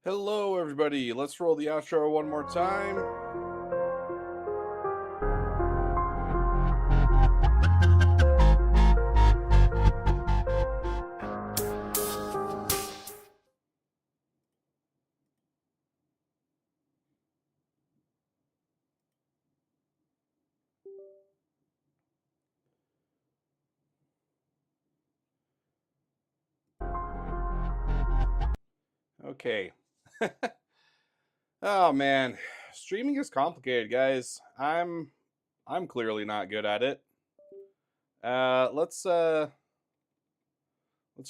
Hello, everybody. Let's roll the outro one more time. Okay. Oh man, streaming is complicated, guys. I'm clearly not good at it. Let's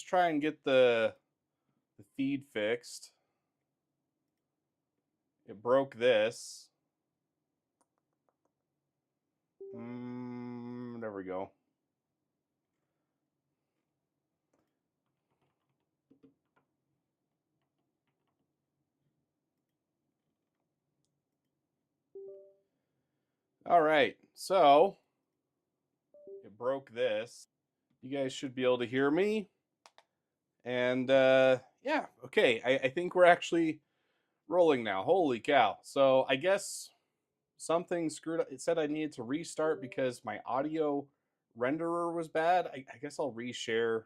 try and get the feed fixed. It broke this. There we go. All right. So, it broke this. You guys should be able to hear me. And yeah, okay. I think we're actually rolling now. Holy cow. So, I guess something screwed up. It said I needed to restart because my audio renderer was bad. I guess I'll reshare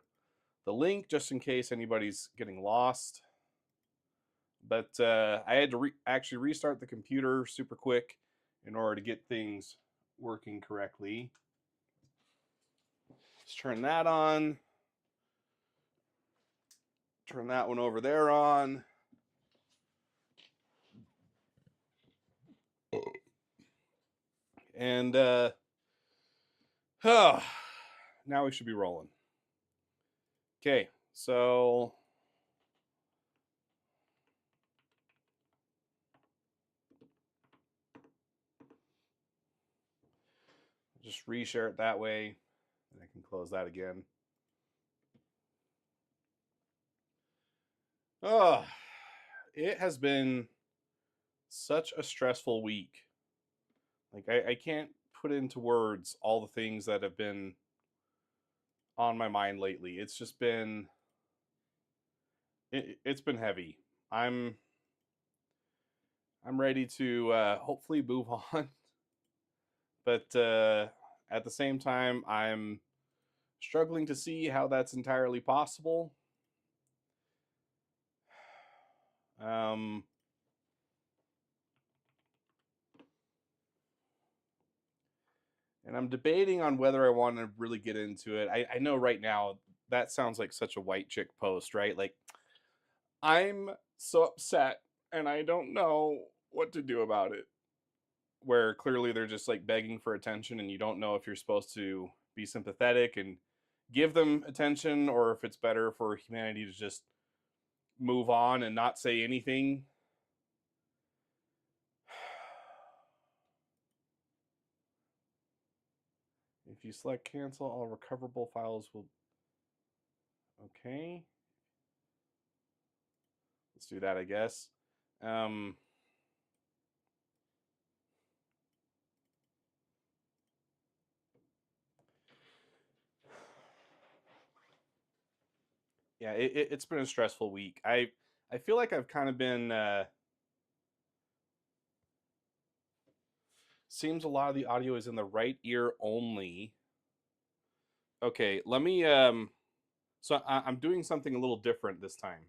the link just in case anybody's getting lost. But I had to actually restart the computer super quick in order to get things working correctly. Let's turn that on. Turn that one over there on. And oh, now we should be rolling. Okay, so just reshare it that way, and I can close that again. Oh, it has been such a stressful week. Like I can't put into words all the things that have been on my mind lately. It's just been it's been heavy. I'm I'm ready to hopefully move on, but at the same time, I'm struggling to see how that's entirely possible. Um, and I'm debating on whether I want to really get into it. I know right now that sounds like such a white chick post, right? Like, I'm so upset and I don't know what to do about it. Where clearly they're just like begging for attention and you don't know if you're supposed to be sympathetic and give them attention or if it's better for humanity to just move on and not say anything. If you select cancel, all recoverable files will. Okay. Let's do that, I guess. Um, yeah, it's been a stressful week. I feel like I've kind of been. Seems a lot of the audio is in the right ear only. Okay, let me. So I'm doing something a little different this time.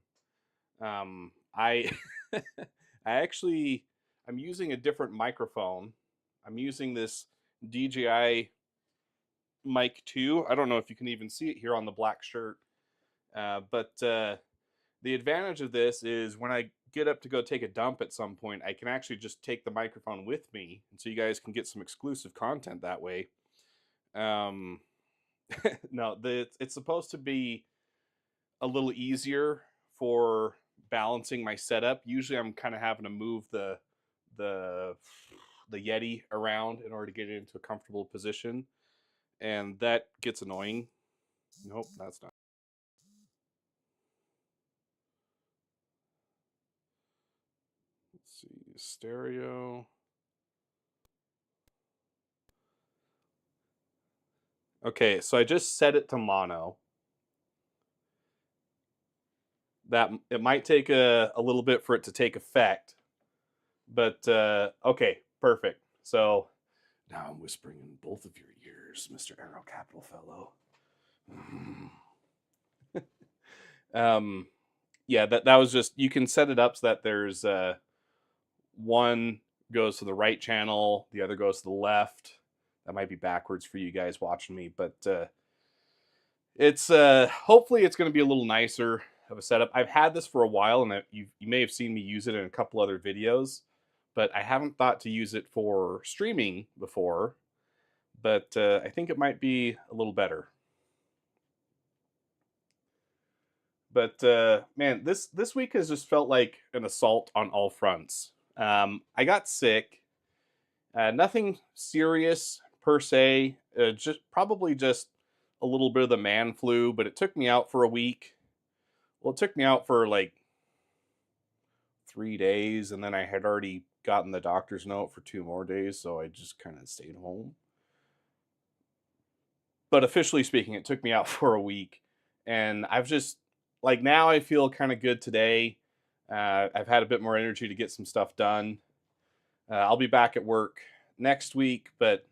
I I actually I'm using a different microphone. I'm using this DJI Mic 2. I don't know if you can even see it here on the black shirt. But the advantage of this is when I get up to go take a dump at some point, I can actually just take the microphone with me, and so you guys can get some exclusive content that way. Um, no, it's supposed to be a little easier for balancing my setup. Usually, I'm kind of having to move the the Yeti around in order to get it into a comfortable position, and that gets annoying. Nope, that's not. Let's see, stereo. Okay, so I just set it to mono. that it might take a little bit for it to take effect, but okay, perfect. So now I'm whispering in both of your ears, Mr. Arrow Capital Fellow. um, yeah, that was just, you can set it up so that there's one goes to the right channel, the other goes to the left. That might be backwards for you guys watching me, but it's hopefully it's going to be a little nicer of a setup. I've had this for a while, and you may have seen me use it in a couple other videos, but I haven't thought to use it for streaming before. But I think it might be a little better. But man, this week has just felt like an assault on all fronts. I got sick. Nothing serious per se. Just probably just a little bit of the man flu, but it took me out for a week. Well, it took me out for like 3 days, and then I had already gotten the doctor's note for 2 more days, so I just kind of stayed home. But officially speaking, it took me out for a week, and I've just like now I feel kind of good today. I've had a bit more energy to get some stuff done. I'll be back at work next week, but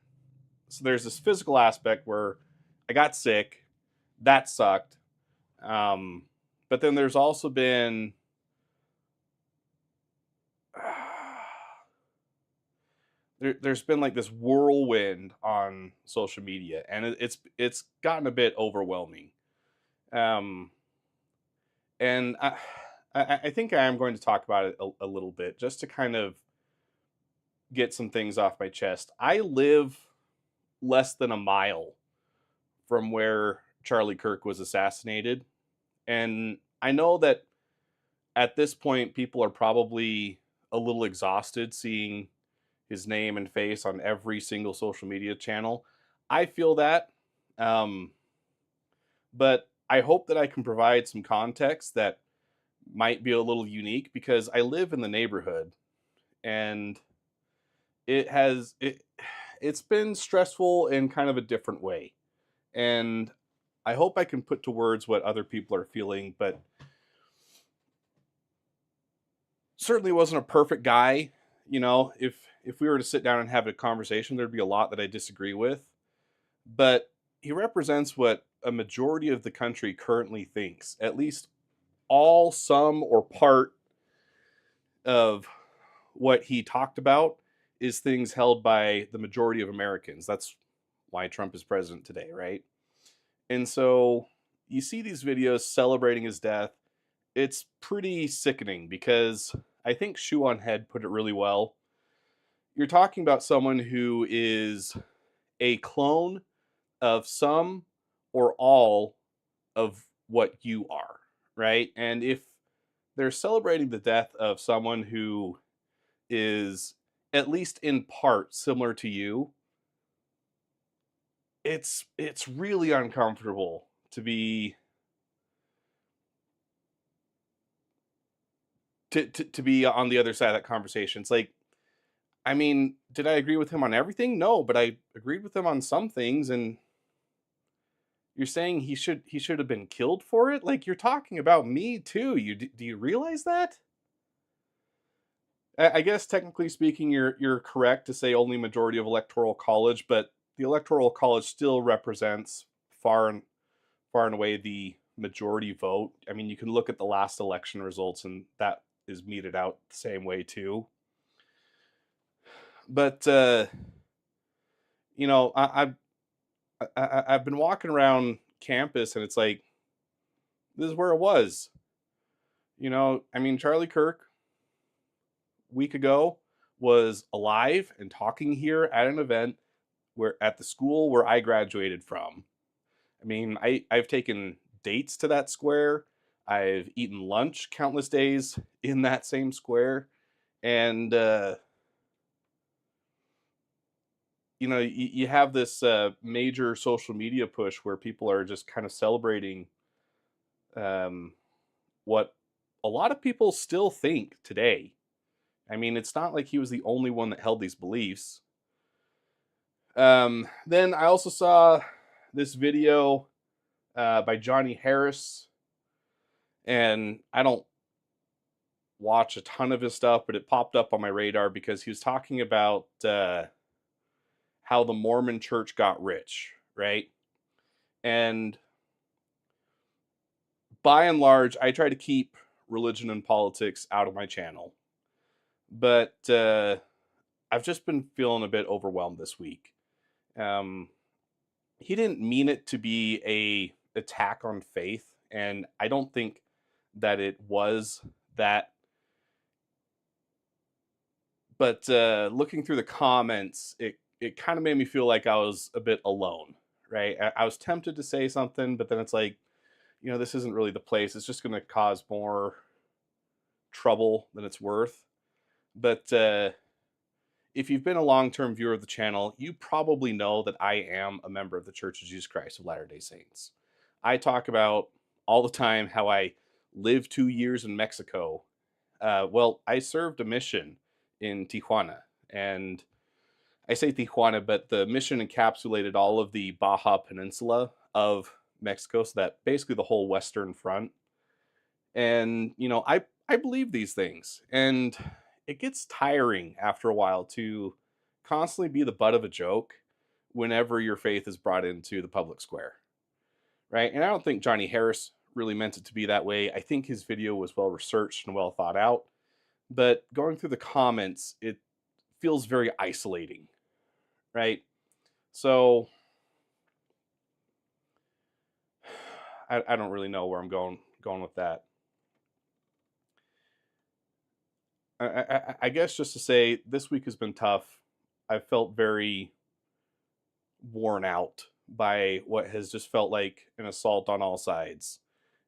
so there's this physical aspect where I got sick. That sucked. But then there's also been there's been like this whirlwind on social media, and it's gotten a bit overwhelming. Um, and I think I am going to talk about it a little bit just to kind of get some things off my chest. I live less than a mile from where Charlie Kirk was assassinated, and I know that at this point people are probably a little exhausted seeing his name and face on every single social media channel. I feel that. Um, but I hope that I can provide some context that might be a little unique because I live in the neighborhood, and it's been stressful in kind of a different way. And I hope I can put to words what other people are feeling, but certainly wasn't a perfect guy. You know, if we were to sit down and have a conversation, there'd be a lot that I disagree with, but he represents what a majority of the country currently thinks. At least all, some, or part of what he talked about is things held by the majority of Americans. That's why Trump is president today, right? And so you see these videos celebrating his death. It's pretty sickening because I think Shoe on Head put it really well. You're talking about someone who is a clone of some or all of what you are, right? And if they're celebrating the death of someone who is at least in part similar to you, it's really uncomfortable to be on the other side of that conversation. It's like, I mean, did I agree with him on everything? No, but I agreed with him on some things, and you're saying he should have been killed for it? Like, you're talking about me too. Do you realize that? I guess technically speaking, you're correct to say only majority of electoral college, but the electoral college still represents far and away the majority vote. I mean, you can look at the last election results, and that is meted out the same way too. But you know, I've been walking around campus, and it's like this is where it was. You know, I mean, Charlie Kirk week ago was alive and talking here at an event where at the school where I graduated from. I mean, I've taken dates to that square. I've eaten lunch countless days in that same square, and you know, you have this major social media push where people are just kind of celebrating um, what a lot of people still think today. I mean, it's not like he was the only one that held these beliefs. Then I also saw this video by Johnny Harris, And I don't watch a ton of his stuff, but it popped up on my radar because he was talking about how the Mormon church got rich, right? And by and large, I try to keep religion and politics out of my channel. But I've just been feeling a bit overwhelmed this week. Um, he didn't mean it to be a attack on faith, and I don't think that it was that. But looking through the comments, it kind of made me feel like I was a bit alone, right? I was tempted to say something, but then it's like, this isn't really the place. It's just going to cause more trouble than it's worth. But if you've been a long-term viewer of the channel, you probably know that I am a member of the Church of Jesus Christ of Latter-day Saints. I talk about all the time how I lived 2 years in Mexico. Well, I served a mission in Tijuana, and I say Tijuana, but the mission encapsulated all of the Baja Peninsula of Mexico, so that basically the whole western front. And I believe these things, and it gets tiring after a while to constantly be the butt of a joke whenever your faith is brought into the public square, right? And I don't think Johnny Harris really meant it to be that way. I think his video was well researched and well thought out, but going through the comments, it feels very isolating, right? So I don't really know where I'm going with that. I guess just to say this week has been tough. I felt very worn out by what has just felt like an assault on all sides,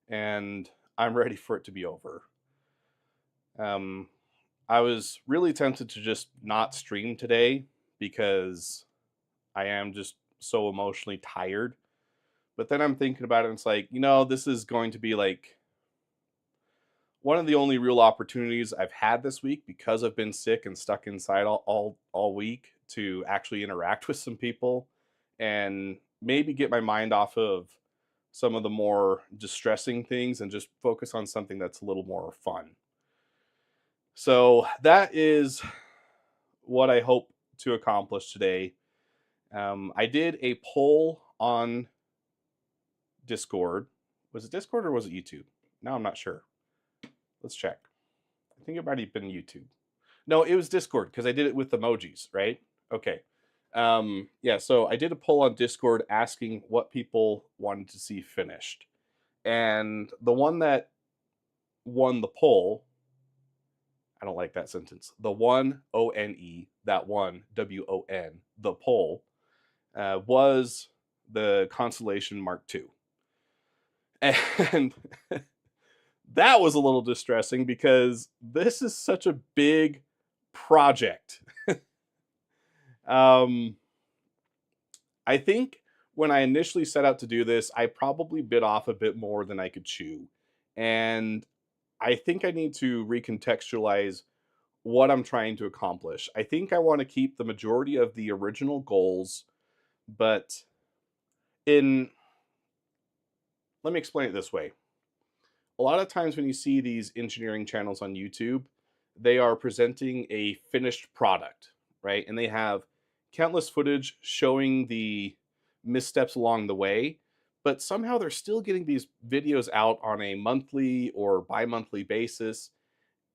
and I'm ready for it to be over. I was really tempted to just not stream today because I am just so emotionally tired. But then I'm thinking about it, and it's like, this is going to be like one of the only real opportunities I've had this week because I've been sick and stuck inside all week to actually interact with some people and maybe get my mind off of some of the more distressing things and just focus on something that's a little more fun. So that is what I hope to accomplish today. I did a poll on Discord. Was it Discord or was it YouTube? Now I'm not sure. Let's check. I think it might have been YouTube. No, it was Discord because I did it with emojis, right? Okay. Yeah, so I did a poll on Discord asking what people wanted to see finished. And the one that won the poll, I don't like that sentence. The one, O-N-E, that one, W-O-N, the poll, was the Constellation Mark II. And that was a little distressing because this is such a big project. I think when I initially set out to do this, I probably bit off a bit more than I could chew. And I think I need to recontextualize what I'm trying to accomplish. I think I want to keep the majority of the original goals, but let me explain it this way. A lot of times when you see these engineering channels on YouTube, they are presenting a finished product, right? And they have countless footage showing the missteps along the way, but somehow they're still getting these videos out on a monthly or bi-monthly basis,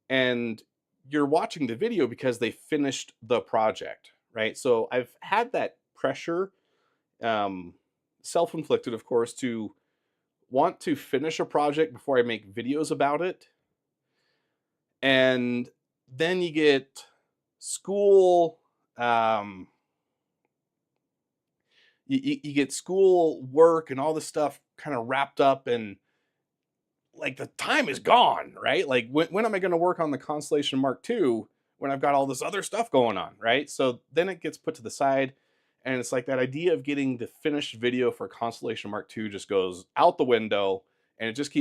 and you're watching the video because they finished the project, right? So I've had that pressure, self-inflicted, of course, to want to finish a project before I make videos about it. And then you get school, you get school work and all this stuff kind of wrapped up, and like the time is gone, right? Like when am I going to work on the Constellation Mark II when I've got all this other stuff going on, right? So then it gets put to the side, and it's like that idea of getting the finished video for Constellation Mark II just goes out the window, and it just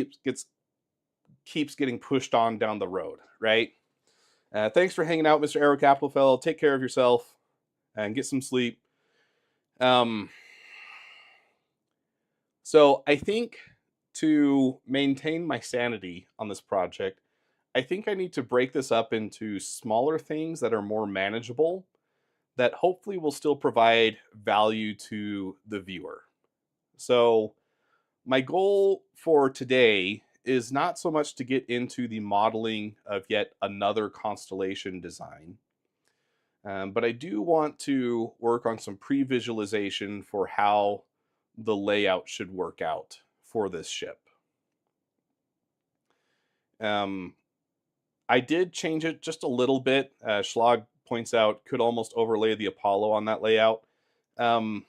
keeps getting pushed on down the road, right? Thanks for hanging out, Mr. Aero Capital Fellow. Take care of yourself and get some sleep. So I think to maintain my sanity on this project, I think I need to break this up into smaller things that are more manageable, that hopefully will still provide value to the viewer. So, my goal for today is not so much to get into the modeling of yet another constellation design, but I do want to work on some pre visualization for how the layout should work out for this ship. Um, I did change it just a little bit. Schlag points out could almost overlay the Apollo on that layout. Um,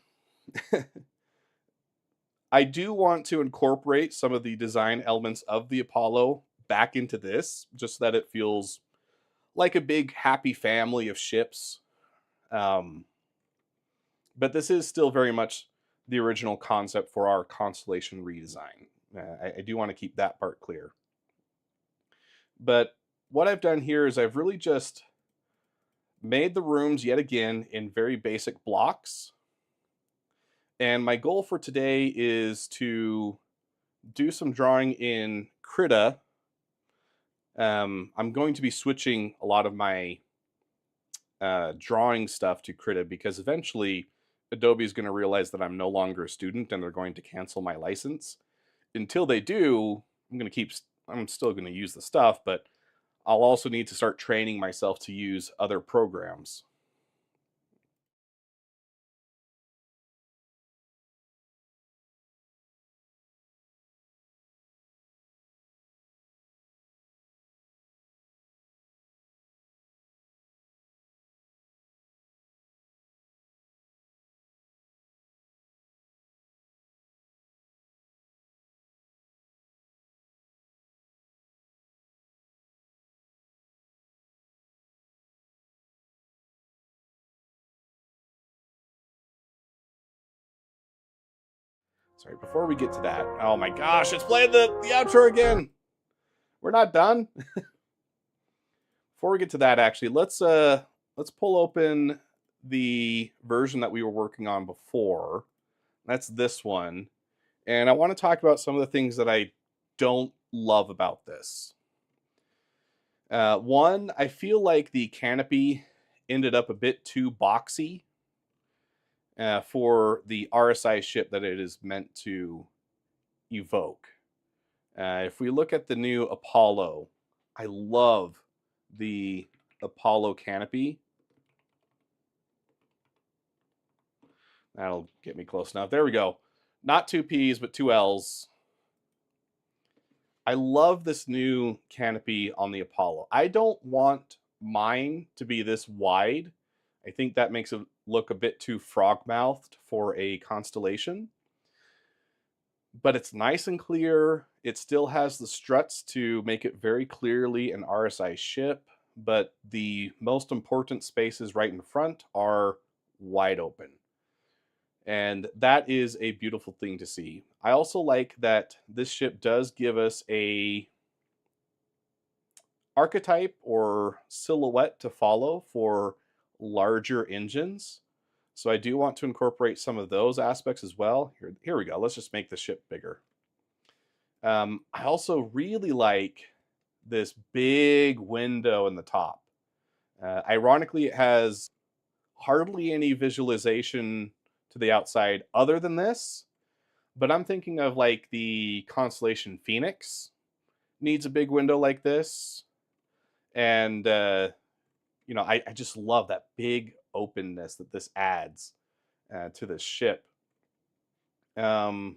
I do want to incorporate some of the design elements of the Apollo back into this, just so that it feels like a big happy family of ships. Um, but this is still very much the original concept for our Constellation redesign. I do want to keep that part clear. But what I've done here is I've really just made the rooms yet again in very basic blocks. And my goal for today is to do some drawing in Krita. I'm going to be switching a lot of my drawing stuff to Krita because eventually Adobe is going to realize that I'm no longer a student and they're going to cancel my license. Until they do, I'm still going to use the stuff, but I'll also need to start training myself to use other programs. Sorry, before we get to that, oh my gosh, it's playing the outro again. We're not done. Before we get to that, actually, let's pull open the version that we were working on before. That's this one. And I want to talk about some of the things that I don't love about this. One, I feel like the canopy ended up a bit too boxy for the RSI ship that it is meant to evoke. If we look at the new Apollo, I love the Apollo canopy. That'll get me close enough. There we go. Not two P's, but two L's. I love this new canopy on the Apollo. I don't want mine to be this wide. I think that makes it look a bit too frog-mouthed for a constellation. But it's nice and clear. It still has the struts to make it very clearly an RSI ship, but the most important spaces right in front are wide open. And that is a beautiful thing to see. I also like that this ship does give us a archetype or silhouette to follow for larger engines. So I do want to incorporate some of those aspects as well. Here we go. Let's just make the ship bigger. I also really like this big window in the top. Ironically, it has hardly any visualization to the outside other than this, but I'm thinking of like the constellation Phoenix needs a big window like this. And, I just love that big openness that this adds to this ship. Now,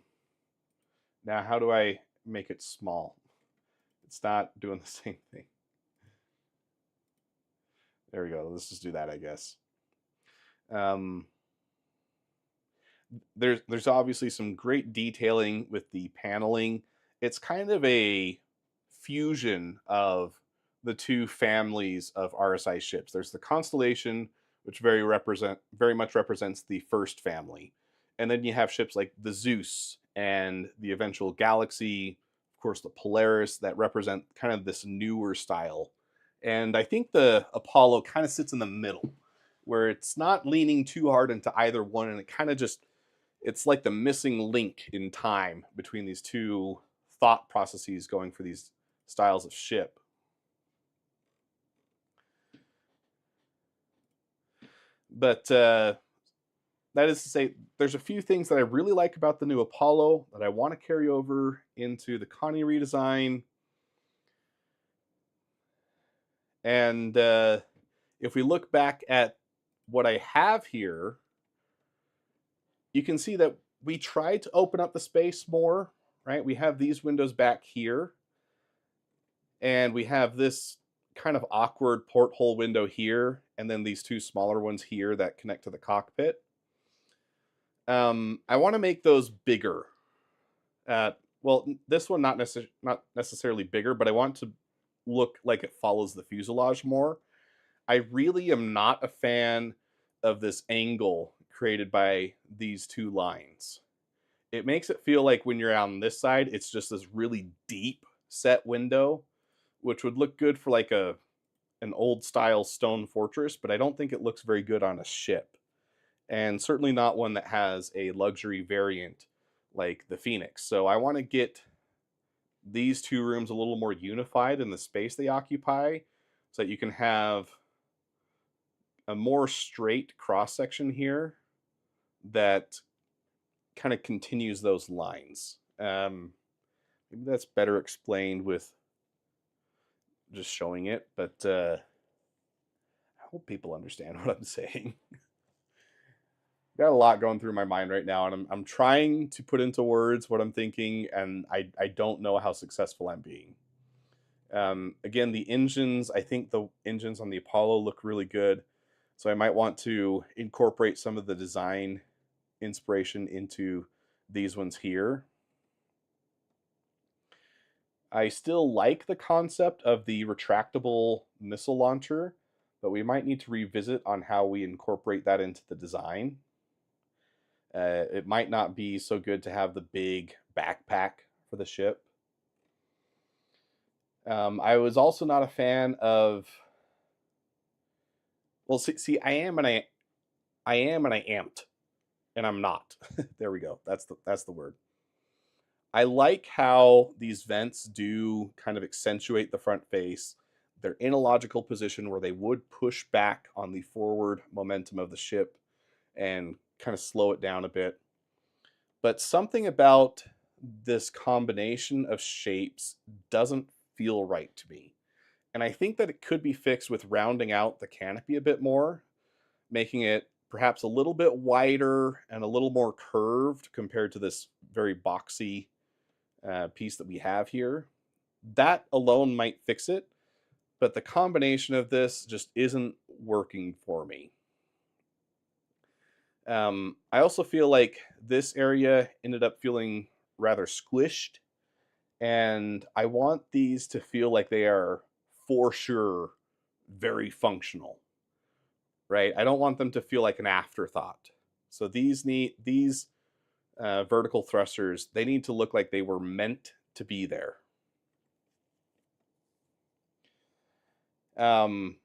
how do I make it small? It's not doing the same thing. There we go. Let's just do that, I guess. There's obviously some great detailing with the paneling. It's kind of a fusion of the two families of RSI ships. There's the Constellation, which very much represents the first family, and then you have ships like the Zeus and the eventual Galaxy, of course the Polaris, that represent kind of this newer style. And I think the Apollo kind of sits in the middle, where it's not leaning too hard into either one, and it's like the missing link in time between these two thought processes going for these styles of ship. But that is to say, there's a few things that I really like about the new Apollo that I want to carry over into the Connie redesign. And if we look back at what I have here, you can see that we tried to open up the space more, right? We have these windows back here, and we have this kind of awkward porthole window here, and then these two smaller ones here that connect to the cockpit. I want to make those bigger. Well, this one not necessarily bigger, but I want to look like it follows the fuselage more. I really am not a fan of this angle created by these two lines. It makes it feel like when you're on this side, it's just this really deep set window, which would look good for like an old style stone fortress, but I don't think it looks very good on a ship. And certainly not one that has a luxury variant like the Phoenix. So I want to get these two rooms a little more unified in the space they occupy so that you can have a more straight cross section here that kind of continues those lines. Maybe that's better explained with just showing it, but I hope people understand what I'm saying. Got a lot going through my mind right now, and I'm trying to put into words what I'm thinking, and I don't know how successful I'm being. Again, the engines, I think the engines on the Apollo look really good, so I might want to incorporate some of the design inspiration into these ones here. I still like the concept of the retractable missile launcher, but we might need to revisit on how we incorporate that into the design. It might not be so good to have the big backpack for the ship. I was also not a fan of. Well, see, I am and I amped, and I'm not. There we go. That's the word. I like how these vents do kind of accentuate the front face. They're in a logical position where they would push back on the forward momentum of the ship and kind of slow it down a bit. But something about this combination of shapes doesn't feel right to me. And I think that it could be fixed with rounding out the canopy a bit more, making it perhaps a little bit wider and a little more curved compared to this very boxy piece that we have here. That alone might fix it, but the combination of this just isn't working for me. I also feel like this area ended up feeling rather squished, and I want these to feel like they are for sure very functional, right? I don't want them to feel like an afterthought. So these vertical thrusters, they need to look like they were meant to be there. The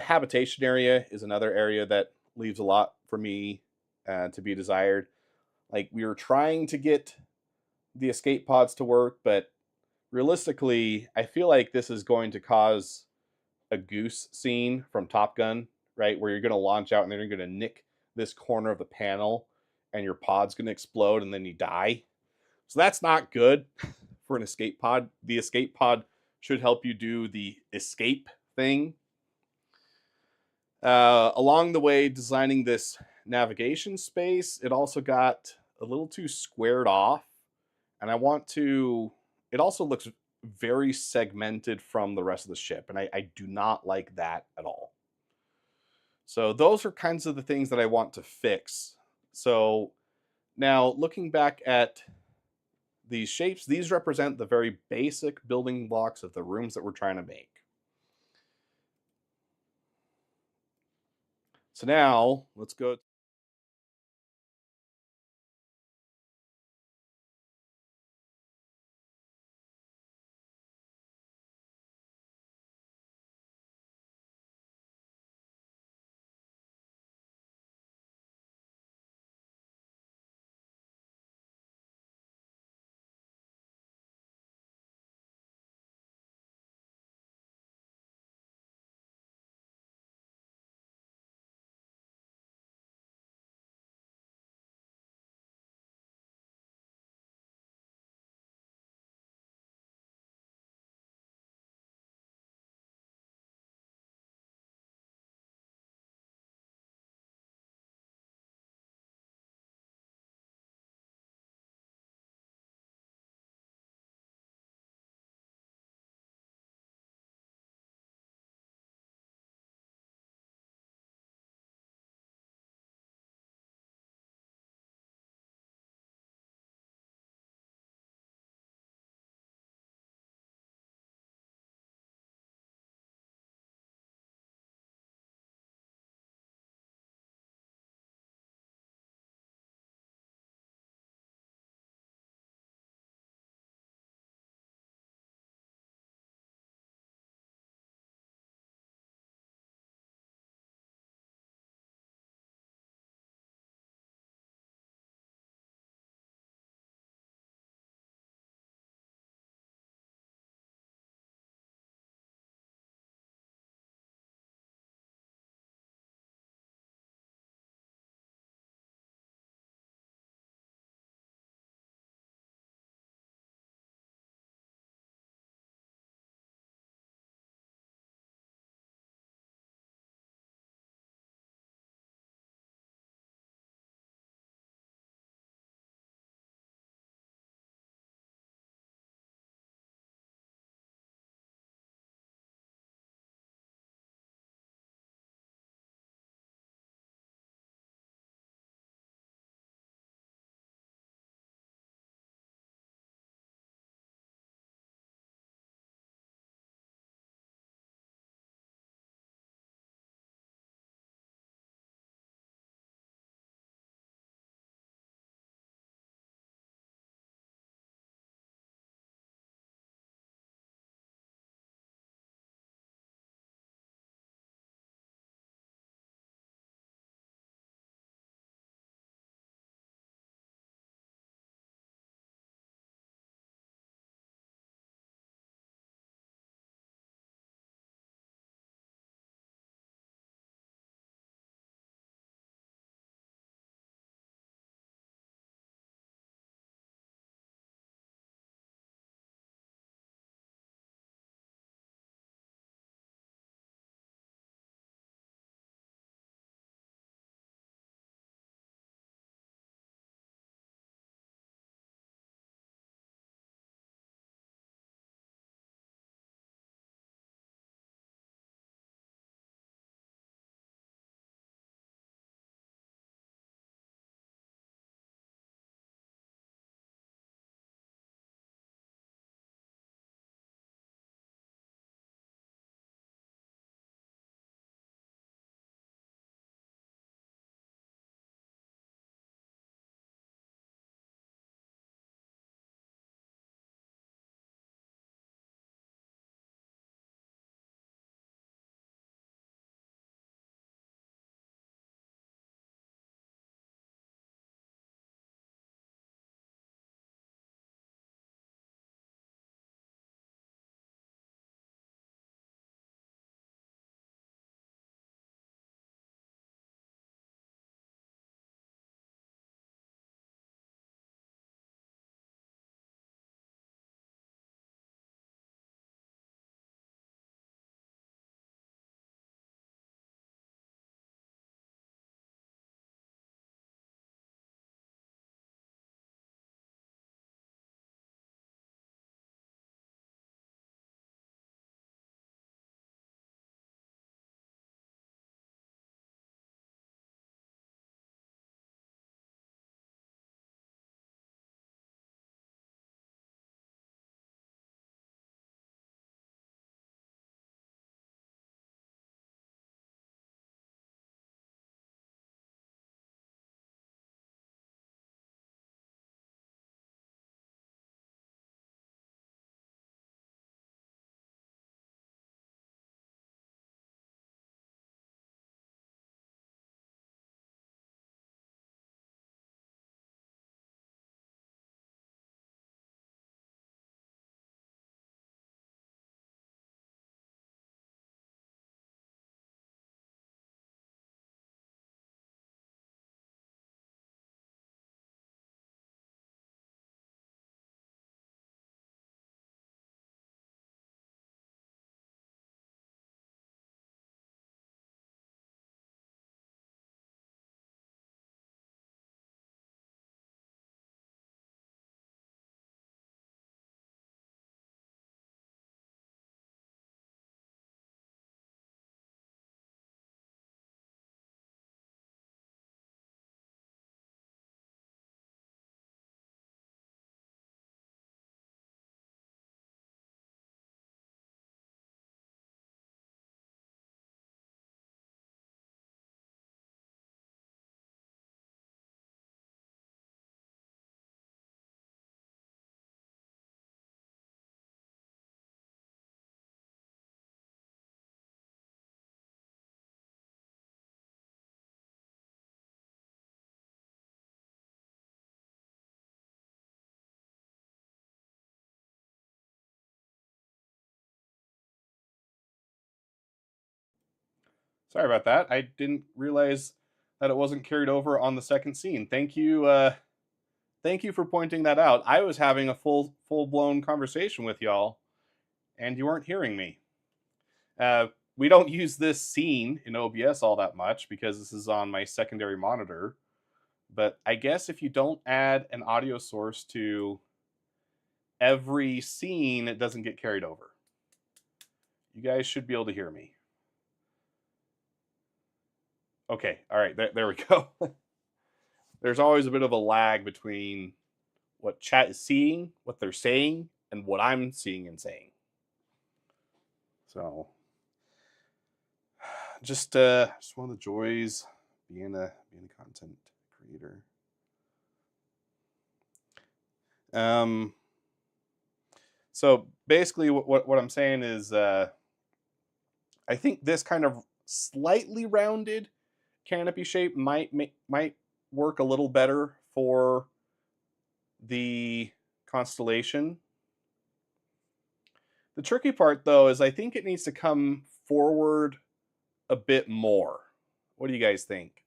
habitation area is another area that leaves a lot for me to be desired. Like, we were trying to get the escape pods to work, but realistically, I feel like this is going to cause a goose scene from Top Gun, right? Where you're going to launch out and then you're going to nick this corner of the panel and your pod's going to explode and then you die. So that's not good for an escape pod. The escape pod should help you do the escape thing. Along the way, designing this navigation space, it also got a little too squared off. And it also looks very segmented from the rest of the ship. And I do not like that at all. So those are kinds of the things that I want to fix. So now looking back at these shapes, these represent the very basic building blocks of the rooms that we're trying to make. So now let's go Sorry about that. I didn't realize that it wasn't carried over on the second scene. Thank you. Thank you for pointing that out. I was having a full-blown conversation with y'all, and you weren't hearing me. We don't use this scene in OBS all that much because this is on my secondary monitor. But I guess if you don't add an audio source to every scene, it doesn't get carried over. You guys should be able to hear me. Okay, all right, there we go. There's always a bit of a lag between what chat is seeing, what they're saying, and what I'm seeing and saying. So just one of the joys being a content creator. So basically what I'm saying is I think this kind of slightly rounded canopy shape might work a little better for the constellation. The tricky part, though, is I think it needs to come forward a bit more. What do you guys think?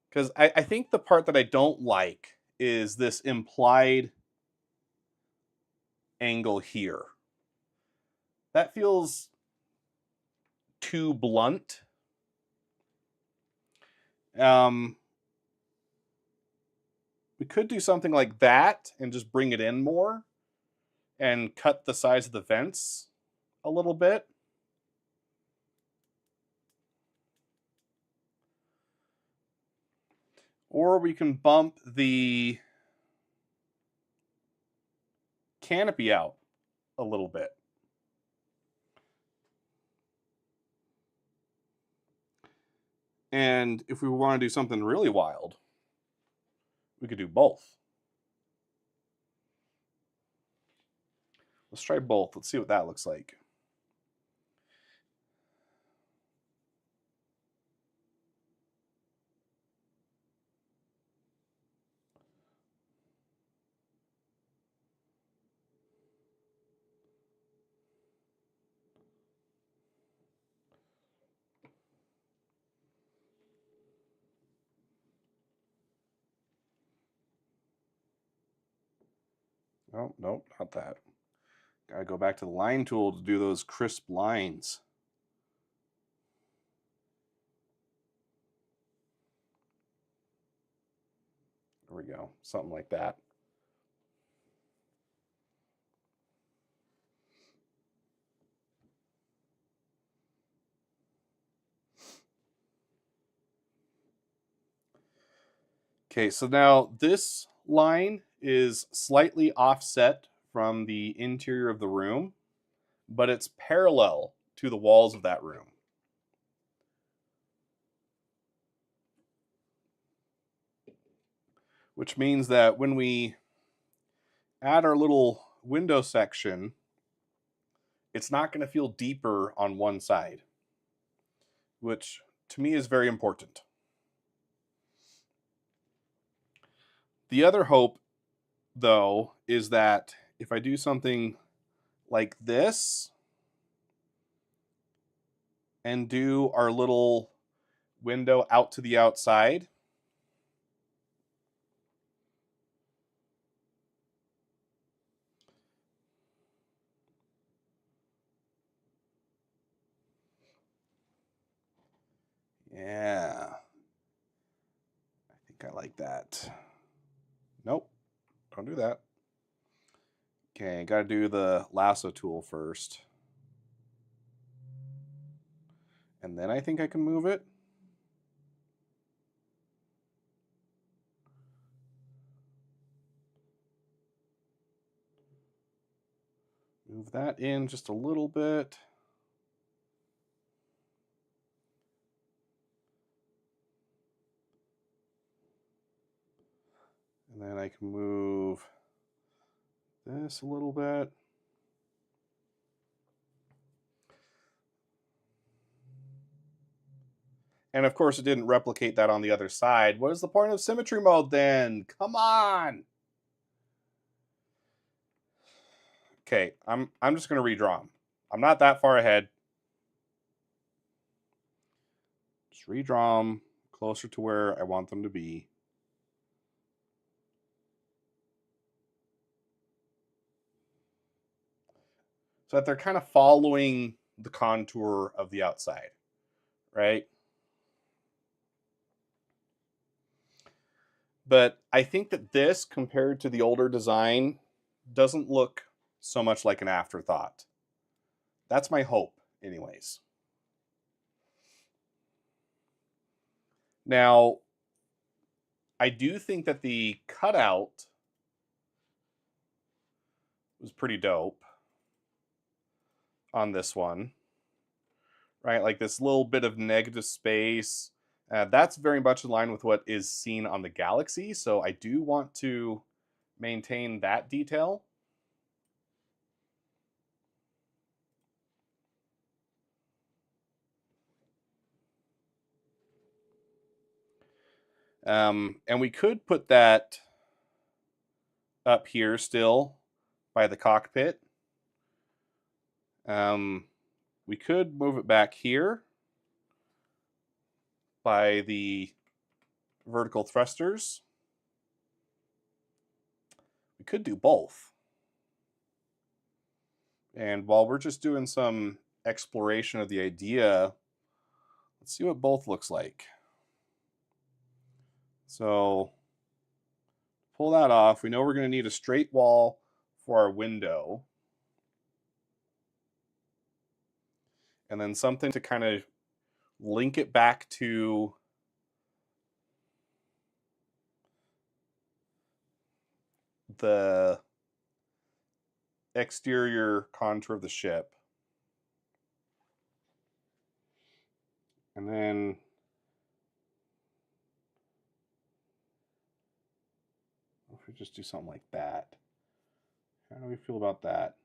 Because I think the part that I don't like is this implied angle here. That feels too blunt. We could do something like that and just bring it in more and cut the size of the vents a little bit. Or we can bump the canopy out a little bit. And if we want to do something really wild, we could do both. Let's try both. Let's see what that looks like. Oh, nope, not that. Gotta go back to the line tool to do those crisp lines. There we go, something like that. Okay, so now this line is slightly offset from the interior of the room, but it's parallel to the walls of that room. Which means that when we add our little window section, it's not going to feel deeper on one side, which to me is very important. The other hope, though, is that if I do something like this and do our little window out to the outside, yeah, I think I like that. Nope, don't do that. Okay, got to do the lasso tool first. And then I think I can move it. Move that in just a little bit. And then I can move this a little bit. And of course, it didn't replicate that on the other side. What is the point of symmetry mode then? Come on. Okay, I'm just going to redraw them. I'm not that far ahead. Just redraw them closer to where I want them to be. So that they're kind of following the contour of the outside, right? But I think that this, compared to the older design, doesn't look so much like an afterthought. That's my hope, anyways. Now, I do think that the cutout was pretty dope on this one, right? Like this little bit of negative space. That's very much in line with what is seen on the Galaxy, so I do want to maintain that detail. And we could put that up here still by the cockpit. We could move it back here by the vertical thrusters. We could do both. And while we're just doing some exploration of the idea, let's see what both looks like. So pull that off. We know we're going to need a straight wall for our window. And then something to kind of link it back to the exterior contour of the ship. And then if we just do something like that, how do we feel about that?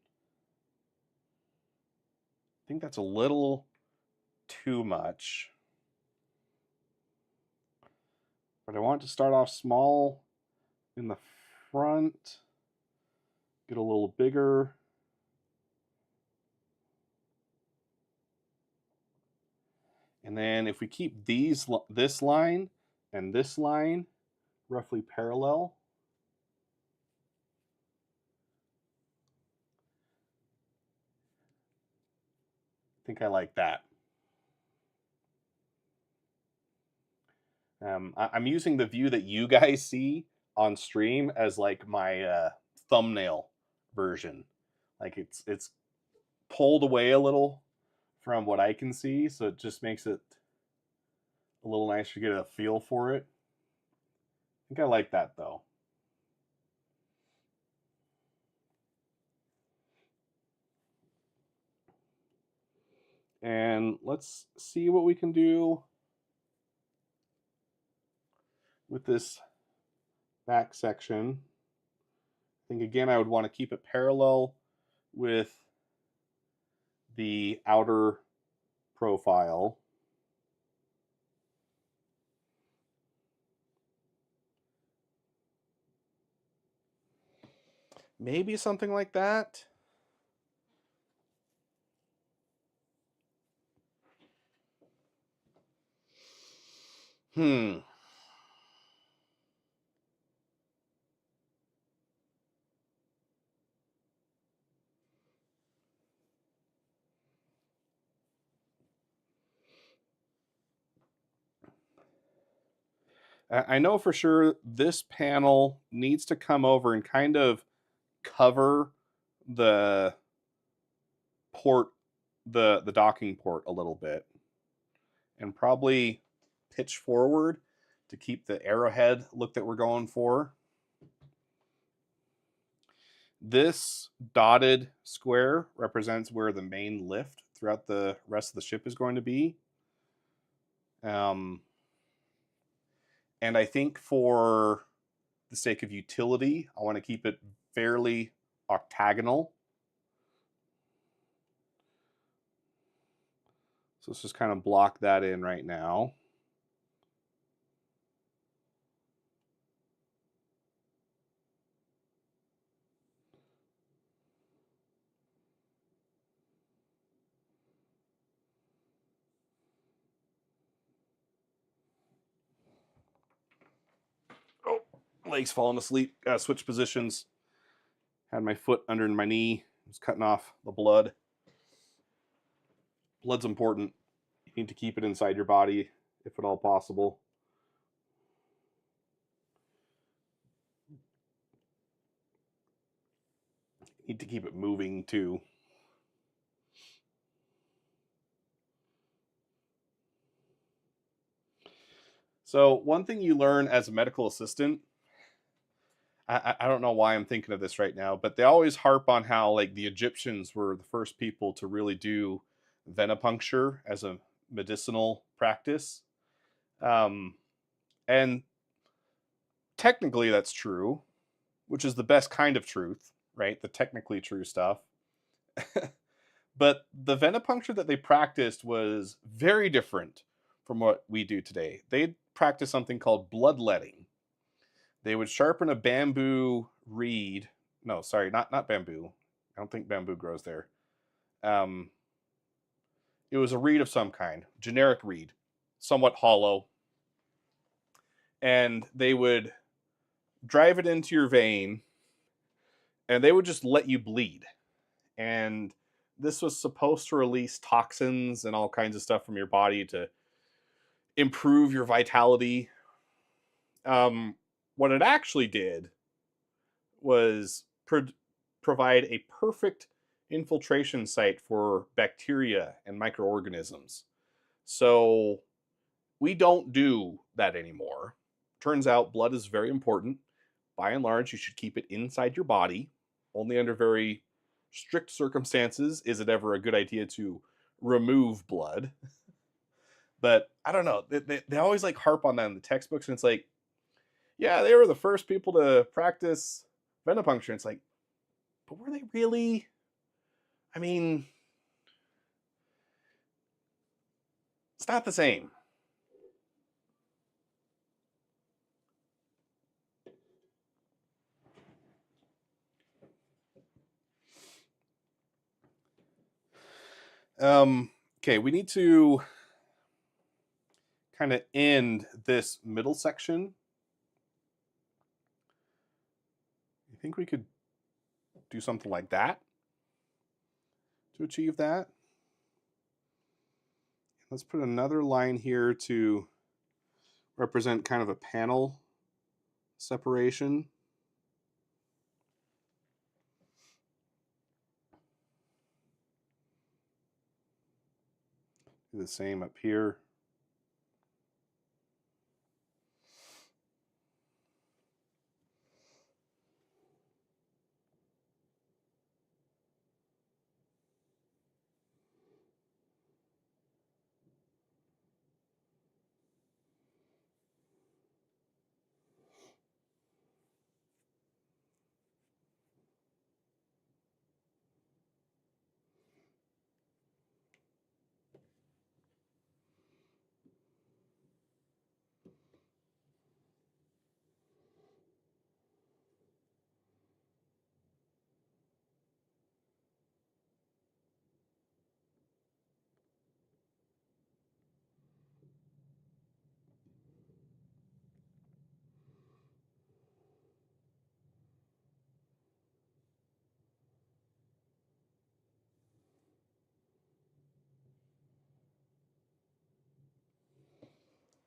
I think that's a little too much. But I want to start off small in the front, get a little bigger. And then if we keep this line and this line roughly parallel, I think I like that. I'm using the view that you guys see on stream as like my thumbnail version. Like it's pulled away a little from what I can see, so it just makes it a little nicer to get a feel for it. I think I like that though. And let's see what we can do with this back section. I think again I would want to keep it parallel with the outer profile. Maybe something like that. I know for sure this panel needs to come over and kind of cover the port, the docking port a little bit, and probably pitch forward to keep the arrowhead look that we're going for. This dotted square represents where the main lift throughout the rest of the ship is going to be. And I think for the sake of utility, I want to keep it fairly octagonal. So let's just kind of block that in right now. Legs falling asleep. Gotta switch positions. Had my foot under my knee. Just cutting off the blood. Blood's important. You need to keep it inside your body if at all possible. You need to keep it moving too. So one thing you learn as a medical assistant, I don't know why I'm thinking of this right now, but they always harp on how like the Egyptians were the first people to really do venipuncture as a medicinal practice. Um, and technically that's true, which is the best kind of truth, right? The technically true stuff. But the venipuncture that they practiced was very different from what we do today. They practiced something called bloodletting. They would sharpen a bamboo reed. No, sorry, not bamboo. I don't think bamboo grows there. Um, it was a reed of some kind, generic reed, somewhat hollow. And they would drive it into your vein and they would just let you bleed. And this was supposed to release toxins and all kinds of stuff from your body to improve your vitality. What it actually did was provide a perfect infiltration site for bacteria and microorganisms. So we don't do that anymore. Turns out blood is very important. By and large, you should keep it inside your body. Only under very strict circumstances is it ever a good idea to remove blood. But I don't know. They always like harp on that in the textbooks, and it's like, yeah, they were the first people to practice venipuncture. It's like, but were they really? I mean, it's not the same. Okay, we need to kind of end this middle section. I think we could do something like that to achieve that. Let's put another line here to represent kind of a panel separation. Do the same up here.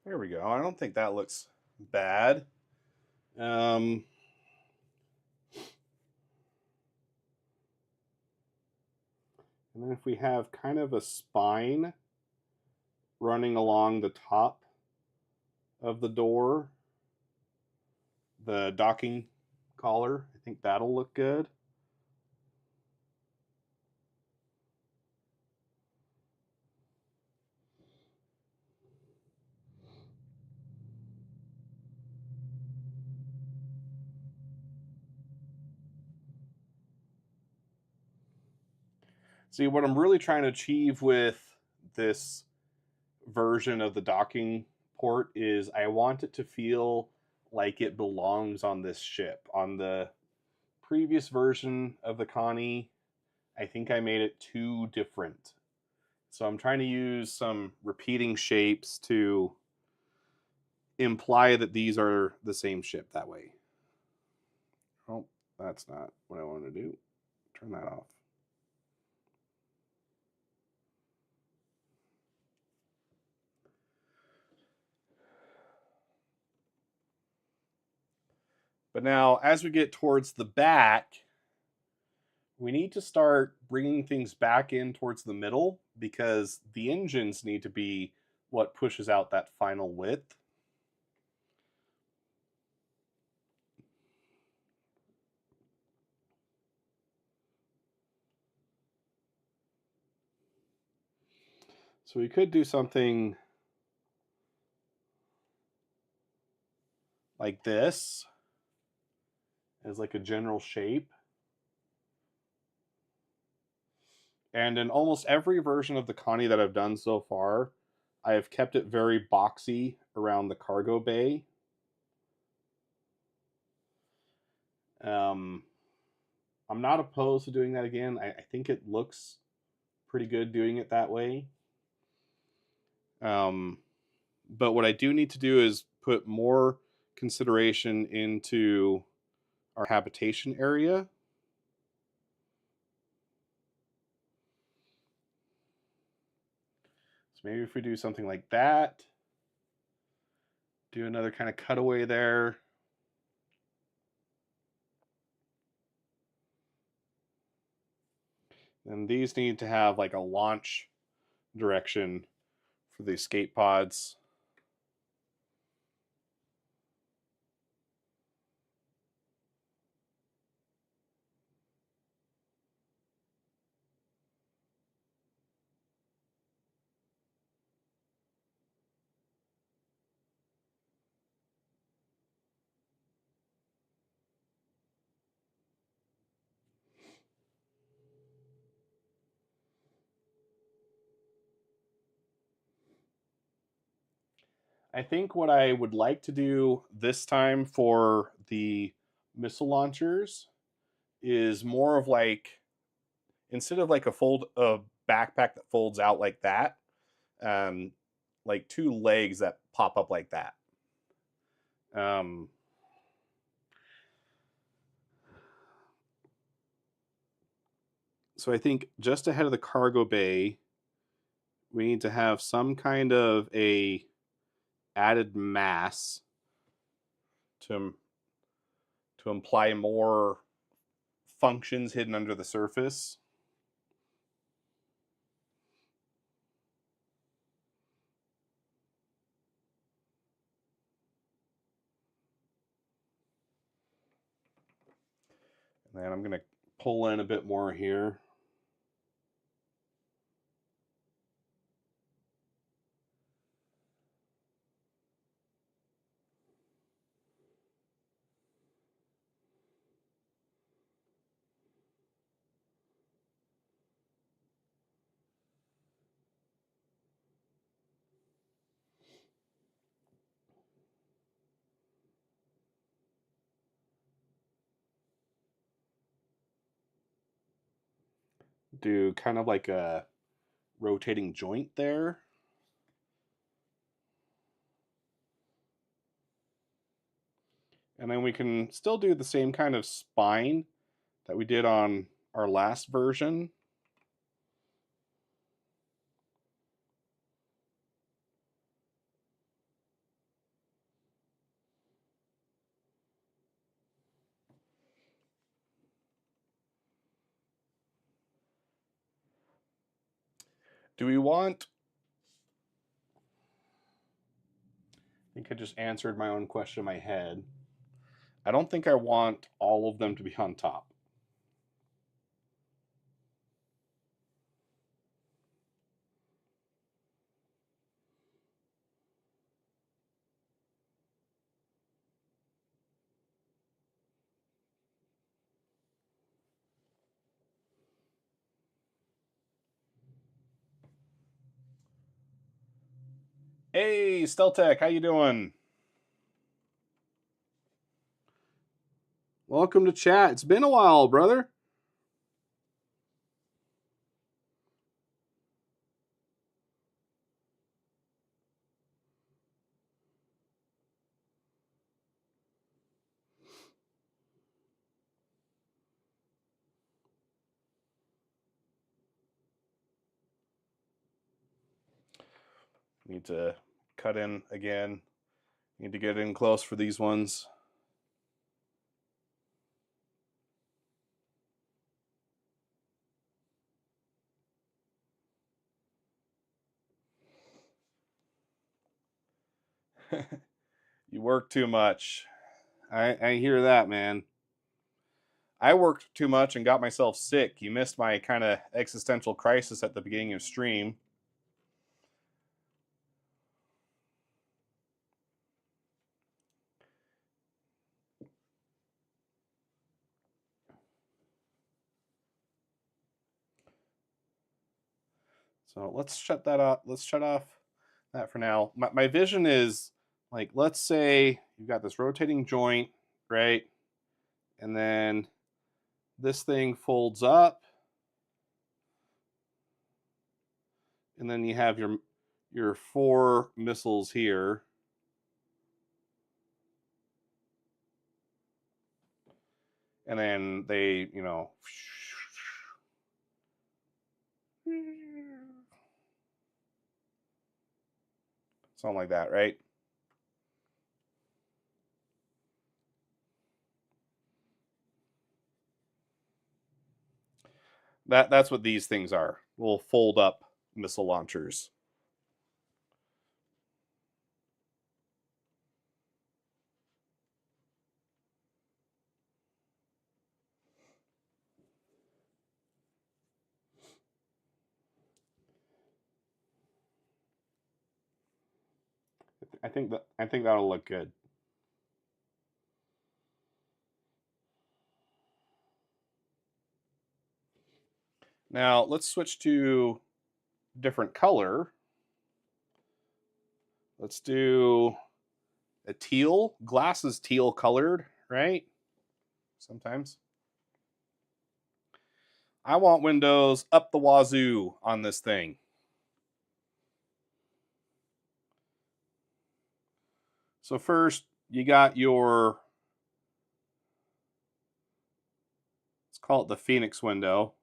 There we go. I don't think that looks bad. And then if we have kind of a spine running along the top of the door, the docking collar, I think that'll look good. See, what I'm really trying to achieve with this version of the docking port is I want it to feel like it belongs on this ship. On the previous version of the Connie, I think I made it too different. So I'm trying to use some repeating shapes to imply that these are the same ship that way. That's not what I want to do. Turn that off. But now, as we get towards the back, we need to start bringing things back in towards the middle because the engines need to be what pushes out that final width. So we could do something like this as like a general shape. And in almost every version of the Connie that I've done so far, I have kept it very boxy around the cargo bay. I'm not opposed to doing that again. I think it looks pretty good doing it that way. But what I do need to do is put more consideration into our habitation area. So maybe if we do something like that, do another kind of cutaway there. And these need to have like a launch direction for the escape pods. I think what I would like to do this time for the missile launchers is more of like, instead of like a backpack that folds out like that, um, like two legs that pop up like that. Um, so I think just ahead of the cargo bay, we need to have some kind of a added mass to imply more functions hidden under the surface. And then I'm going to pull in a bit more here. Do kind of like a rotating joint there. And then we can still do the same kind of spine that we did on our last version. Do we want... I think I just answered my own question in my head. I don't think I want all of them to be on top. Hey, Steltech, how you doing? Welcome to chat. It's been a while, brother. Need to cut in again. Need to get in close for these ones. You work too much. I hear that, man. I worked too much and got myself sick. You missed my kind of existential crisis at the beginning of stream. So let's shut that off. Let's shut off that for now. My vision is like, let's say you've got this rotating joint, right? And then this thing folds up. And then you have your 4 missiles here. And then they, something like that, right? That's what these things are. Little fold up missile launchers. I think that'll look good. Now let's switch to different color. Let's do a teal. Glass is teal colored, right? Sometimes. I want windows up the wazoo on this thing. So first, you got your, let's call it the Phoenix window.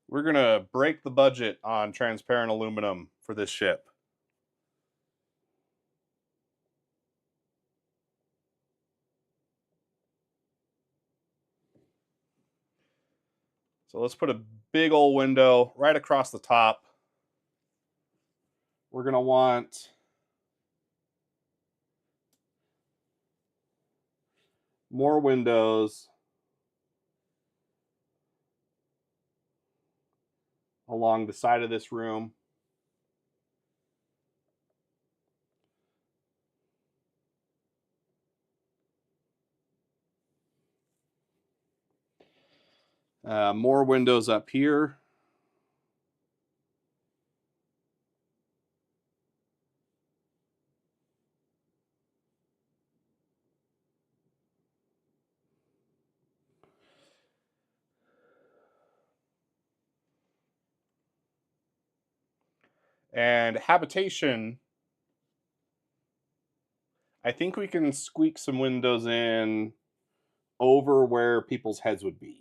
We're going to break the budget on transparent aluminum for this ship. So let's put a big old window right across the top. We're going to want more windows along the side of this room. More windows up here. And habitation, I think we can squeak some windows in over where people's heads would be.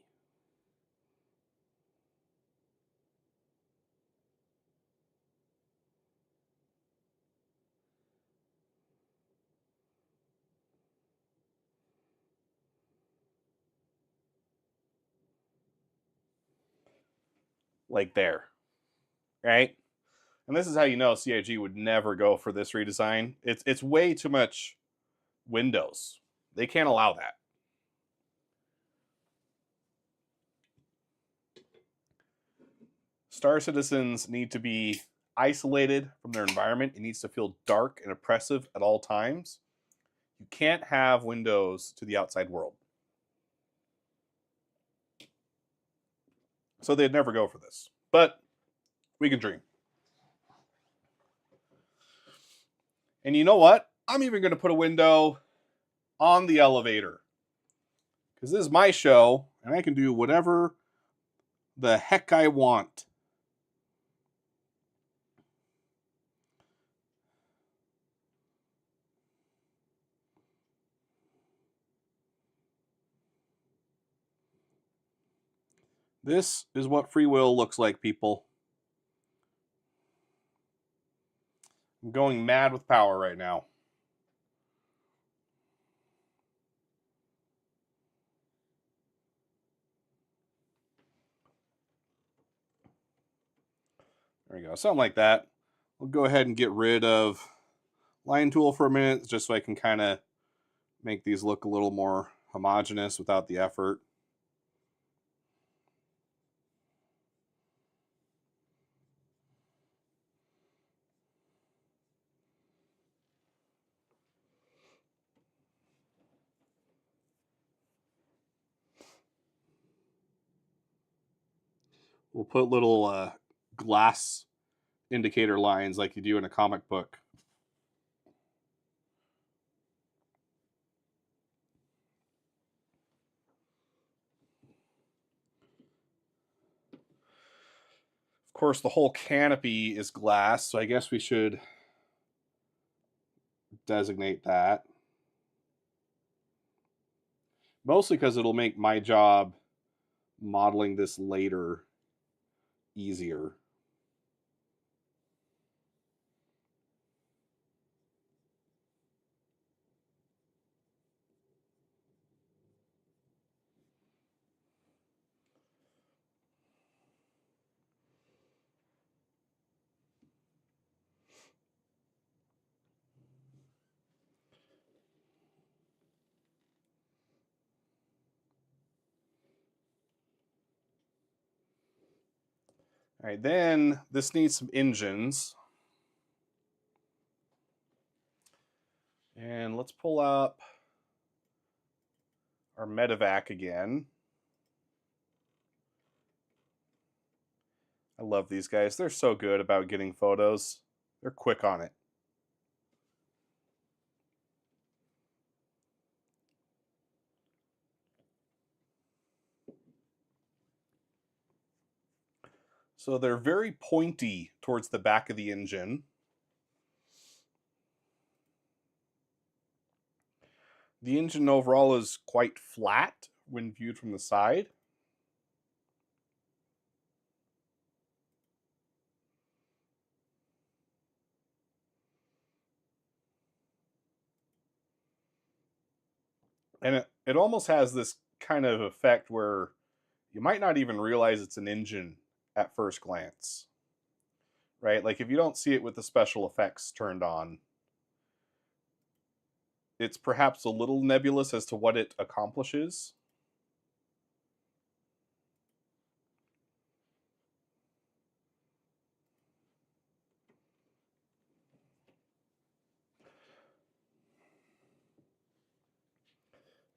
Like there, right? And this is how you know CIG would never go for this redesign. It's way too much windows. They can't allow that. Star Citizens need to be isolated from their environment. It needs to feel dark and oppressive at all times. You can't have windows to the outside world. So they'd never go for this. But we can dream. And you know what? I'm even going to put a window on the elevator. Because this is my show, and I can do whatever the heck I want. This is what free will looks like, people. I'm going mad with power right now. There we go. Something like that. We'll go ahead and get rid of line tool for a minute just so I can kind of make these look a little more homogeneous without the effort. We'll put little glass indicator lines like you do in a comic book. Of course, the whole canopy is glass, so I guess we should designate that. Mostly because it'll make my job modeling this later easier. All right, then this needs some engines. And let's pull up our medevac again. I love these guys. They're so good about getting photos. They're quick on it. So they're very pointy towards the back of the engine. The engine overall is quite flat when viewed from the side. And it almost has this kind of effect where you might not even realize it's an engine at first glance, right? Like if you don't see it with the special effects turned on, it's perhaps a little nebulous as to what it accomplishes.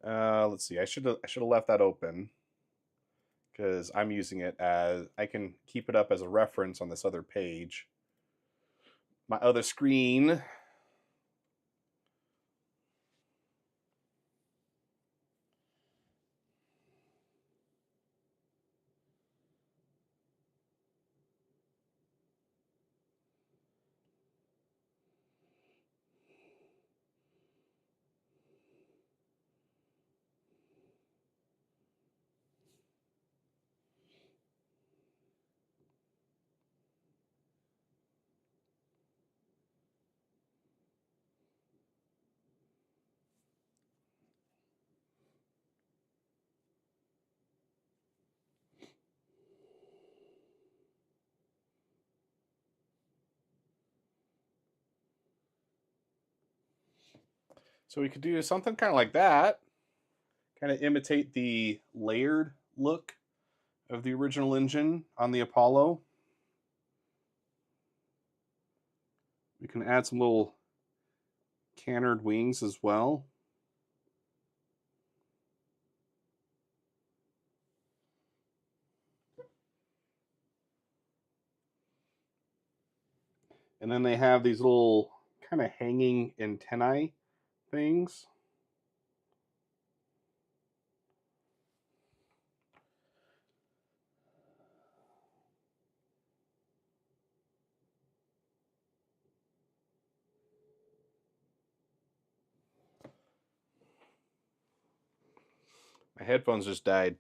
Let's see. I should have left that open because I'm using it as I can keep it up as a reference on this other page. My other screen. So we could do something kind of like that, kind of imitate the layered look of the original engine on the Apollo. We can add some little cantered wings as well. And then they have these little kind of hanging antennae things. My headphones just died.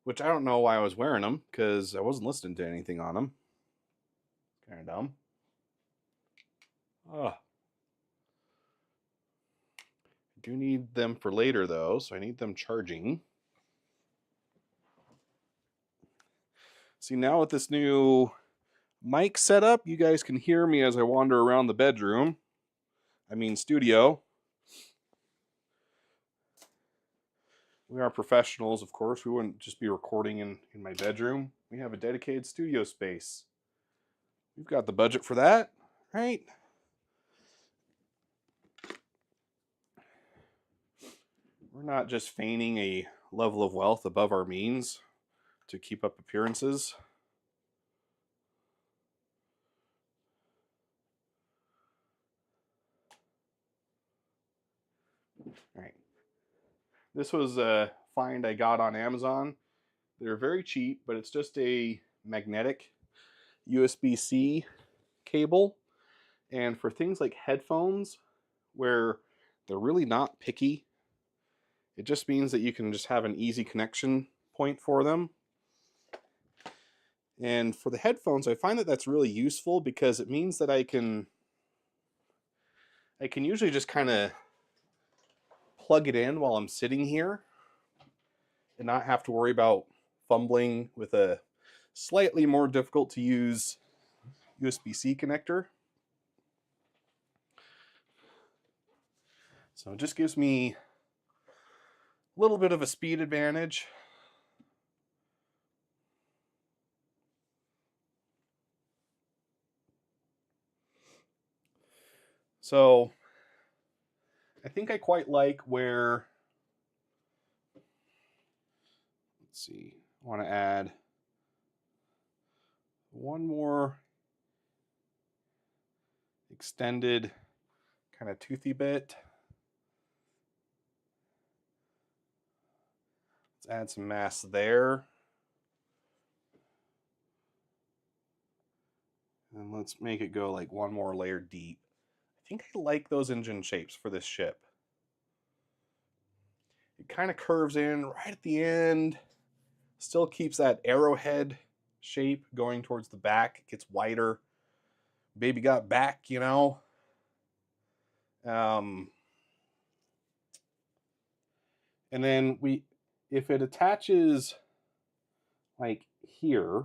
which I don't know why I was wearing them because I wasn't listening to anything on them. Kind of dumb. Oh. I do need them for later though, so I need them charging. See, now with this new mic setup, you guys can hear me as I wander around the bedroom. I mean, studio. We are professionals, of course. We wouldn't just be recording in my bedroom. We have a dedicated studio space. We've got the budget for that, right? We're not just feigning a level of wealth above our means to keep up appearances. All right. This was a find I got on Amazon. They're very cheap, but it's just a magnetic USB-C cable. And for things like headphones, where they're really not picky, it just means that you can just have an easy connection point for them. And for the headphones, I find that that's really useful because it means that I can usually just kind of plug it in while I'm sitting here and not have to worry about fumbling with a slightly more difficult to use USB-C connector. So it just gives me a little bit of a speed advantage. So I think I quite like where, let's see, I want to add one more extended kind of toothy bit. Let's add some mass there. And let's make it go like one more layer deep. I think I like those engine shapes for this ship. It kind of curves in right at the end. Still keeps that arrowhead shape going towards the back. It gets wider. Baby got back, you know. And then if it attaches like here,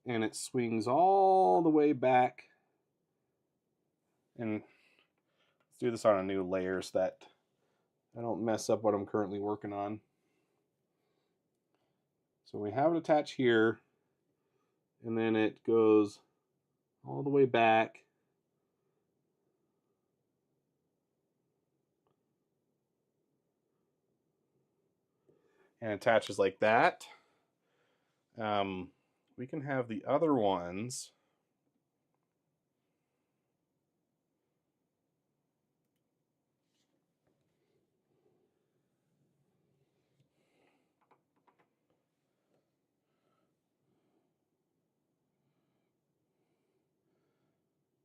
and it swings all the way back, and let's do this on a new layer so that I don't mess up what I'm currently working on. So we have it attached here, and then it goes all the way back. And attaches like that. We can have the other ones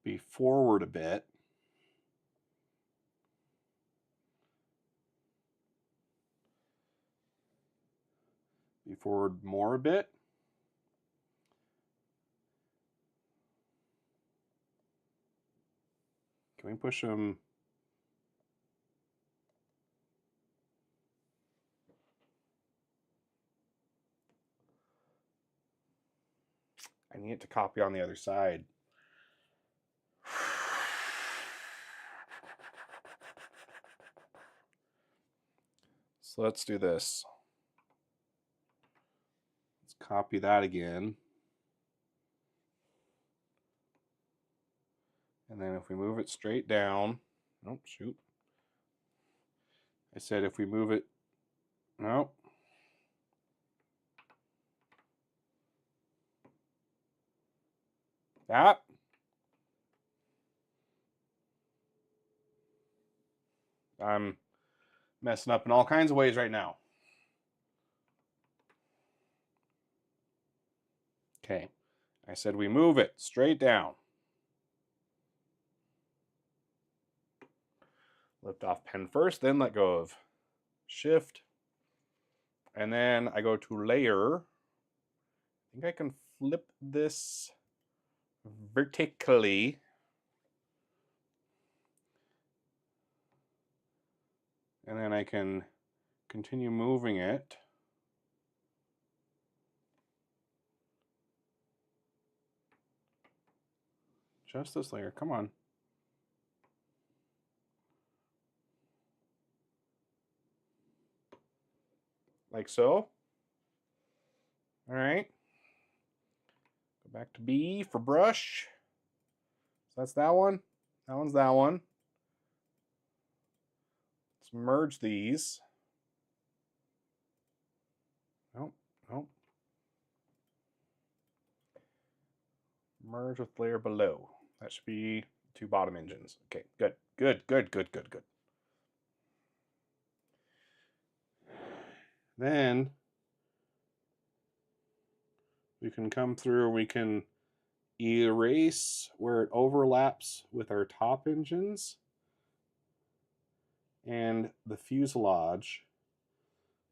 be forward a bit. Be forward more a bit. Can we push them? I need it to copy on the other side. So let's do this. Let's copy that again. And then if we move it straight down, oh shoot. I said if we move it, no. That. I'm messing up in all kinds of ways right now. Okay, I said we move it straight down. Lift off pen first, then let go of shift. And then I go to layer. I think I can flip this vertically. And then I can continue moving it. Just this layer, come on. Like so. All right. Go back to B for brush. So that's that one. That one's that one. Let's merge these. Nope, nope. Merge with layer below. That should be 2 bottom engines. Okay, good, good, good, good, good, good. Then we can come through, we can erase where it overlaps with our top engines and the fuselage,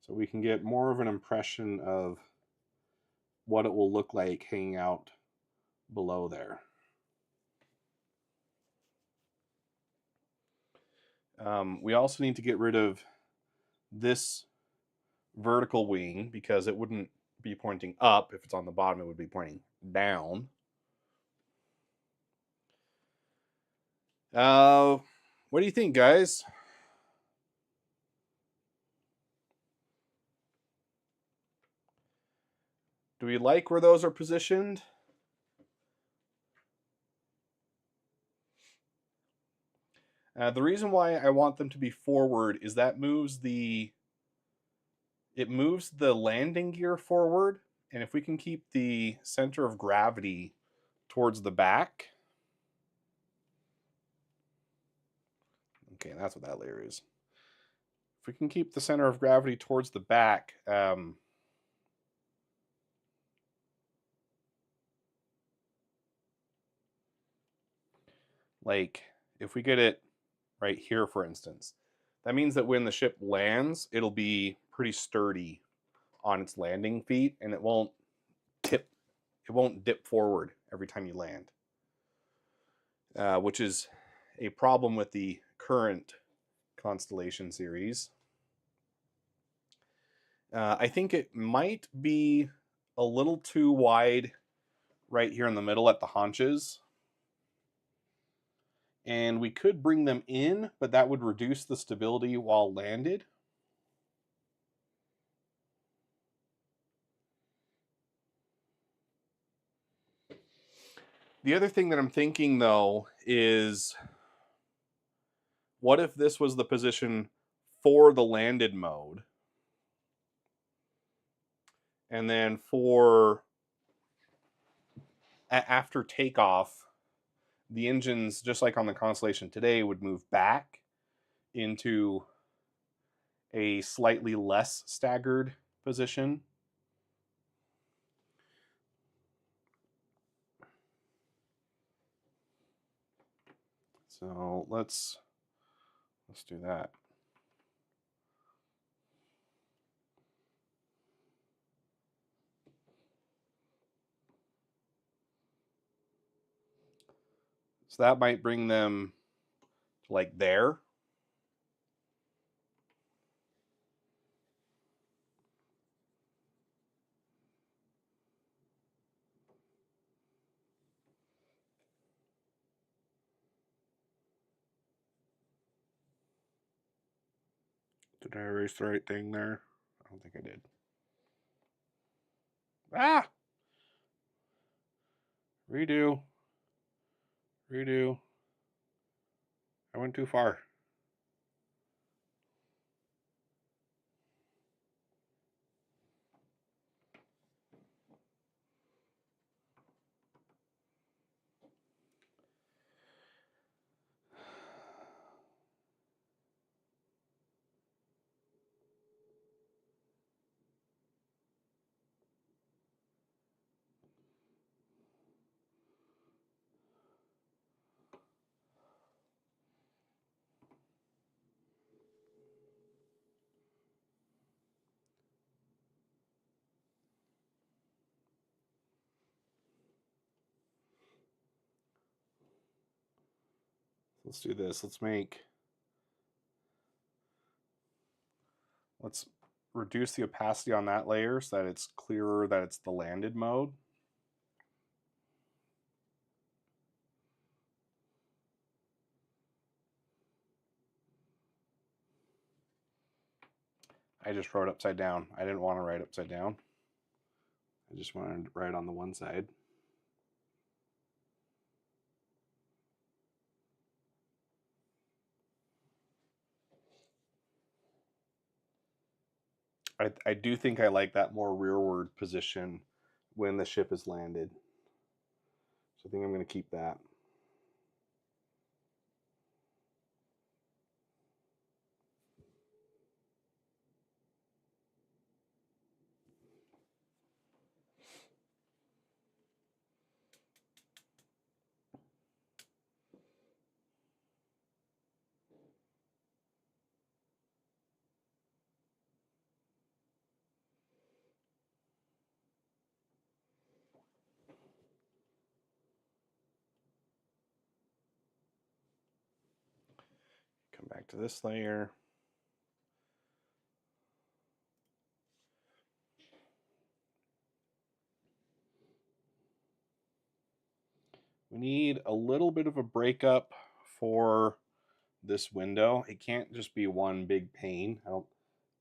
so we can get more of an impression of what it will look like hanging out below there. We also need to get rid of this vertical wing because it wouldn't be pointing up. If it's on the bottom, it would be pointing down. What do you think, guys? Do we like where those are positioned? The reason why I want them to be forward is that moves the landing gear forward, and if we can keep the center of gravity towards the back. Okay, that's what that layer is. If we can keep the center of gravity towards the back, like if we get it right here, for instance, that means that when the ship lands, it'll be pretty sturdy on its landing feet, and it won't dip forward every time you land, which is a problem with the current Constellation series. I think it might be a little too wide right here in the middle at the haunches. And we could bring them in, but that would reduce the stability while landed. The other thing that I'm thinking, though, is what if this was the position for the landed mode? And then for after takeoff, the engines, just like on the Constellation today, would move back into a slightly less staggered position. So let's do that. So that might bring them to like there. Did I erase the right thing there? I don't think I did. Ah! Redo. Redo. I went too far. Let's do this. Let's reduce the opacity on that layer so that it's clearer that it's the landed mode. I just wrote upside down. I didn't want to write upside down. I just wanted to write on the one side. I do think I like that more rearward position when the ship is landed. So I think I'm going to keep that. Come back to this layer. We need a little bit of a breakup for this window. It can't just be one big pane.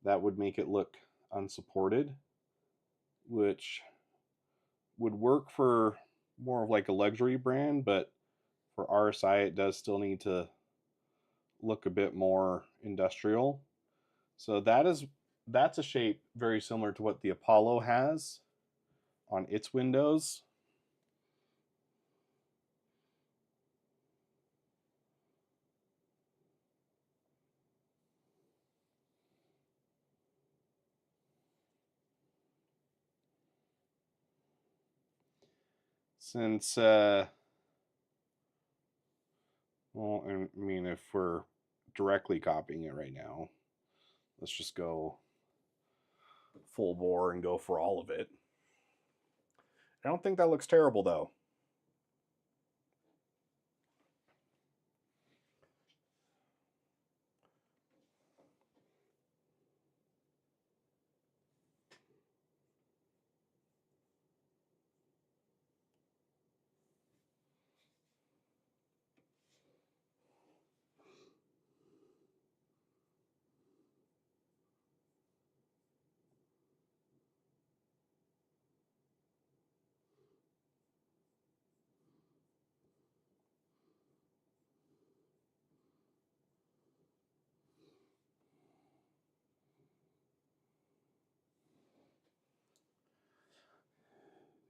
That would make it look unsupported, which would work for more of like a luxury brand, but for RSI it does still need to look a bit more industrial. So that's a shape very similar to what the Apollo has on its windows. Since well, I mean, if we're directly copying it right now, let's just go full bore and go for all of it. I don't think that looks terrible though.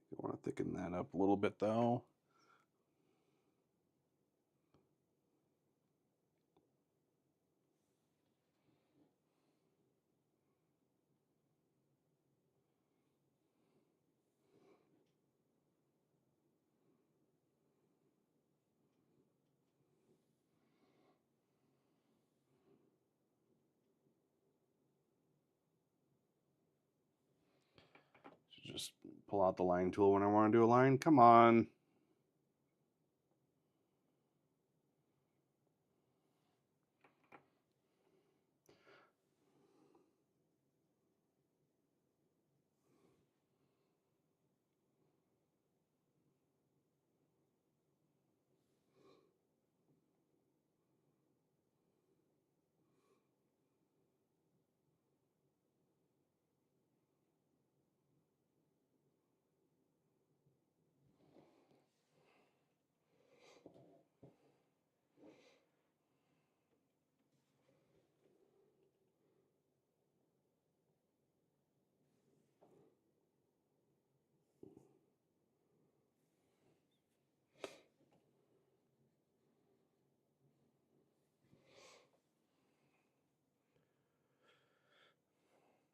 You want to thicken that up a little bit though. Just pull out the line tool when I want to do a line. Come on.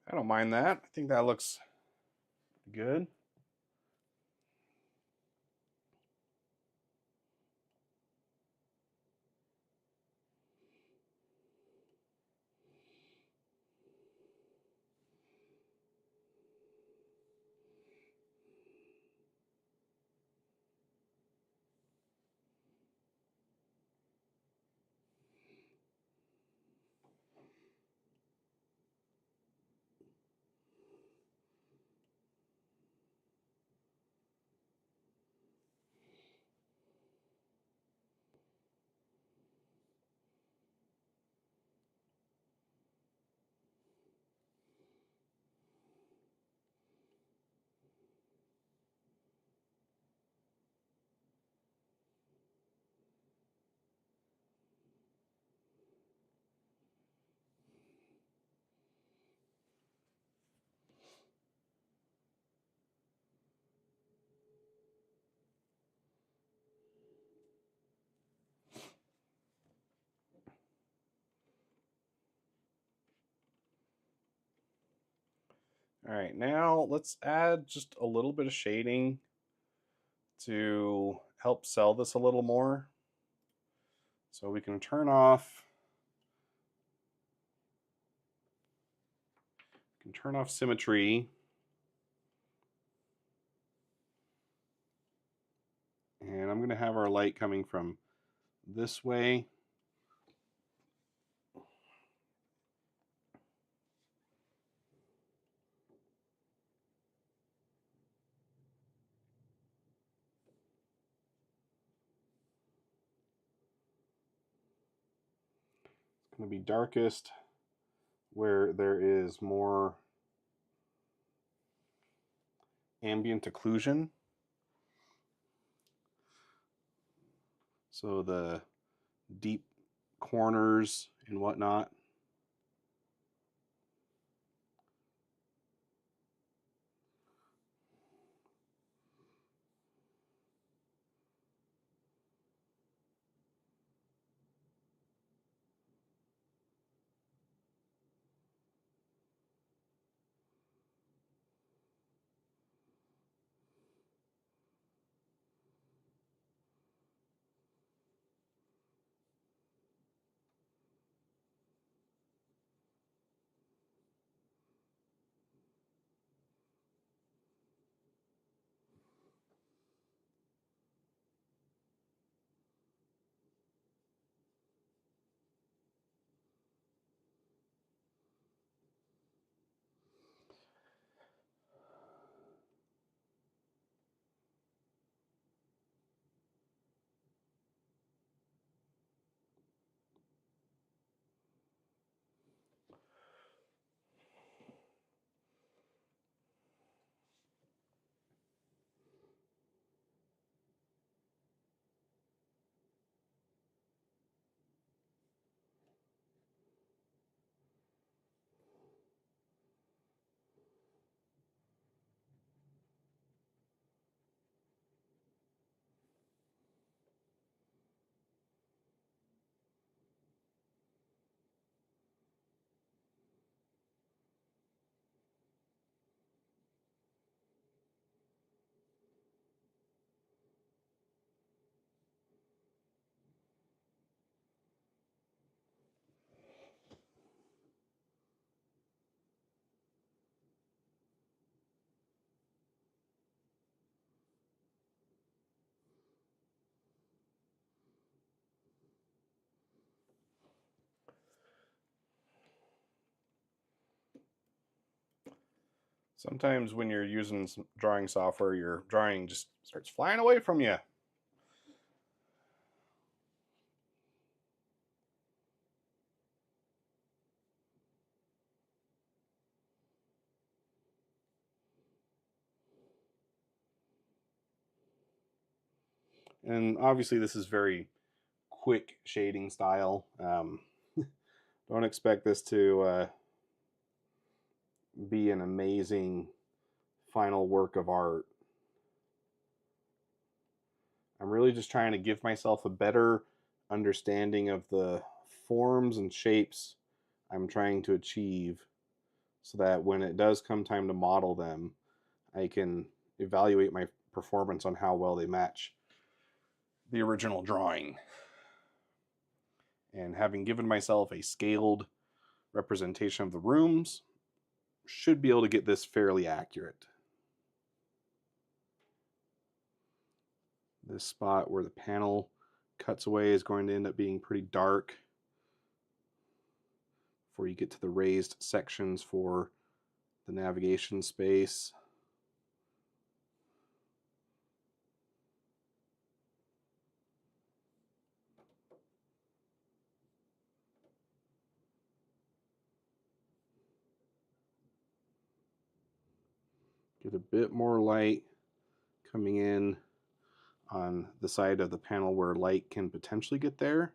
I don't mind that. I think that looks good. All right, now let's add just a little bit of shading to help sell this a little more. So we can turn off symmetry. And I'm going to have our light coming from this way. It's going to be darkest where there is more ambient occlusion. So the deep corners and whatnot. Sometimes when you're using some drawing software, your drawing just starts flying away from you. And obviously this is very quick shading style. Don't expect this to be an amazing final work of art. I'm really just trying to give myself a better understanding of the forms and shapes I'm trying to achieve so that when it does come time to model them, I can evaluate my performance on how well they match the original drawing. And having given myself a scaled representation of the rooms, should be able to get this fairly accurate. This spot where the panel cuts away is going to end up being pretty dark before you get to the raised sections for the navigation space. Get a bit more light coming in on the side of the panel where light can potentially get there.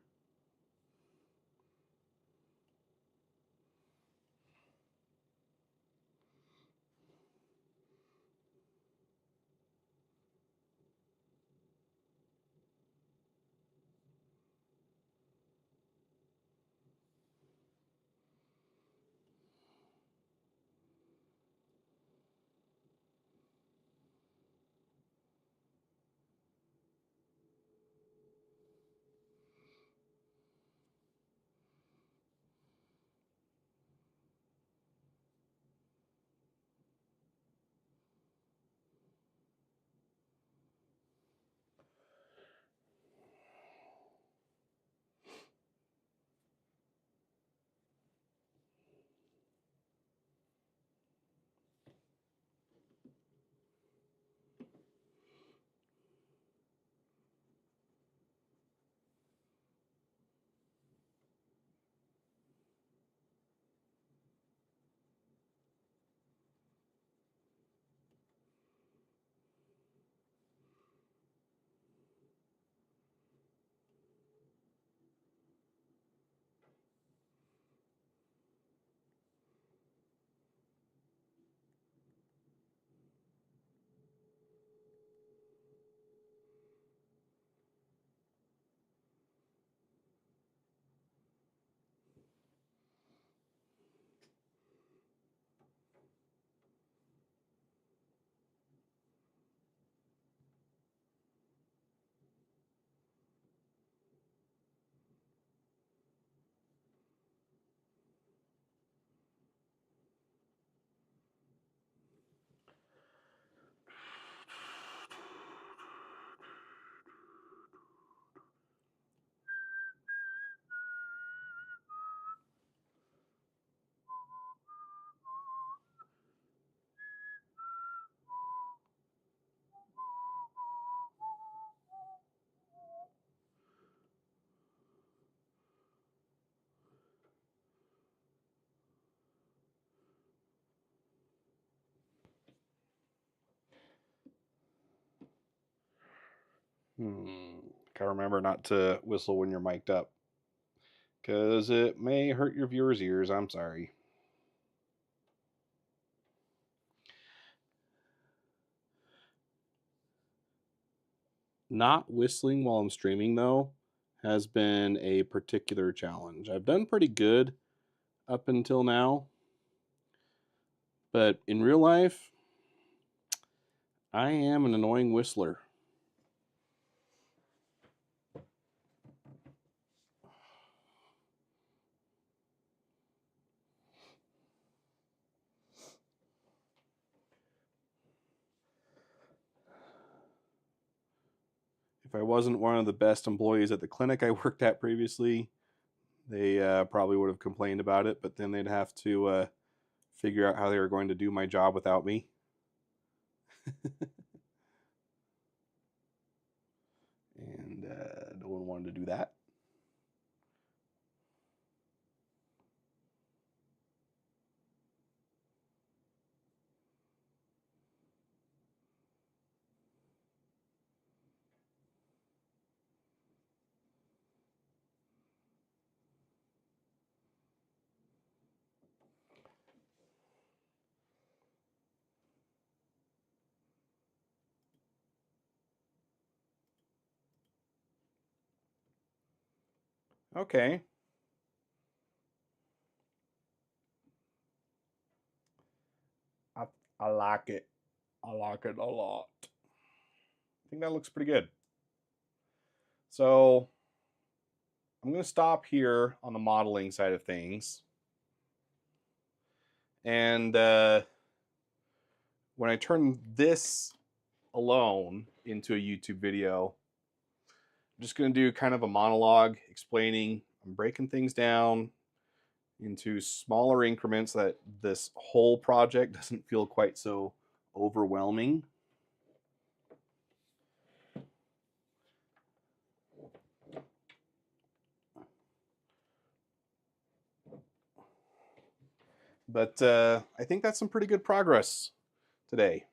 Gotta remember not to whistle when you're mic'd up, because it may hurt your viewers' ears. I'm sorry. Not whistling while I'm streaming, though, has been a particular challenge. I've done pretty good up until now, but in real life, I am an annoying whistler. If I wasn't one of the best employees at the clinic I worked at previously, they probably would have complained about it, but then they'd have to figure out how they were going to do my job without me. And no one wanted to do that. Okay. I like it. I like it a lot. I think that looks pretty good. So I'm going to stop here on the modeling side of things. And when I turn this alone into a YouTube video, I'm just going to do kind of a monologue explaining. I'm breaking things down into smaller increments so that this whole project doesn't feel quite so overwhelming. But I think that's some pretty good progress today.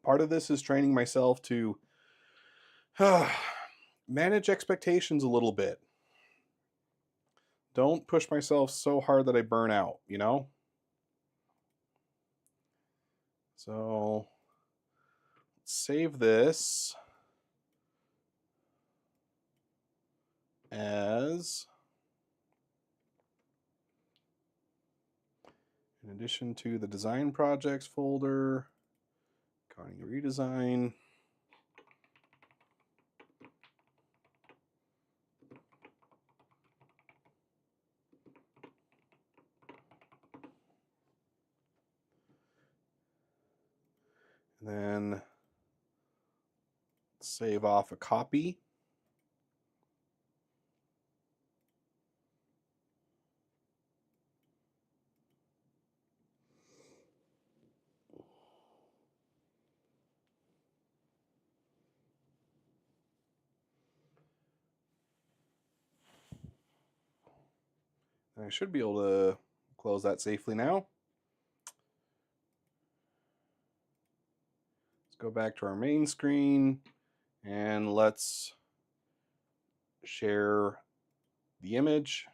Part of this is training myself to manage expectations a little bit. Don't push myself so hard that I burn out, you know? So let's save this as, in addition to the design projects folder, Conning redesign. And then save off a copy. And I should be able to close that safely now. Let's go back to our main screen and let's share the image.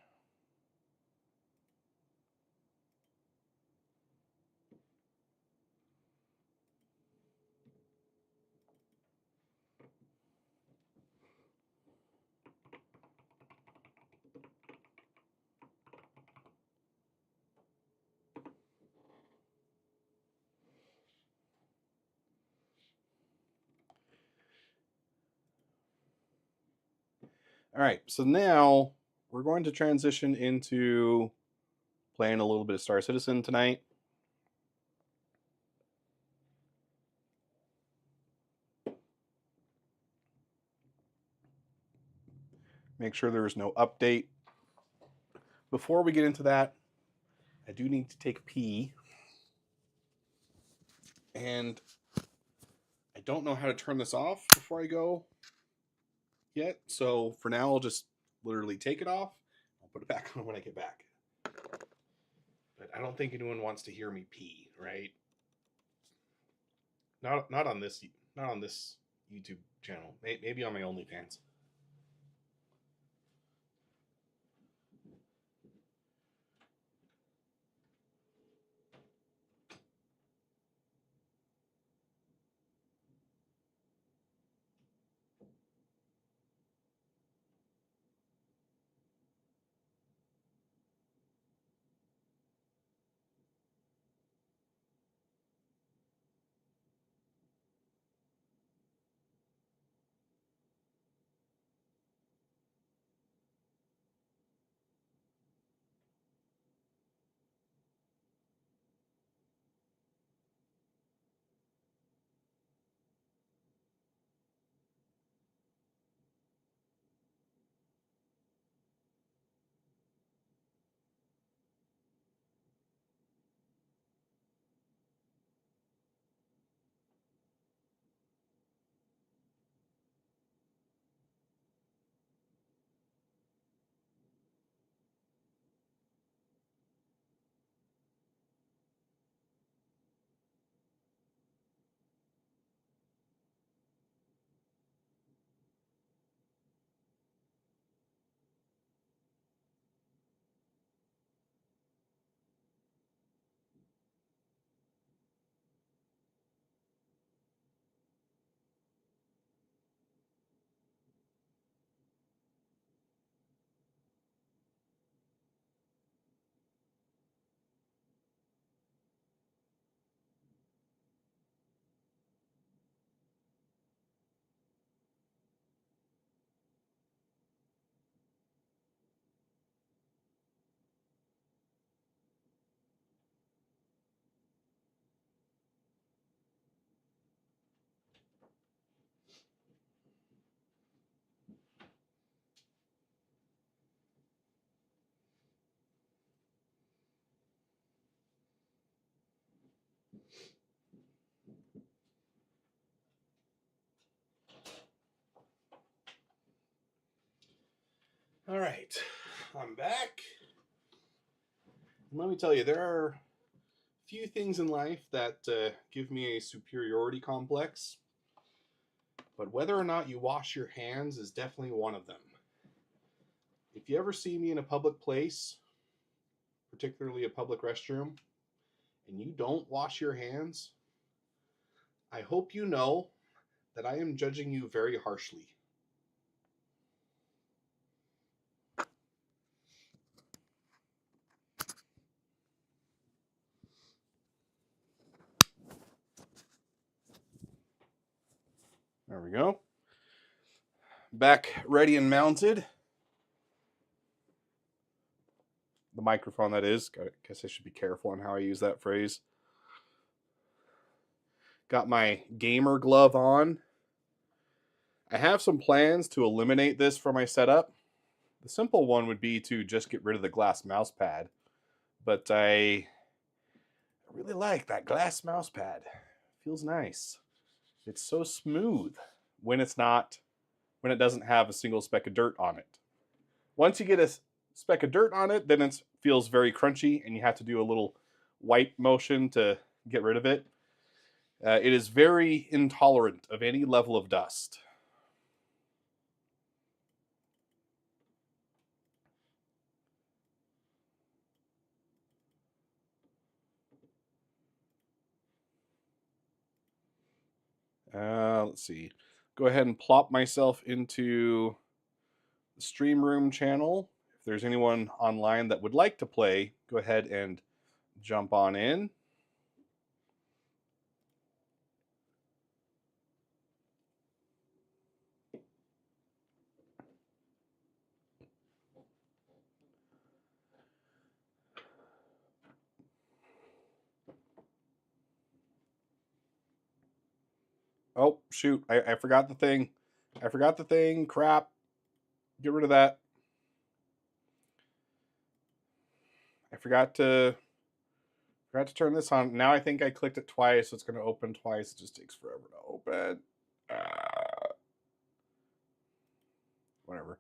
All right, so now we're going to transition into playing a little bit of Star Citizen tonight. Make sure there's no update. Before we get into that, I do need to take a pee. And I don't know how to turn this off before I go yet. So for now, I'll just literally take it off. I'll put it back on when I get back. But I don't think anyone wants to hear me pee, right? Not on this YouTube channel. Maybe on my OnlyFans. All right, I'm back. Let me tell you, there are few things in life that give me a superiority complex, but whether or not you wash your hands is definitely one of them. If you ever see me in a public place, particularly a public restroom, and you don't wash your hands, I hope you know that I am judging you very harshly. There we go. Back ready and mounted. The microphone, that is. I guess I should be careful on how I use that phrase. Got my gamer glove on. I have some plans to eliminate this from my setup. The simple one would be to just get rid of the glass mouse pad. But I really like that glass mouse pad. Feels nice. It's so smooth when it doesn't have a single speck of dirt on it. Once you get a speck of dirt on it, then it feels very crunchy and you have to do a little wipe motion to get rid of it. It is very intolerant of any level of dust. Let's see. Go ahead and plop myself into the stream room channel. If there's anyone online that would like to play, go ahead and jump on in. Oh, shoot. I forgot the thing. I forgot the thing. Crap. Get rid of that. I forgot to turn this on. Now I think I clicked it twice, so it's going to open twice. It just takes forever to open. Whatever.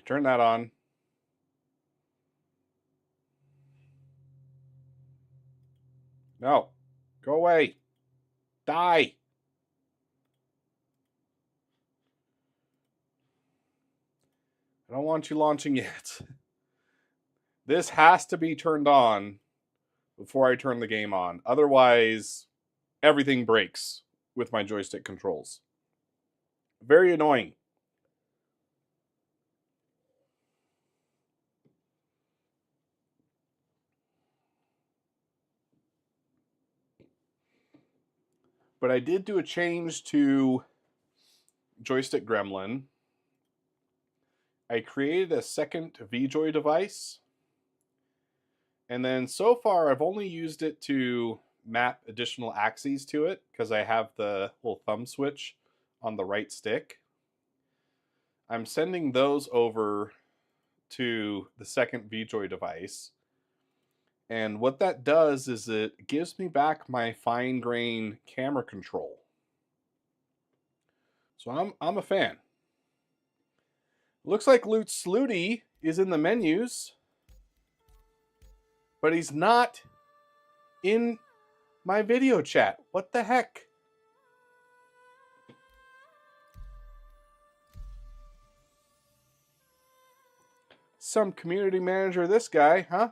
Turn that on. No. Go away. Die. I don't want you launching yet. This has to be turned on before I turn the game on. Otherwise, everything breaks with my joystick controls. Very annoying. But I did do a change to Joystick Gremlin. I created a second VJoy device. And then so far, I've only used it to map additional axes to it because I have the little thumb switch on the right stick. I'm sending those over to the second VJoy device. And what that does is it gives me back my fine grain camera control. So I'm a fan. Looks like Loot Slooty is in the menus, but he's not in my video chat. What the heck? Some community manager, this guy, huh?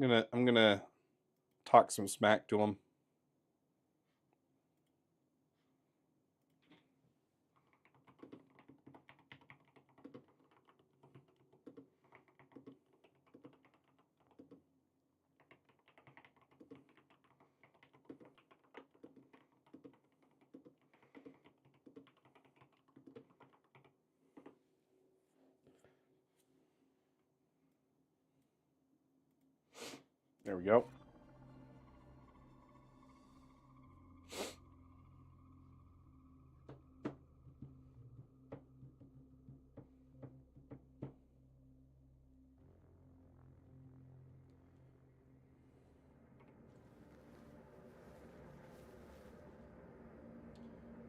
I'm gonna talk some smack to him. There we go.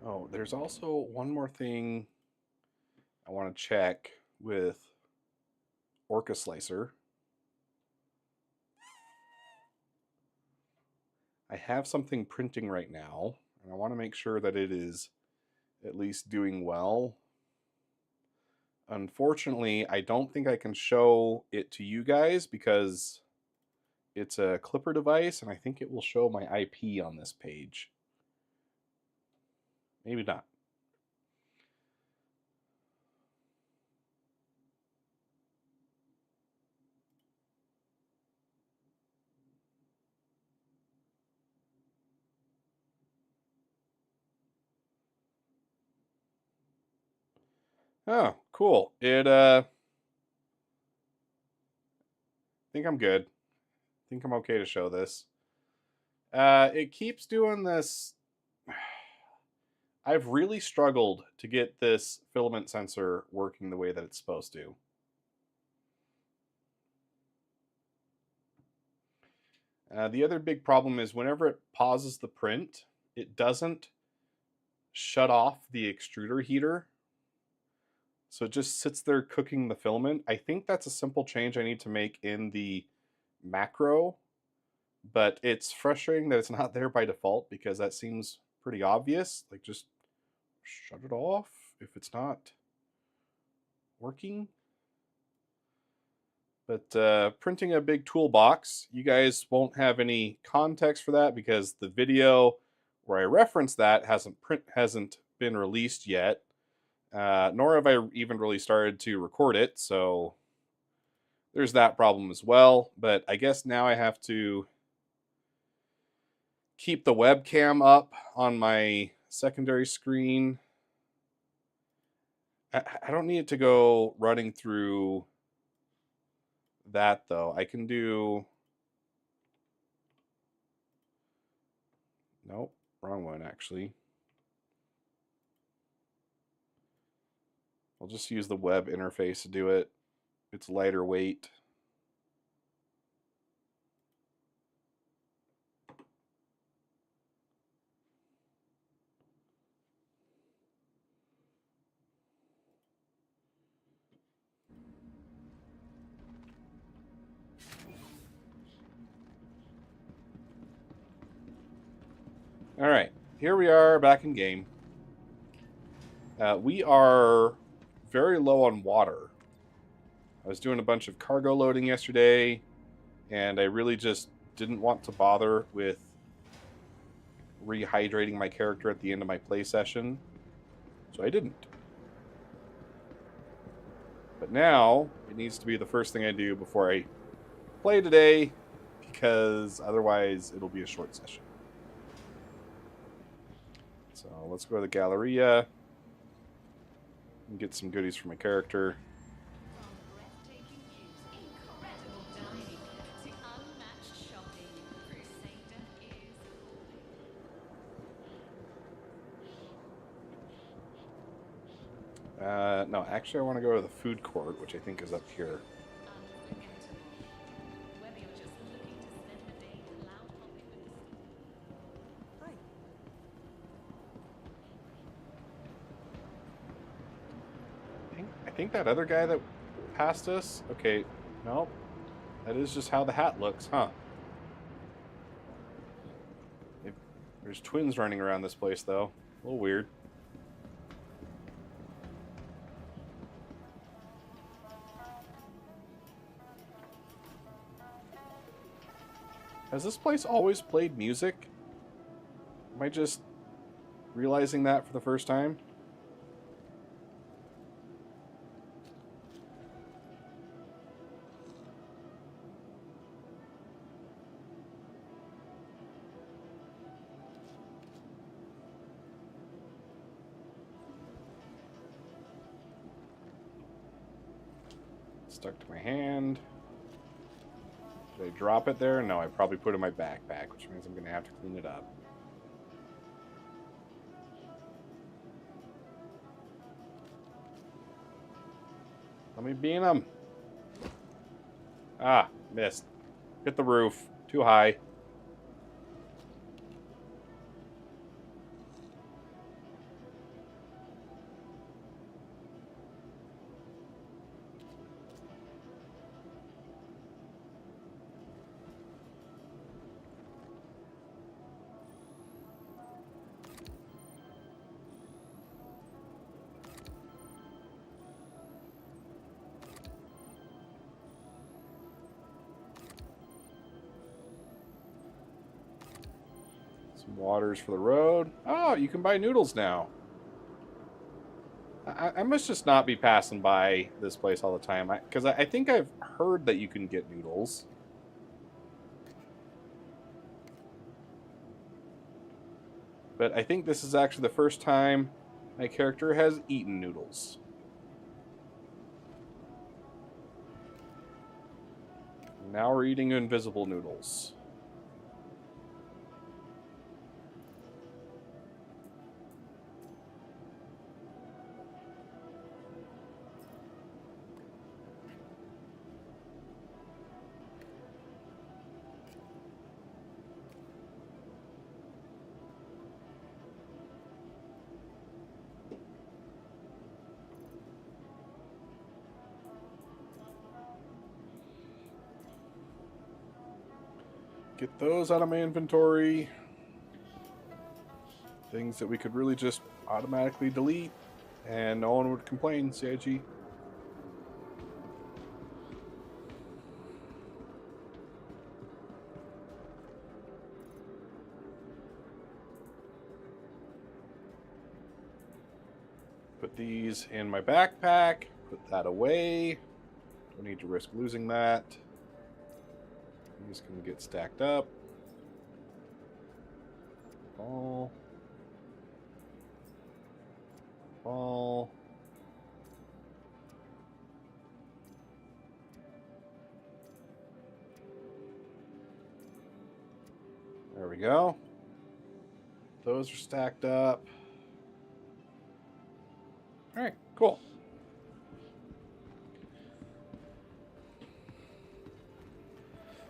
Oh, there's also one more thing I want to check with Orca Slicer. I have something printing right now, and I want to make sure that it is at least doing well. Unfortunately, I don't think I can show it to you guys because it's a Klipper device, and I think it will show my IP on this page. Maybe not. Oh, cool. I think I'm good. I think I'm okay to show this. It keeps doing this. I've really struggled to get this filament sensor working the way that it's supposed to. The other big problem is whenever it pauses the print, it doesn't shut off the extruder heater. So it just sits there cooking the filament. I think that's a simple change I need to make in the macro, but it's frustrating that it's not there by default because that seems pretty obvious. Like, just shut it off if it's not working. But printing a big toolbox, you guys won't have any context for that because the video where I reference that hasn't been released yet, nor have I even really started to record it. So there's that problem as well. But I guess now I have to keep the webcam up on my secondary screen. I don't need it to go running through that though. I can do. Nope, wrong one actually. I'll just use the web interface to do it. It's lighter weight. All right, here we are back in game. We are very low on water. I was doing a bunch of cargo loading yesterday, and I really just didn't want to bother with rehydrating my character at the end of my play session, so I didn't. But now, it needs to be the first thing I do before I play today, because otherwise it'll be a short session. So let's go to the Galleria and get some goodies for my character. No, actually I want to go to the food court, which I think is up here. I think that other guy that passed us... Okay, nope. That is just how the hat looks, huh? There's twins running around this place, though. A little weird. Has this place always played music? Am I just realizing that for the first time? Stuck to my hand. Did I drop it there? No, I probably put it in my backpack, which means I'm going to have to clean it up. Let me bean them. Ah, missed. Hit the roof. Too high. Some waters for the road. Oh, you can buy noodles now. I must just not be passing by this place all the time. Because I think I've heard that you can get noodles. But I think this is actually the first time my character has eaten noodles. Now we're eating invisible noodles. Get those out of my inventory. Things that we could really just automatically delete and no one would complain, CIG. Put these in my backpack. Put that away. Don't need to risk losing that. These can get stacked up. Ball. Ball. There we go. Those are stacked up. All right, cool.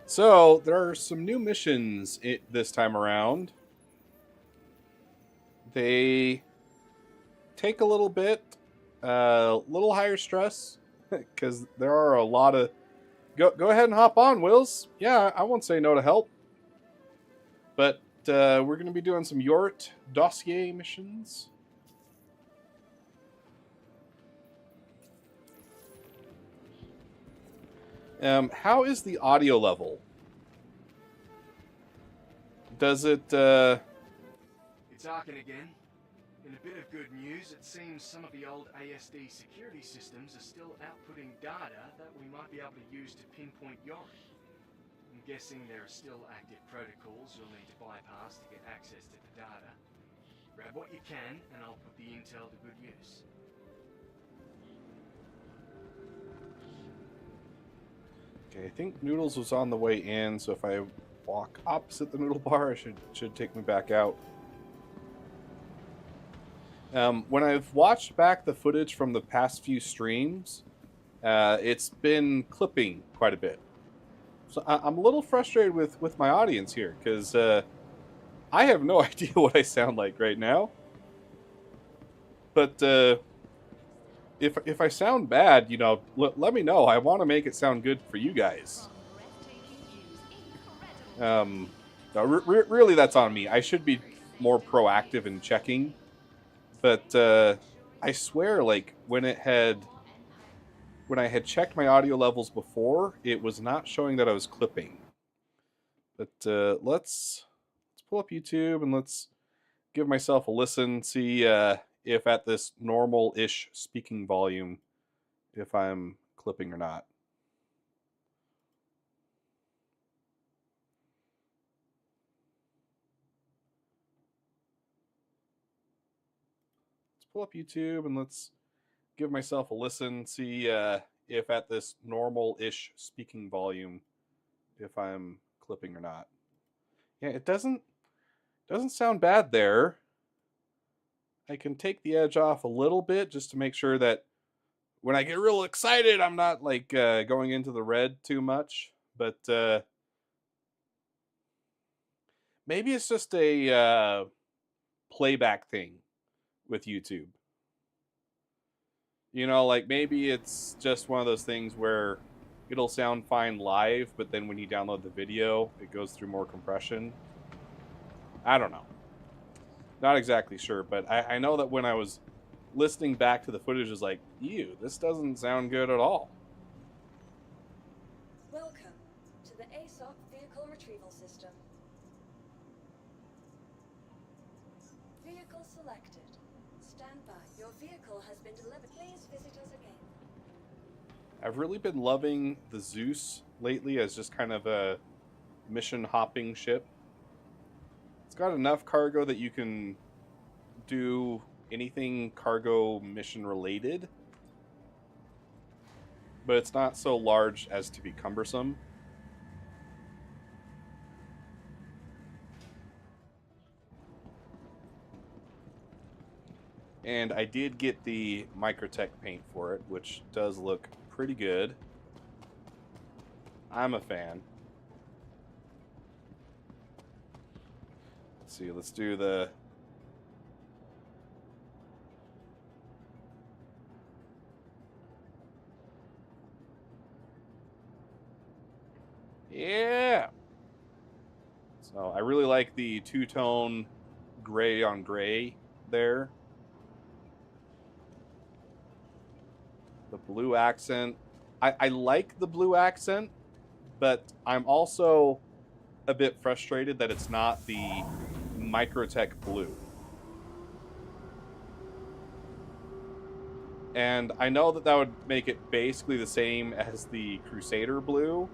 So there are some new missions this time around. They take a little bit, little higher stress, because there are a lot of... Go ahead and hop on, Wills. Yeah, I won't say no to help. But we're going to be doing some Yort dossier missions. How is the audio level? Does it... It's Arkin again. In a bit of good news, it seems some of the old ASD security systems are still outputting data that we might be able to use to pinpoint Yorick. I'm guessing there are still active protocols you'll need to bypass to get access to the data. Grab what you can, and I'll put the intel to good use. Okay, I think Noodles was on the way in, so if I walk opposite the noodle bar, it should take me back out. When I've watched back the footage from the past few streams, it's been clipping quite a bit. So I'm a little frustrated with my audience here, because I have no idea what I sound like right now. But if I sound bad, you know, let me know. I want to make it sound good for you guys. No, really, that's on me. I should be more proactive in checking. But I swear, like, when I had checked my audio levels before, it was not showing that I was clipping. But let's pull up YouTube and let's give myself a listen, see if at this normal-ish speaking volume, if I'm clipping or not. Let's pull up YouTube and let's give myself a listen, see if at this normal-ish speaking volume, if I'm clipping or not. Yeah, it doesn't sound bad there. I can take the edge off a little bit just to make sure that when I get real excited, I'm not like going into the red too much. But maybe it's just a playback thing with YouTube. You know, like maybe it's just one of those things where it'll sound fine live, but then when you download the video, it goes through more compression. I don't know. Not exactly sure, but I know that when I was listening back to the footage, it was like, ew, this doesn't sound good at all. Welcome to the ASOP Vehicle Retrieval System. Vehicle selected. Stand by. Your vehicle has been delivered. Please visit us again. I've really been loving the Zeus lately as just kind of a mission hopping ship. It's got enough cargo that you can do anything cargo mission related, but it's not so large as to be cumbersome. And I did get the Microtech paint for it, which does look pretty good. I'm a fan. Let's see, let's do the... Yeah! So I really like the two-tone gray on gray there. The blue accent. I like the blue accent, but I'm also a bit frustrated that it's not the Microtech blue. And I know that would make it basically the same as the Crusader blue,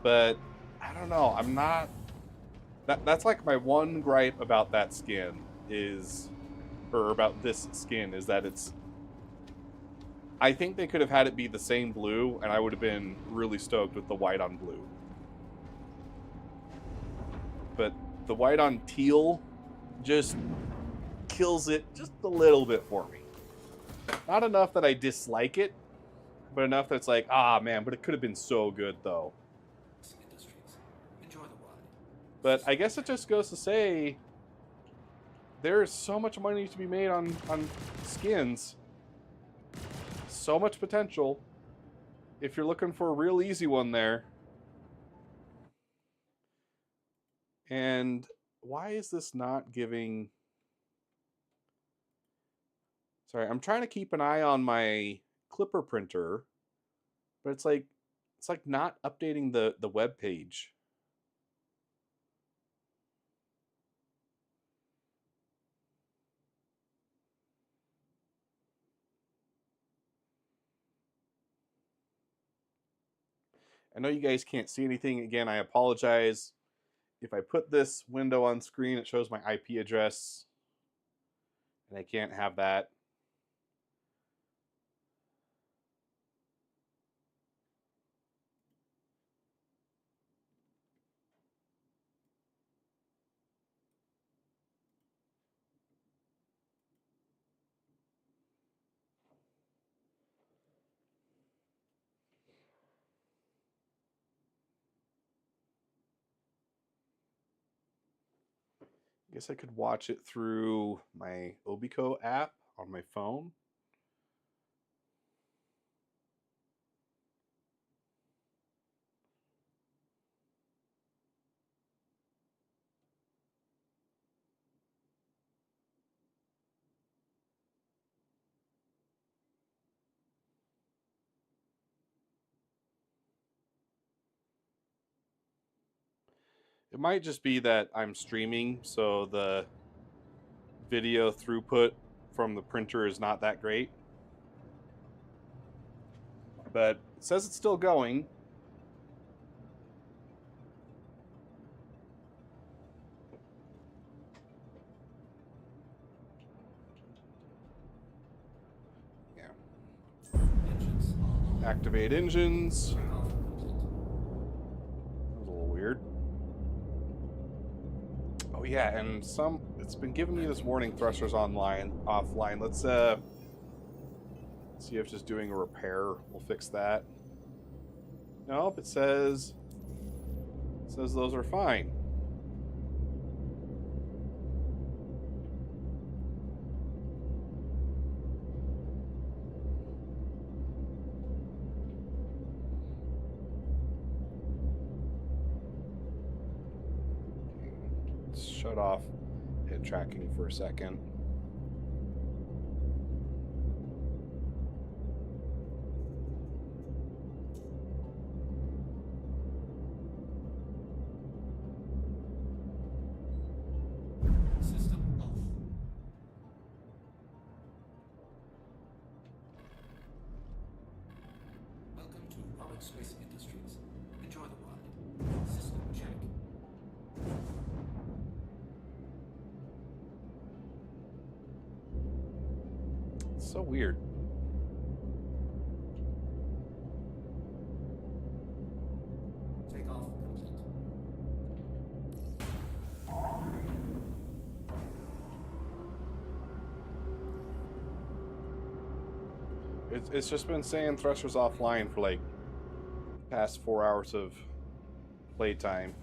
but I don't know. I'm not... That's like my one gripe about that skin is... Or about this skin, is that it's... I think they could have had it be the same blue, and I would have been really stoked with the white on blue. But the white on teal just kills it just a little bit for me. Not enough that I dislike it, but enough that's like, ah, man, but it could have been so good, though. Enjoy the ride. But I guess it just goes to say there's so much money to be made on skins. So much potential. If you're looking for a real easy one there. And Why is this not giving... Sorry, I'm trying to keep an eye on my Clipper printer, but it's like not updating the web page. I know you guys can't see anything. Again, I apologize. If I put this window on screen, it shows my IP address, and I can't have that. I guess I could watch it through my Obico app on my phone. It might just be that I'm streaming, so the video throughput from the printer is not that great. But it says it's still going. Yeah. Activate engines. That was a little weird. Oh yeah, and it's been giving me this warning, thrusters offline. Let's see if just doing a repair will fix that. Nope, it says those are fine. Let's shut off head tracking for a second. Space Industries. Enjoy the ride. System check. It's so weird. Takeoff complete. It's just been saying thrusters offline for like past 4 hours of playtime.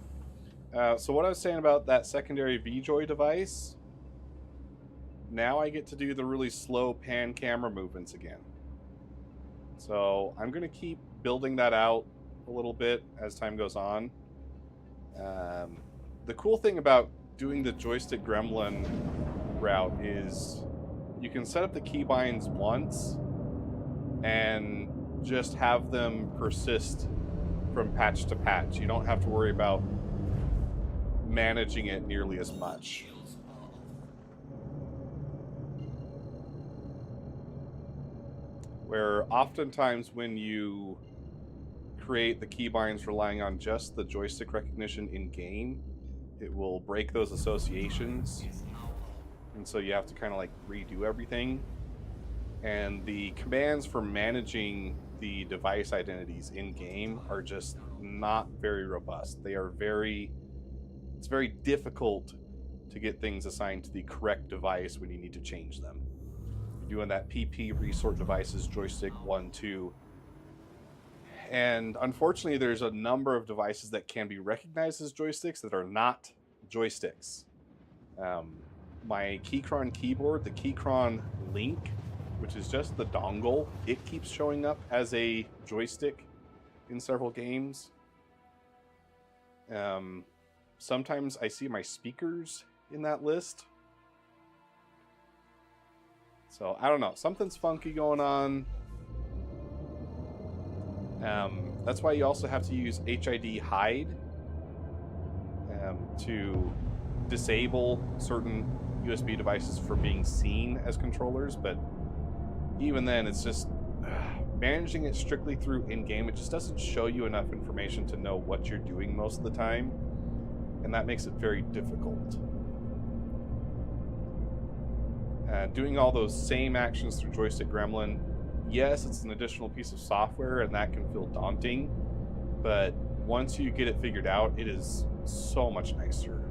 So what I was saying about that secondary VJoy device, now I get to do the really slow pan camera movements again. So I'm going to keep building that out a little bit as time goes on. The cool thing about doing the joystick gremlin route is you can set up the keybinds once and just have them persist from patch to patch. You don't have to worry about managing it nearly as much. Where oftentimes when you create the keybinds relying on just the joystick recognition in game, it will break those associations, and so you have to kind of like redo everything. And the commands for managing the device identities in game are just not very robust. It's very difficult to get things assigned to the correct device when you need to change them. You're doing that PP resort devices joystick 1, 2. And unfortunately, there's a number of devices that can be recognized as joysticks that are not joysticks. My Keychron keyboard, the Keychron Link, which is just the dongle, it keeps showing up as a joystick in several games. sometimes I see my speakers in that list. So I don't know. Something's funky going on. That's why you also have to use HID hide to disable certain USB devices for being seen as controllers. But even then, it's just managing it strictly through in-game. It just doesn't show you enough information to know what you're doing most of the time. And that makes it very difficult. Doing all those same actions through Joystick Gremlin, yes, it's an additional piece of software and that can feel daunting, but once you get it figured out, it is so much nicer.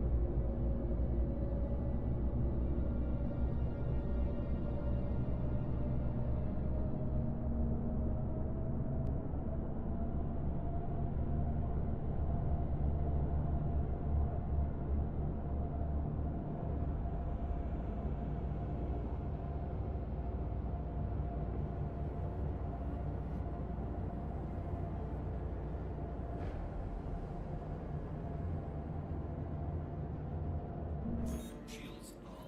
Shields all.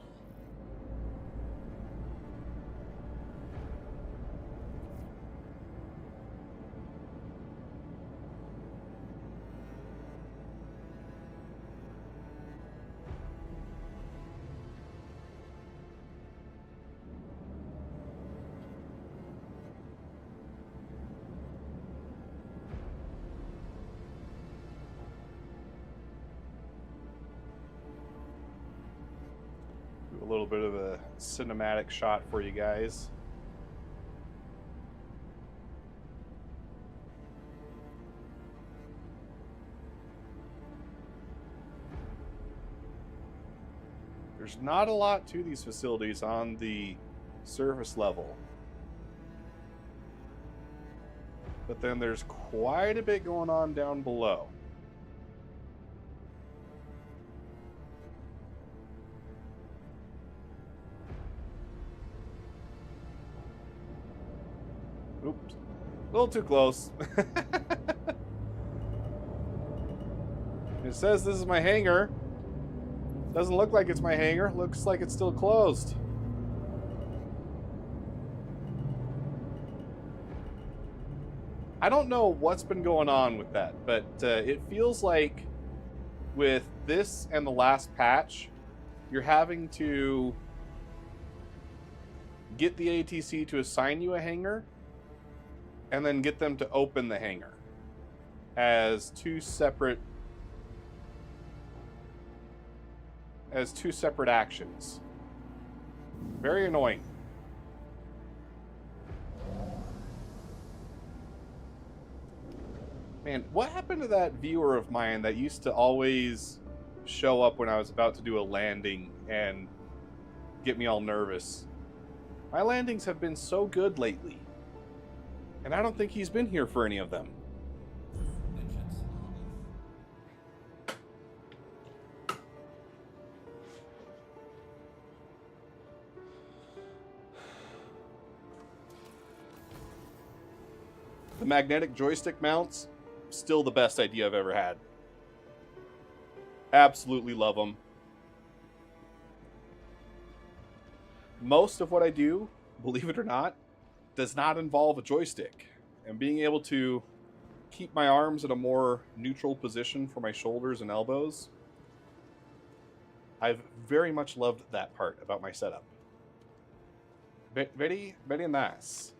Do a little bit of a cinematic shot for you guys. There's not a lot to these facilities on the surface level. But then there's quite a bit going on down below. Oops. A little too close. It says this is my hangar. Doesn't look like it's my hangar. Looks like it's still closed. I don't know what's been going on with that, but it feels like with this and the last patch, you're having to get the ATC to assign you a hangar and then get them to open the hangar as two separate actions. Very annoying. Man, what happened to that viewer of mine that used to always show up when I was about to do a landing and get me all nervous? My landings have been so good lately. And I don't think he's been here for any of them. Vengeance all. The magnetic joystick mounts, still the best idea I've ever had. Absolutely love them. Most of what I do, believe it or not, does not involve a joystick. And being able to keep my arms at a more neutral position for my shoulders and elbows, I've very much loved that part about my setup. Very, very nice.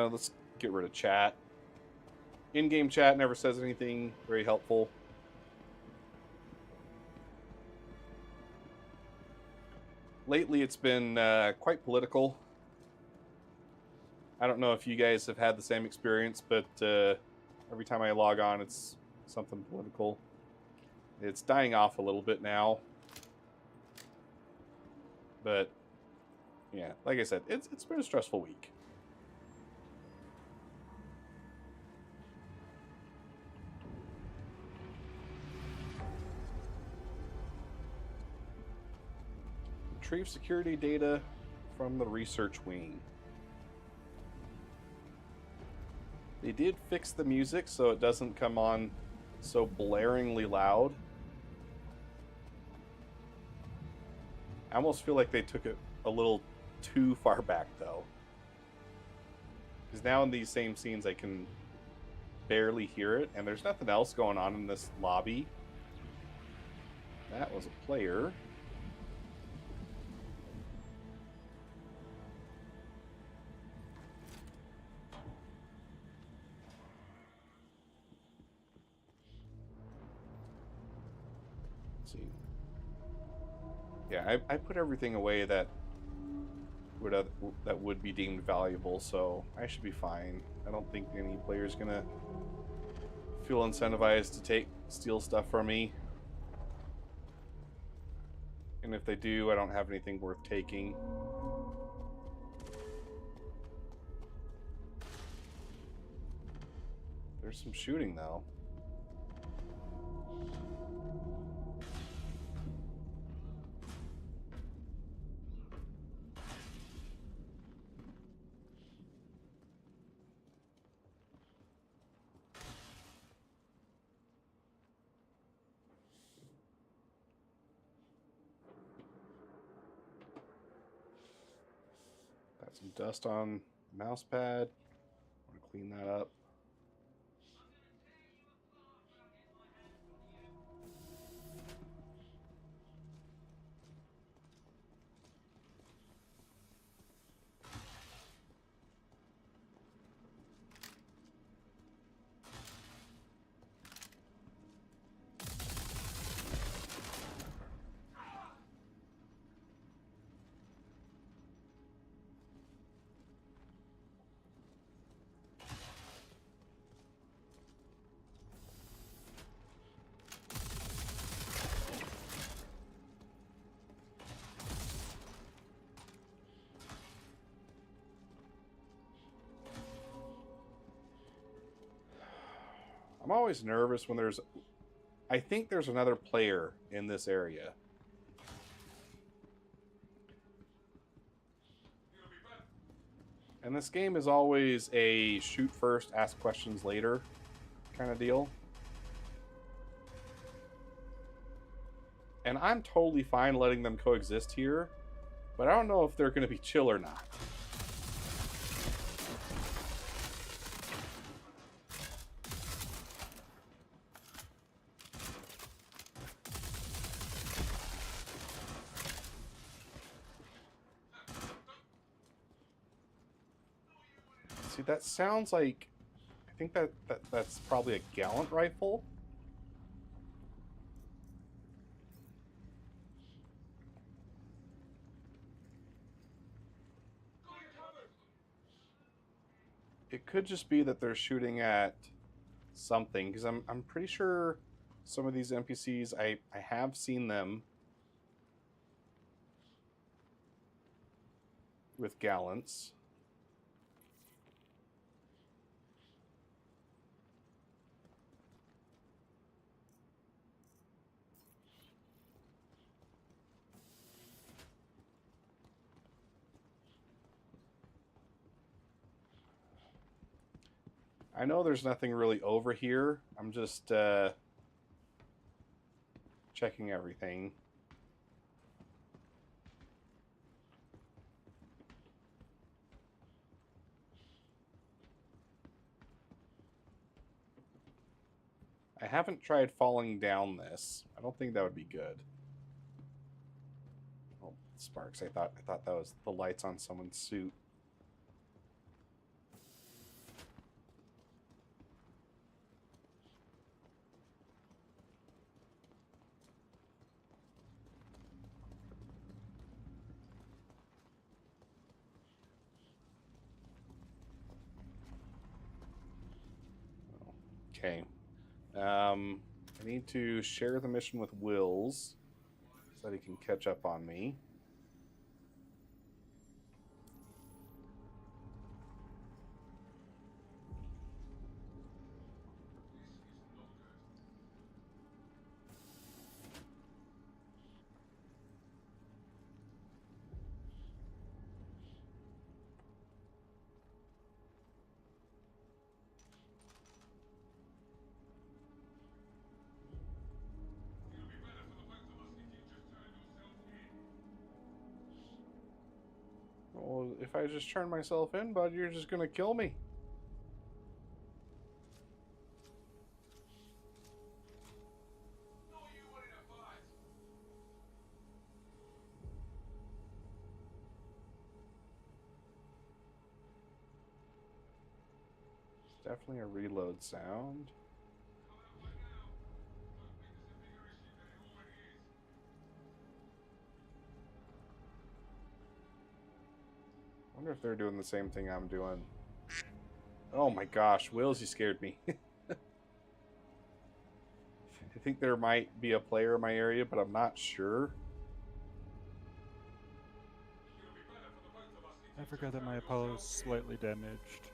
Let's get rid of chat. In-game chat never says anything very helpful. Lately, it's been quite political. I don't know if you guys have had the same experience, but every time I log on, it's something political. It's dying off a little bit now. But, yeah, like I said, it's been a stressful week. Retrieve security data from the research wing. They did fix the music so it doesn't come on so blaringly loud. I almost feel like they took it a little too far back though. Because now in these same scenes I can barely hear it, and there's nothing else going on in this lobby. That was a player. Let's see. Yeah, I put everything away that would be deemed valuable, so I should be fine. I don't think any player's gonna feel incentivized to steal stuff from me. And if they do, I don't have anything worth taking. There's some shooting though. Got some dust on the mouse pad. I want to clean that up. I'm always nervous when there's... I think there's another player in this area. And this game is always a shoot first, ask questions later kind of deal. And I'm totally fine letting them coexist here, but I don't know if they're going to be chill or not. See, that sounds like... I think that's probably a Gallant rifle. It could just be that they're shooting at something, because I'm pretty sure some of these NPCs, I have seen them with Gallants. I know there's nothing really over here. I'm just checking everything. I haven't tried falling down this. I don't think that would be good. Oh, sparks. I thought that was the lights on someone's suit. Okay. I need to share the mission with Wills so that he can catch up on me. So if I just turn myself in, bud, you're just gonna kill me. Definitely a reload sound. Wonder if they're doing the same thing I'm doing. Oh my gosh, Wills, you scared me. I think there might be a player in my area, but I'm not sure. I forgot that my Apollo is slightly damaged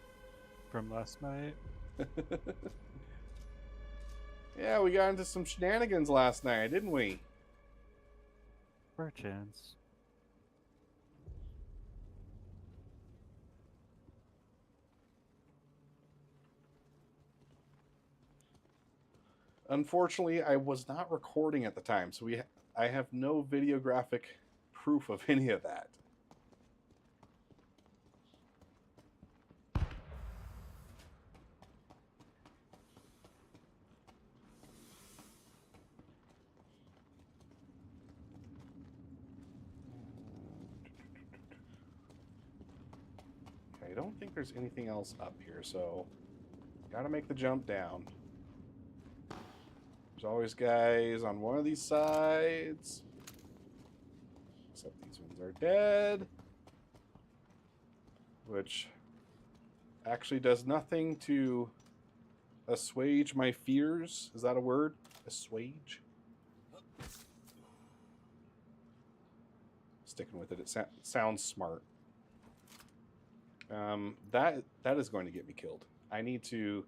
from last night. Yeah, we got into some shenanigans last night, didn't we? For a chance. Unfortunately, I was not recording at the time, so I have no videographic proof of any of that. I don't think there's anything else up here, so gotta make the jump down. There's always guys on one of these sides. Except these ones are dead. Which actually does nothing to assuage my fears. Is that a word? Assuage? Sticking with it. It sounds smart. That is going to get me killed. I need to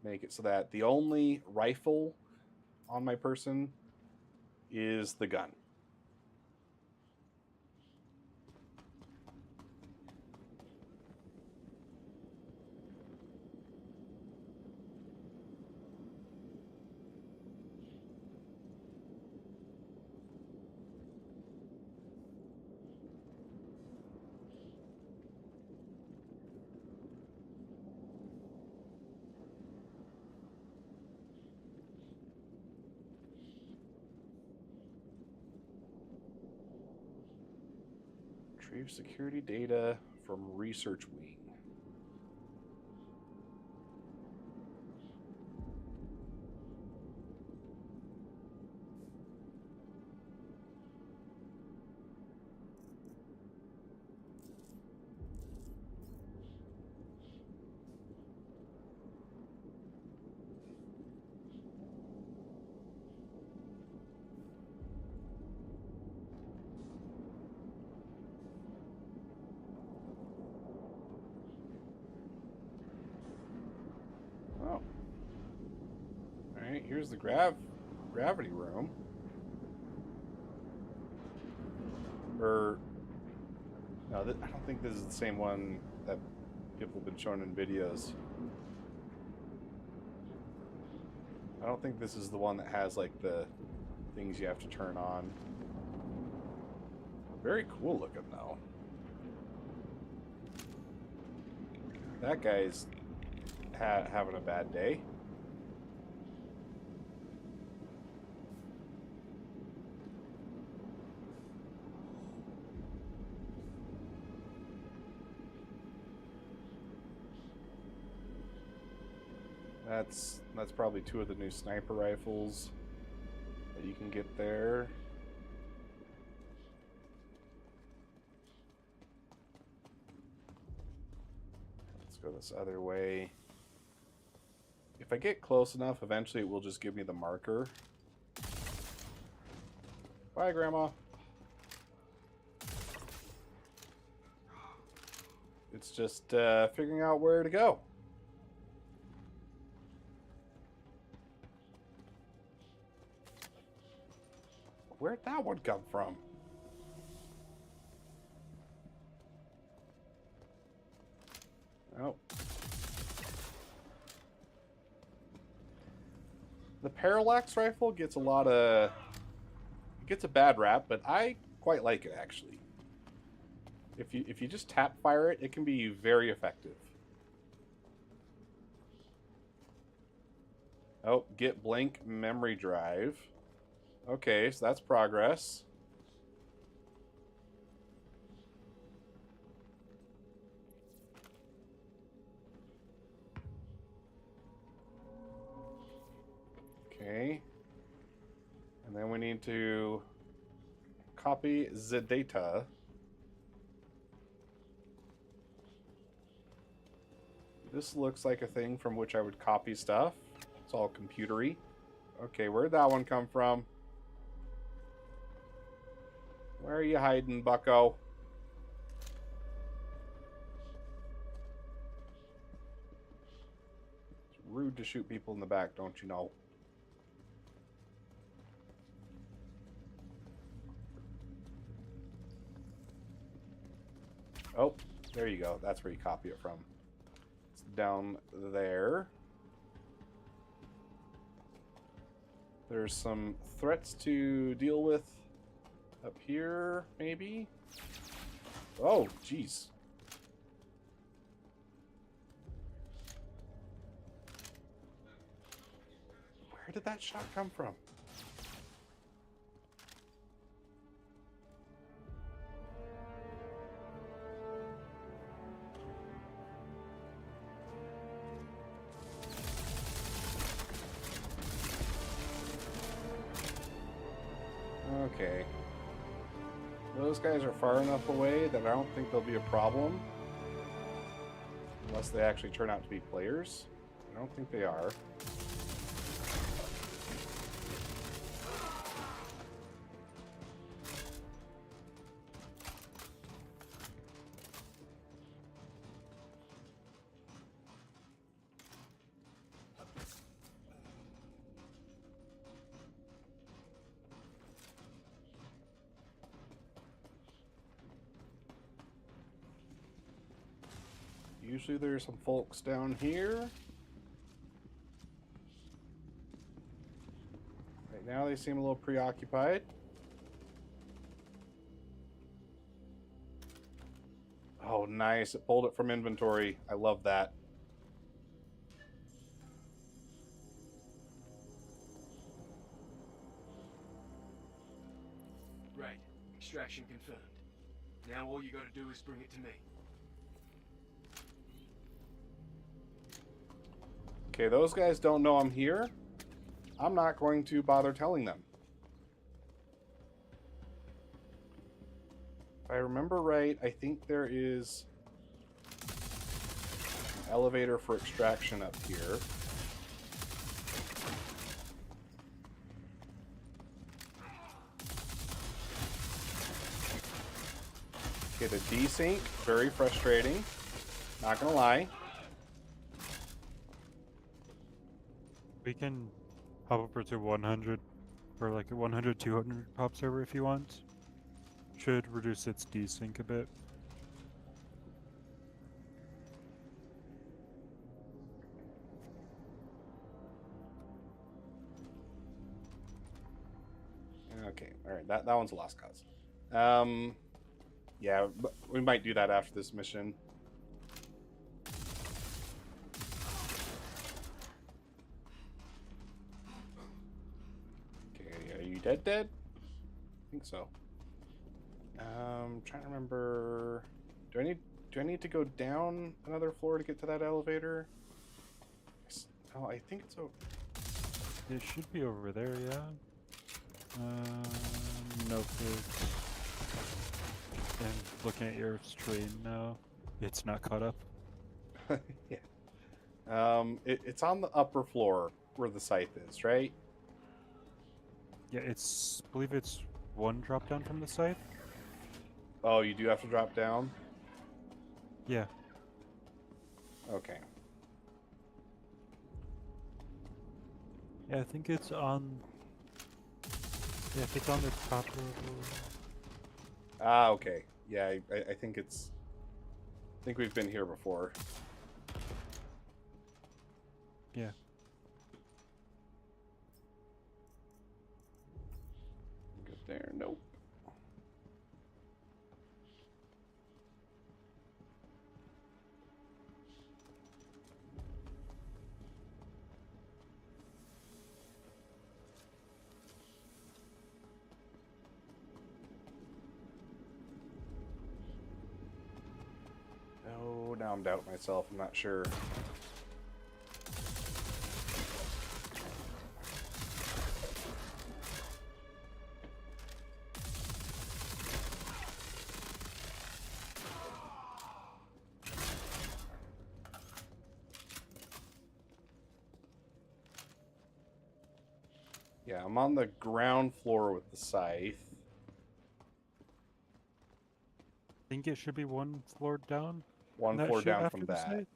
make it so that the only rifle on my person is the gun. Retrieve security data from research wing. Oh. Alright, here's the gravity room. Or... No, I don't think this is the same one that people have been showing in videos. I don't think this is the one that has, like, the things you have to turn on. Very cool looking, though. That guy's having a bad day. That's probably 2 of the new sniper rifles that you can get there. Let's go this other way. If I get close enough, eventually it will just give me the marker. Bye, Grandma. It's just figuring out where to go. Where'd that one come from? Oh. The parallax rifle gets a lot of... It gets a bad rap, but I quite like it, actually. If you just tap fire it, it can be very effective. Oh, get blank memory drive. Okay, so that's progress. Okay. And then we need to copy the data. This looks like a thing from which I would copy stuff. It's all computery. Okay, where'd that one come from? Where are you hiding, bucko? It's rude to shoot people in the back, don't you know? Oh, there you go. That's where you copy it from. It's down there. There's some threats to deal with up here, maybe? Oh, jeez. Where did that shot come from? Okay. Those guys are far enough away that I don't think they'll be a problem. Unless they actually turn out to be players. I don't think they are. Usually there's some folks down here. Right now they seem a little preoccupied. Oh, nice. It pulled it from inventory. I love that. Right. Extraction confirmed. Now all you gotta do is bring it to me. Okay, those guys don't know I'm here. I'm not going to bother telling them. If I remember right, I think there is an elevator for extraction up here. Okay, the desync, very frustrating. Not gonna lie. We can hop over to 100 or like a 100, 200 pop server if you want. Should reduce its desync a bit. Okay, alright, that one's a lost cause. Yeah, but we might do that after this mission. Okay, are you dead? I think so. Trying to remember. Do I need to go down another floor to get to that elevator? Oh, I think it's over. It should be over there, yeah. Nope. And looking at your stream now, it's not caught up. Yeah. It's on the upper floor where the scythe is, right? Yeah, I believe it's one drop down from the scythe. Oh, you do have to drop down? Yeah. Okay. Yeah, I think it's on. Yeah, if it's on the top level. Ah, okay. Yeah, I think it's... I think we've been here before. Yeah. Get there. Nope. Now I'm doubting myself. I'm not sure. Yeah, I'm on the ground floor with the scythe. I think it should be one floor down. One That floor ship down after from the that. site?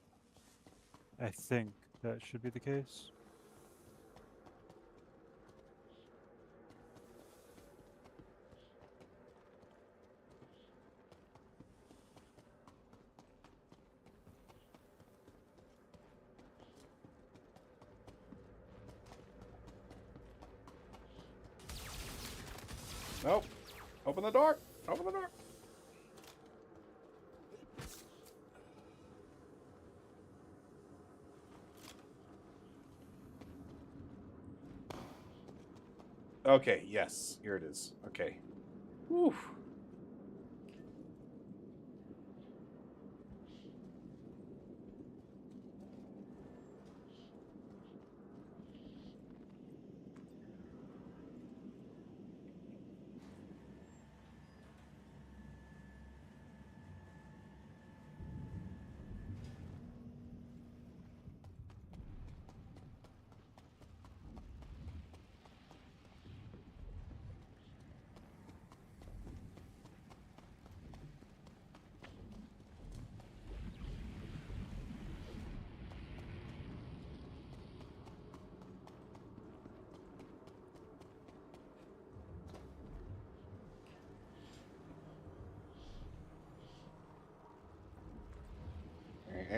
I think that should be the case. Nope. Open the door. Open the door. Okay, yes. Here it is. Okay. Whew.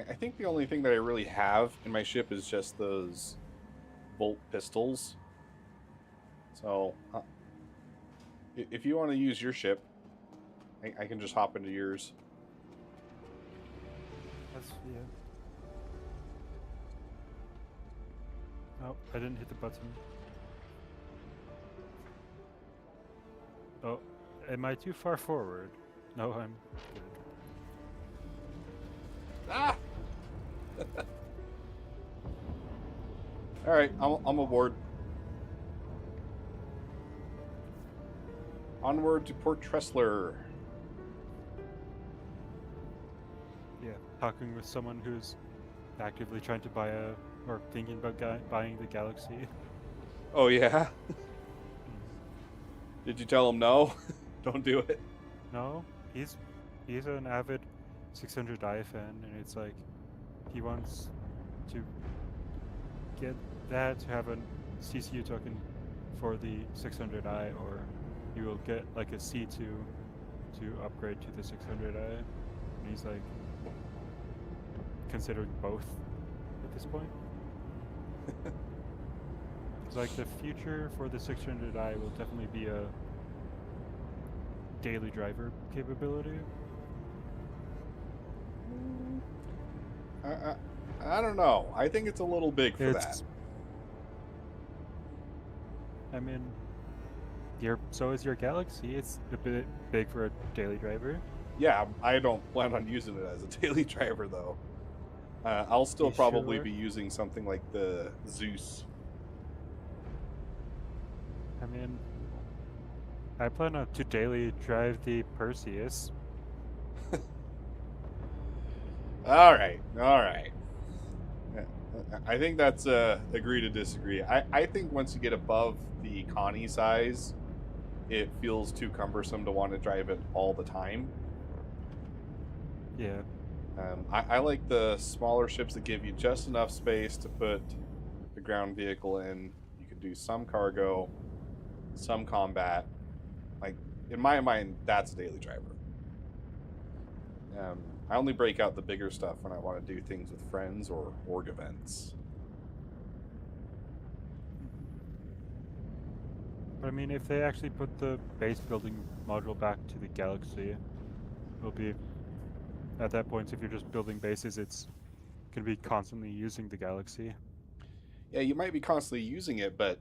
I think the only thing that I really have in my ship is just those bolt pistols. So, if you want to use your ship, I can just hop into yours. That's, yeah. Oh, I didn't hit the button. Oh, am I too far forward? No, I'm good. Ah! All right, I'm aboard. Onward to Port Tressler. Yeah, talking with someone who's actively trying to buy or thinking about buying the Galaxy. Oh yeah. Did you tell him no? Don't do it. No, he's an avid 600i fan, and it's like he wants to get that to have a CCU token for the 600i, or he will get like a C2 to upgrade to the 600i. And he's like considering both at this point. It's like the future for the 600i will definitely be a daily driver capability. I don't know. I think it's a little big for that. I mean, so is your Galaxy. It's a bit big for a daily driver. Yeah, I don't plan on using it as a daily driver though. I'll still You probably sure? be using something like the Zeus. I mean, I plan to daily drive the Perseus. All right. I think that's agree to disagree. I think once you get above the Connie size, it feels too cumbersome to want to drive it all the time. Yeah. I like the smaller ships that give you just enough space to put the ground vehicle in. You can do some cargo, some combat. Like, in my mind, that's a daily driver. I only break out the bigger stuff when I want to do things with friends or org events. But I mean, if they actually put the base building module back to the Galaxy, it'll be, at that point, if you're just building bases, it's going to be constantly using the Galaxy. Yeah, you might be constantly using it, but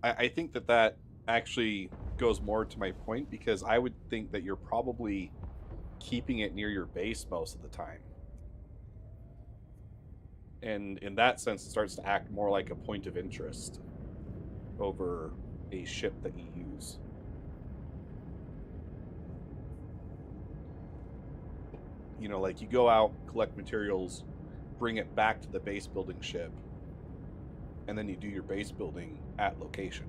I think that actually goes more to my point, because I would think that you're probably keeping it near your base most of the time. And in that sense, it starts to act more like a point of interest over a ship that you use. You know, like you go out, collect materials, bring it back to the base building ship, and then you do your base building at location.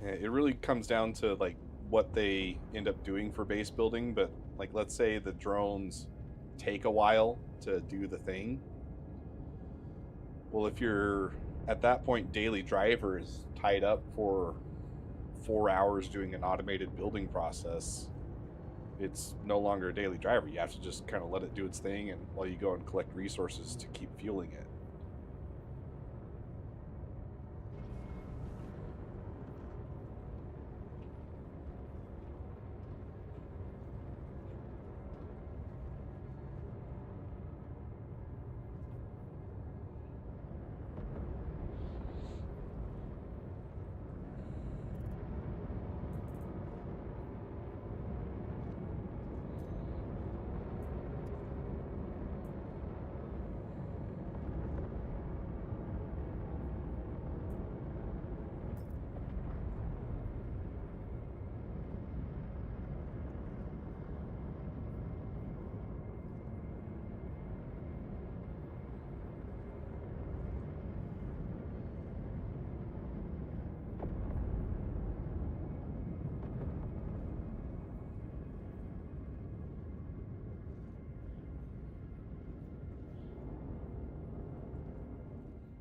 It really comes down to like what they end up doing for base building, but like let's say the drones take a while to do the thing. Well, if you're at that point daily driver is tied up for 4 hours doing an automated building process, it's no longer a daily driver. You have to just kind of let it do its thing, and while you go and collect resources to keep fueling it.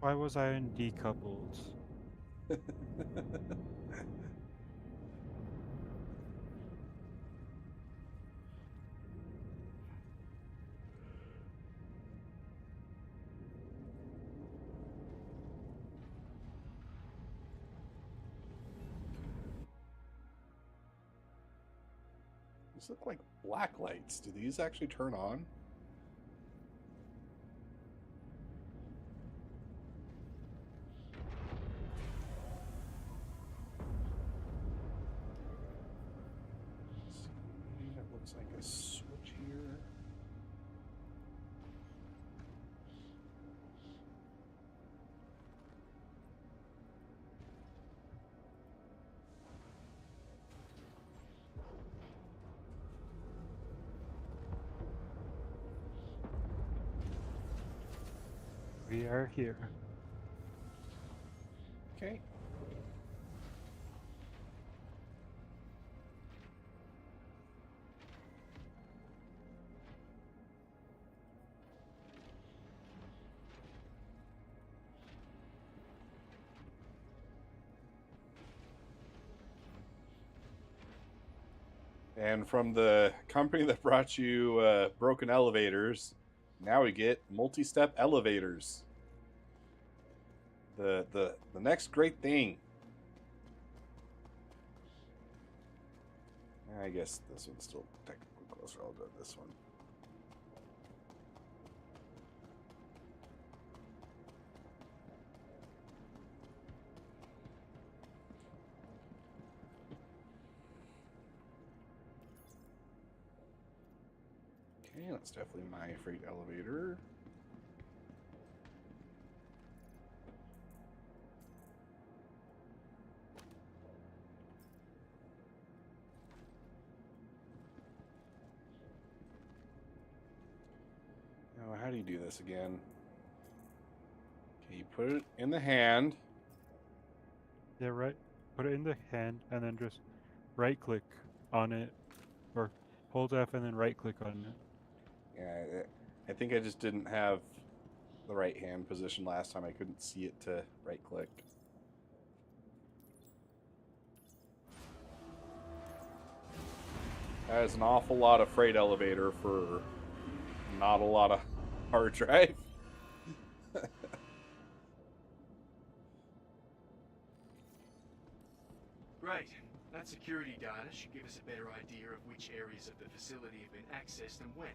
Why was I in decoupled? These look like black lights. Do these actually turn on? See, that looks like a switch here. We are here. Okay. And from the company that brought you broken elevators, now we get multi-step elevators. The next great thing. I guess this one's still technically closer. I'll go this one. Okay, that's definitely my freight elevator. Now, how do you do this again? Okay, you put it in the hand. Yeah, right. Put it in the hand and then just right click on it, or hold F and then right click on it. Yeah, I think I just didn't have the right hand position last time. I couldn't see it to right click. That is an awful lot of freight elevator for not a lot of hard drive. Great. That security data should give us a better idea of which areas of the facility have been accessed and when.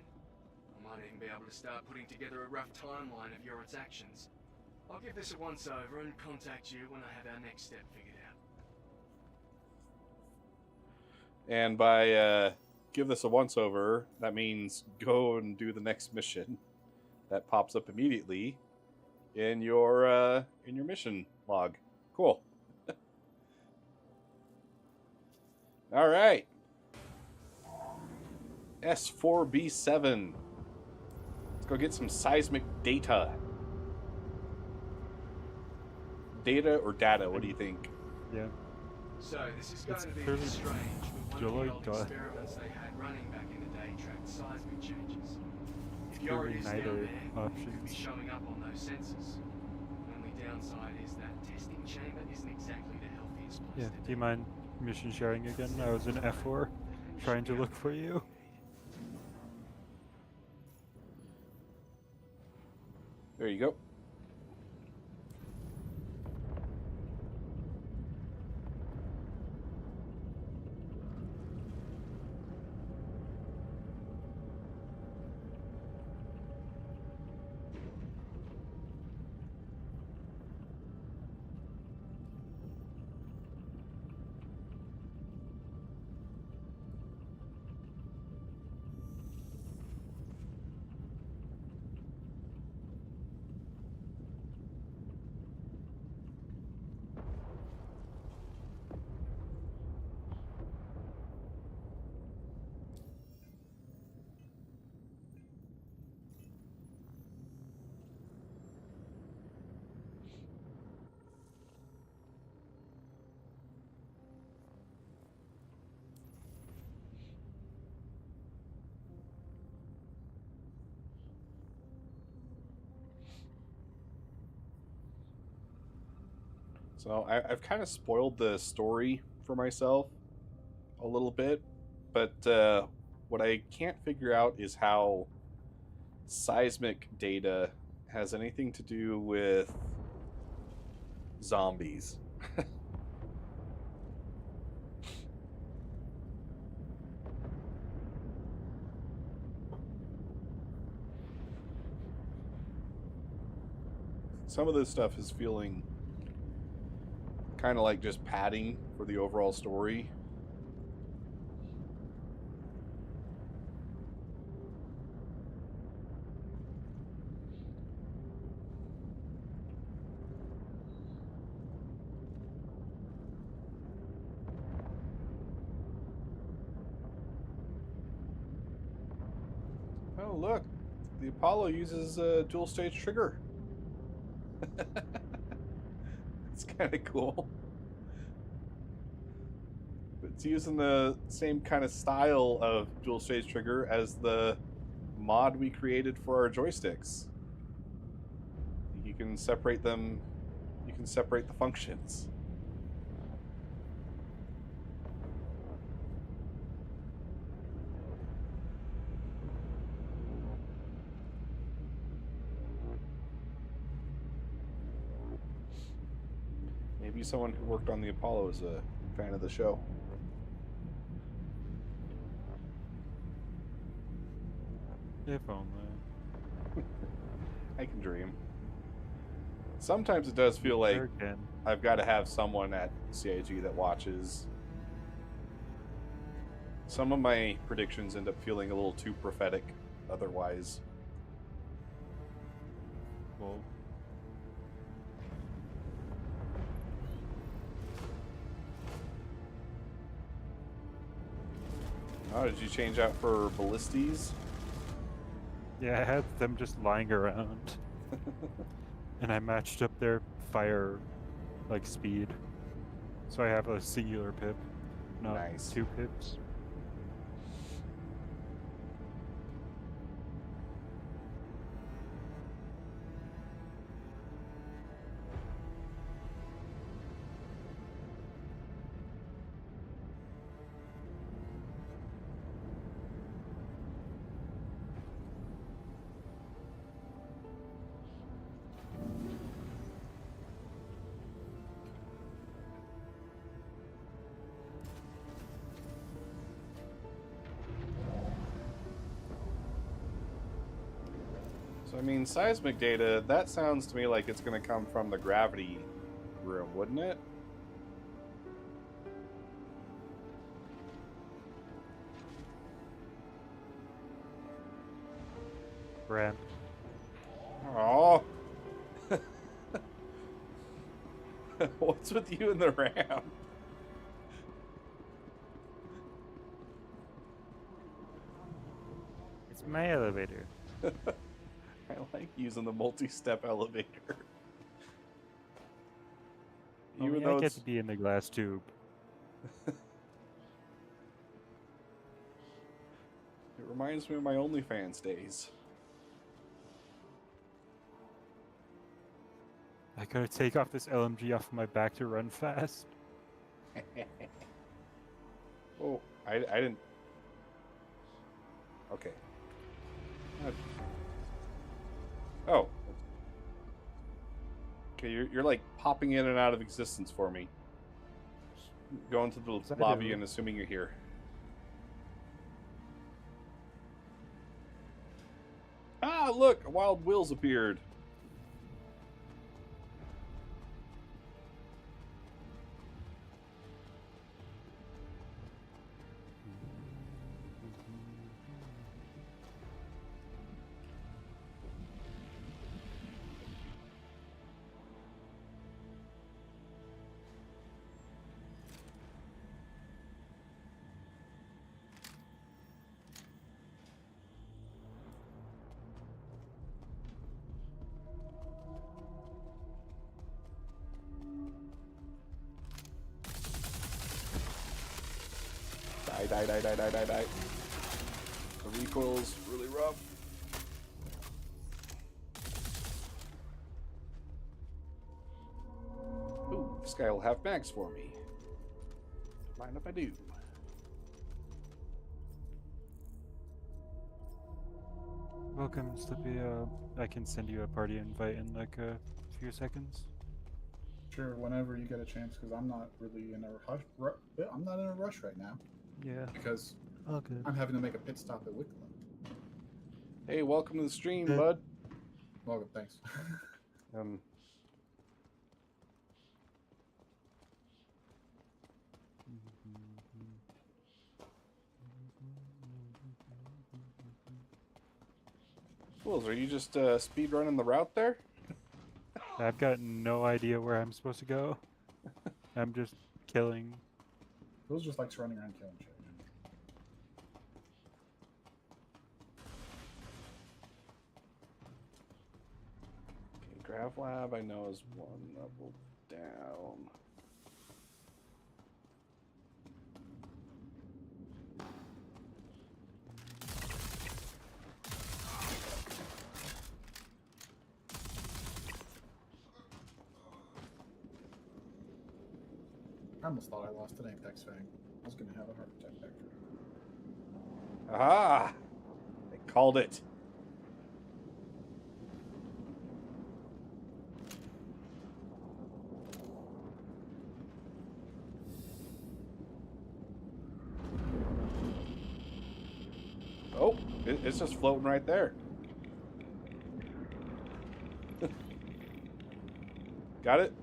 I might even be able to start putting together a rough timeline of Yoret's actions. I'll give this a once-over and contact you when I have our next step figured out. And by give this a once over, that means go and do the next mission. That pops up immediately in your mission log. Cool. All right. S4B7. Let's go get some seismic data. Data or data? What do you think? Yeah. So, this is going It's to be a fairly bit strange, but one of the Deloitte old dot. experiments they had running back in the day tracked seismic changes. If Purely Yorid is down neither there, it could be options. showing up on those sensors. The only downside is that testing chamber isn't exactly the healthiest place Yeah. to Do you mind mission sharing again? I was in F4 trying to look for you. There you go. So I've kind of spoiled the story for myself a little bit, but what I can't figure out is how seismic data has anything to do with zombies. Some of this stuff is feeling kind of like just padding for the overall story. Oh, look. The Apollo uses a dual stage trigger. It's kind of cool. But it's using the same kind of style of dual stage trigger as the mod we created for our joysticks. You can separate them, you can separate the functions. Maybe someone who worked on the Apollo is a fan of the show. If only. I can dream. Sometimes it does feel like There again. I've got to have someone at CIG that watches. Some of my predictions end up feeling a little too prophetic otherwise. Well, Oh, did you change out for ballistes? yeah, I had them just lying around. And I matched up their fire, like, speed. So I have a singular pip, not Nice. 2 pips. So, I mean, seismic data, that sounds to me like it's going to come from the gravity room, wouldn't it? ramp. Oh. What's with you and the ramp? It's my elevator. I like using the multi-step elevator. Even Only though I get it's... to be in the glass tube. It reminds me of my OnlyFans days. I gotta take off this LMG off of my back to run fast. Oh, I didn't... Okay. Oh. Okay, you're like popping in and out of existence for me. Just going to the Yes, I lobby do. and assuming you're here. Ah, look! A Wild Will's appeared. Die. The recoil's really rough. Ooh, this guy will have mags for me. Mind if I do? Welcome, Slippy. I can send you a party invite in like a few seconds. Sure, whenever you get a chance, because I'm not really in a rush. I'm not in a rush right now Yeah. because All good. I'm having to make a pit stop at Wicklow. Hey, welcome to the stream, Hey. bud. Welcome, thanks. Fools, are you just speed running the route there? I've got no idea where I'm supposed to go. I'm just killing. Feels just likes running around killing shit. Okay, Grav Lab I know is one level down. I almost thought I lost an Apex Fang. I was gonna have a heart attack back there. Aha! They called it. Oh, it's just floating right there. Got it?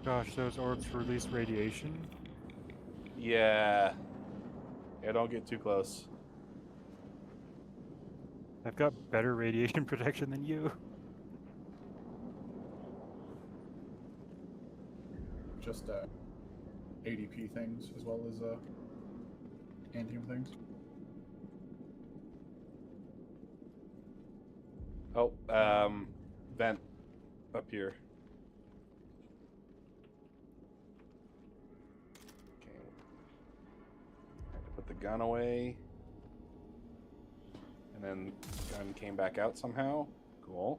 Gosh, those orbs release radiation. Yeah. Yeah, don't get too close. I've got better radiation protection than you. Just ADP things as well as antium things. Oh, vent up here. Okay. Had to put the gun away. And then the gun came back out somehow. Cool.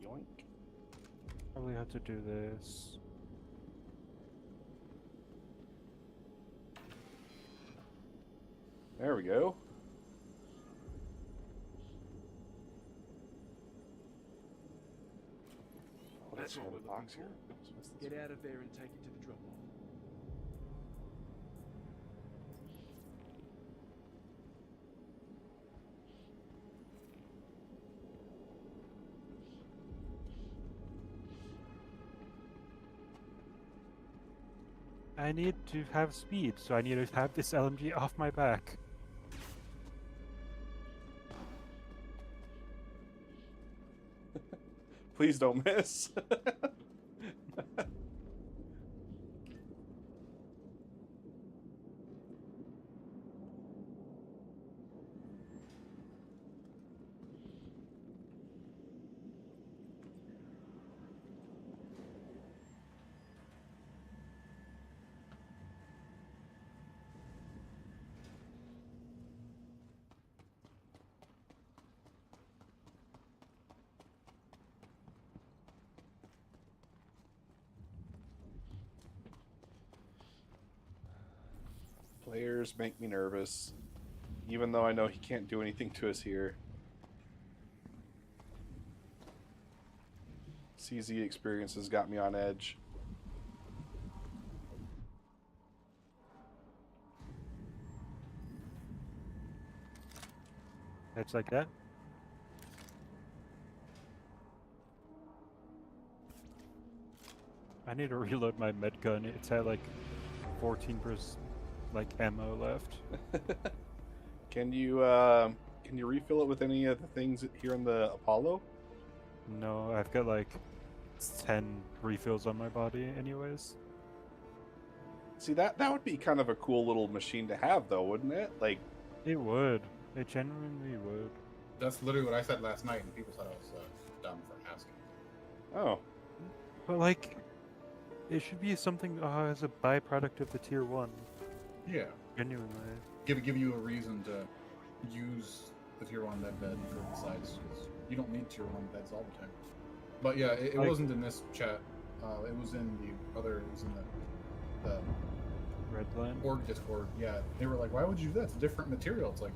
Yoink. Probably have to do this. There we go. Oh, That's what another we're box looking here. for. What's this? Get out of there and take it to the drop-off. I need to have speed, so I need to have this LMG off my back. Please don't miss. Players make me nervous, even though I know he can't do anything to us here. CZ experiences got me on edge. It's like that. I need to reload my med gun. It's at like 14% like ammo left. Can you refill it with any of the things here in the Apollo? No, I've got like 10 refills on my body anyways. See, that would be kind of a cool little machine to have, though, wouldn't it? Like, It would. It genuinely would. That's literally what I said last night, and people thought I was dumb for asking. oh, But like, it should be something as a byproduct of the tier 1. Yeah, Genuinely. give you a reason to use the tier 1 med bed for the sides, because you don't need tier 1 beds all the time. But yeah, it Like- wasn't in this chat. It was in the other. It was in the Redline. org Discord. Yeah, they were like, "Why would you do that? It's a different material." It's like,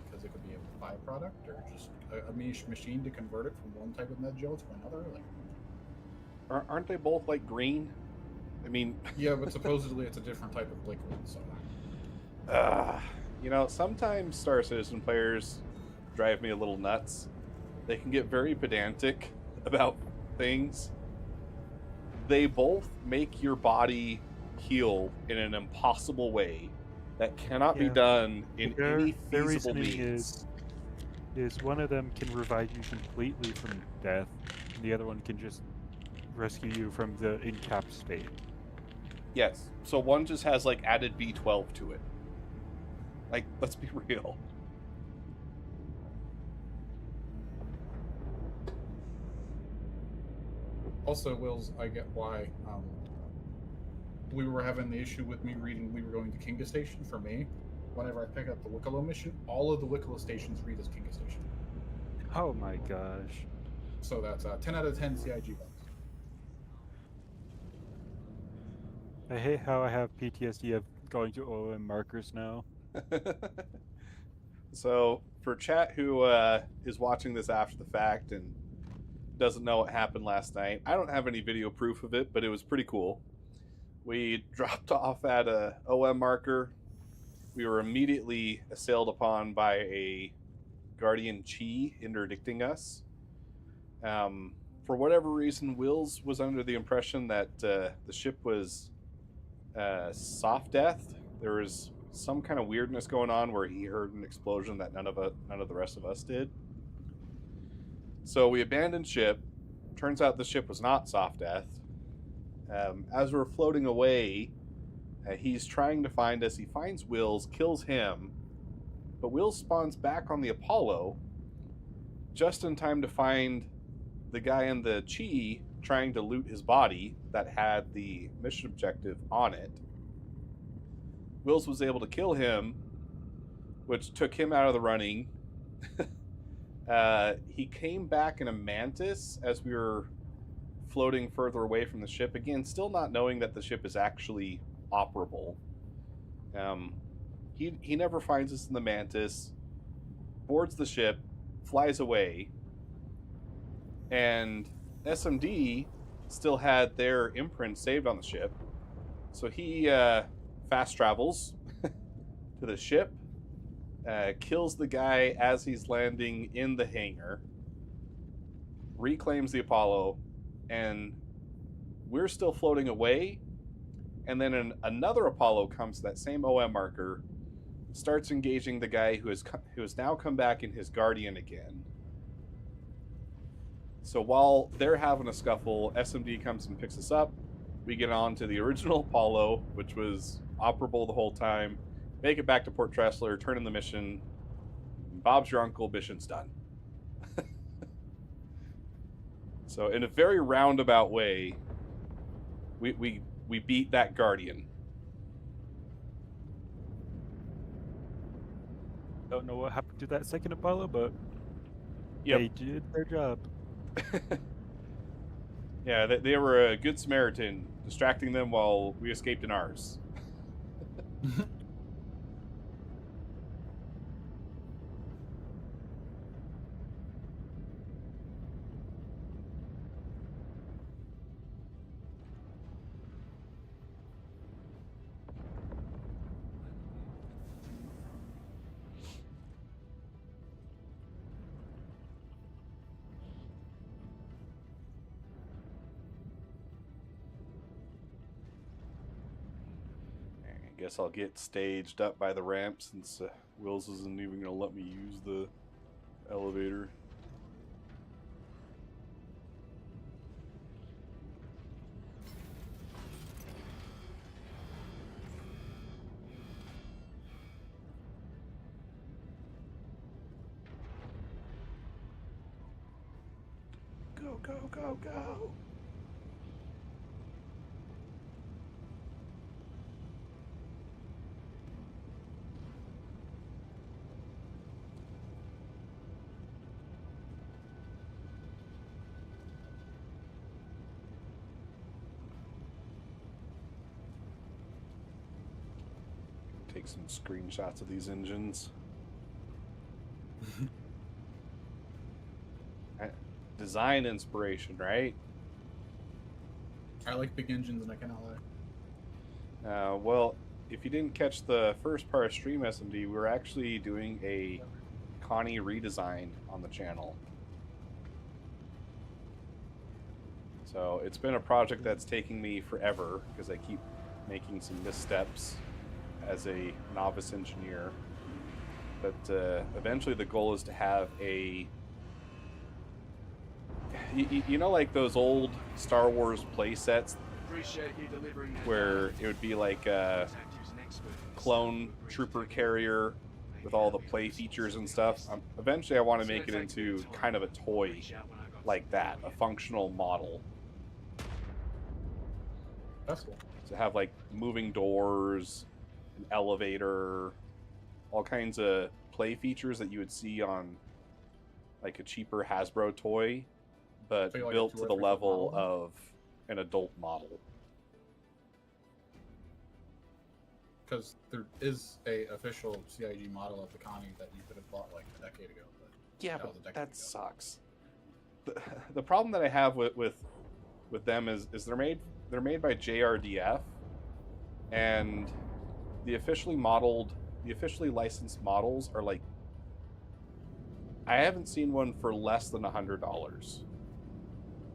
because it could be a byproduct or just a machine to convert it from one type of med gel to another. Like, aren't they both like green? I mean, yeah, but supposedly it's a different type of liquid. So, you know, sometimes Star Citizen players drive me a little nuts. They can get very pedantic about things. They both make your body heal in an impossible way that cannot be Yeah. done in Their- any their feasible reasoning means. is one of them can revive you completely from death, and the other one can just rescue you from the incapped state. Yes. So one just has like added B12 to it. Like, let's be real. also, Wills, I get why we were having the issue with me reading. We were going to Kinga Station for me. Whenever I pick up the Wicklow mission, all of the Wicklow stations read as Kinga Station. Oh my gosh. So that's 10 out of 10 CIG bugs. I hate how I have PTSD of going to OM markers now. So, for chat who is watching this after the fact and doesn't know what happened last night, I don't have any video proof of it, but it was pretty cool. We dropped off at a OM marker. We were immediately assailed upon by a Guardian Chi interdicting us. For whatever reason, Wills was under the impression that the ship was soft death. There was some kind of weirdness going on where he heard an explosion that none of the rest of us did. So we abandoned ship. Turns out the ship was not soft death. As we're floating away, he's trying to find us. He finds Wills, kills him, but Wills spawns back on the Apollo just in time to find the guy in the Chi trying to loot his body that had the mission objective on it. Wills was able to kill him, which took him out of the running. He came back in a Mantis as we were floating further away from the ship. Again, still not knowing that the ship is actually operable. He never finds us in the Mantis, boards the ship, flies away, and SMD still had their imprint saved on the ship. So he fast travels to the ship, kills the guy as he's landing in the hangar, reclaims the Apollo, and we're still floating away. And then another Apollo comes to that same OM marker, starts engaging the guy who has now come back in his Guardian again. So while they're having a scuffle, SMD comes and picks us up. We get on to the original Apollo, which was operable the whole time. Make it back to Port Tressler, turn in the mission. Bob's your uncle, mission's done. So in a very roundabout way, we beat that Guardian. Don't know what happened to that second Apollo, but Yep. they did their job. Yeah, they were a good Samaritan, distracting them while we escaped in ours. I guess I'll get staged up by the ramp since Wills isn't even going to let me use the elevator. Go, go, go, go! Take some screenshots of these engines. Design inspiration, right? I like big engines, and I cannot lie. Well, if you didn't catch the first part of Stream SMD, we're actually doing a Connie redesign on the channel. So it's been a project that's taking me forever because I keep making some missteps as a novice engineer. But eventually the goal is to have a... You know, like those old Star Wars play sets Appreciate you delivering that where data. it would be like a Contact you as an expert in this. clone trooper carrier with all the play features and stuff. Eventually I want to make it into kind of a toy like that, a functional model. That's cool. To have like moving doors, an elevator, all kinds of play features that you would see on like a cheaper Hasbro toy, but So you like a built two to or the three foot level model? of an adult model. Because there is a official CIG model of the Connie that you could have bought like a decade ago. But Yeah, that was a but decade that ago. sucks. The problem that I have with them is they're made by JRDF, and the officially licensed models are like, I haven't seen one for less than $100,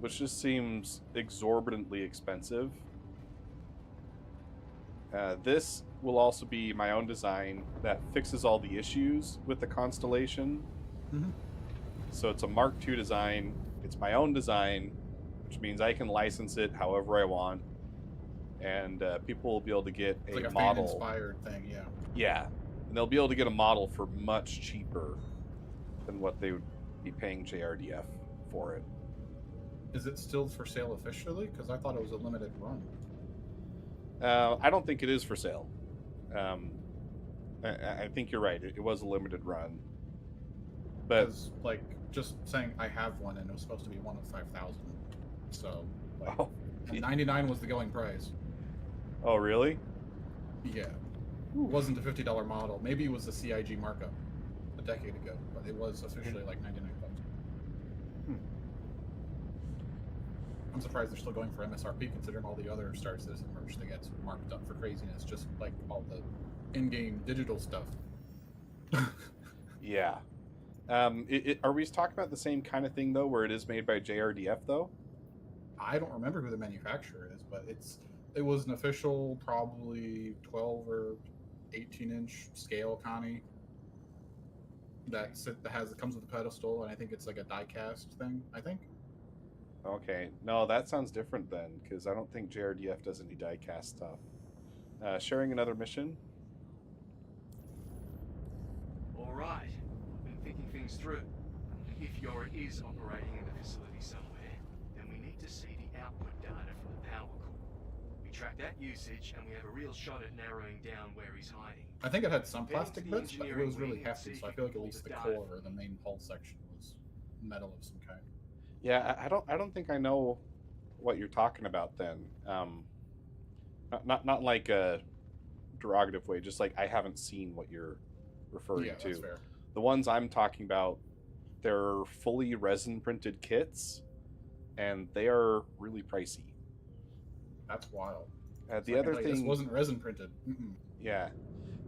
which just seems exorbitantly expensive. This will also be my own design that fixes all the issues with the Constellation. Mhm. So it's a Mark II design. It's my own design, which means I can license it however I want, and people will be able to get It's like a model. fan-inspired thing, yeah. Yeah, and they'll be able to get a model for much cheaper than what they would be paying JRDF for it. Is it still for sale officially? Because I thought it was a limited run. I don't think it is for sale. I think you're right. It was a limited run. But Because, like, just saying I have one and it was supposed to be one of 5,000. So, like, oh, and 99 was the going price. oh really? Yeah. It wasn't a $50 model. Maybe it was a CIG markup a decade ago, but it was officially like 99 bucks. I'm surprised they're still going for MSRP considering all the other Star Citizen merch that gets marked up for craziness, just like all the in-game digital stuff. Yeah. Are we talking about the same kind of thing though, where it is made by JRDF though? I don't remember who the manufacturer is, but It was an official, probably 12 or 18-inch scale Connie that comes with a pedestal, and I think it's like a die-cast thing. I think. Okay, no, that sounds different then, because I don't think JRDF does any diecast stuff. Sharing another mission. All right, I've been thinking things through. If Yorick is operating in the facility somewhere, then we need to see the output data from the power core. We track that usage, and we have a real shot at narrowing down where he's hiding. I think it had some Heading to plastic the bits, but it engineering was really wing, hefty, see so if I feel you like can at pull least the the data core or from the it. main hull section was metal of some kind. Yeah, I don't think I know what you're talking about then. Not like a derogative way, just like I haven't seen what you're referring Yeah, to. that's fair. The ones I'm talking about, they're fully resin printed kits, and they are really pricey. That's wild. The So I can other tell you, this thing, wasn't resin printed. Mm-mm. yeah,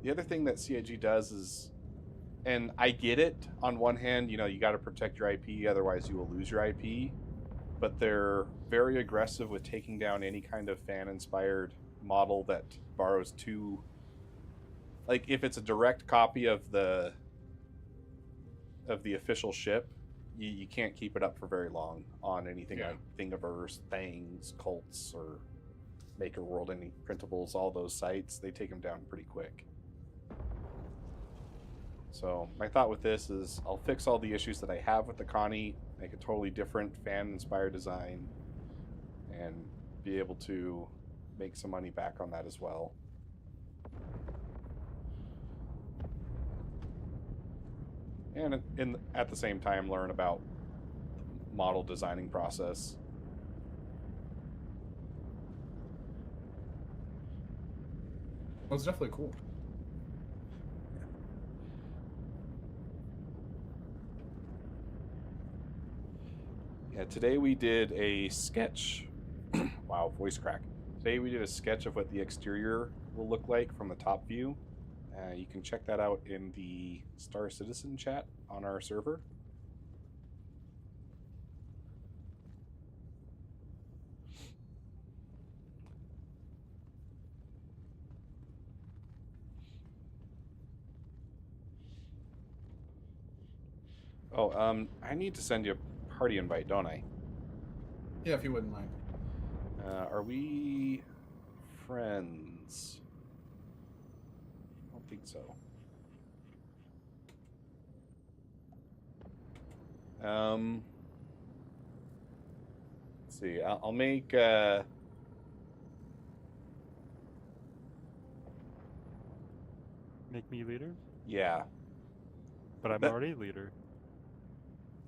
the other thing that CIG does is, and I get it. On one hand, you got to protect your IP, otherwise you will lose your IP. But they're very aggressive with taking down any kind of fan-inspired model that borrows too. Like if it's a direct copy of the official ship, you can't keep it up for very long on anything like Thingiverse, Thangs, Cults, or Maker World, any printables, all those sites. They take them down pretty quick. So my thought with this is I'll fix all the issues that I have with the Connie, make a totally different fan-inspired design, and be able to make some money back on that as well. And at the same time learn about the model designing process. Well, it's definitely cool. Yeah, today we did a sketch. Wow, voice crack. Today we did a sketch of what the exterior will look like from the top view. You can check that out in the Star Citizen chat on our server. Oh, I need to send you a party invite, don't I? Yeah, if you wouldn't mind. Are we friends? I don't think so. Let's see. I'll make. Make me leader? Yeah. But I'm already leader.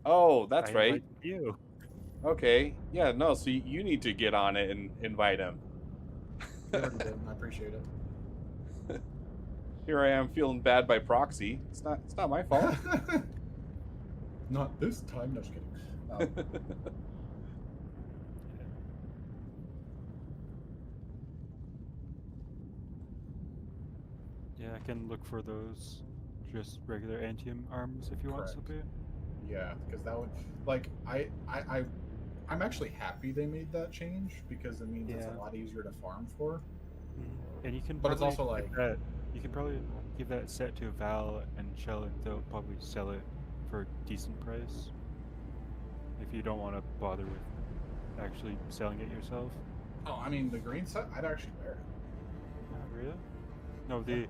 Oh, that's I right. invite you. Okay. Yeah. No. So you need to get on it and invite him. You already did, and I appreciate it. Here I am feeling bad by proxy. It's not my fault. Not this time. No, just kidding. Yeah, I can look for those just regular Antium arms if you want Correct. to be. Yeah, because that would I'm actually happy they made that change because it means it's Yeah. a lot easier to farm for. And you can But it's probably also give like- that, you can probably give that set to Val and Shell, and they'll probably sell it for a decent price. If you don't want to bother with actually selling it yourself. Oh, I mean the green set, I'd actually wear it. Oh, really? No, the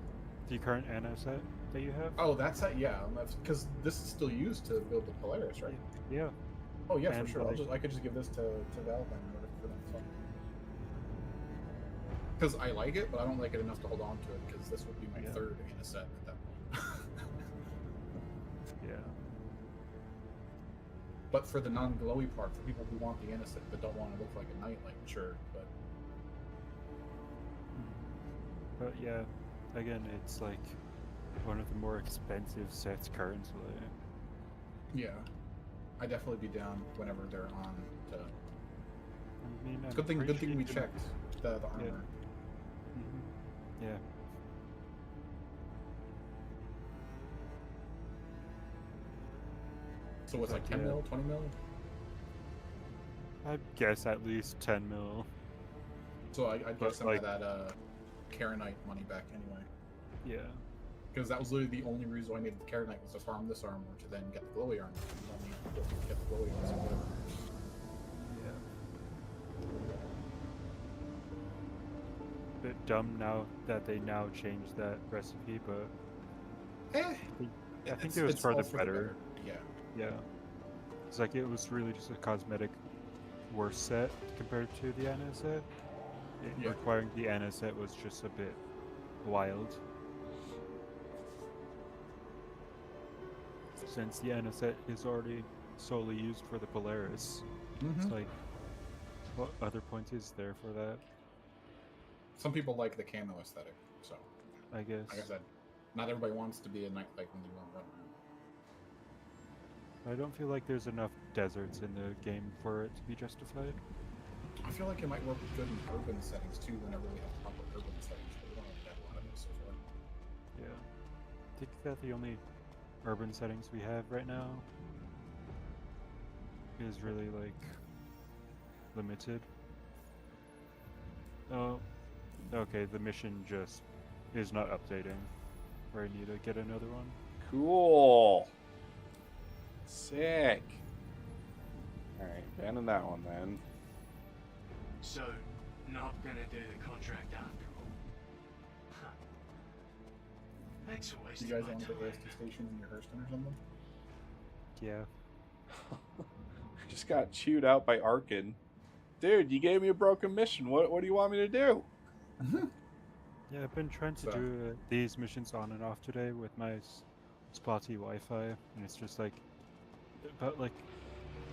current Anna set that you have. Oh, that set, yeah, that's because this is still used to build the Polaris, right? Yeah. Oh yeah, And, for sure. like- I could just give this to Val then for that fun. Because I like it, but I don't like it enough to hold on to it because this would be my Yeah. third in a set at that point. Yeah. But for the non-glowy part, for people who want the innocent but don't want to look like a nightlight, sure. But But yeah, again, it's like one of the more expensive sets currently. yeah, I'd definitely be down whenever they're on. To... I mean, I'm Good thing pretty sure we you can- checked the armor. Yeah. Yeah. So what's like But 10 yeah. mil, 20 mil? I guess at least 10 mil. So I'd But, get some like- of that Karenite money back anyway. Yeah. Because that was literally the only reason why I needed the Karenite was to farm this armor to then get the glowy armor. You don't need to get the glowy armor, so whatever. Yeah. Bit dumb now that they now changed that recipe, but I think it was for all the better. Yeah. Yeah. It's like it was really just a cosmetic worse set compared to the Ana set. Yeah. Requiring the Ana set was just a bit wild. Since the Ana set is already solely used for the Polaris. It's like, what other point is there for that? Some people like the camo aesthetic, so I guess. like I said, not everybody wants to be a night like when you want to run around. I don't feel like there's enough deserts in the game for it to be justified. I feel like it might work good in urban settings too. Whenever we have proper urban settings, but we don't have a lot of those so far. Yeah. I think that the only urban settings we have right now is really like limited. Oh, okay, the mission just is not updating, where I need to get another one. Cool. Sick. Alright, abandon that one then. So, not gonna do the contract after all. Huh. Thanks for You wasting guys my want the time. ASD station in your Hurston or something? Yeah. Just got chewed out by Arkin. Dude, you gave me a broken mission. What do you want me to do? Yeah, I've been trying to So- do these missions on and off today with my spotty Wi-Fi, and it's just like,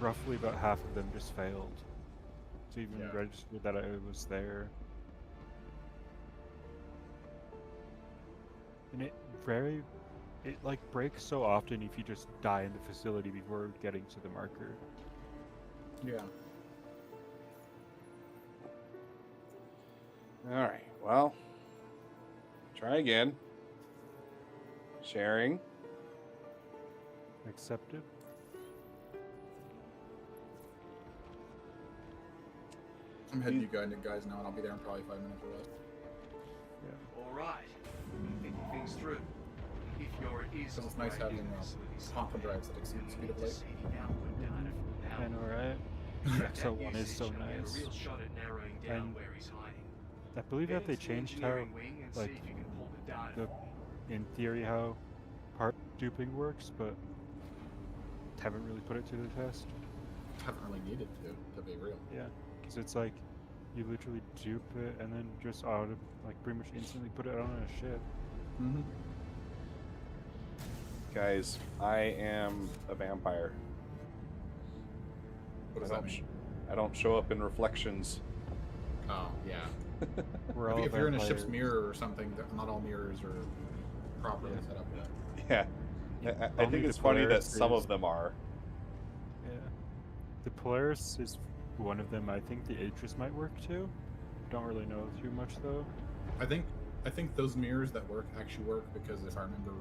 roughly about half of them just failed to even Yeah. register that I was there. And it like breaks so often if you just die in the facility before getting to the marker. Yeah. Alright, well. Try again. Sharing. Accepted. I'm heading you guys now, and I'll be there in probably 5 minutes or less. Yeah. Alright. Thinking things through. If your is So it's nice operating having, in the facility pump somewhere, drives that exceed the you'll speed need of to light. see the output data from the power I know, right? Track So that one is so usage and get nice. a real shot at narrowing down And where he's hiding. I believe Head that they into the changed how, engineering wing and like, see if you can pull the data the, from in theory, how part duping works, but haven't really put it to the test. Haven't really needed to be real. Yeah, because it's like you literally dupe it and then just pretty much instantly put it on a ship. Mm-hmm. Guys, I am a vampire. What does I that don't mean? I don't show up in reflections. Oh, yeah. We're all If you're in a ship's vampires. mirror or something, not all mirrors are properly Yeah. set up yet. Yeah. I Only think the it's funny that Polaris some is- of them are. Yeah, the Polaris is one of them. I think the Aegis might work too. Don't really know too much though. I think those mirrors that work actually work because if I remember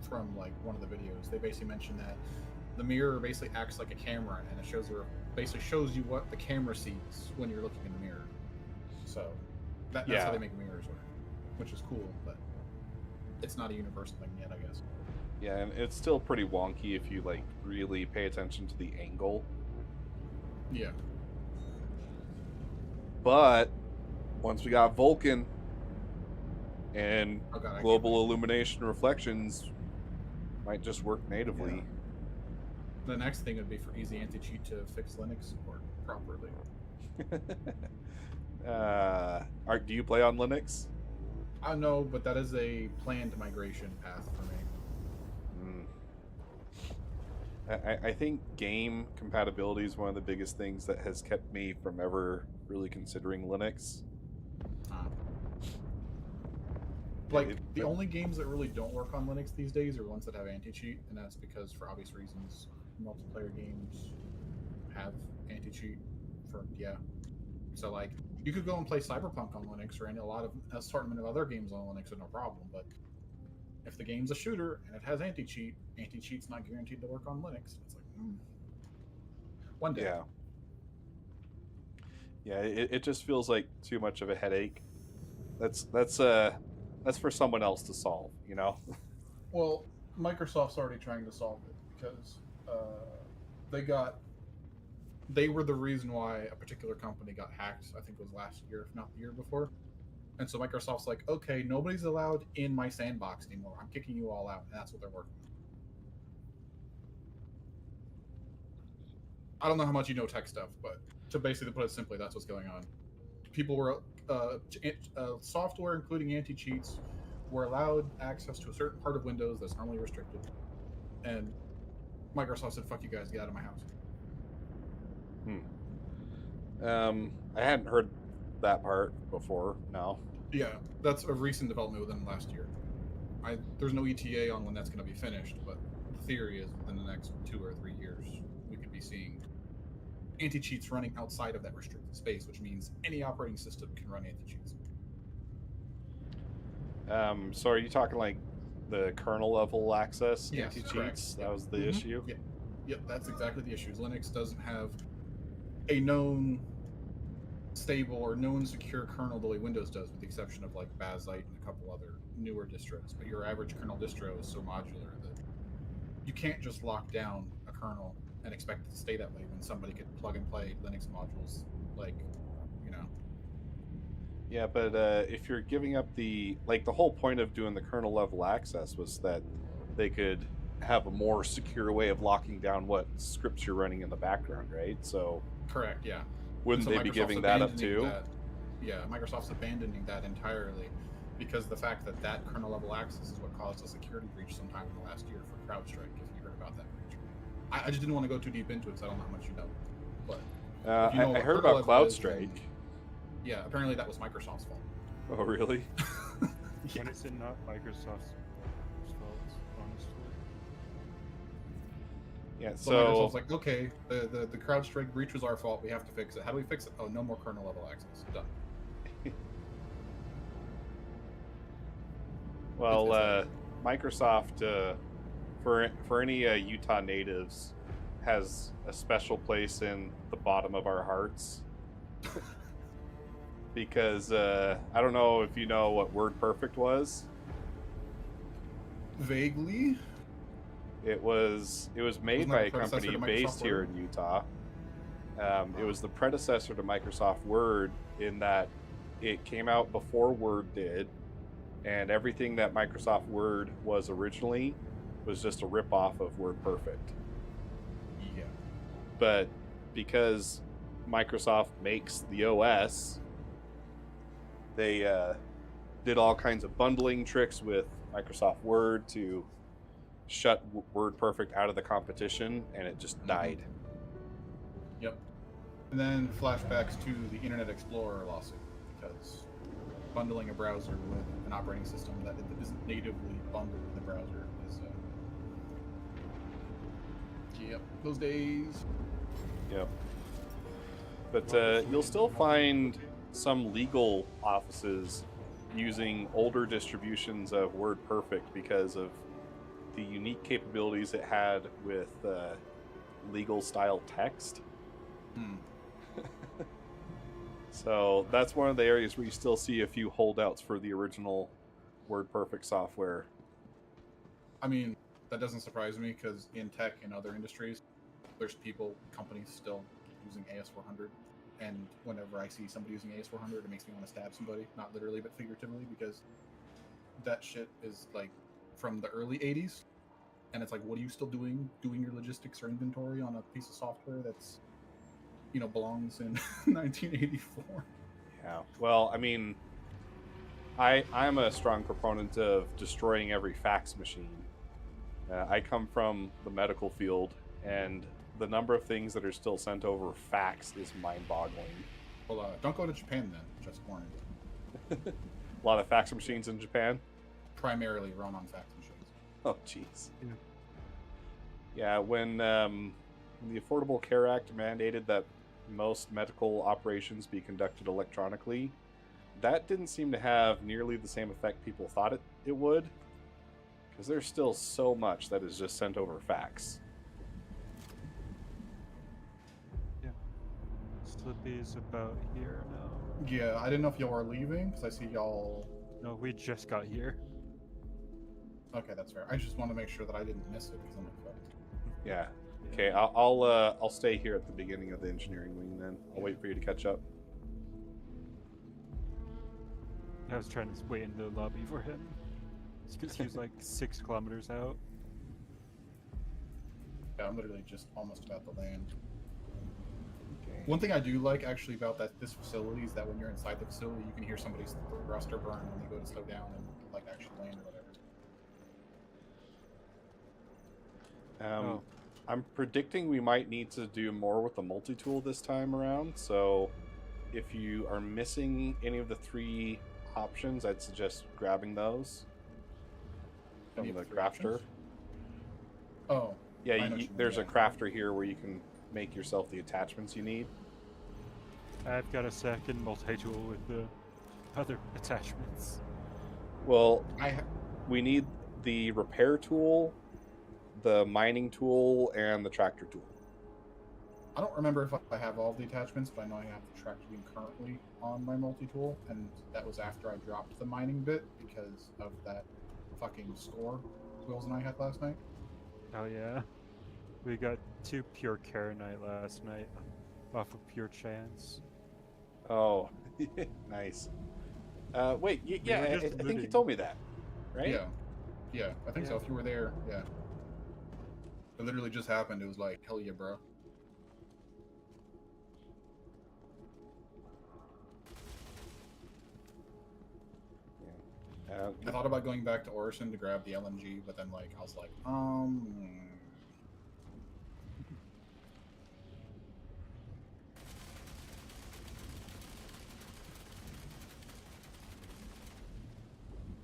from like one of the videos, they basically mentioned that the mirror basically acts like a camera and it basically shows you what the camera sees when you're looking in the mirror. So that's Yeah. how they make mirrors work, which is cool, but it's not a universal thing yet, I guess. Yeah, and it's still pretty wonky if you like really pay attention to the angle. Yeah. But once we got Vulcan and Oh god, I can't global wait. illumination reflections might just work natively. The next thing would be for easy anti-cheat to fix Linux support properly. Do you play on Linux? I know, but that is a planned migration path for me. I think game compatibility is one of the biggest things that has kept me from ever really considering Linux. Like, the only games that really don't work on Linux these days are ones that have anti-cheat, and that's because, for obvious reasons, multiplayer games have anti-cheat So, like, you could go and play Cyberpunk on Linux or a lot of assortment of other games on Linux are no problem, but if the game's a shooter and it has anti-cheat, anti-cheat's not guaranteed to work on Linux. It's like, one day. Yeah, it just feels like too much of a headache. That's for someone else to solve, you know? Well, Microsoft's already trying to solve it because they were the reason why a particular company got hacked. I think it was last year, if not the year before. And so Microsoft's like, okay, nobody's allowed in my sandbox anymore. I'm kicking you all out, and that's what they're working on. I don't know how much you know tech stuff, but to basically put it simply, that's what's going on. People were software, including anti-cheats, were allowed access to a certain part of Windows that's normally restricted, and Microsoft said, "Fuck you guys, get out of my house." I hadn't heard that part before. No. Yeah, that's a recent development within the last year. There's no ETA on when that's going to be finished, but the theory is within the next 2 or 3 years, we could be seeing anti-cheats running outside of that restricted space, which means any operating system can run anti-cheats. So are you talking like the kernel level access Yes, anti-cheats? correct. That was the issue? Yeah. Yep, that's exactly the issue. Linux doesn't have a known stable or known secure kernel the way Windows does, with the exception of like Bazzite and a couple other newer distros. But your average kernel distro is so modular that you can't just lock down a kernel and expect it to stay that way when somebody could plug and play Linux modules, like, you know. Yeah, but if you're giving up the whole point of doing the kernel level access was that they could have a more secure way of locking down what scripts you're running in the background, right? So Correct, yeah. wouldn't So they be Microsoft's giving that up abandoning too? that. Yeah, Microsoft's abandoning that entirely because the fact that that kernel level access is what caused a security breach sometime in the last year for CrowdStrike, if you heard about that breach. I just didn't want to go too deep into it because I don't know how much you know. But if you know I what heard kernel about level is, CloudStrike. then- yeah, apparently that was Microsoft's fault. Oh, really? When is it not Microsoft's fault, honestly? Yeah, So so Microsoft's like, okay, the CrowdStrike breach was our fault. We have to fix it. How do we fix it? Oh, no more kernel level access. Done. well, Microsoft for any Utah natives has a special place in the bottom of our hearts. Because I don't know if you know what WordPerfect was. Vaguely. It was made Wasn't by that a the predecessor company to based Microsoft here Word? in Utah. It was the predecessor to Microsoft Word in that it came out before Word did, and everything that Microsoft Word was originally was just a ripoff of WordPerfect. Yeah. But because Microsoft makes the OS, they did all kinds of bundling tricks with Microsoft Word to shut WordPerfect out of the competition, and it just died. Yep. And then flashbacks to the Internet Explorer lawsuit, because bundling a browser with an operating system that isn't natively bundled with the browser is. Yep, those days. Yep. But you'll still find some legal offices using older distributions of WordPerfect because of the unique capabilities it had with legal style text. Hmm. So that's one of the areas where you still see a few holdouts for the original WordPerfect software. I mean, that doesn't surprise me because in tech and other industries, there's companies still using AS400. And whenever I see somebody using AS400, it makes me want to stab somebody. Not literally, but figuratively, because that shit is like from the early 80s. And it's like, what are you still doing your logistics or inventory on a piece of software that's, belongs in 1984? Yeah. Well, I mean, I'm a strong proponent of destroying every fax machine. I come from the medical field, and the number of things that are still sent over fax is mind-boggling. Well, don't go to Japan then. Just warning. A lot of fax machines in Japan. Primarily run on fax machines. Oh, jeez. Yeah. Yeah, when the Affordable Care Act mandated that most medical operations be conducted electronically, that didn't seem to have nearly the same effect people thought it would, because there's still so much that is just sent over fax. Flippy's about here now. Yeah, I didn't know if y'all were leaving because I see y'all. No, we just got here. Okay, that's fair. I just want to make sure that I didn't miss it because I'm like, fucked. Yeah. Okay, I'll stay here at the beginning of the engineering wing then. I'll wait for you to catch up. I was trying to wait in the lobby for him. Because he was like 6 kilometers out. Yeah, I'm literally just almost about to land. Okay. One thing I do like actually about this facility is that when you're inside the facility, you can hear somebody's thruster burn when they go to slow down and like actually land or whatever. Oh. I'm predicting we might need to do more with the multi-tool this time around. So if you are missing any of the 3 options, I'd suggest grabbing those Any from of the the 3 crafter. options? Oh, Yeah, I know what you mean, there's a yeah. crafter here where you can make yourself the attachments you need. I've got a second multi-tool with the other attachments. Well, I we need the repair tool, the mining tool, and the tractor tool. I don't remember if I have all of the attachments, but I know I have the tractor beam currently on my multi-tool, and that was after I dropped the mining bit because of that fucking score Wills and I had last night. Oh yeah. We got 2 pure Karenite last night off of pure chance. Oh, nice. Wait, yeah, were I just think you looting. told me that, right? Yeah, I think so. Yeah. If you were there, yeah. It literally just happened. It was like, hell yeah, bro. I thought about going back to Orison to grab the LMG, but then like I was like,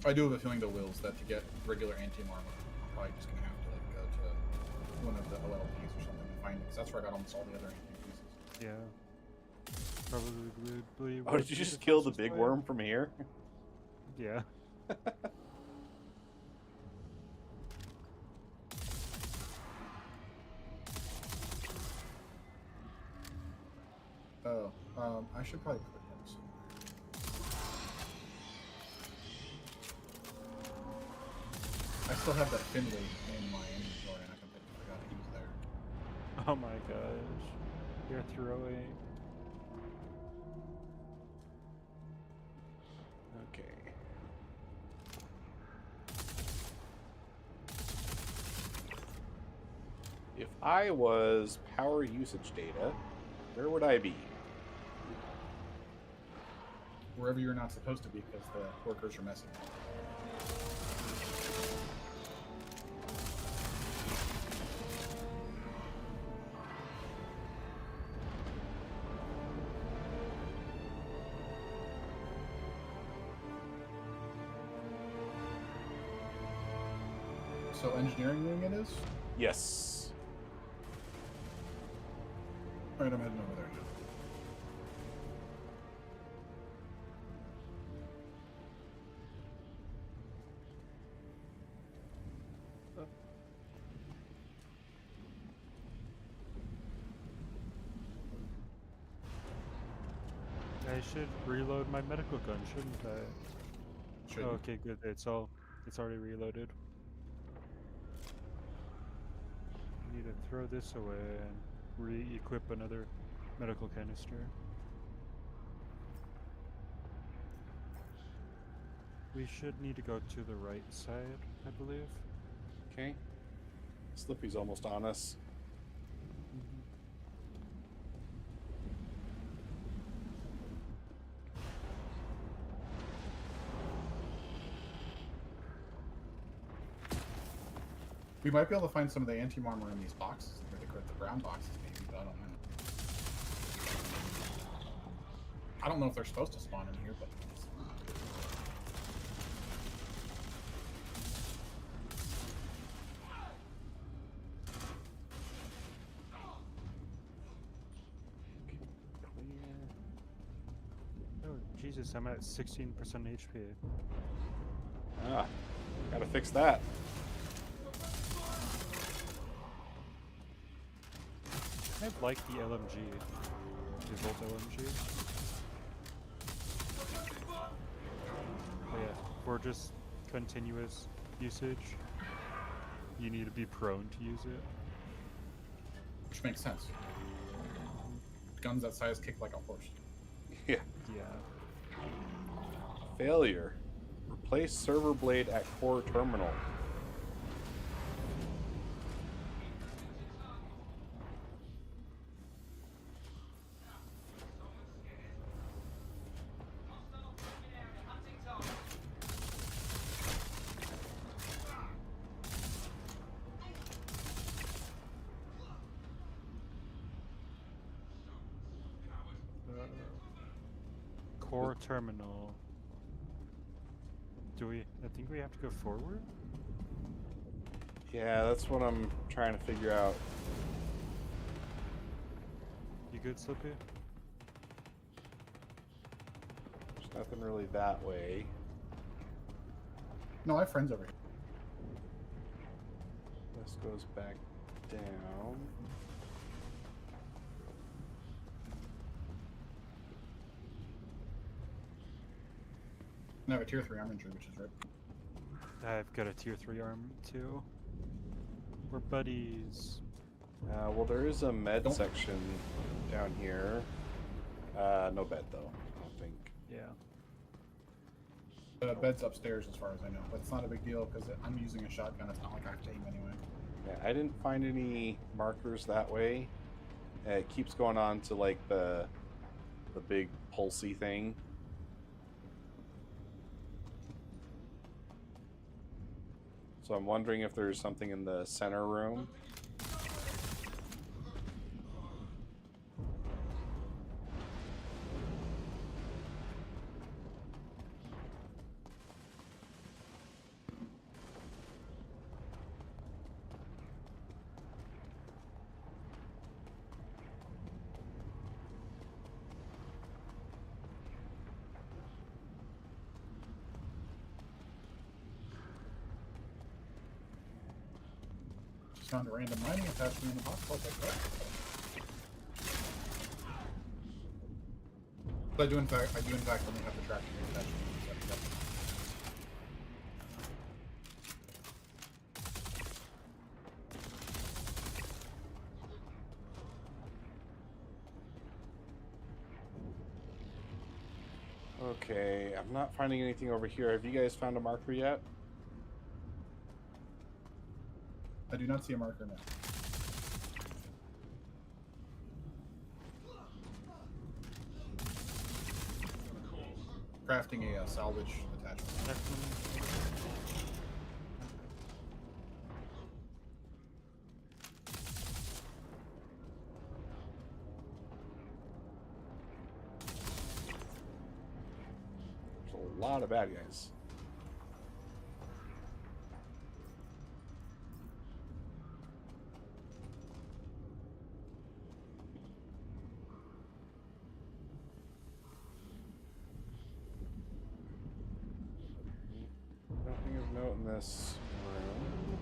I do have a feeling, though, Wills, that to get regular anti-armor, I'm probably just gonna have to like go to one of the OLPs or something and find it, because that's where I got almost all the other anti pieces. Yeah. Probably. Oh, did you just kill the big worm from here? Yeah. Oh, I should probably put him somewhere. I still have that Finley in my inventory, and I completely forgot he was there. Oh my gosh. You're throwing. Okay. If I was power usage data, where would I be? Wherever you're not supposed to be, because the workers are messing. So engineering wing it is? Yes. Alright, I'm heading over there now. I should reload my medical gun, shouldn't I? Should Oh, okay, good. It's already reloaded. I need to throw this away and re-equip another medical canister. We should need to go to the right side, I believe. Okay. Slippy's almost on us. We might be able to find some of the anti-armor in these boxes, or the brown boxes maybe, but I don't know. I don't know if they're supposed to spawn in here, but... Oh, Jesus, I'm at 16% HP. Ah, gotta fix that. I like the LMG. multi-volt LMG. But yeah, for just continuous usage, you need to be prone to use it. Which makes sense. Guns that size kick like a horse. Yeah. Yeah. Failure. Replace server blade at core terminal. Core terminal. Do we? I think we have to go forward. Yeah, that's what I'm trying to figure out. You good, Slippy? There's nothing really that way. No, I have friends over here. This goes back down. And I have a tier 3 armor injury, which is right. I've got a tier 3 arm too. We're buddies. Well, there is a med Don't- section down here. No bed though, I don't think. Yeah. The bed's upstairs as far as I know, but it's not a big deal because I'm using a shotgun. It's not like I have to aim anyway. Yeah, I didn't find any markers that way. It keeps going on to like the big pulsey thing. So I'm wondering if there's something in the center room. Just found a random mining attachment in the box. I'll take that. But I do in fact only have the tracking attachment. Okay, I'm not finding anything over here. Have you guys found a marker yet? I do not see a marker now. Crafting a salvage attachment. Next one. There's a lot of bad guys. Nothing of note in this room.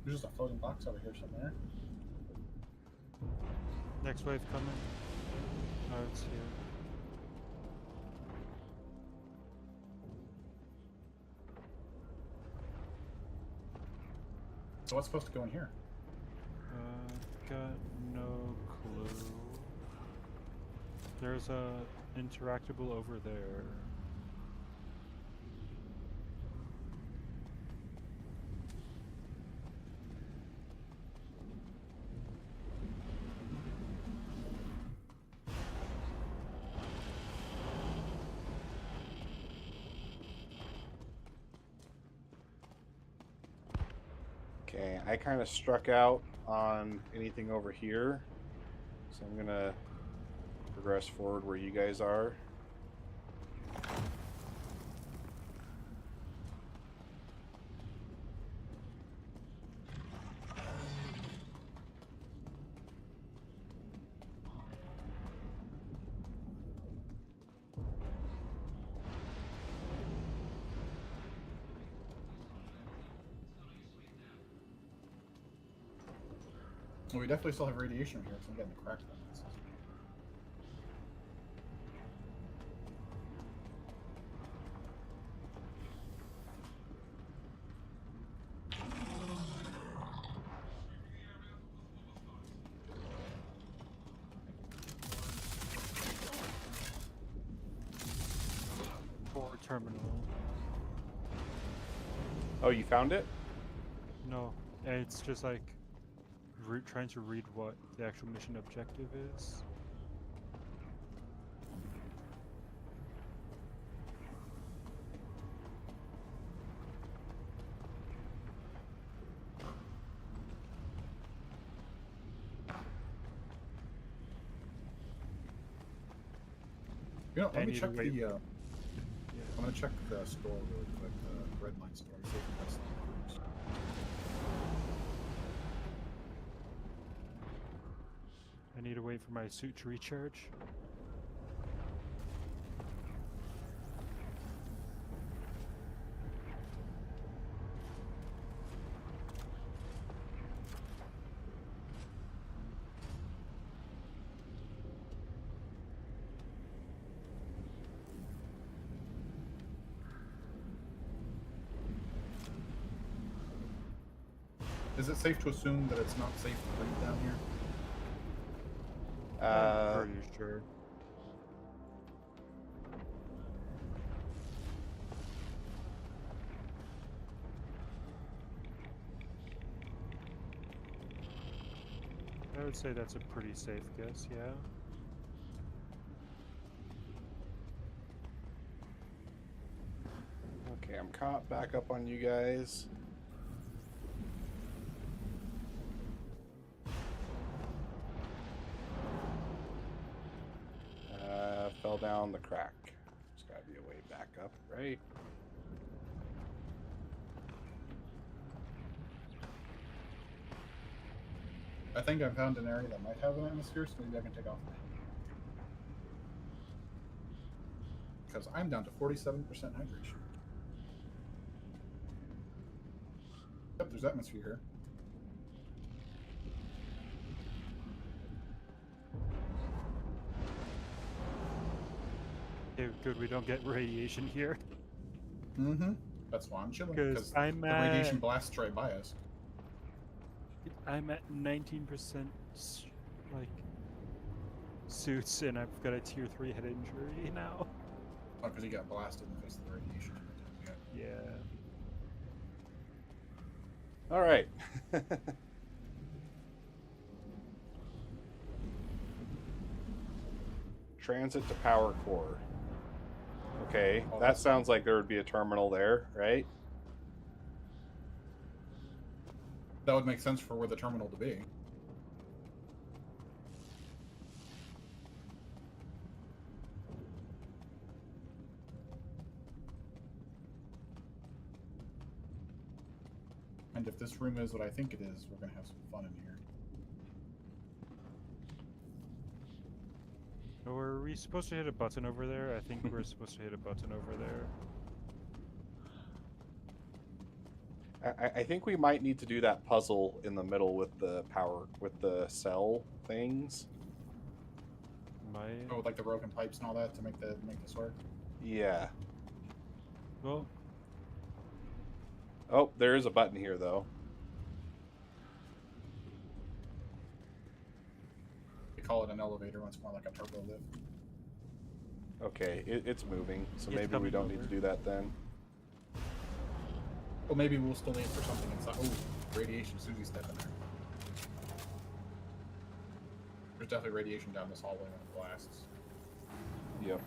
There's just a floating box over here somewhere. Next wave coming. Oh, it's here. So what's supposed to go in here? Got no clue. There's a interactable over there. Okay, I kind of struck out on anything over here, so I'm gonna progress forward where you guys are. Well, we definitely still have radiation here, so I'm getting the cracked ones. Core terminal. Oh, you found it? No, it's just like trying to read what the actual mission objective is. You know, I let me need check to the. wait. I'm gonna check the store really quick. The red line store. See if that's the numbers. I need to wait for my suit to recharge. Is it safe to assume that it's not safe to breathe down here? I'm pretty sure. I would say that's a pretty safe guess, yeah. Okay, I'm caught back up on you guys. Fell down the crack. There's gotta be a way back up, right? I think I found an area that might have an atmosphere, so maybe I can take off. Because I'm down to 47% hydration. Yep, there's atmosphere here. Okay, good, we don't get radiation here. Mm-hmm. That's why I'm chilling. Because Because I'm the at radiation blasts right by us. I'm at 19% like suits, and I've got a tier 3 head injury now. Oh, because he got blasted in the face of the radiation. Yeah. Yeah. All right. Transit to power core. Okay, Oh, that that's sounds like there would be a terminal there, right? That would make sense for where the terminal to be. And if this room is what I think it is, we're going to have some fun in here. Or are we supposed to hit a button over there? I think we're supposed to hit a button over there. I think we might need to do that puzzle in the middle with the power, with the cell things. Oh, like the broken pipes and all that to make this work. Yeah. Well, Oh, there is a button here, though. They call it an elevator when it's more like a turbo lift. Okay, it's moving, so It's maybe we coming don't need over. to do that then. Well, maybe we'll still need for something inside. Oh, radiation. As soon as we step in there. There's definitely radiation down this hallway when it blasts. Yep.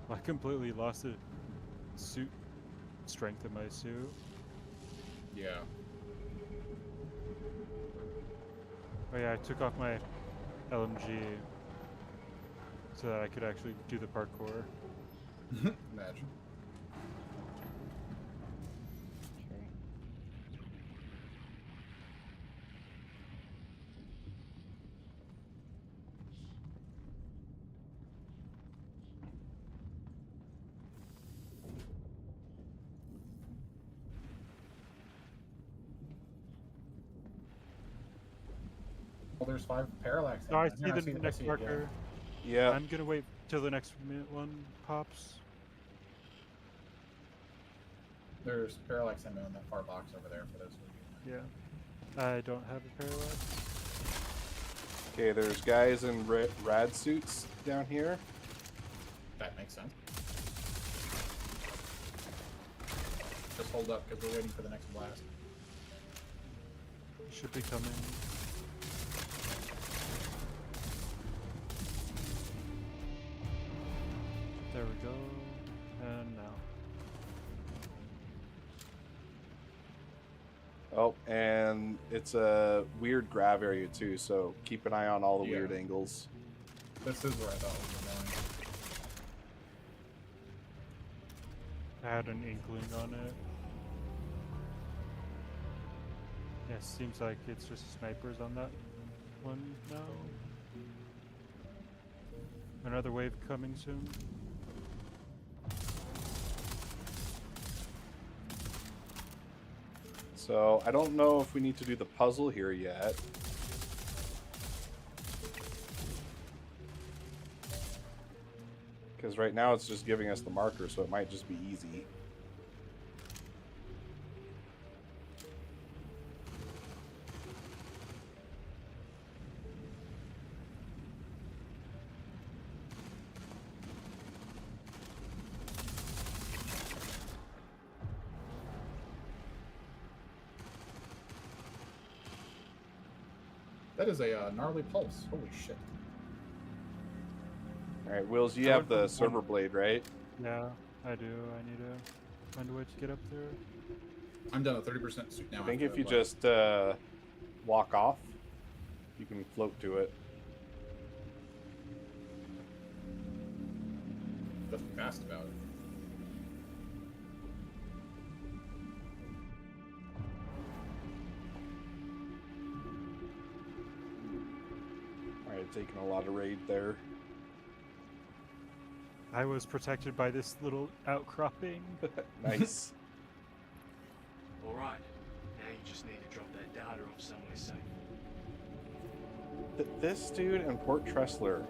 I completely lost the suit strength in my suit. Yeah. Oh yeah, I took off my LMG so that I could actually do the parkour. Imagine. Okay. there's 5 parallax. No, I down see here. the I next see it, yeah. marker. Yeah. I'm gonna wait till the next one pops. There's parallax ammo in that far box over there for those. Yeah. I don't have a parallax. Okay, there's guys in rad suits down here. That makes sense. Just hold up because we're waiting for the next blast. Should be coming. There we go. And now. Oh, and it's a weird grav area too, so keep an eye on all the Yeah. weird angles. This is where I thought we were going. I had an inkling on it. Yeah, seems like it's just snipers on that one now. Another wave coming soon. So I don't know if we need to do the puzzle here yet. Because right now it's just giving us the marker, so it might just be easy. That is a gnarly pulse. Holy shit. Alright, Wills, you I have went the from server blade, right? Yeah, I do. I need to find a way to get up there. I'm done at 30% suit now. I think after if you that blast. just walk off, you can float to it. Nothing fast about it. Alright, taking a lot of raid there. I was protected by this little outcropping. Nice. Alright, now you just need to drop that data off somewhere safe. This dude and Port Tressler.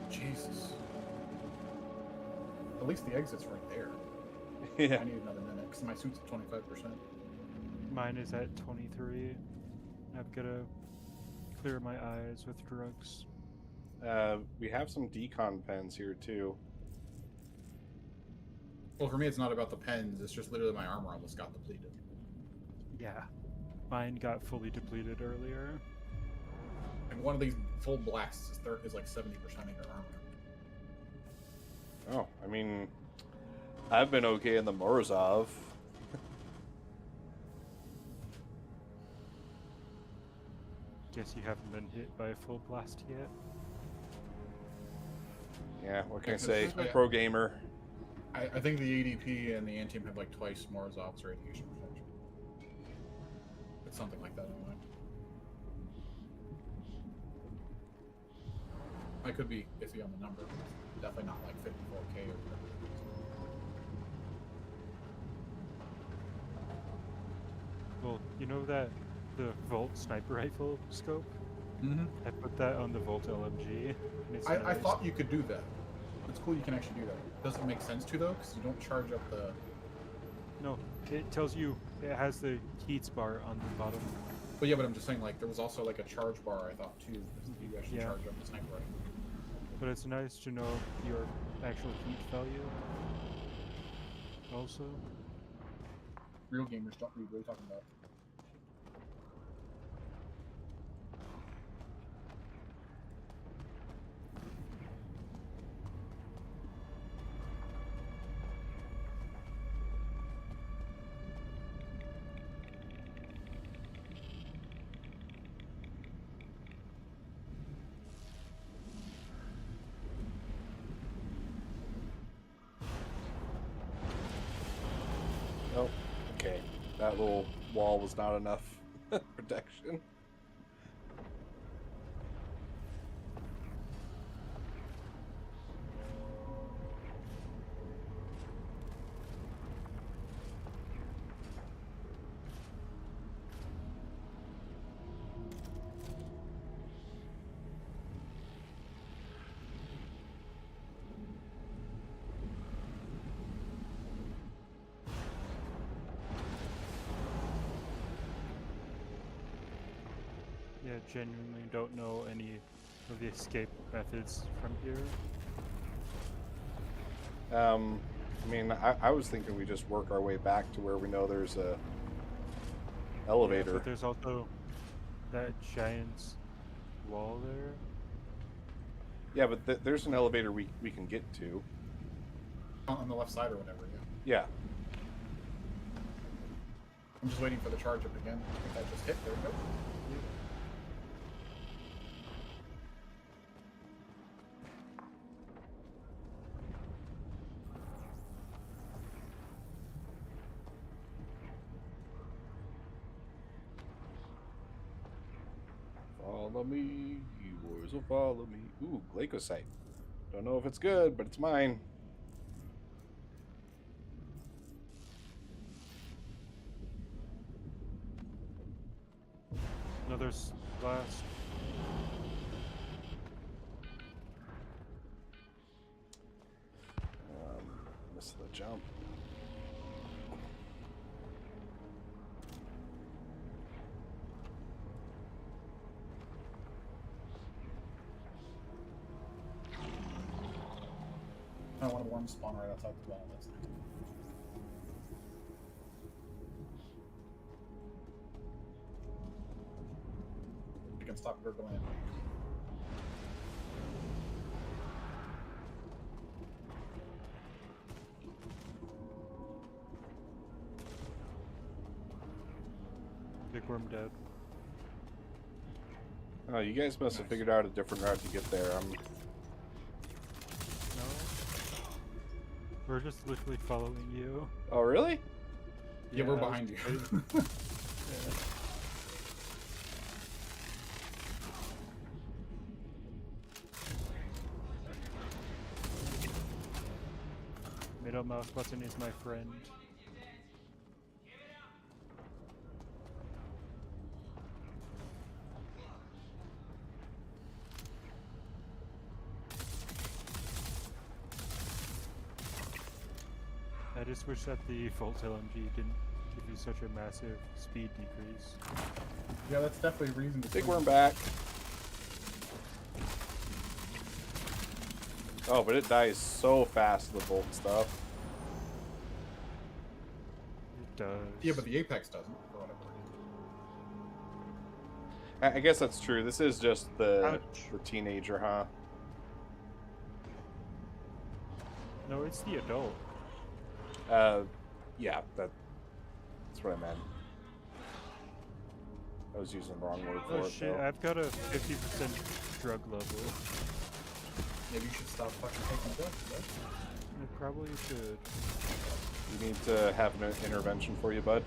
Jesus. At least the exit's right there. Yeah. I need another minute because my suit's at 25%. Mine is at 23. I've got to clear my eyes with drugs. We have some decon pens here too. Well, for me, it's not about the pens. It's just literally my armor almost got depleted. Yeah. Mine got fully depleted earlier. And one of these full blasts is like 70% of your armor. Oh, I mean, I've been okay in the Morozov. Guess you haven't been hit by a full blast yet. Yeah, what can I Yeah, 'cause say? this way- Pro gamer. I think the ADP and the Antium have like twice Morozov's radiation protection. It's something like that anyway. I could be iffy on the number. But definitely not like 54K or whatever. Well, you know that the Volt sniper rifle scope? Mm-hmm. I put that on the Volt LMG. And it's I nice. thought you could do that. It's cool you can actually do that. Doesn't make sense to though, because you don't charge up the. No, it tells you it has the heats bar on the bottom. But yeah, but I'm just saying like there was also like a charge bar I thought too. Because you actually Yeah. charge up the sniper rifle. But it's nice to know your actual heat value. Also, Real gamers don't read. What are you talking about? Oh, okay. That little wall was not enough protection. genuinely don't know any of the escape methods from here. I mean, I was thinking we just work our way back to where we know there's a Yeah, elevator. but there's also that giant wall there. Yeah, but there's an elevator we can get to. On the left side or whatever. Yeah. Yeah. I'm just waiting for the charge up again. I think I just hit. There we go. Follow me, you boys will follow me. Ooh, glycosite. Don't know if it's good, but it's mine. Another blast. Missed the jump. I want a worm spawn right outside the wall. That's nice. You can stop gurgling at me. Big worm dead. Oh, you guys must have figured out a different route to get there. No. We're just literally following you. Oh, really? Yeah, we're I was behind you. waiting. Yeah. Middle mouse button is my friend. I just wish that the Volt LMG didn't give you such a massive speed decrease. Yeah, that's definitely a reason to Big swing. worm back. Oh, but it dies so fast, the Volt stuff. It does. Yeah, but the Apex doesn't, for whatever reason. I guess that's true. This is just the Ouch. teenager, huh? No, it's the adult. Yeah, that's what I meant. I was using the wrong word for Oh it. shit, though. I've got a 50% drug level. Maybe you should stop fucking taking drugs, bud. I probably should. You need to have an intervention for you, bud.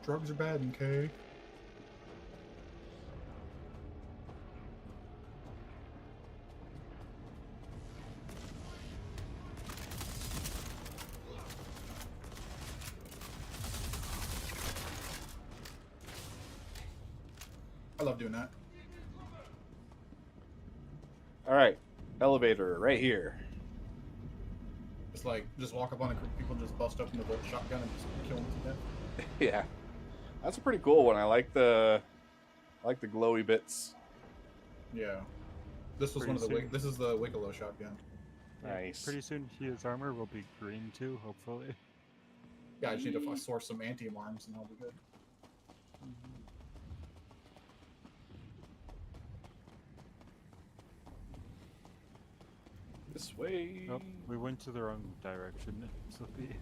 Drugs are bad, okay? I love doing that. All right, elevator right here. It's like, just walk up on a group of people and just bust open the Volt shotgun and just kill them to death. Yeah, that's a pretty cool one. I like the glowy bits. Yeah. This was Pretty one of the soon. this is the Wiggalo shotgun. Nice. Pretty soon his armor will be green too, hopefully. Yeah, I just need to source some anti arms and I'll be good. This way. Nope, we went to the wrong direction, Slippy.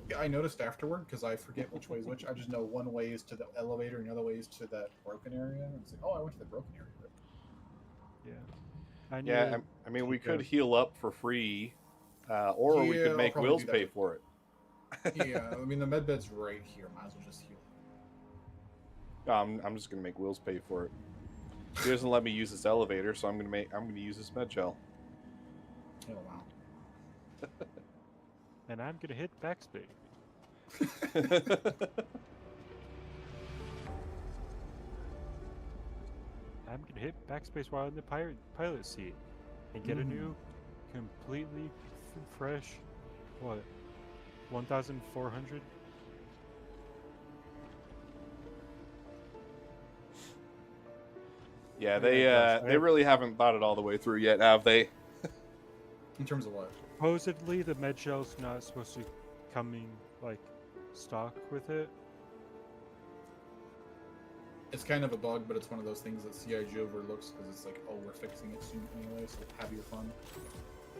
Yeah, I noticed afterward because I forget which way is which. I just know one way is to the elevator and the other way is to that broken area. And it's like, oh, I went to the broken area. Yeah. I need Yeah, to I mean, we keep could a- heal up for free, or we Yeah, could I'll make probably Wills do that. pay for it. Yeah, I mean the med bed's right here. Might as well just heal. I'm just gonna make Wills pay for it. He doesn't let me use this elevator, so I'm gonna use this med gel. Oh wow. And I'm gonna hit backspace. I'm gonna hit backspace while in the pilot seat and get a new, completely fresh, what, 1,400? Yeah, Yeah, Josh, they really haven't thought it all the way through yet, have they? In terms of what? supposedly the med gel's not supposed to be coming like stock with it. It's kind of a bug, but it's one of those things that CIG overlooks because it's like, oh, we're fixing it soon anyway, so have your fun.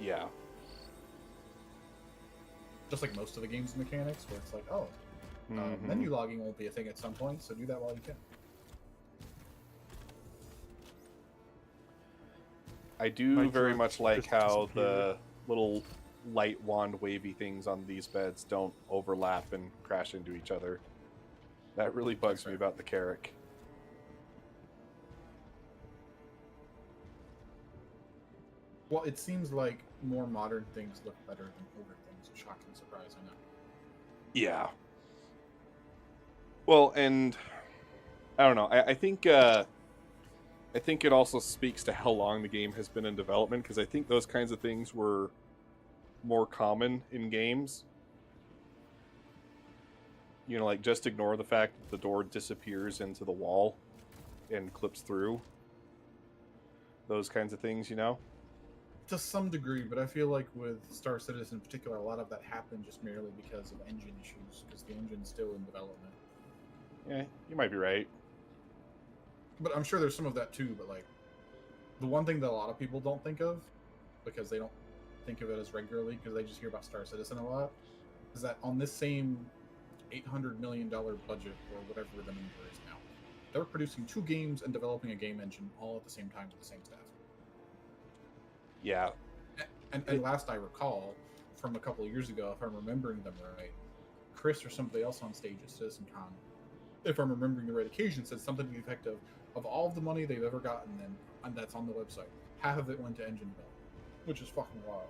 Yeah. Just like most of the game's mechanics, where it's like, oh, Mhm. menu logging won't be a thing at some point, so do that while you can. I do Like very George much like just how disappeared. the little light wand wavy things on these beds don't overlap and crash into each other. That really bugs That's me right. about the Carrack. Well, it seems like more modern things look better than older things. A shocking surprise, I know. Yeah. Well, and I don't know. I think it also speaks to how long the game has been in development, because I think those kinds of things were more common in games. You know, like just ignore the fact that the door disappears into the wall and clips through. Those kinds of things, you know? To some degree, but I feel like with Star Citizen in particular, a lot of that happened just merely because of engine issues, because the engine's still in development. Yeah, you might be right. But I'm sure there's some of that too, but like, the one thing that a lot of people don't think of, because they don't think of it as regularly, because they just hear about Star Citizen a lot, is that on this same $800 million budget, or whatever the number is now, they were producing 2 games and developing a game engine all at the same time with the same staff. Yeah. And last I recall, from a couple of years ago, if I'm remembering them right, Chris or somebody else on stage at CitizenCon, if I'm remembering the right occasion, said something to the effect of all of the money they've ever gotten, and that's on the website, half of it went to engine development, which is fucking wild.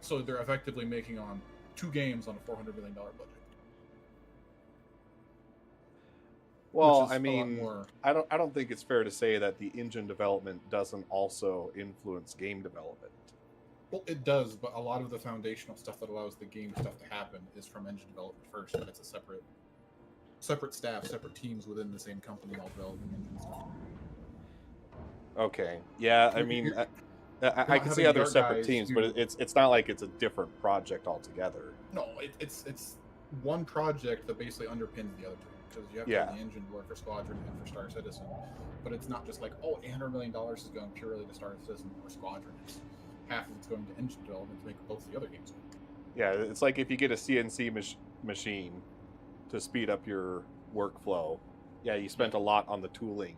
So they're effectively making on 2 games on a $400 million budget. Well, which is I a lot mean, more. I don't think it's fair to say that the engine development doesn't also influence game development. Well, it does, but a lot of the foundational stuff that allows the game stuff to happen is from engine development first, but it's a separate staff, separate teams within the same company all developing engine stuff. Okay. Yeah, I You're- mean, you're- I can see having how they're your separate guys teams, who- but it's not like it's a different project altogether. No, it's one project that basically underpins the other two, because you have to Yeah. have the engine to work for Squadron and for Star Citizen, but it's not just like, oh, $800 million is going purely to Star Citizen or Squadron. It's half of it's going to engine development to make both the other games. Yeah, it's like if you get a CNC machine to speed up your workflow. Yeah, you spent a lot on the tooling,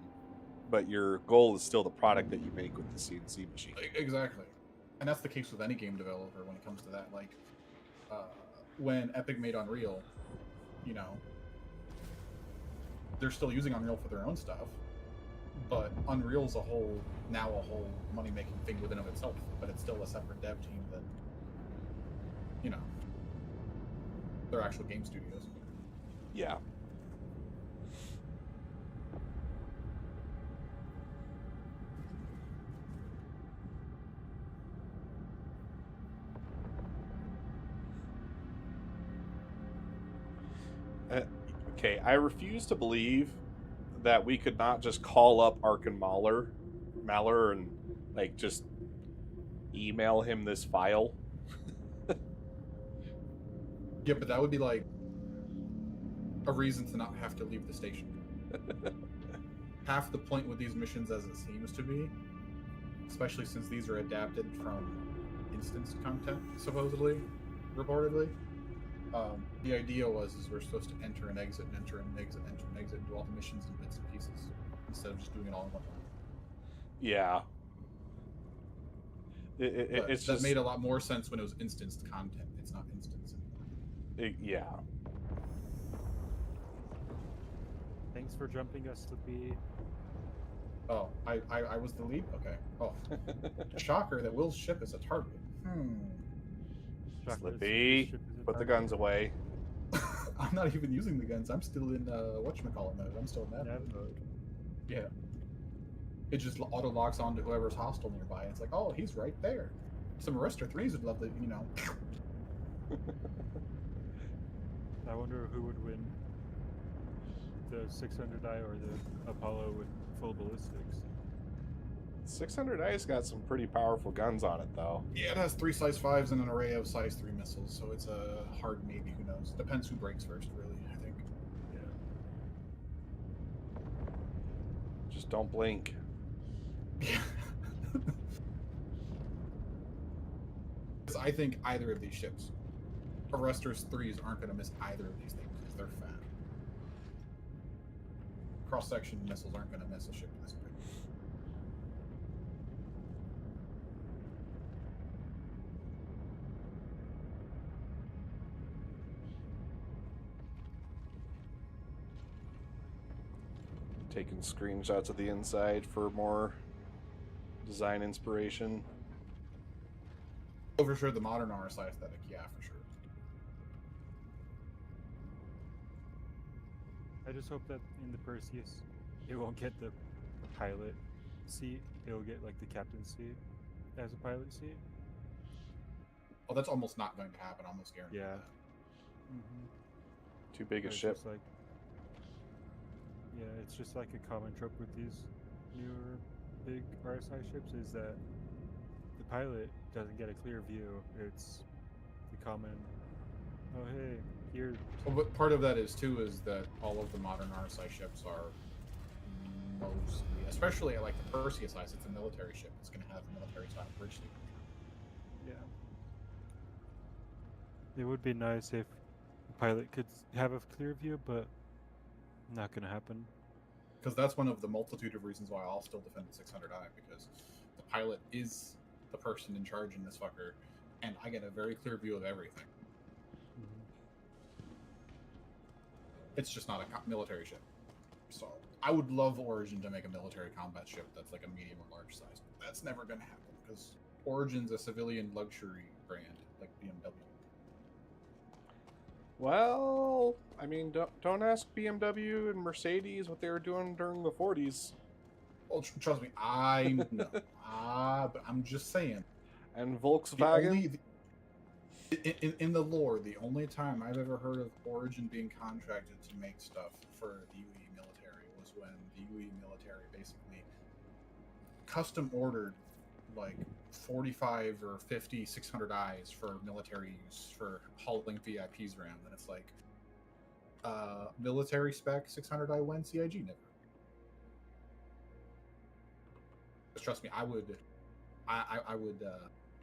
but your goal is still the product that you make with the CNC machine. Exactly, and that's the case with any game developer when it comes to that. Like, when Epic made Unreal, you know, they're still using Unreal for their own stuff, but Unreal's a whole money-making thing within of itself. But it's still a separate dev team than, you know, their actual game studios. Yeah. Okay, I refuse to believe that we could not just call up Arkin Mahler and like just email him this file. Yeah, but that would be like a reason to not have to leave the station. Half the point with these missions, as it seems to be, especially since these are adapted from instanced content, supposedly, reportedly, the idea was we're supposed to enter and exit, and enter and exit, enter and exit, and do all the missions in bits and pieces, instead of just doing it all in one time. Yeah. But It's that just made a lot more sense when it was instanced content. It's not instance anymore. yeah. Thanks for jumping us to be. Oh, I was the lead? Okay. Oh, shocker that Will's ship is a target. Slippy, put the guns away. I'm not even using the guns. I'm still in whatchamacallit mode. I'm still in that mode. Yeah. It just auto locks on to whoever's hostile nearby. And it's like, oh, he's right there. Some Arista 3s would love to, you know. I wonder who would win. the 600i or the Apollo with full ballistics. 600i's got some pretty powerful guns on it, though. Yeah, it has 3 size 5s and an array of size 3 missiles, so it's a hard maybe. Who knows? Depends who breaks first, really. I think. Just don't blink. Yeah. I think either of these ships, Arrestor's 3s, aren't going to miss either of these things because they're fat. Cross-section missiles aren't going to miss a ship this big. Taking screenshots of the inside for more design inspiration. Oh, for sure, the modern RSI aesthetic, yeah, for sure. I just hope that in the Perseus, it won't get the pilot seat. It'll get like the captain seat as a pilot seat. Oh, that's almost not going to happen. Almost guaranteed. Yeah. Too big a It's ship. just like, yeah, it's just like a common trope with these newer big RSI ships is that the pilot doesn't get a clear view. It's the common, oh hey, here. Well, but part of that is too is that all of the modern RSI ships are mostly, especially at like the Perseus size, it's a military ship. It's going to have a military style bridge sleep. Yeah. It would be nice if the pilot could have a clear view, but not gonna happen. Because that's one of the multitude of reasons why I'll still defend the 600i, because the pilot is the person in charge in this fucker, and I get a very clear view of everything. It's just not a military ship. So I would love Origin to make a military combat ship that's like a medium or large size. But that's never going to happen because Origin's a civilian luxury brand like BMW. Well, I mean, don't ask BMW and Mercedes what they were doing during the 40s. Well, trust me, I know. But I'm just saying. And The Volkswagen. only, in the lore, the only time I've ever heard of Origin being contracted to make stuff for the UE military was when the UE military basically custom ordered like 45 or 50 600Is for military use for hauling VIPs around, and it's like military spec 600I when CIG never. Just trust me, I would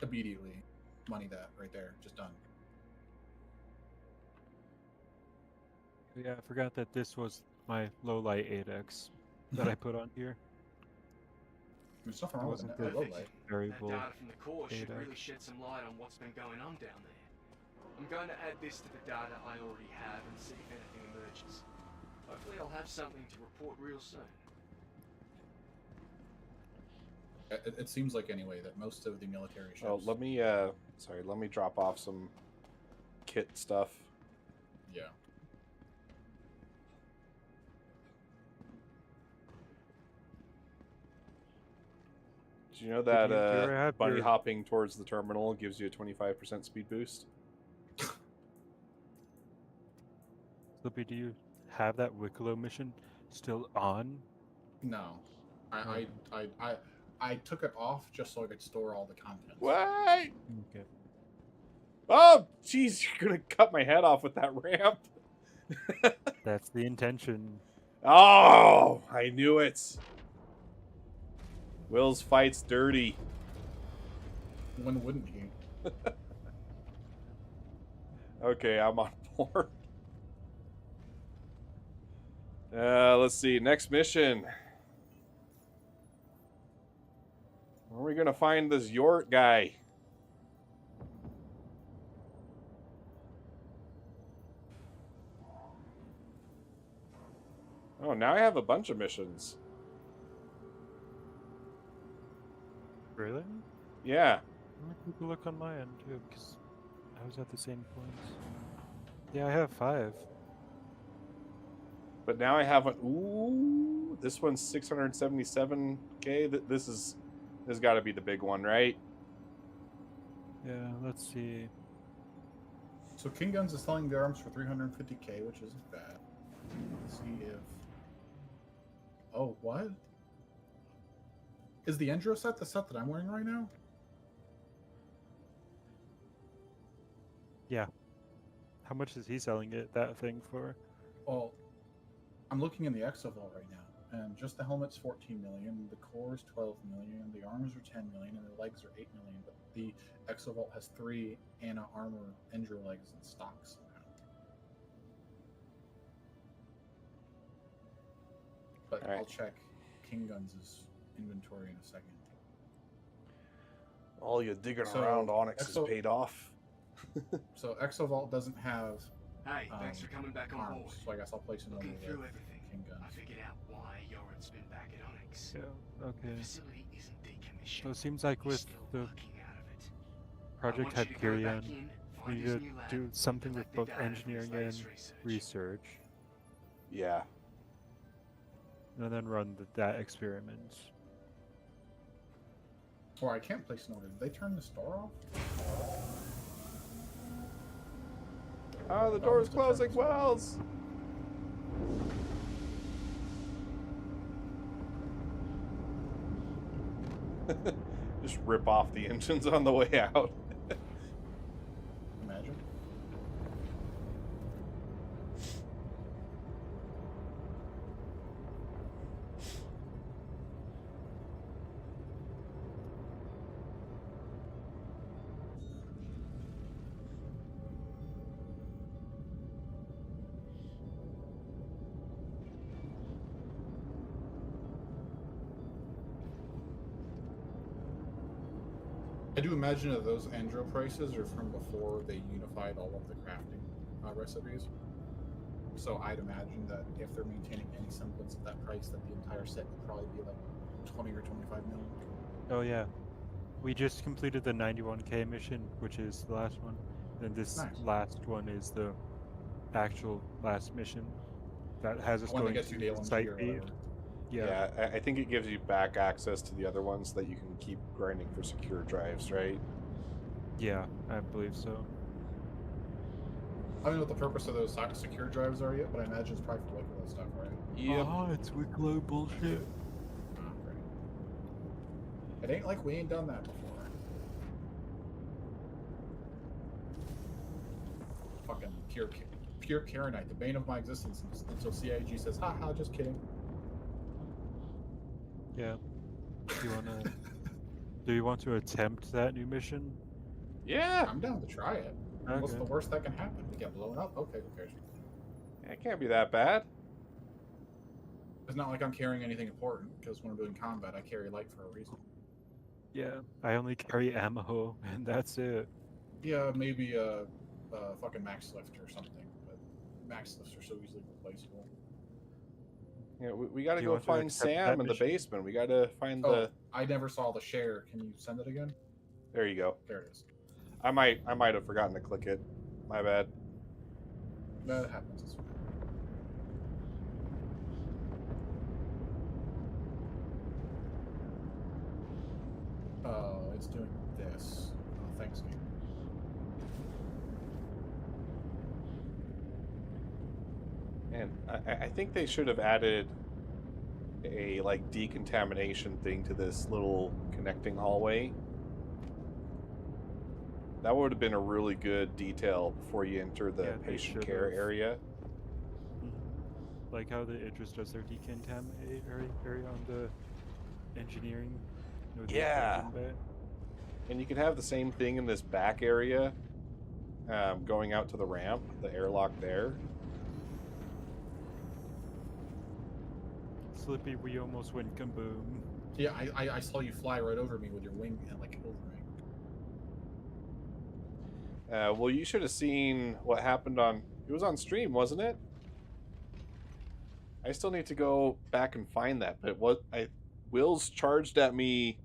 immediately money that right there, just done. Yeah, I forgot that this was my low light 8X that I put on here. There's nothing wrong with Wasn't it. the I love that. variable. That data from the core should data. really shed some light on what's been going on down there. I'm going to add this to the data I already have and see if anything emerges. Hopefully I'll have something to report real soon. It seems like anyway that most of the military ships. Oh, let me let me drop off some kit stuff. Yeah. Do you know that you already have bunny your- hopping towards the terminal gives you a 25% speed boost? Slippy, do you have that Wicklow mission still on? No, I took it off just so I could store all the content. What? Okay. Oh, jeez, you're gonna cut my head off with that ramp. That's the intention. Oh, I knew it. Will's fight's dirty. When wouldn't he? Okay, I'm on board. Let's see. Next mission. Where are we gonna find this York guy? Oh, now I have a bunch of missions. Really? Yeah. Let me take a look on my end too, because I was at the same points. Yeah, I have 5. But now I have an ooh, this one's 677K. This has got to be the big one, right? Yeah, let's see. So King Guns is selling the arms for 350K, which isn't bad. Let's see if Oh, what? Is the Endro set the set that I'm wearing right now? Yeah. How much is he selling that thing for? Well, I'm looking in the Exovault right now, and just the helmet's 14 million, the core is 12 million, the arms are 10 million, and the legs are 8 million. But the Exovault has 3 Anna armor Endro legs in stock somehow. But Alright. I'll check King Guns' inventory in a second. All you digging So, around Onyx is Exo- paid off. So Exovault doesn't have Hey, thanks for coming back on board. arms, so I guess I'll place an order Looking through with everything, King Guns. I figured out why Yoren's been back at Onyx. Yeah. The Okay. facility isn't decommissioned. So it seems like He's with still the working out of it. I Project want you to go back Hyperion, in, we find need his to new lab, do something with collect the both data from his engineering and latest research, Yeah. and then run that experiment. Or I can't place an order. Did they turn the store off? Oh, the door's closing, Wells! Just rip off the engines on the way out. Imagine. I do imagine that those Andro prices are from before they unified all of the crafting recipes. So I'd imagine that if they're maintaining any semblance of that price, that the entire set would probably be like 20 or 25 million. Oh yeah, we just completed the 91K mission, which is the last one. Then this Nice. last one is the actual last mission that has us When they going get to to Dalen Site G or B. whatever. Yeah. I think it gives you back access to the other ones so that you can keep grinding for secure drives, right? Yeah, I believe so. I don't know what the purpose of those secure drives are yet, but I imagine it's probably for Wicklow stuff, right? Yep. Oh, it's Wicklow bullshit. Ah, great. It ain't like we ain't done that before. Fucking pure Karenite, the bane of my existence until CIG says, haha, just kidding. Yeah. Do you want to attempt that new mission? Yeah! I'm down to try it. What's Okay. the worst that can happen? We get blown up? Okay, who cares? It can't be that bad. It's not like I'm carrying anything important, because when I'm doing combat, I carry light for a reason. Yeah, I only carry ammo, and that's it. Yeah, maybe a fucking max lift or something, but max lifts are so easily replaceable. Yeah, we gotta Do you go want to find accept Sam that in the mission? basement. We gotta find Oh, the... I never saw the share. Can you send it again? There you go. There it is. I might have forgotten to click it. My bad. That happens. It's fine. It's doing this. Oh, thanks, game. And I think they should have added a like decontamination thing to this little connecting hallway. That would have been a really good detail before you enter the Yeah, they patient care should've. area. Like how the Idris does their decontaminate area on the engineering. The Yeah. engine bay. And you could have the same thing in this back area, going out to the ramp, the airlock there. Slippy, we almost went kaboom. Yeah, I saw you fly right over me with your wing and like over me. Well, you should have seen what happened on... It was on stream, wasn't it? I still need to go back and find that, but Will's charged at me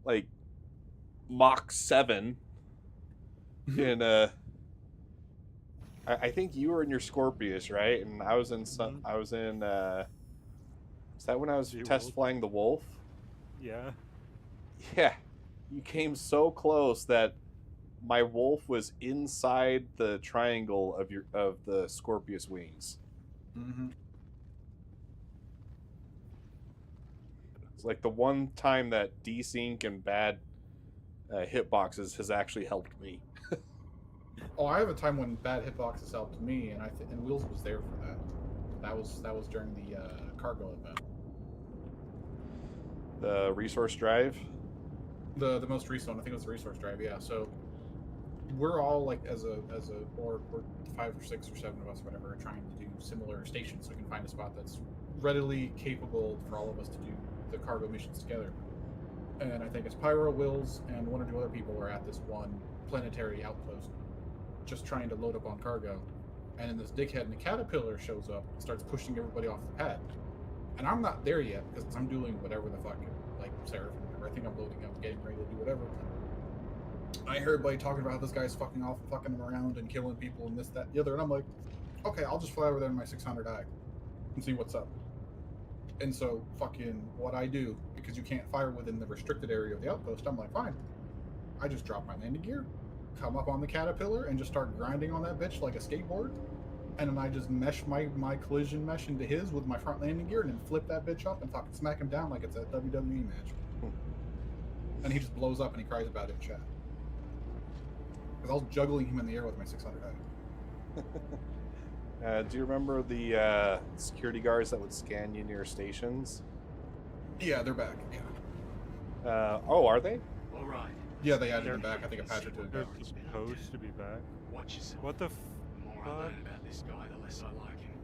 like Mach 7 in I think you were in your Scorpius, right? And I was in some Mhm. I was in is that when I was The test Wolf? flying the Wolf? Yeah. Yeah. You came so close that my Wolf was inside the triangle of the Scorpius wings. Mm-hmm. It's like the one time that desync and bad hitboxes has actually helped me. Oh, I have a time when bad hitboxes helped me, and and Wheels was there for that. That was during the cargo event. The resource drive. The most recent one, I think it was the resource drive. Yeah. So we're all like or we're 5 or 6 or 7 of us, whatever, are trying to do similar stations, so we can find a spot that's readily capable for all of us to do the cargo missions together. And I think it's Pyro, Wills, and 1 or 2 other people are at this one planetary outpost, just trying to load up on cargo. And then this dickhead in a caterpillar shows up and starts pushing everybody off the pad. And I'm not there yet because I'm doing whatever the fuck, like Seraphim, whatever. I think I'm loading up, getting ready to do whatever. I heard everybody talking about how this guy's fucking off, fucking them around and killing people and this, that, the other. And I'm like, okay, I'll just fly over there in my 600i and see what's up. And so, fucking, what I do, because you can't fire within the restricted area of the outpost, I'm like, fine. I just drop my landing gear, come up on the caterpillar, and just start grinding on that bitch like a skateboard. And then I just mesh my collision mesh into his with my front landing gear, and then flip that bitch up and fucking smack him down like it's a WWE match. And he just blows up and he cries about it in chat. Because I was juggling him in the air with my 600i. Do you remember the security guards that would scan you near stations? Yeah, they're back. Yeah. Oh, are they? All right. Yeah, they added them back. I think a patch or 2 ago. They're supposed to be back. Watch yourself. What the The more I learn about this guy, the less I like him.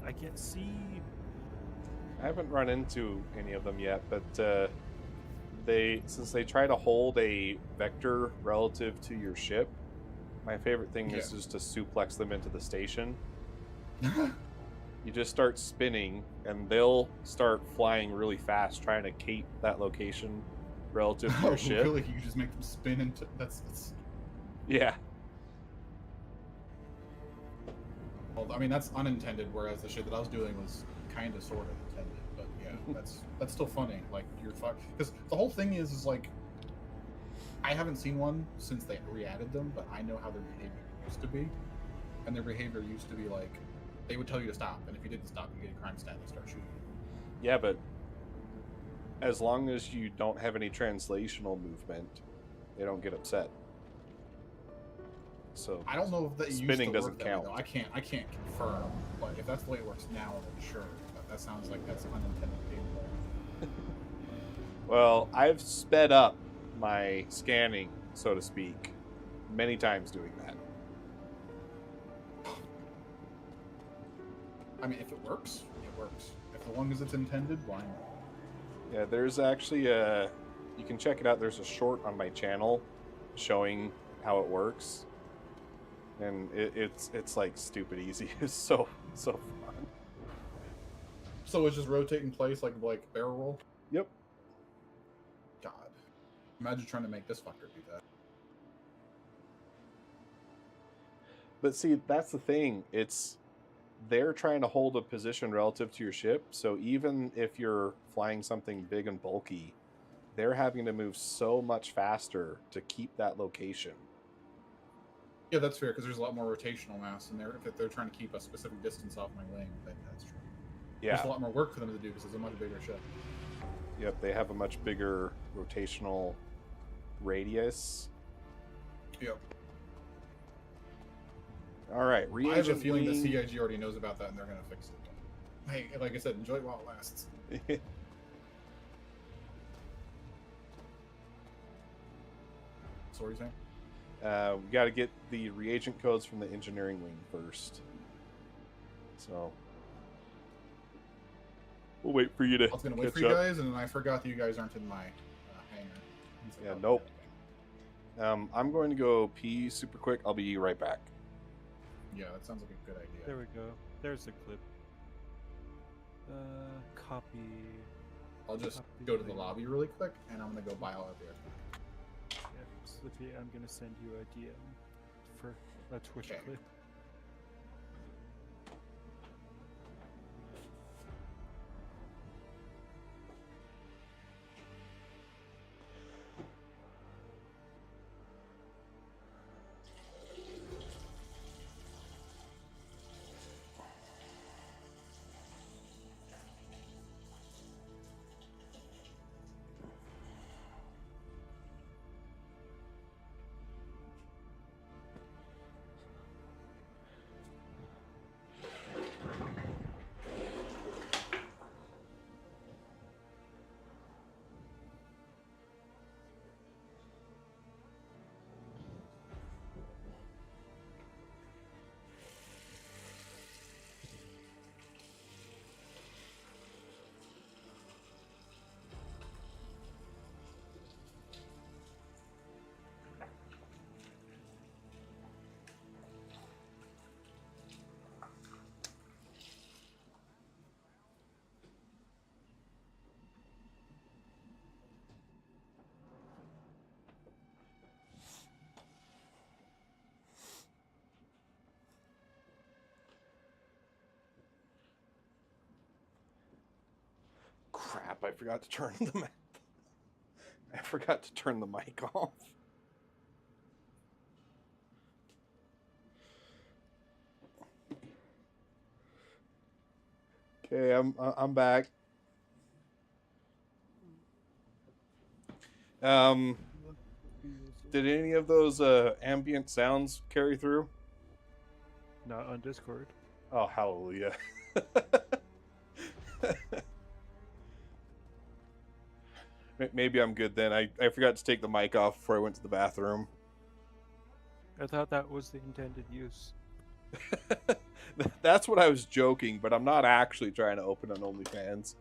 I can't see. I haven't run into any of them yet, but since they try to hold a vector relative to your ship, my favorite thing is just to suplex them into the station. You just start spinning, and they'll start flying really fast, trying to cape that location relative to your ship. Really? You just make them spin into that's Yeah. well, I mean, that's unintended, whereas the shit that I was doing was kind of sort of intended. But yeah, that's still funny. Like, you're fucked. Because the whole thing is like, I haven't seen one since they re-added them, but I know how their behavior used to be. And their behavior used to be like, they would tell you to stop, and if you didn't stop, you get a crime stat and start shooting you. Yeah, but as long as you don't have any translational movement, they don't get upset. So I don't know if that spinning used to doesn't work that way, count. though. I can't confirm, but if that's the way it works now, then sure. That sounds like that's unintended gameplay. Well, I've sped up my scanning, so to speak, many times doing that. I mean, if it works, it works. If as long as it's intended, why not? Yeah, there's actually you can check it out. There's a short on my channel showing how it works, and it's like stupid easy. It's so fun. So it's just rotate in place like barrel roll? Yep. God. Imagine trying to make this fucker do that. But see, that's the thing. They're trying to hold a position relative to your ship, so even if you're flying something big and bulky, they're having to move so much faster to keep that location. Yeah, that's fair, because there's a lot more rotational mass, and if they're trying to keep a specific distance off my wing, then that's true. Yeah. There's a lot more work for them to do because it's a much bigger ship. Yep, they have a much bigger rotational radius. Yep. All right, I have a reagent feeling that wing. CIG already knows about that, and they're going to fix it. Hey, like I said, enjoy it while it lasts. So what are you saying? We got to get the reagent codes from the engineering wing first. So we'll wait for you to I was going to wait catch for you up. guys, and then I forgot that you guys aren't in my hangar. It's like, Yeah, oh, nope. okay. I'm going to go pee super quick. I'll be right back. Yeah, that sounds like a good idea. There we go. There's the clip. Copy. I'll just Copy go to the link. lobby really quick, and I'm going to go buy all of the Yep, Slippy, I'm gonna send you a DM for a Twitch Okay. clip. I forgot to turn I forgot to turn the mic off. Okay, I'm back. Did any of those ambient sounds carry through? Not on Discord. Oh, hallelujah. Maybe I'm good then. I forgot to take the mic off before I went to the bathroom. I thought that was the intended use. That's what I was joking, but I'm not actually trying to open an OnlyFans.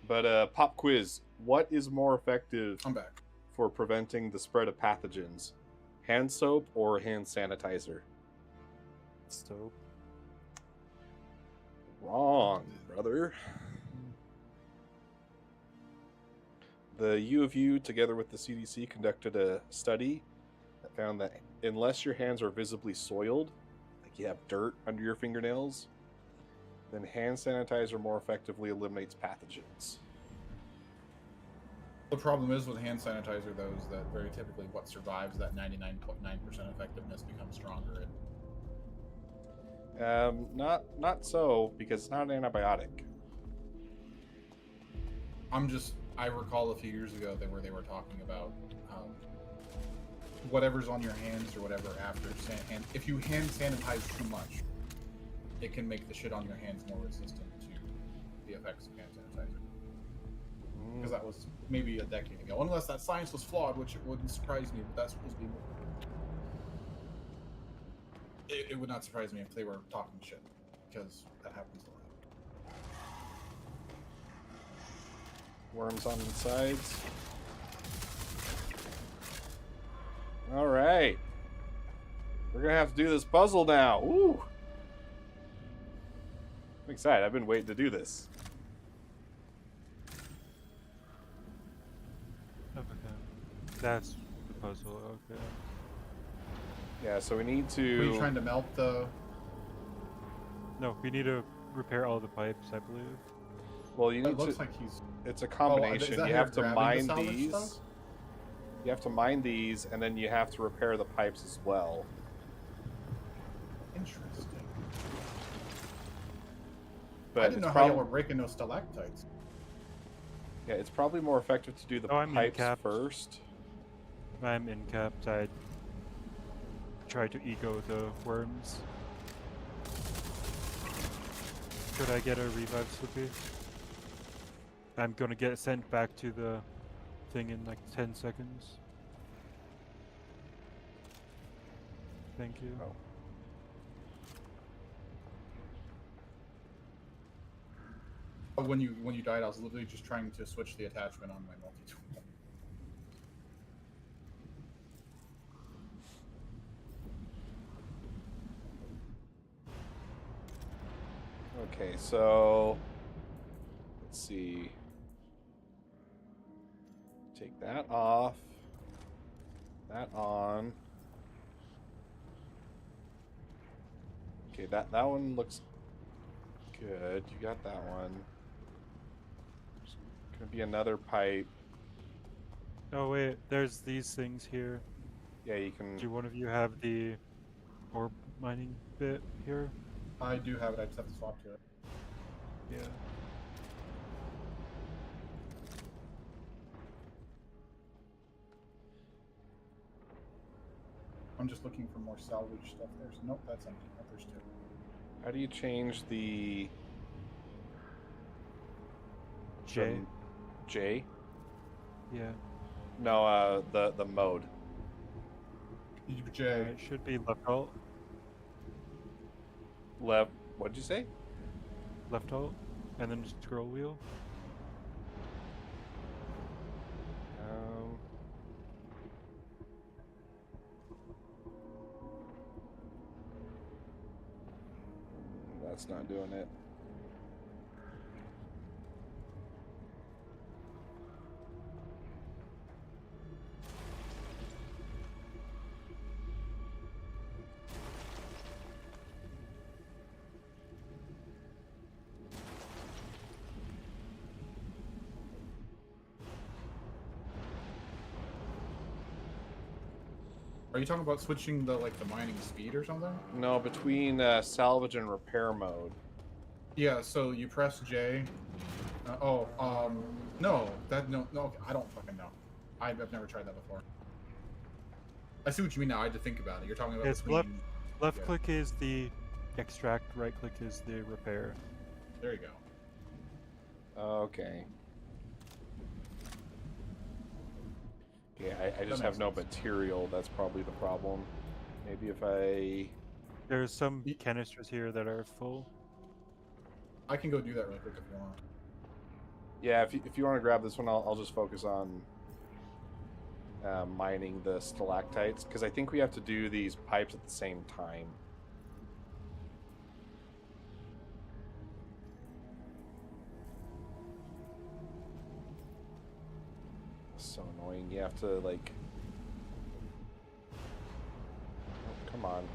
But pop quiz, what is more effective I'm back. for preventing the spread of pathogens? Hand soap or hand sanitizer? Soap. Wrong, brother. The U of U, together with the CDC, conducted a study that found that unless your hands are visibly soiled, like you have dirt under your fingernails, then hand sanitizer more effectively eliminates pathogens. The problem is with hand sanitizer, though, is that very typically what survives that 99.9% effectiveness becomes stronger. Not so, because it's not an antibiotic. I recall a few years ago they were talking about whatever's on your hands or whatever after and if you hand sanitize too much, it can make the shit on your hands more resistant to the effects of hand sanitizer. Because that was maybe a decade ago. Unless that science was flawed, which it wouldn't surprise me, but that's supposed to be. It would not surprise me if they were talking shit, because that happens a lot. Worms on the sides. All right. We're going to have to do this puzzle now. Woo! I'm excited. I've been waiting to do this. Okay. That's the puzzle, okay. Yeah, so we need Were you to... trying to melt the... No, we need to repair all the pipes, I believe. Well, you It need looks to... like he's... It's a is combination. that You her have to grabbing mine the salvage these. stuff? You have to mine these, and then you have to repair the pipes as well. Interesting. But I didn't it's know how y'all prob- were breaking those stalactites. Yeah, it's probably more effective to do the Oh, I'm pipes in-capped. first. I'm in capped. I try to ego the worms. Could I get a revive, Slippy? I'm gonna get sent back to the thing in like 10 seconds. Thank you. Oh. When you died, I was literally just trying to switch the attachment on my multi-tool. Okay, so... Let's see. Take that off. That on. Okay, that one looks good. You got that one. There's gonna be another pipe. Oh wait, there's these things here. Yeah, you can... Do one of you have the orb mining bit here? I do have it, I just have to swap to it. Yeah. I'm just looking for more salvage stuff. Nope, that's empty. Oh, there's two. How do you change the... J? J? Yeah. No, the mode. J. It should be left alt. Left... What'd you say? Left alt. And then scroll wheel. That's not doing it. Are you talking about switching the mining speed or something? No, between salvage and repair mode. Yeah. So you press J. No, okay, I don't fucking know. I've never tried that before. I see what you mean now. I had to think about it. You're talking about It's between. left yeah. click is the extract, right click is the repair. There you go. Okay. Yeah, I just makes have no sense. material. That's probably the problem. Maybe if I... There's some Ye- canisters here that are full. I can go do that real quick if you want. Yeah, if you want to grab this one, I'll just focus on mining the stalactites, because I think we have to do these pipes at the same time. So annoying. You have to, like... Oh, come on.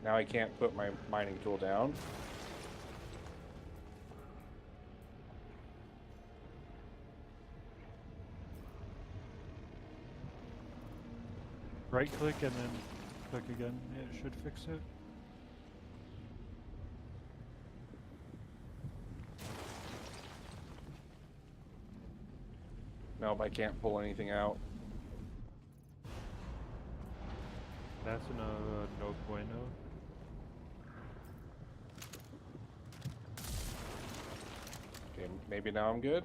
Now I can't put my mining tool down. Right click and then click again. It should fix it. Nope, I can't pull anything out. That's no bueno. Okay, maybe now I'm good.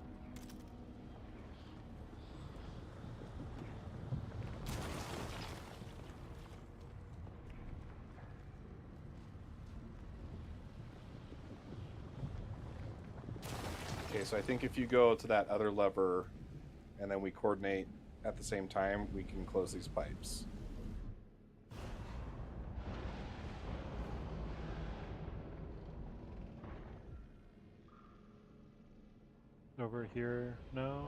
Okay, so I think if you go to that other lever and then we coordinate at the same time, we can close these pipes. Over here, no.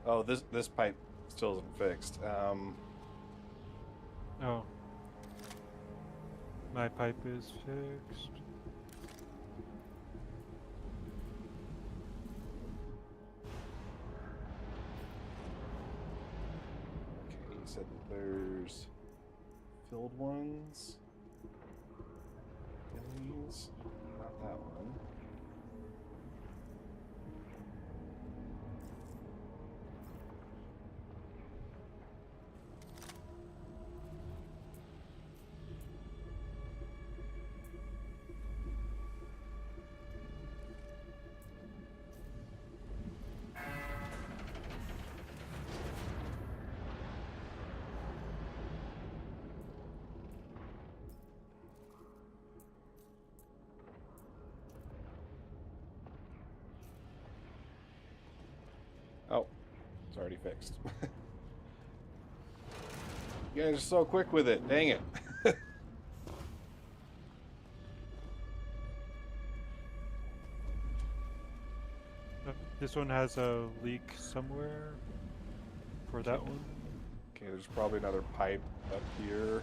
Oh, this pipe still isn't fixed. Oh. My pipe is fixed. Okay, you said that there's filled ones. These, not that one. Oh, it's already fixed. You guys are so quick with it. Dang it. This one has a leak somewhere. For that one. Okay, there's probably another pipe up here.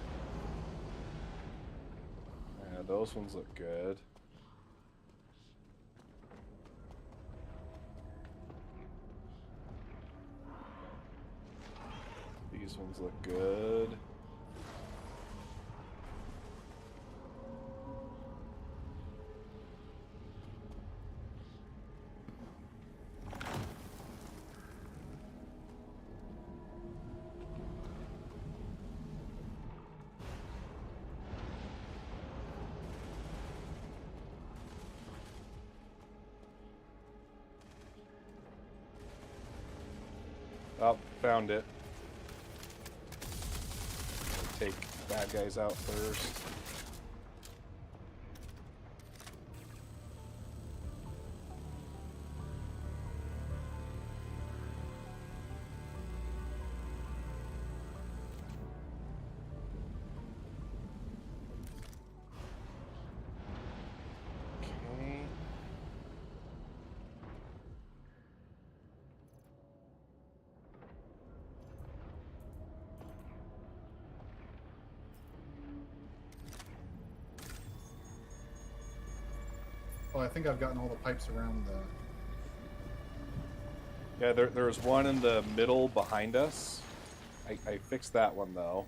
Yeah, those ones look good. These ones look good. Oh, found it. Take bad guys out first. Okay. Well, I think I've gotten all the pipes around the. Yeah, there's one in the middle behind us. I fixed that one though.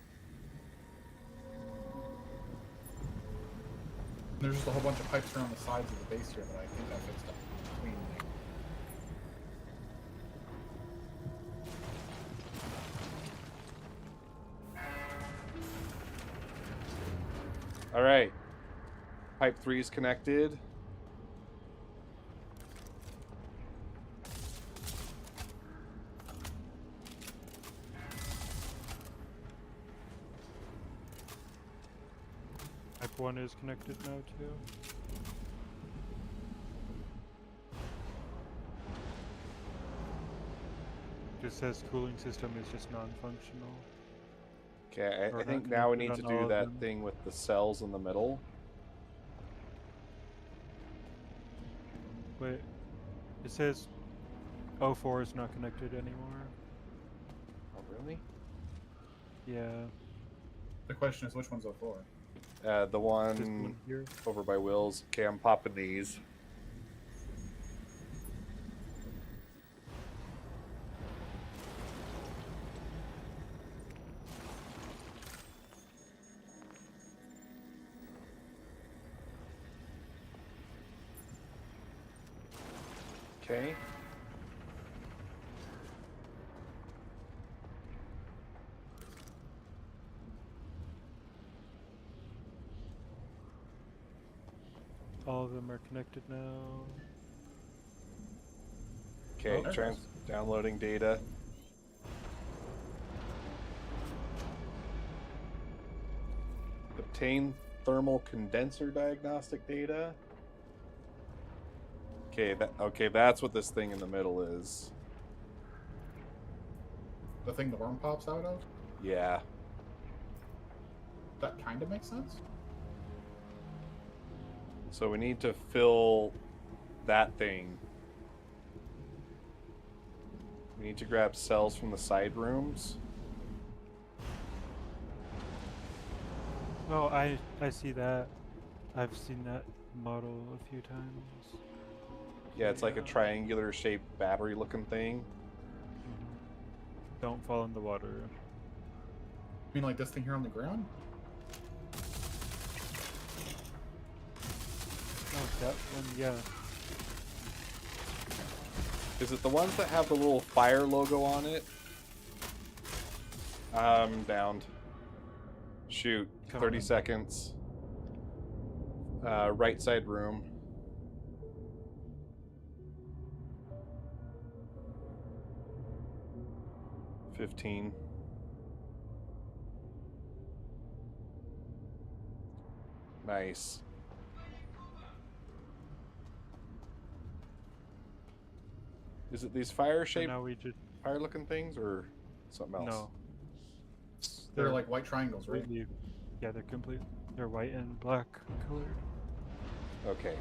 There's just a whole bunch of pipes around the sides of the base here that I think I fixed up cleanly. All right. Pipe 3 is connected. Pipe 1 is connected now too. Just says cooling system is just non-functional. Okay, Or I not think now we connected need to on all do of that them. thing with the cells in the middle. Wait, it says O4 is not connected anymore. Oh, really? Yeah, The question is, which one's O4? The this one one here. over by Will's. Okay, I'm popping these. Okay. All of them are connected now. Okay, Oh, there it is. downloading data. Obtain thermal condenser diagnostic data. Okay, that's what this thing in the middle is. The thing the worm pops out of? Yeah. That kind of makes sense. So we need to fill that thing. We need to grab cells from the side rooms. Oh, I see that. I've seen that model a few times. Yeah, it's like a Yeah. triangular shaped battery looking thing. Don't fall in the water. You mean like this thing here on the ground? Oh, that one, yeah. Is it the ones that have the little fire logo on it? Downed. Shoot. Come 30 on. seconds. Right side room. $15. Nice. Is it these fire So shaped, now we just fire looking things, or something else? no. They're like white triangles, right? completely. Yeah, they're complete. They're white and black colored. Okay.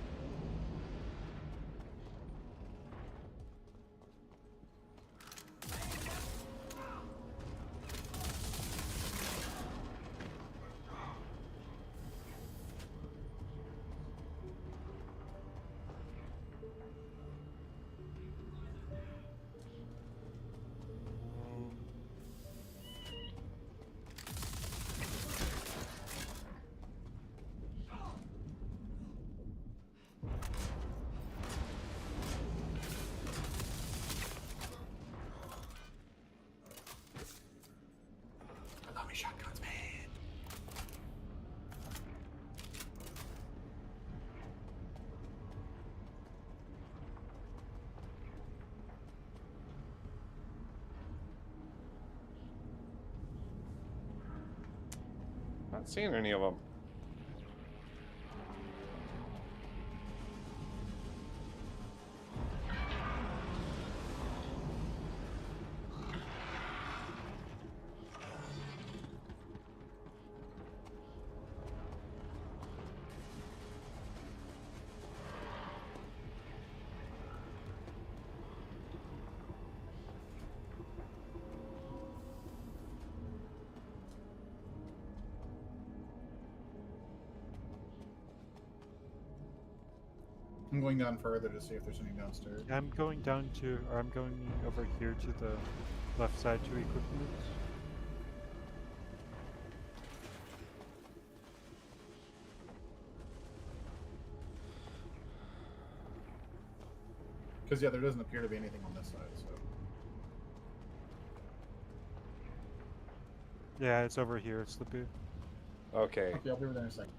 I love me shotguns, man. Not seeing any of them. I'm going down further to see if there's any downstairs. I'm going down to, or I'm going over here to the left side to equipment. Because yeah, there doesn't appear to be anything on this side. So Yeah, it's over here, Slippy. Okay. okay, I'll be over there in a second.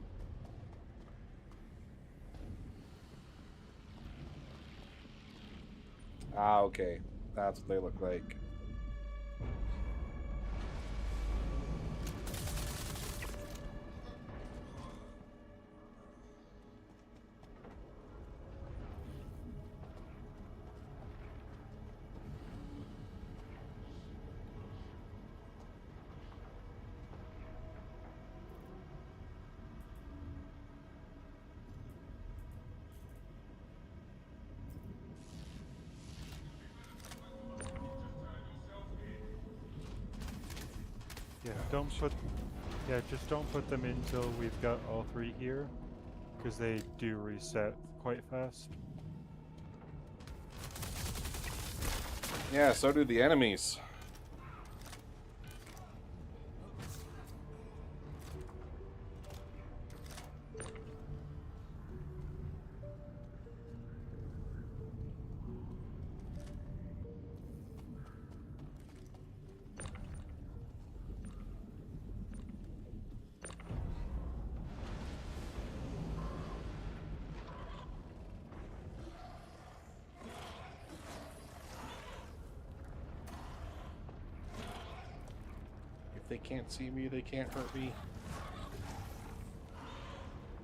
Ah, okay. That's what they look like. Yeah, just don't put them in until we've got all three here, because they do reset quite fast. Yeah, so do the enemies. If they can't see me, they can't hurt me.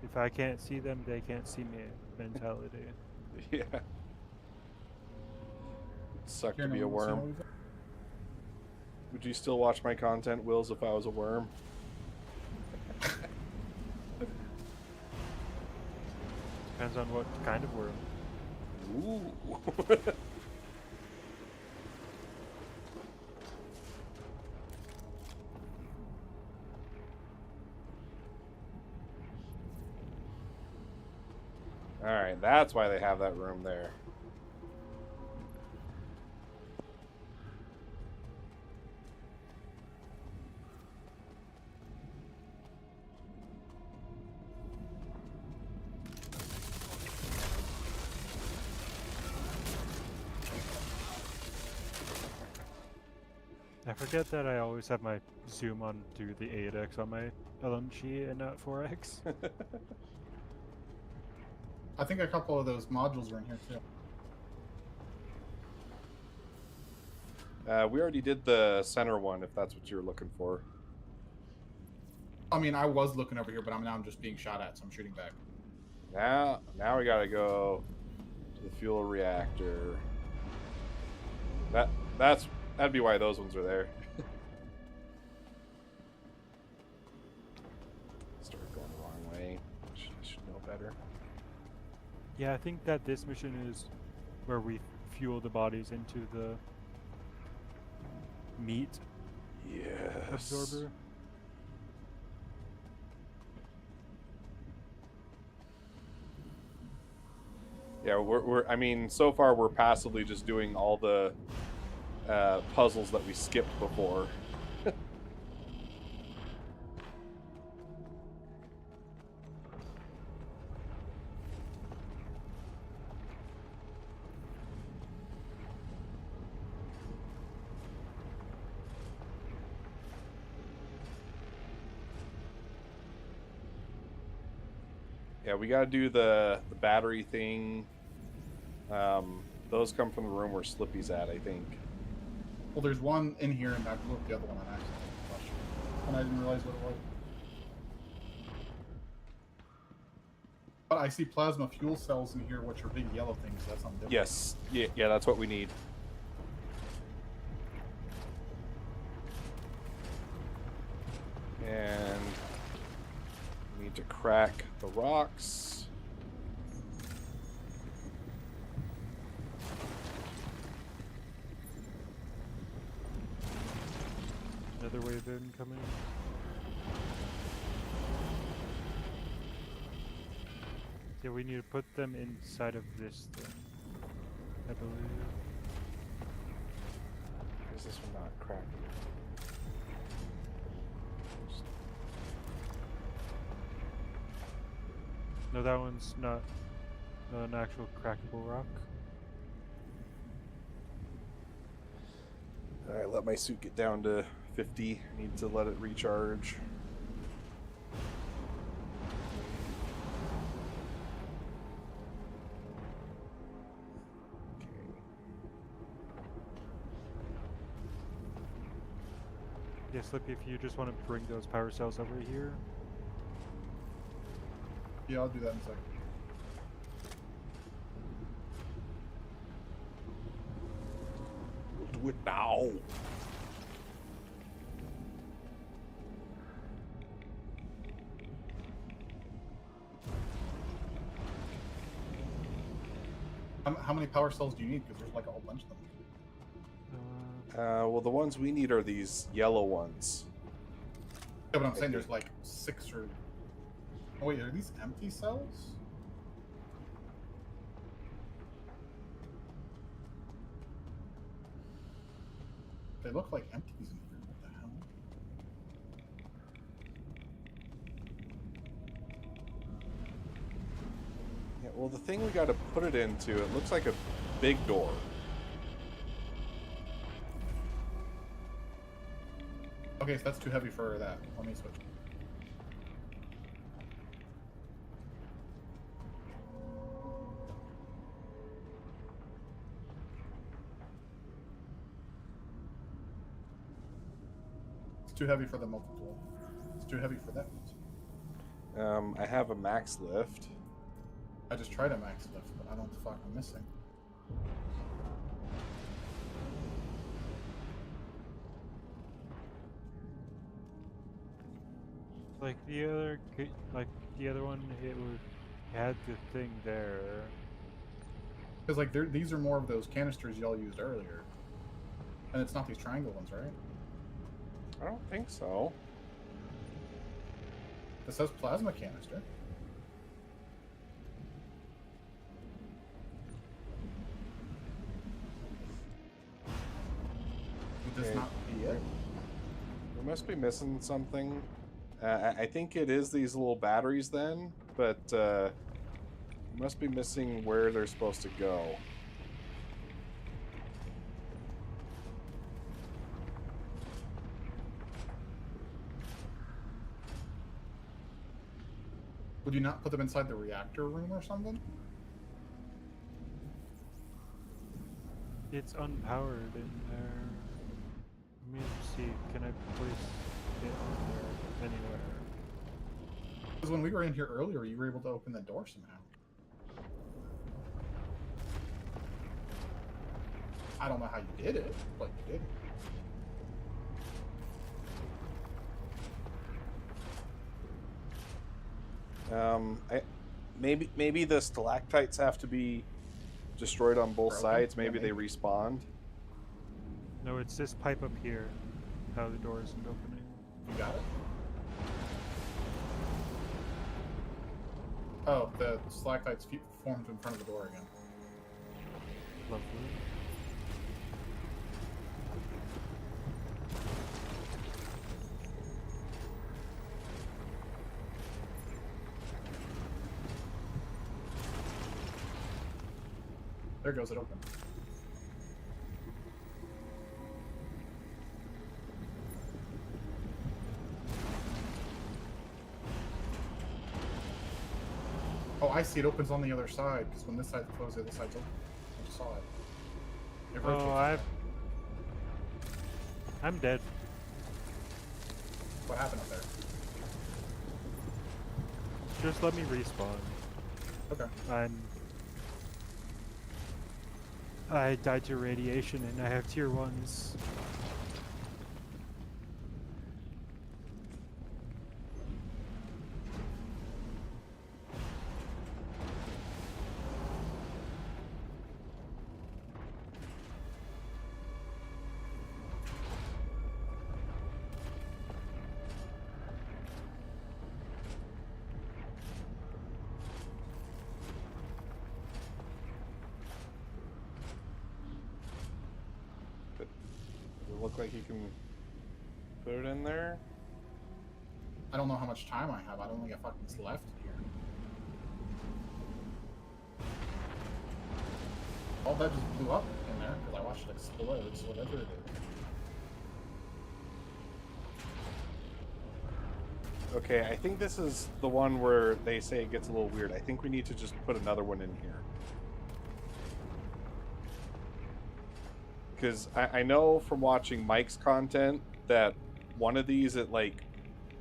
If I can't see them, they can't see me mentality. Yeah. Suck to Here, be no a one can see worm. what we've got. Would you still watch my content, Wills, if I was a worm? Depends on what kind of worm. Ooh. Alright, that's why they have that room there. I forget that I always have my zoom on to the 8x on my LMG and not 4x. I think a couple of those modules are in here too. We already did the center one, if that's what you were looking for. I mean, I was looking over here, but I'm just being shot at, so I'm shooting back. Now we gotta go to the fuel reactor. That'd be why those ones are there. Started going the wrong way. Should know better. Yeah, I think that this mission is where we fuel the bodies into the meat Yes. absorber. Yeah, I mean, so far we're passively just doing all the puzzles that we skipped before. Yeah, we gotta do the battery thing. Those come from the room where Slippy's at, I think. Well, there's one in here, and I blew up the other one on accident. And I didn't realize what it was. But I see plasma fuel cells in here, which are big yellow things. That's something different. Yes, yeah, that's what we need. And we need to crack the rocks. Another wave incoming. Yeah, we need to put them inside of this thing, I believe. Is this one not cracking? No, that one's not an actual crackable rock. Alright, let my suit get down to 50. Need to let it recharge. Yeah, Slippy, if you just want to bring those power cells over here. Yeah, I'll do that in a second. Do it now. How many power cells do you need? Because there's like a whole bunch of them. Well, the ones we need are these yellow ones. Yeah, but I'm saying there's like 6 or... Oh wait, are these empty cells? They look like empties in here. What the hell? Yeah, well, the thing we got to put it into, it looks like a big door. Okay, so that's too heavy for that. Let me switch. It's too heavy for the multiple. It's too heavy for that. I have a max lift. I just tried a max lift, but I don't know what the fuck I'm missing. Like the other one, it had the thing there. Because like these are more of those canisters y'all used earlier, and it's not these triangle ones, right? I don't think so. This says plasma canister. Would this Okay. not be it? We must be missing something. I think it is these little batteries then, but we must be missing where they're supposed to go. Would you not put them inside the reactor room or something? It's unpowered in there. Let me see, can I place it on there anywhere? Because when we were in here earlier, you were able to open the door somehow. I don't know how you did it, but you did. Maybe the stalactites have to be destroyed on both Broken? sides. Yeah, Maybe they maybe. respawned. No, it's this pipe up here. How the door isn't opening. You got it? Oh, the stalactites formed in front of the door again. Lovely. There goes it open. Oh, I see. It opens on the other side because when this side closes, the other side's open. I just saw it. It rotates. Oh, I'm dead. What happened up there? Just let me respawn. Okay. I died to radiation and I have tier 1s. look like you can put it in there? I don't know how much time I have. I don't think I fucking left here. All that just blew up in there because I watched it explode, so whatever it is. Okay, I think this is the one where they say it gets a little weird. I think we need to just put another one in here. Because I know from watching Mike's content that one of these, it like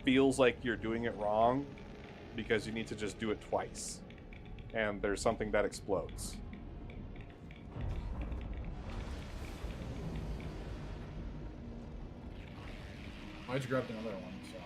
feels like you're doing it wrong because you need to just do it twice. And there's something that explodes. I just grabbed another one, so.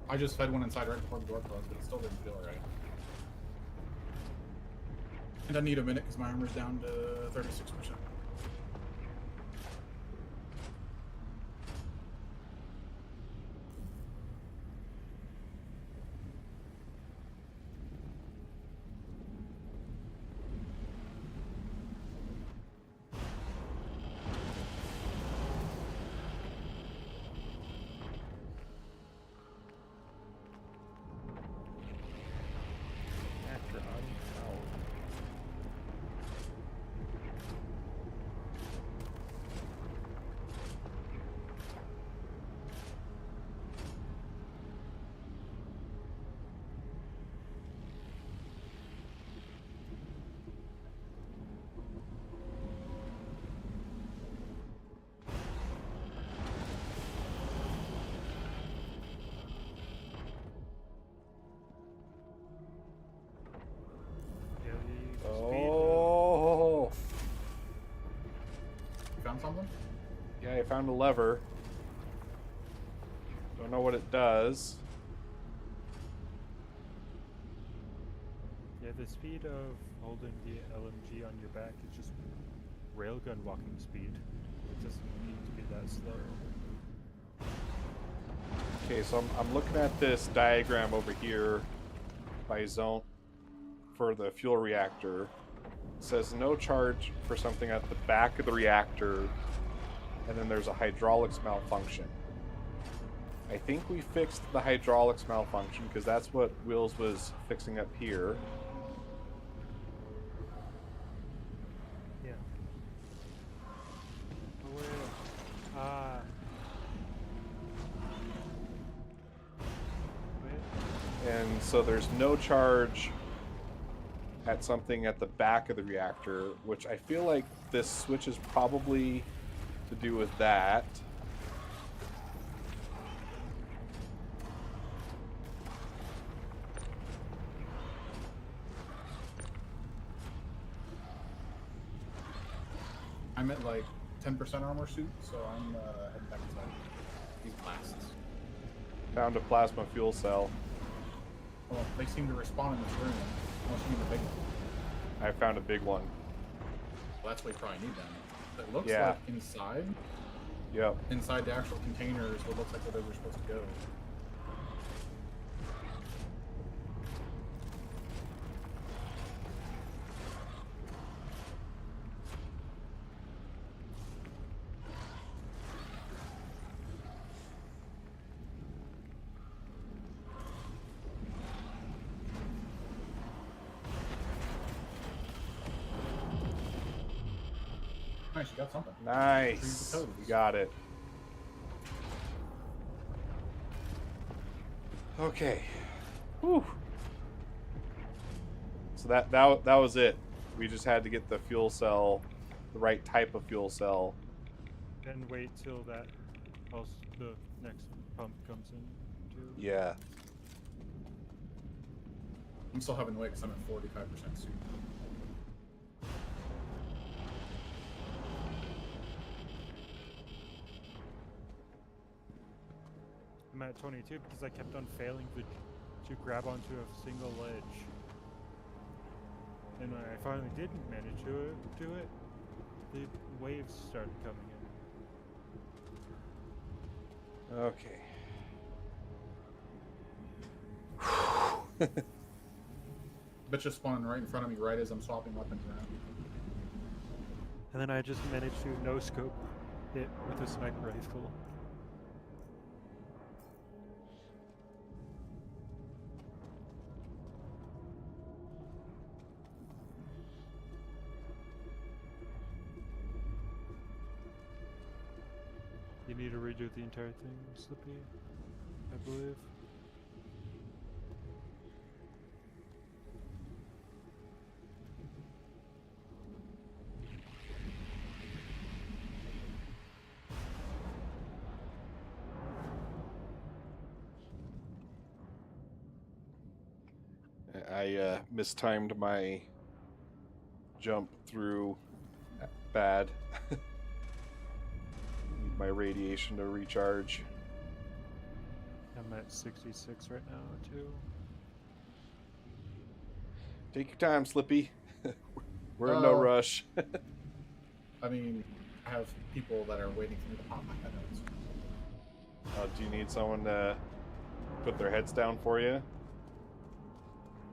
I just fed one inside right before the door closed, but it still didn't feel right. And I need a minute because my armor's down to 36%. Oh! You found something? Yeah, I found a lever. Don't know what it does. Yeah, the speed of holding the LMG on your back is just railgun walking speed. It doesn't need to be that slow. Okay, so I'm looking at this diagram over here by zone for the fuel reactor. It says no charge for something at the back of the reactor, and then there's a hydraulics malfunction. I think we fixed the hydraulics malfunction because that's what Wills was fixing up here. Yeah. Oh, wait. Wait. And so there's no charge at something at the back of the reactor, which I feel like this switch is probably to do with that. I'm at like 10% armor suit, so I'm heading back inside. These blasts. Found a plasma fuel cell. Well, they seem to respawn in this room, unless you need a big one. I found a big one. Well, that's what you probably need then. It looks Yeah. like inside Yep. inside the actual container is what looks like where they were supposed to go. Nice, you got something. Nice. Read the We codes. got it. Okay. Whew. So that was it. We just had to get the fuel cell, the right type of fuel cell. Then wait till that also the next pump comes in too. Yeah. I'm still having to wait because I'm at 45% suit. I'm at 22 because I kept on failing to grab onto a single ledge. And when I finally didn't manage to do it, the waves started coming in. Okay. Bitch is spawning right in front of me right as I'm swapping weapons around. And then I just managed to no-scope it with a sniper rifle. You need to redo the entire thing, Slippy, I believe. I mistimed my jump through bad. Need my radiation to recharge. I'm at 66 right now, too. Take your time, Slippy. We're in no rush. I mean, I have people that are waiting for me to pop my head out. Do you need someone to put their heads down for you?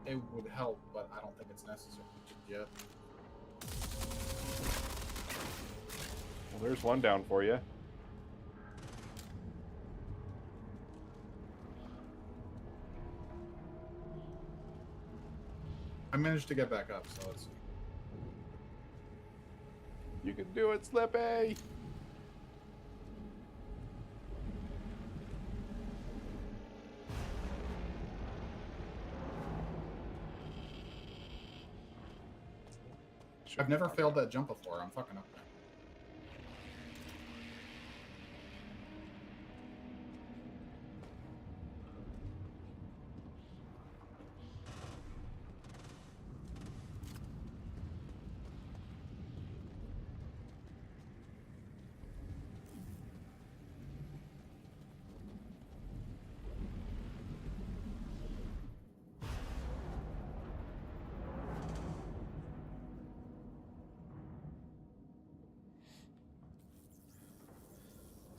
It would help, but I don't think it's necessary yet. Well, there's one down for you. I managed to get back up, so let's see. You can do it, Slippy! I've never failed that jump before. I'm fucking up there.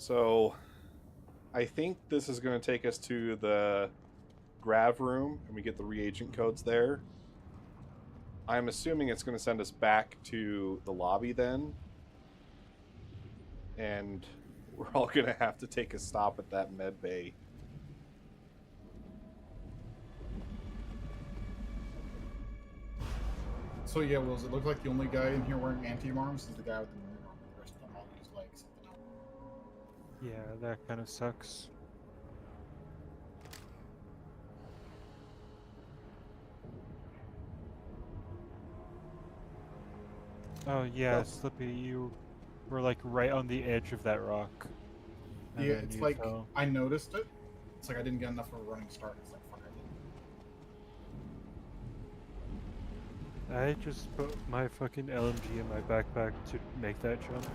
So, I think this is going to take us to the grav room, and we get the reagent codes there. I'm assuming it's going to send us back to the lobby then. And we're all going to have to take a stop at that med bay. So yeah, Wills, it looked like the only guy in here wearing anti-arms is the guy with the moon armor. The rest of them all use like something else. Yeah, that kind of sucks. Oh yeah, Well- Slippy, you were like right on the edge of that rock. And Yeah, then it's you like fell. I noticed it. It's like I didn't get enough of a running start. It's like fuck, I didn't. I just put my fucking LMG in my backpack to make that jump.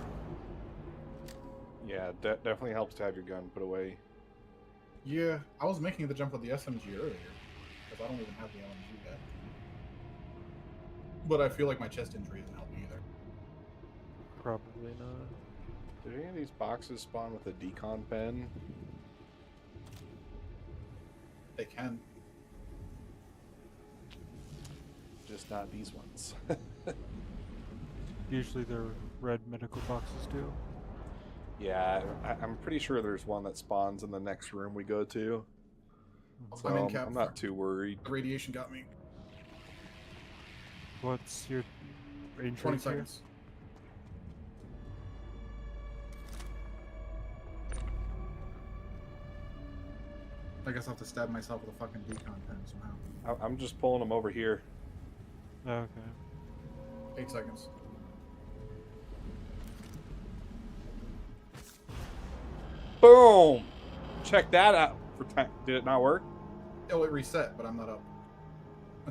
Yeah, definitely helps to have your gun put away. Yeah, I was making the jump with the SMG earlier because I don't even have the LMG yet. But I feel like my chest injury isn't helping either. Probably not. Did any of these boxes spawn with a decon pen? They can. Just not these ones. Usually the red medical boxes do. Yeah, I'm pretty sure there's one that spawns in the next room we go to. So I'm in cap. I'm not too worried. The radiation got me. What's your range 20 right here? seconds. I guess I'll have to stab myself with a fucking decon pen somehow. I'm just pulling them over here. Okay. 8 seconds. Boom! Check that out. For time. Did it not work? Oh, it reset, but I'm not up.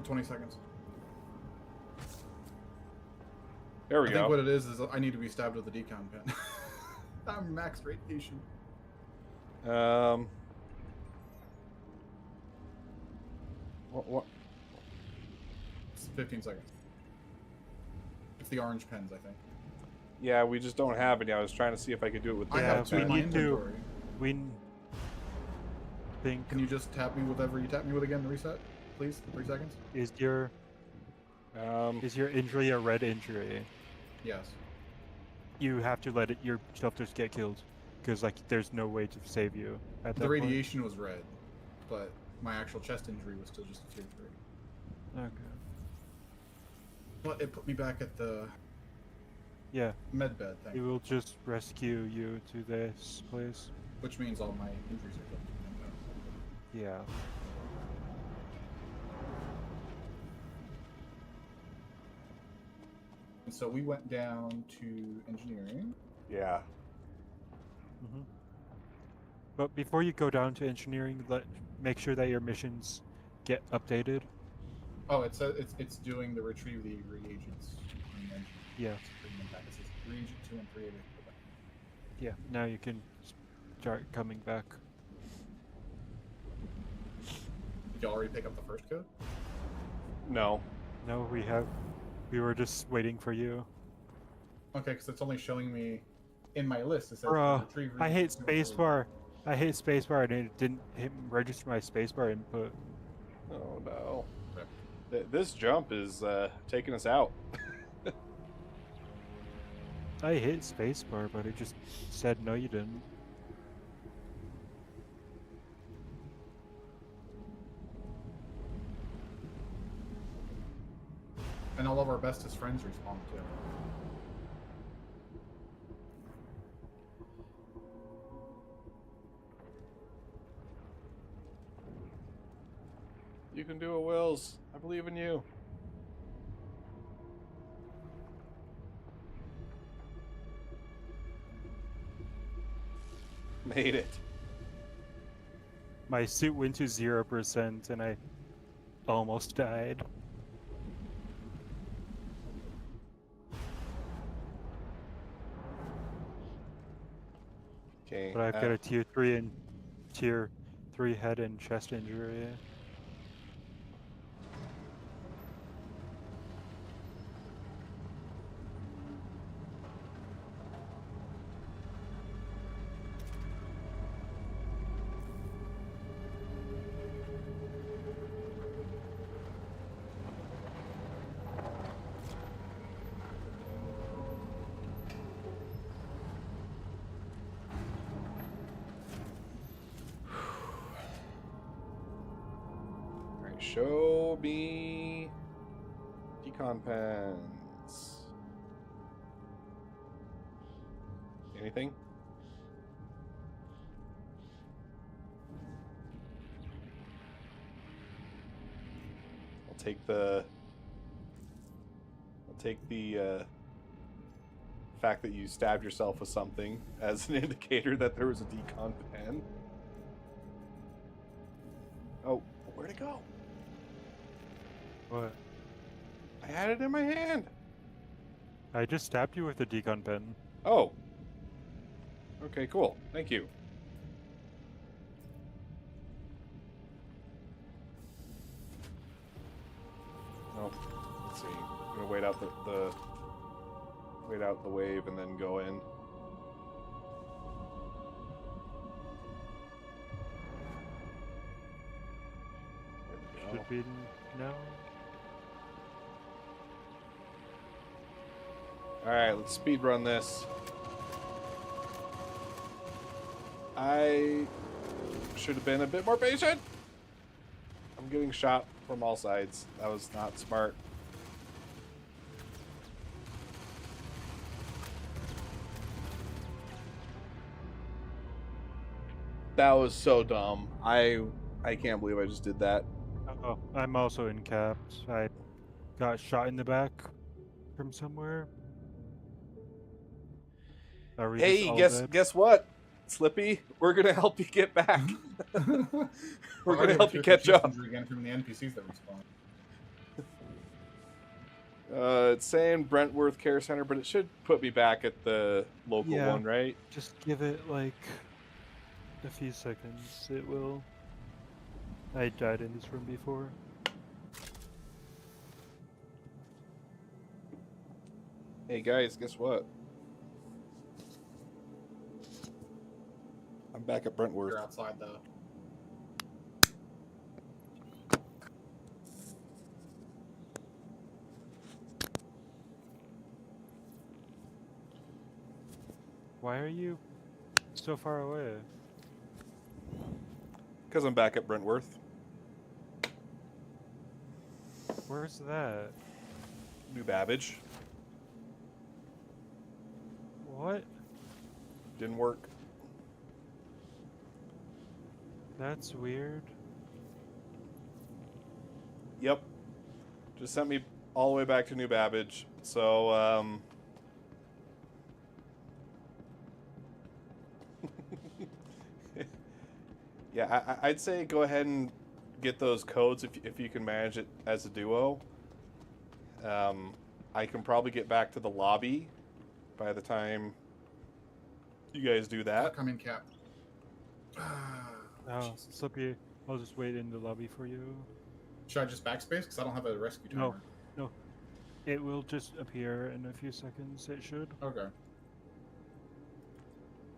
20 seconds. There we I go. think what it is I need to be stabbed with a decon pen. I'm max radiation. What? It's 15 seconds. It's the orange pens, I think. Yeah, we just don't have any. I was trying to see if I could do it with. I Yeah, have two we in my need to- inventory. We think Can you just tap me with whatever you tap me with again to reset, please? 3 seconds. is your injury a red injury? Yes. You have to let your shelters get killed, because like there's no way to save you at that The point. radiation was red, but my actual chest injury was still just a tier 3. Okay. But it put me back at the Yeah, med bed we thing, will just rescue you to this place. which means all my injuries are done. Yeah. And so we went down to engineering. Yeah. hmm But before you go down to engineering, make sure that your missions get updated. Oh, it's doing the retrieve the reagents. And then Yeah. it's bringing them back. It says reagent 2 and 3. Yeah. Now you can start coming back. Did you already pick up the first code? No. No, we were just waiting for you. Okay, because it's only showing me in my list. It says Bruh, retrieve I hate reagent 2 and 3. spacebar. I hate spacebar, and it didn't register my spacebar input. Oh no. Okay. This jump is taking us out. I hit spacebar, but it just said no, you didn't. And all of our bestest friends respawn too. You can do it, Wills. I believe in you. Made it. My suit went to 0%, and I almost died. Okay. But I've got a tier 3 head and chest injury. Alright, show me decon pens. Anything? I'll take the fact that you stabbed yourself with something as an indicator that there was a decon pen. Oh, where'd it go? What? I had it in my hand. I just stabbed you with a decon pen. Oh. Okay, cool. Thank you. Oh, let's see. I'm gonna wait out wait out the wave and then go in. There we go. Should be no. Alright, let's speed run this. I should have been a bit more patient. I'm getting shot from all sides. That was not smart. That was so dumb. I can't believe I just did that. Oh, I'm also in caps. I got shot in the back from somewhere. Are we just Hey, all guess dead? guess what? Slippy, we're gonna help you get back. We're gonna help you catch up. Again from the NPCs that respawn. It's saying Brentworth Care Center, but it should put me back at the local Yeah. one, right? Just give it like a few seconds. It will. I died in this room before. Hey guys, guess what? I'm back at Brentworth. You're outside the. Why are you so far away? Because I'm back at Brentworth. Where's that? New Babbage. What? Didn't work. That's weird. Yep. Just sent me all the way back to New Babbage. So, yeah, I'd say go ahead and get those codes if you can manage it as a duo. I can probably get back to the lobby by the time you guys do that. Come in, Cap. Oh, Slippy, I'll just wait in the lobby for you. Should I just backspace? Because I don't have a rescue timer. No. It will just appear in a few seconds, it should. Okay.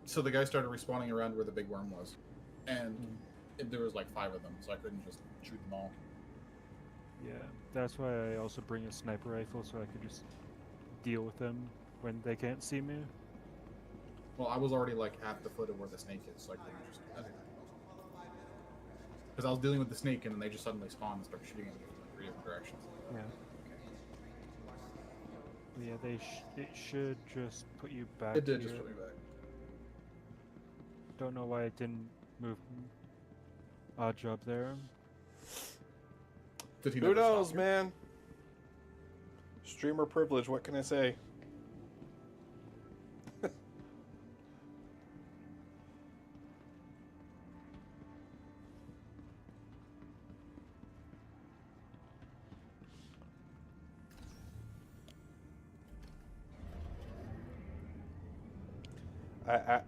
So the guy started respawning around where the big worm was. And there was like 5 of them, so I couldn't just shoot them all. Yeah, that's why I also bring a sniper rifle so I can just deal with them when they can't see me. Well, I was already like at the foot of where the snake is, so I couldn't just. Because I was dealing with the snake, and then they just suddenly spawned and started shooting at me from like 3 different directions. Yeah. Yeah, it should just put you back. It did here. just put me back. Don't know why it didn't move. Odd job there. Did he Who never stop knows, you? man? Streamer privilege, what can I say?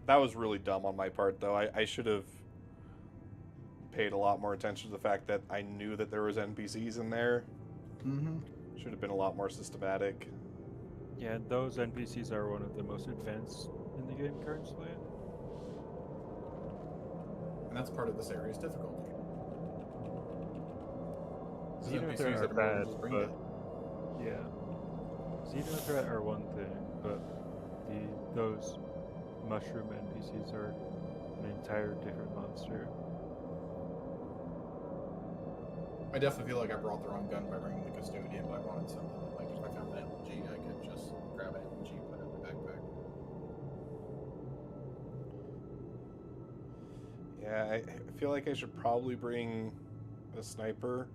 That was really dumb on my part, though. I should have paid a lot more attention to the fact that I knew that there was NPCs in there. Mm-hmm. Should have been a lot more systematic. Yeah, those NPCs are one of the most advanced in the game currently. And that's part of this area's difficulty. These Xenothreat NPCs are that are bad, just bring but it. yeah. Xenothreat are one thing, but those mushroom NPCs are an entire different monster. I definitely feel like I brought the wrong gun by bringing the custodian, but I wanted something that, like, if I found an LMG, I could just grab an LMG and put it in my backpack. Yeah, I feel like I should probably bring a sniper.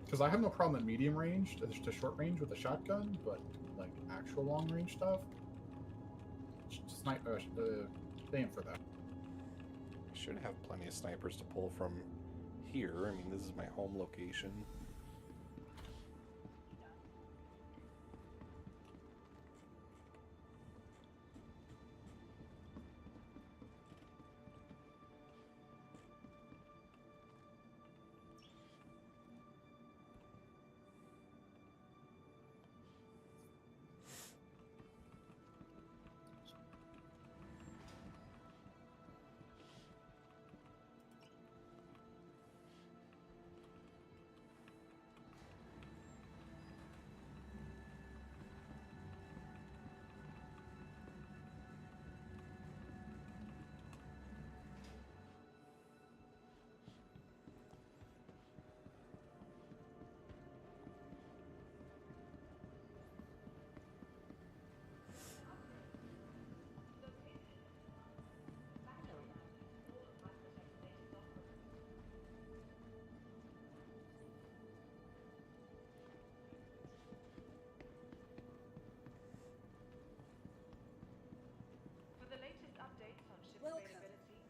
Because I have no problem at medium range to short range with a shotgun, but like actual long range stuff, aim for that. I should have plenty of snipers to pull from here. I mean, this is my home location. Welcome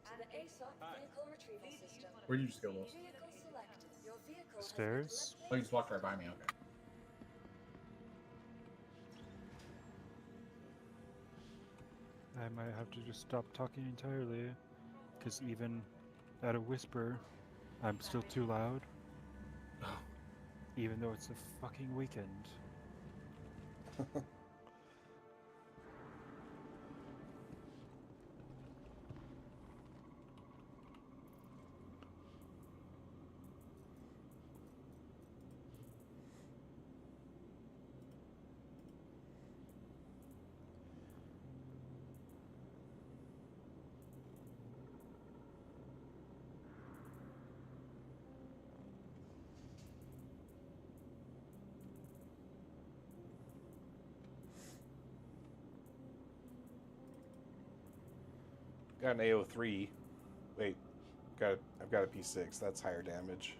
to the ASOC vehicle retrieval system. Where'd you just go, Wills? Vehicle selected. Your vehicle has been Stairs? Oh, you just walked right by me. Okay. I might have to just stop talking entirely, because even at a whisper, I'm still too loud. even though it's a fucking weekend. Got an AO3. Wait, I've got a P6. That's higher damage.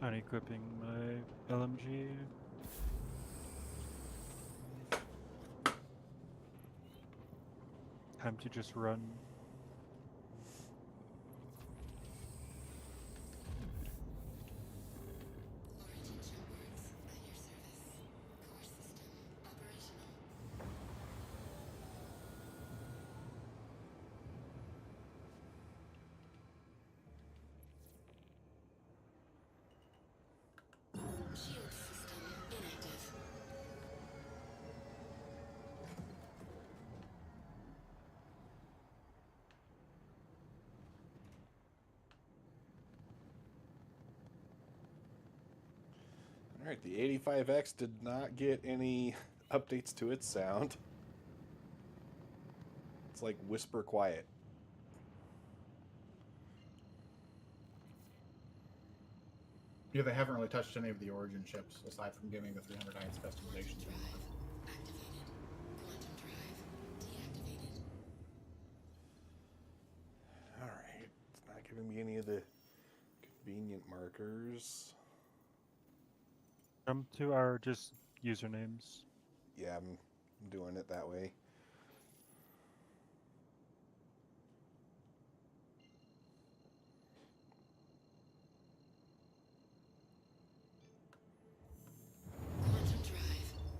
Unequipping my LMG. Time to just run. All right, the 85X did not get any updates to its sound. It's like whisper quiet. Yeah, they haven't really touched any of the Origin chips aside from giving the 300 INS customizations. All right, it's not giving me any of the convenient markers. Jump to our just usernames. Yeah, I'm doing it that way.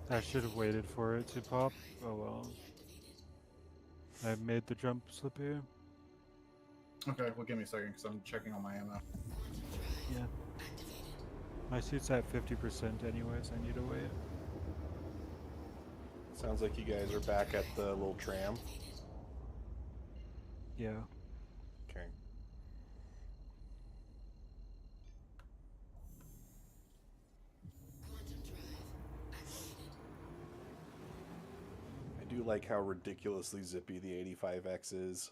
I should have waited for it to pop. Oh well. I made the jump slippy. Okay, well, give me a second because I'm checking on my ammo. Yeah. My suit's at 50% anyways, I need to wait. Sounds like you guys are back at the little tram. Yeah. Okay. I do like how ridiculously zippy the 85X is.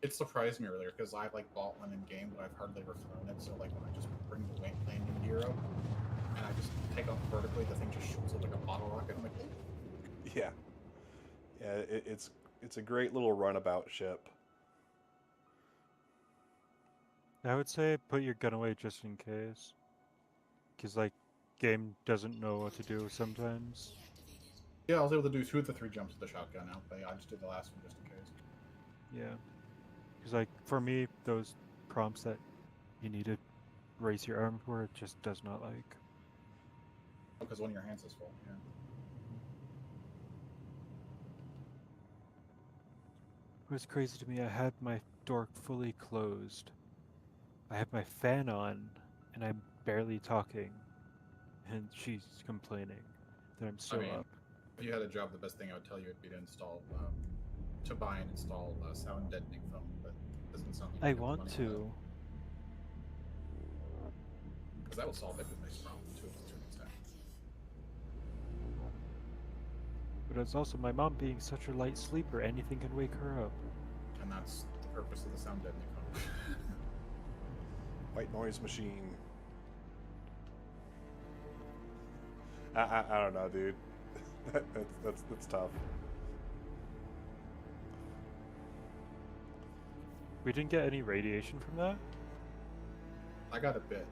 It surprised me earlier because I like bought one in game, but I've hardly ever flown it. So like when I just bring the landing gear up and I just take off vertically, the thing just shoots up like a bottle rocket. I'm like, "Ooh." Yeah. Yeah, it's a great little runabout ship. I would say put your gun away just in case. Because, like, game doesn't know what to do sometimes. Yeah, I was able to do 2 of the 3 jumps with the shotgun now, but I just did the last one just in case. Yeah. Because, like, for me, those prompts that you need to raise your arm for, it just does not like. Because one of your hands is full, yeah. It was crazy to me, I had my door fully closed. I have my fan on, and I'm barely talking. And she's complaining that I'm still mean, up. If you had a job, the best thing I would tell you would be to install, to buy and install sound deadening foam, but it doesn't sound like I you have the want money for to. Because that would solve everybody's problem too. To an extent. But it's also my mom being such a light sleeper, anything can wake her up. And that's the purpose of the sound deadening foam. White noise machine. I don't know, dude. That's tough. We didn't get any radiation from that? I got a bit,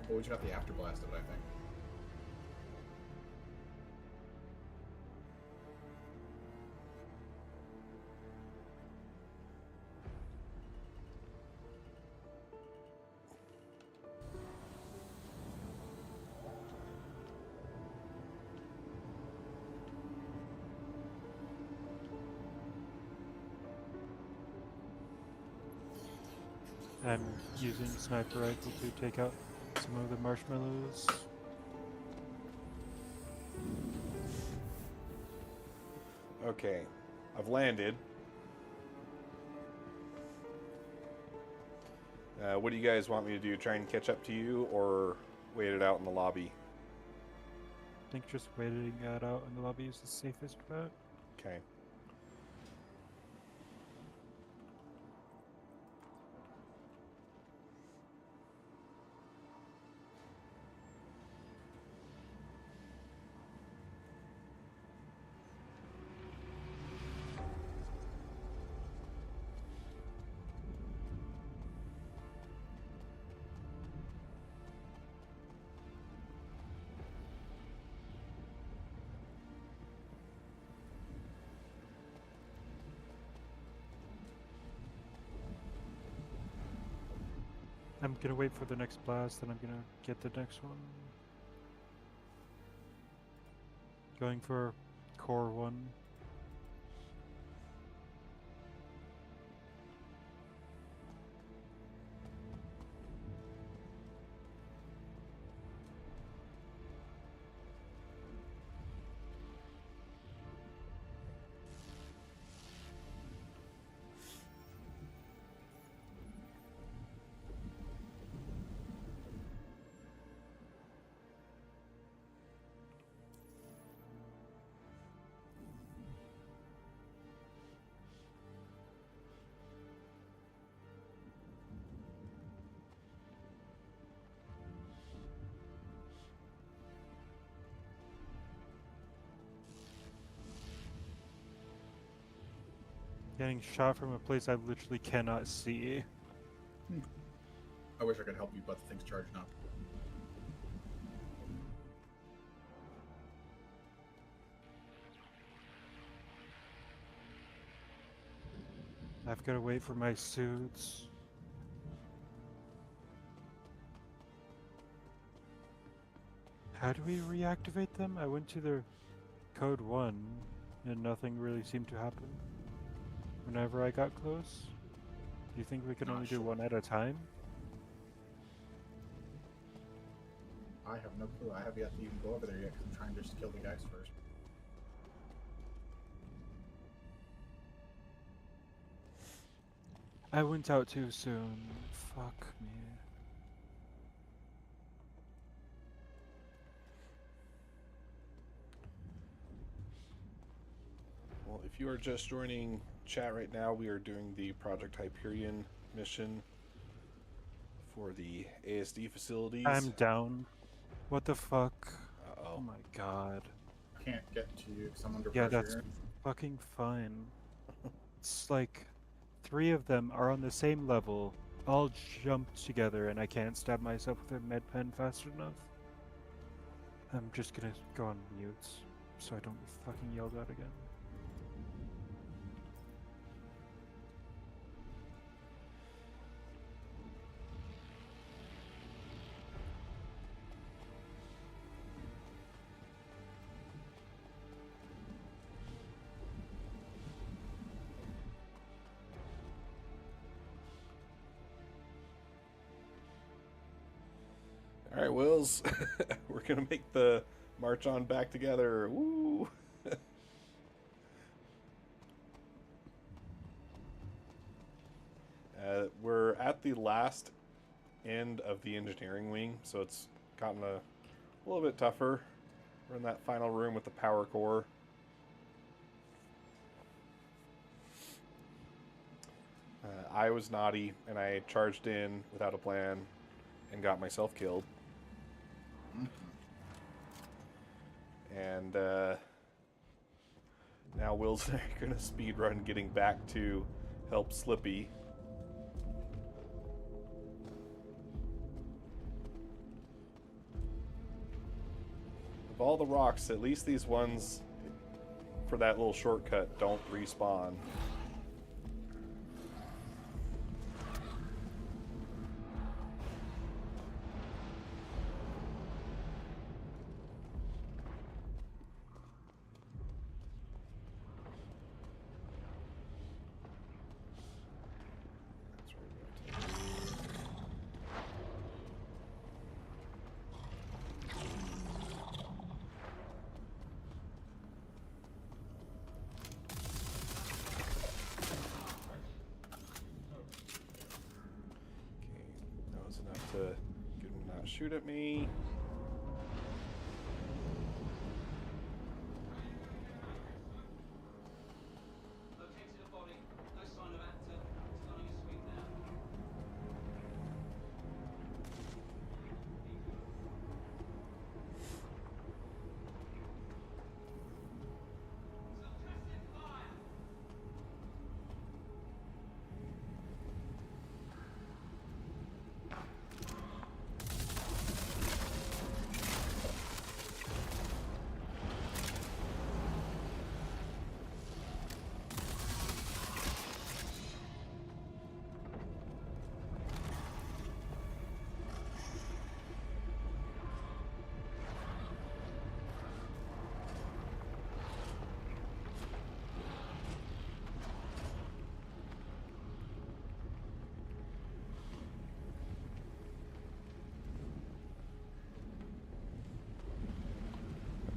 but we just got the afterblast of it, I think. I'm using sniper rifle to take out some of the marshmallows. Okay, I've landed. What do you guys want me to do? Try and catch up to you, or wait it out in the lobby? I think just waiting it out in the lobby is the safest bet. Okay. I'm gonna wait for the next blast, and I'm gonna get the next one. Going for core 1. Getting shot from a place I literally cannot see. I wish I could help you, but the thing's charging up. I've got to wait for my suits. How do we reactivate them? I went to the code 1 and nothing really seemed to happen whenever I got close. Do you think we can Not only do sure. one at a time? I have no clue. I have yet to even go over there yet because I'm trying to just kill the guys first. I went out too soon. Fuck me. Well, if you are just joining chat right now, we are doing the Project Hyperion mission for the ASD facilities. I'm down. What the fuck? Oh Uh-oh. my god. Can't get to you because I'm under Yeah, pressure that's here. fucking fine. It's like 3 of them are on the same level, all jumped together, and I can't stab myself with a med pen fast enough. I'm just gonna go on mute so I don't get fucking yelled at again. All right, Wills. We're going to make the march on back together. Woo! We're at the last end of the engineering wing, so it's gotten a little bit tougher. We're in that final room with the power core. I was naughty, and I charged in without a plan and got myself killed. And now Will's going to speedrun getting back to help Slippy. Of all the rocks, at least these ones for that little shortcut don't respawn. That's where we're going to get him to not shoot at me. Located a body. No sign of actor. Starting a sweep now. Suppressive fire.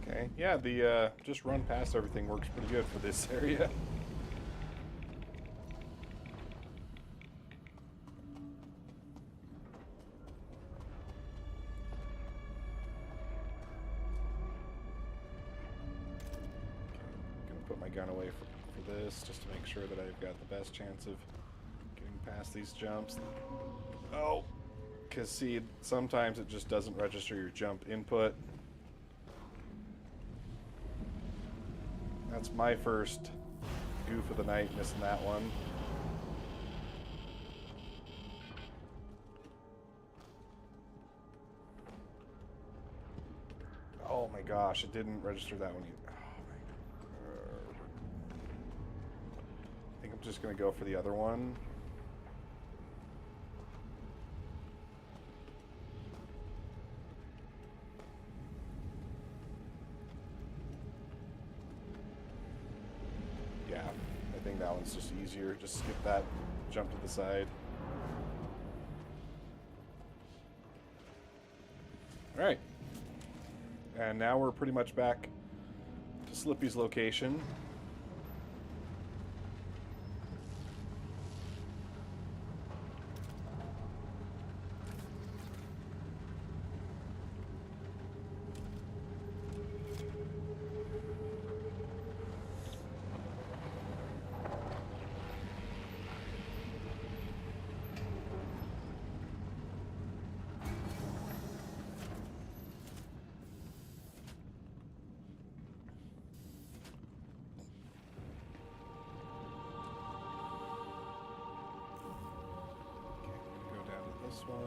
Okay, yeah, the just run past everything works pretty good for this area. Gonna put my gun away for this, just to make sure that I've got the best chance of getting past these jumps. Oh, because see, sometimes it just doesn't register your jump input. That's my first goof of the night, missing that one. Oh my gosh, it didn't register that one either. Oh my God. I think I'm just gonna go for the other one. Yeah, I think that one's just easier. Just skip that, jump to the side. All right. And now we're pretty much back to Slippy's location. This one.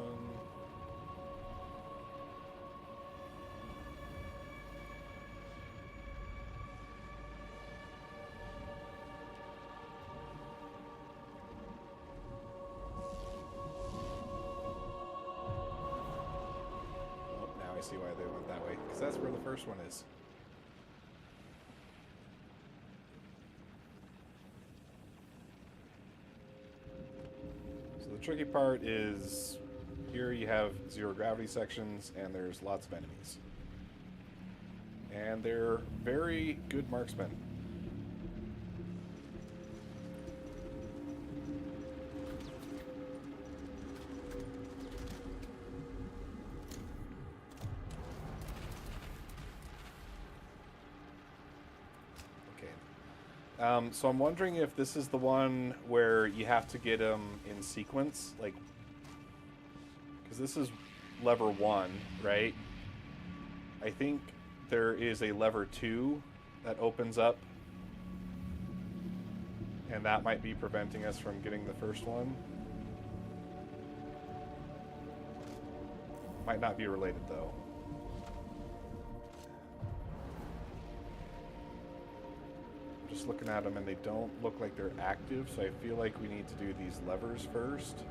Oh, now I see why they went that way, because that's where the first one is. The tricky part is here you have zero gravity sections and there's lots of enemies. And they're very good marksmen. So I'm wondering if this is the one where you have to get them in sequence, like, because this is lever 1, right? I think there is a lever 2 that opens up, and that might be preventing us from getting the first one. Might not be related, though. Just looking at them and they don't look like they're active, so I feel like we need to do these levers first.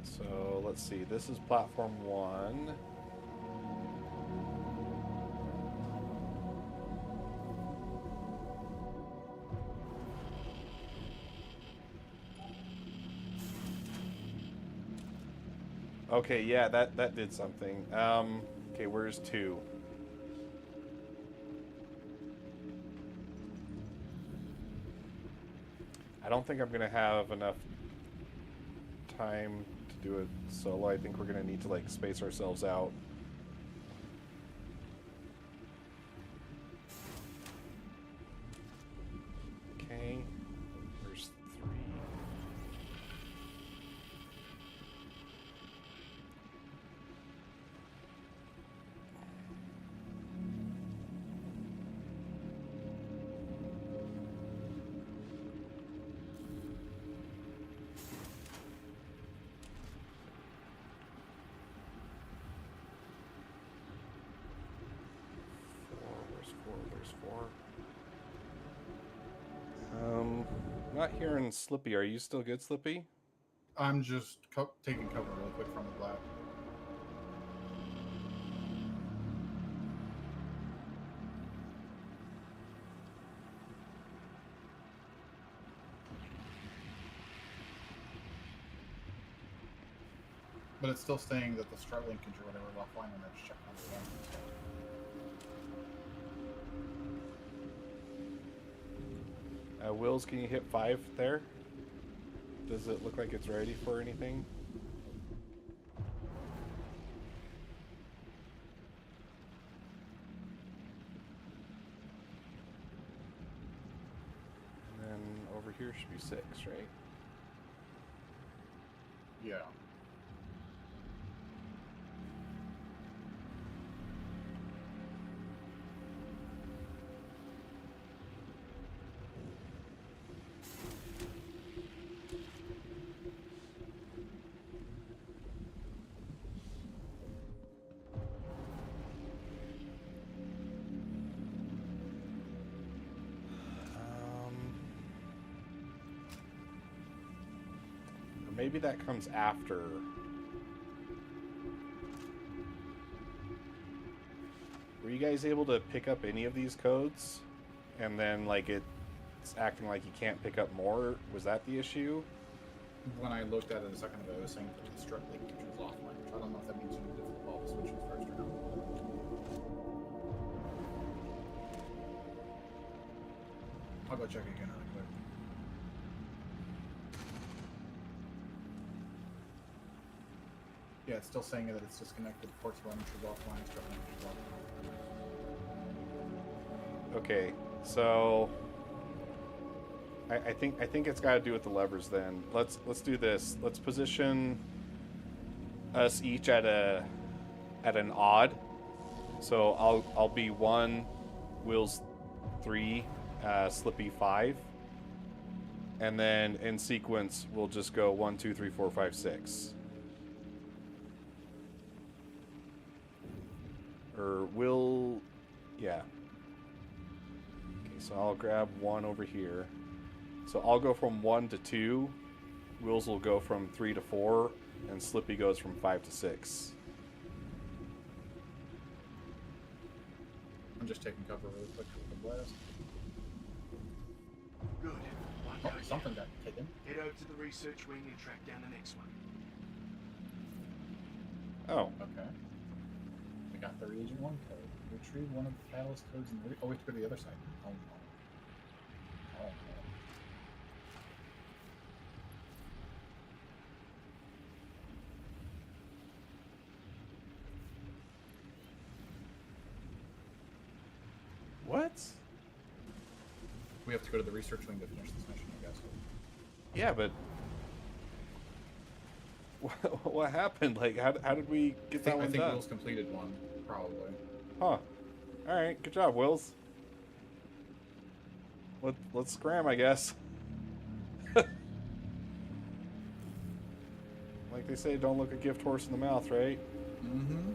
So let's see, this is platform 1. Okay, yeah, that did something. Okay, where's 2? I don't think I'm gonna have enough time to do it solo. I think we're gonna need to like space ourselves out. Okay, there's 3. There's 4. Not hearing Slippy. Are you still good, Slippy? I'm just taking cover real quick from the black. But it's still saying that the start linkage or whatever is offline, and I just checked on the phone. Wills, can you hit 5 there? Does it look like it's ready for anything? And then over here should be 6, right? Yeah. Or maybe that comes after. Were you guys able to pick up any of these codes? And then, like, it's acting like you can't pick up more? Was that the issue? When I looked at it a second ago, it was saying that the start linkage was offline. I don't know if that means you need to flip all the switches first or not. I'll go check again really quick. Yeah, it's still saying that it's disconnected. Ports telemetry is offline. Start linkage is offline. Okay, so I think it's got to do with the levers. Then let's do this. Let's position us each at an odd. So I'll be 1, Will's 3, Slippy 5, and then in sequence we'll just go 1, 2, 3, 4, 5, 6. Or will, yeah. So I'll grab 1 over here. So I'll go from 1 to 2. Wills will go from 3 to 4. And Slippy goes from 5 to 6. I'm just taking cover really quick with the blast. Good. One Oh, code something down. got taken. Head over to the research wing and track down the next one. Oh, Okay. We got the Reagent 1 code. Retrieve one of the catalyst codes in the... Oh, we have to go to the other side. Oh, no. Oh, no. what? We have to go to the research wing to finish this mission, I guess. Yeah, but what happened? Like, how did we get that I one think done? Will's completed one, probably. Huh. All right, good job, Wills. Let's scram, I guess. Like they say, don't look a gift horse in the mouth, right? Mm-hmm.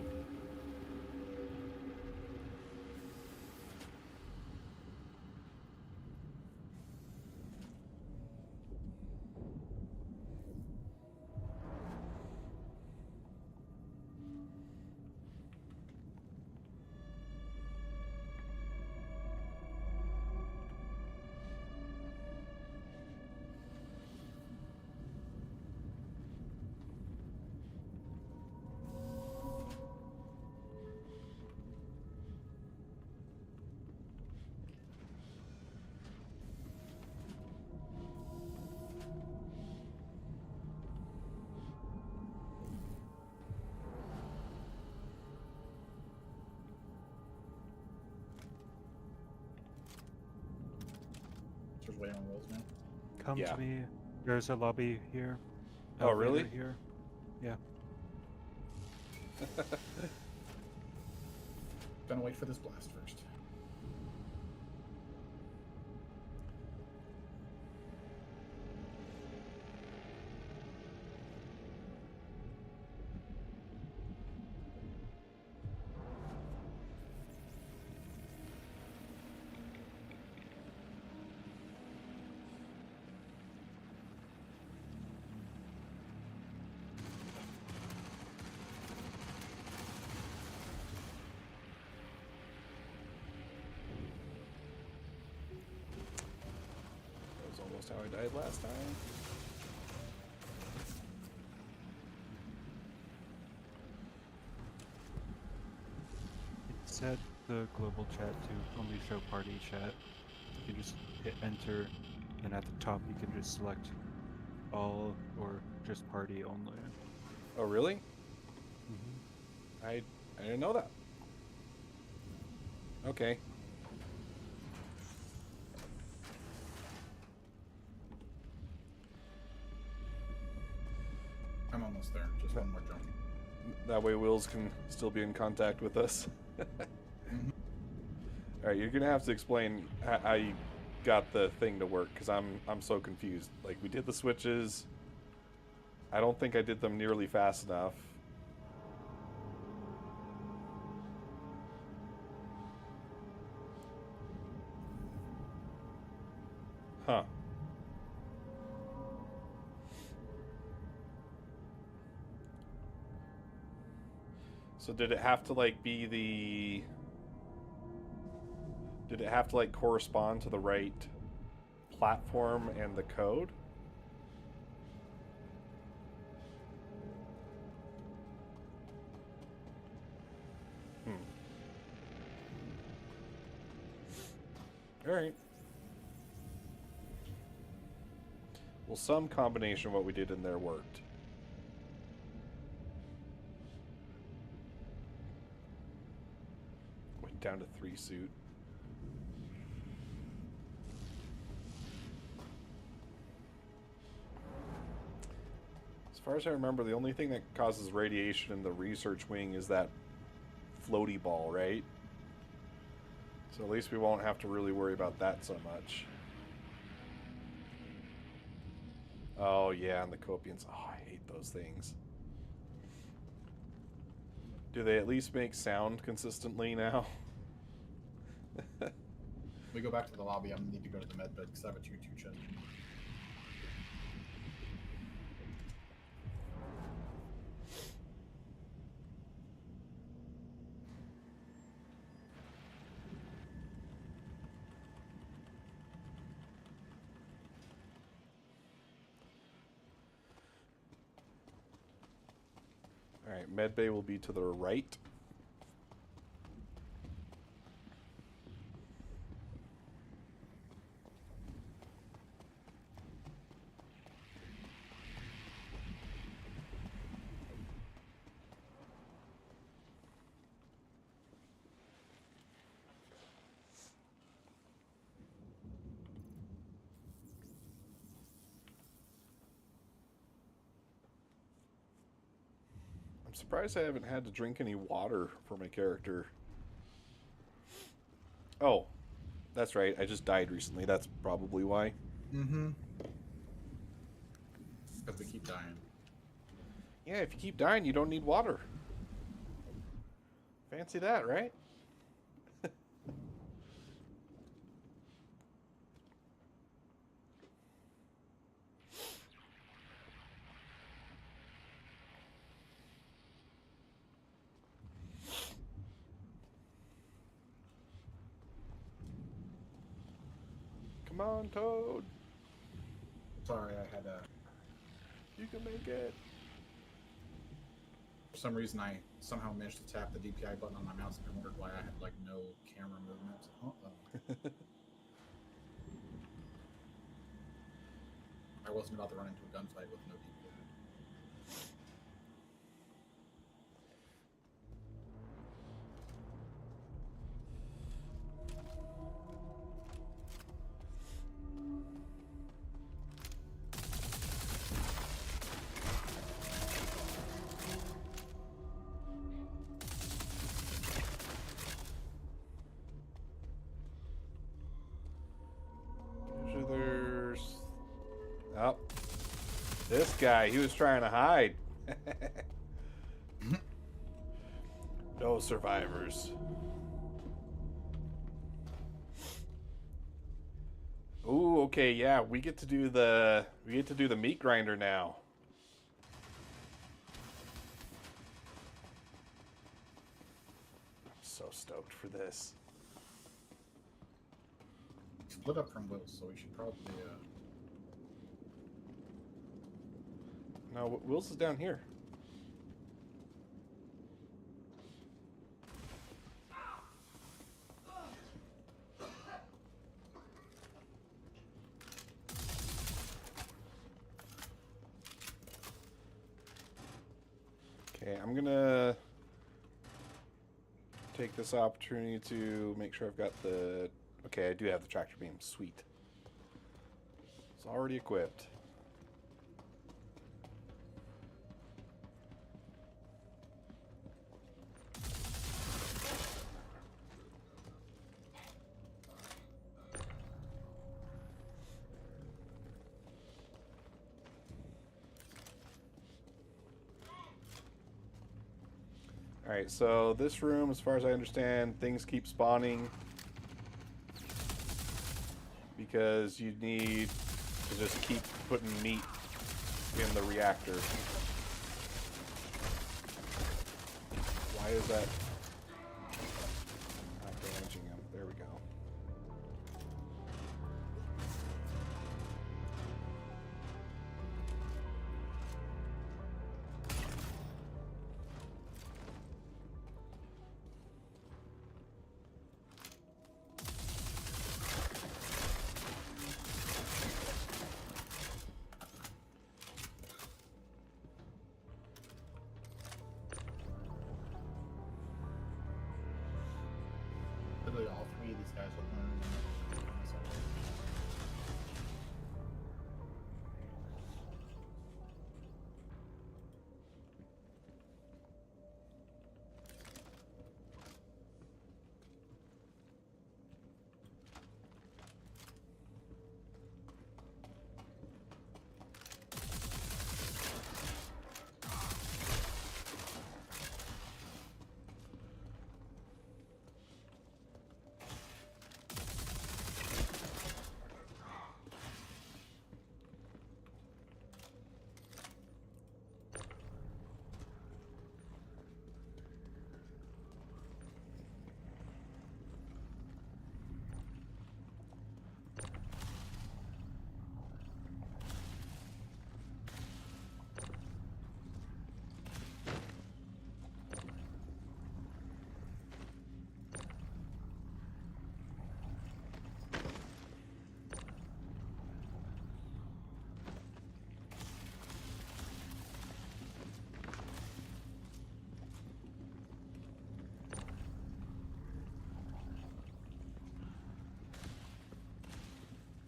way on rolls now. Come Yeah. to me. There's a lobby here. Oh, Elevator really? Here. Yeah. Gonna wait for this blast first. That was almost how I died last time. It set the global chat to only show party chat. You can just hit enter, and at the top you can just select all or just party only. Oh, really? Mm-hmm. I didn't know that. Okay. I'm almost there. Just one more jump. That way Wills can still be in contact with us. Mhm. Alright, you're gonna have to explain how you got the thing to work, because I'm so confused. Like, we did the switches. I don't think I did them nearly fast enough. Huh. So did it have to, like, be the... Did it have to, like, correspond to the right platform and the code? Alright. Well, some combination of what we did in there worked. Went down to 3 suit. As far as I remember, the only thing that causes radiation in the research wing is that floaty ball, right? So at least we won't have to really worry about that so much. Oh yeah, and the Copians. Oh, I hate those things. Do they at least make sound consistently now? We go back to the lobby. I need to go to the med bed because I have a 2-2 chest. Alright, medbay will be to the right. I'm surprised I haven't had to drink any water for my character. Oh, that's right. I just died recently. That's probably why. Mm-hmm. Because we keep dying. Yeah, if you keep dying, you don't need water. Fancy that, right? Come on, Toad. Sorry, I had You can make it. for some reason I somehow managed to tap the DPI button on my mouse and I wondered why I had like no camera movement. I wasn't about to run into a gunfight with no DPI. This guy, he was trying to hide. No survivors. Ooh, okay, yeah, we get to do the meat grinder now. I'm so stoked for this. Split up from Will, so we should probably. No, Will's is down here. Okay, I'm gonna take this opportunity to make sure I've got the... Okay, I do have the tractor beam. Sweet. It's already equipped. Alright, so this room, as far as I understand, things keep spawning because you need to just keep putting meat in the reactor. Why is that not damaging him? There we go. Literally all three of these guys will learn.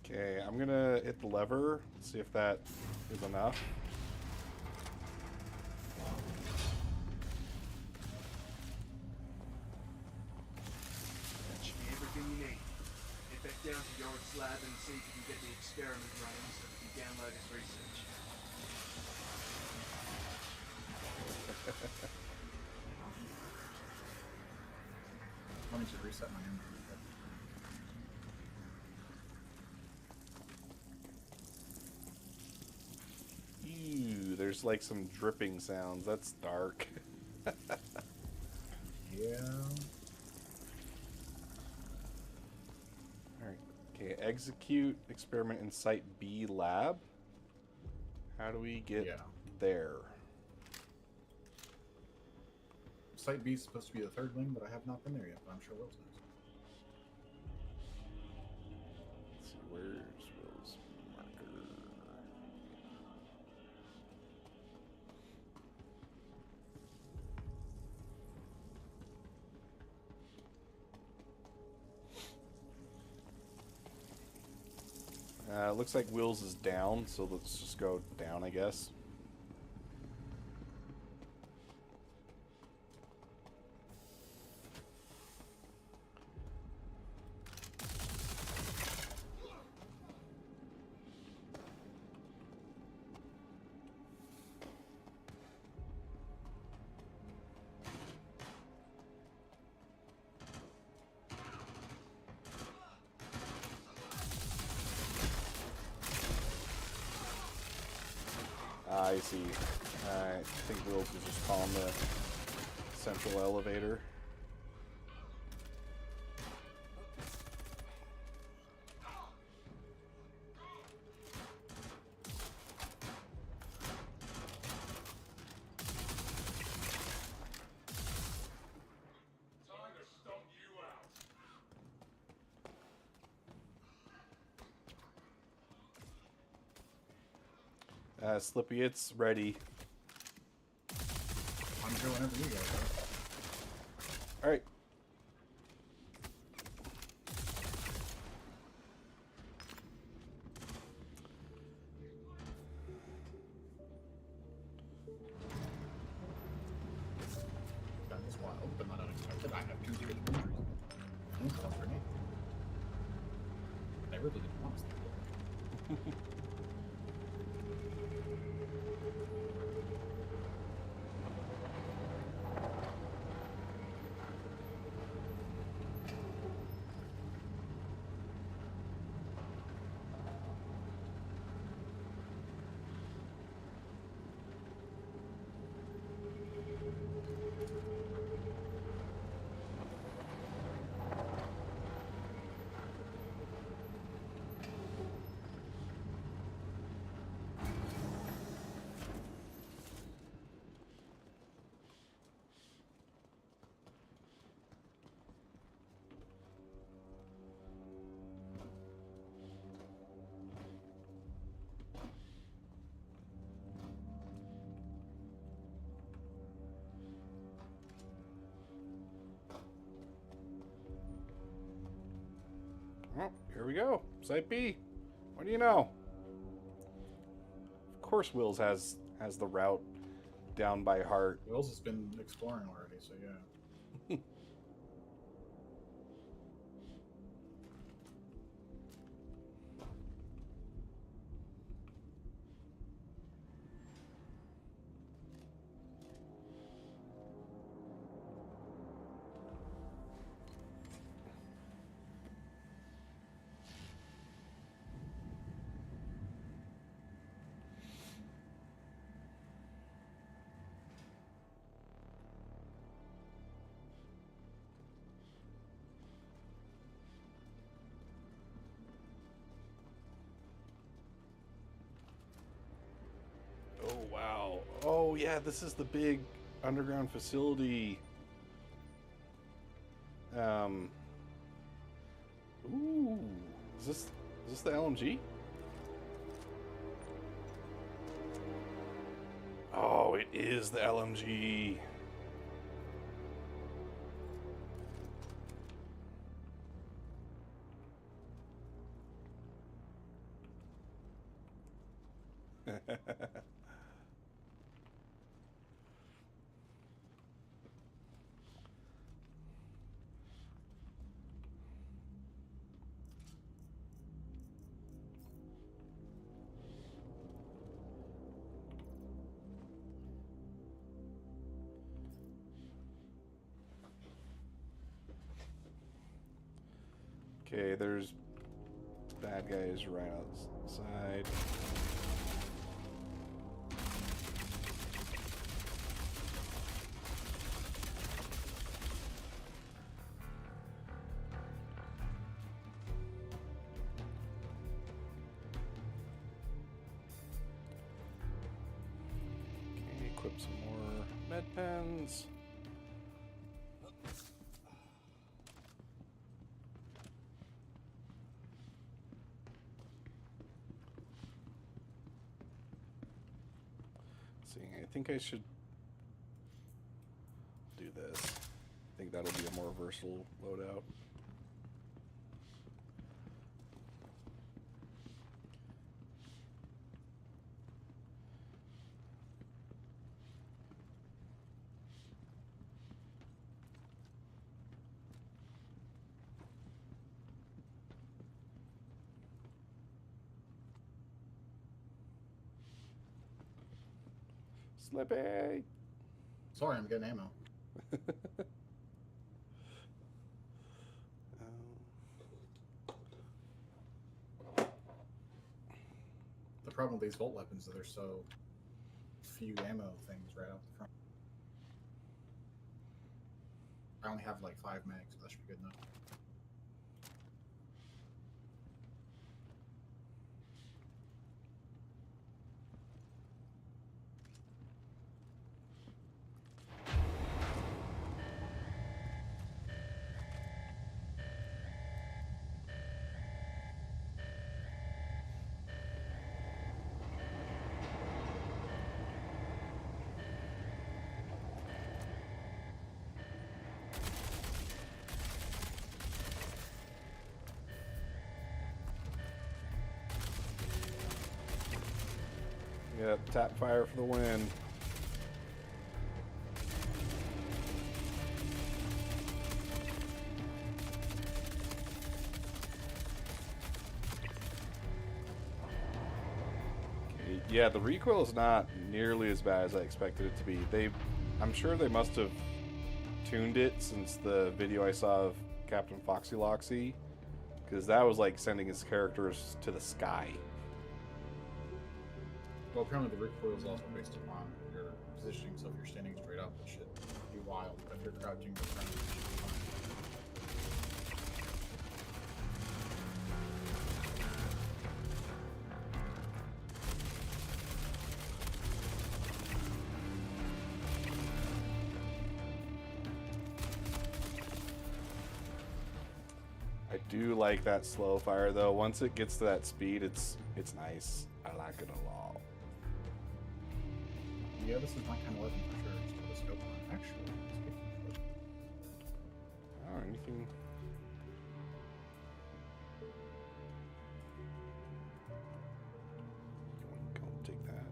Okay, I'm gonna hit the lever, see if that is enough. That should be everything you need. Head back down to Yored's lab and see if you can get the experiment running so we can download his research. Let me just reset my inventory. Ew, there's like some dripping sounds. That's dark. Yeah. Alright, okay, execute experiment in Site B lab. How do we get there? Site B is supposed to be the third wing, but I have not been there yet, but I'm sure Will's knows. Let's see, where's Will's marker? Looks like Will's is down, so let's just go down, I guess. I see. I think Wills was just calling the central elevator. Slippy, it's ready. I'm here whenever you guys are. All right. That was wild, but not unexpected. I have 2 serious injuries. For me. I really didn't want to. Well, here we go. Site B. What do you know? Of course, Wills has the route down by heart. Wills has been exploring already, so yeah. Oh, wow. Oh, yeah, this is the big underground facility. Ooh. Is this the LMG? Oh, it is the LMG. Okay, there's bad guys right outside. Okay, equip some more med pens. I think I should do this. I think that'll be a more versatile loadout. Slippy! Sorry, I'm getting ammo. The problem with these Volt weapons is they're so to use ammo things right out the front. I only have like 5 mags, so that should be good enough. Yeah, tap fire for the win. Okay, yeah, the recoil is not nearly as bad as I expected it to be. I'm sure they must have tuned it since the video I saw of Captain Foxy Loxy, because that was like sending his characters to the sky. Well, apparently the recoil is also based upon your positioning, so if you're standing straight up, it should be wild. But if you're crouching, it should be fine. I do like that slow fire though. Once it gets to that speed, it's nice. I like it a lot. Yeah, this is my kind of weapon for sure. Just put a scope on. Actually, Oh, anything? Go and take that.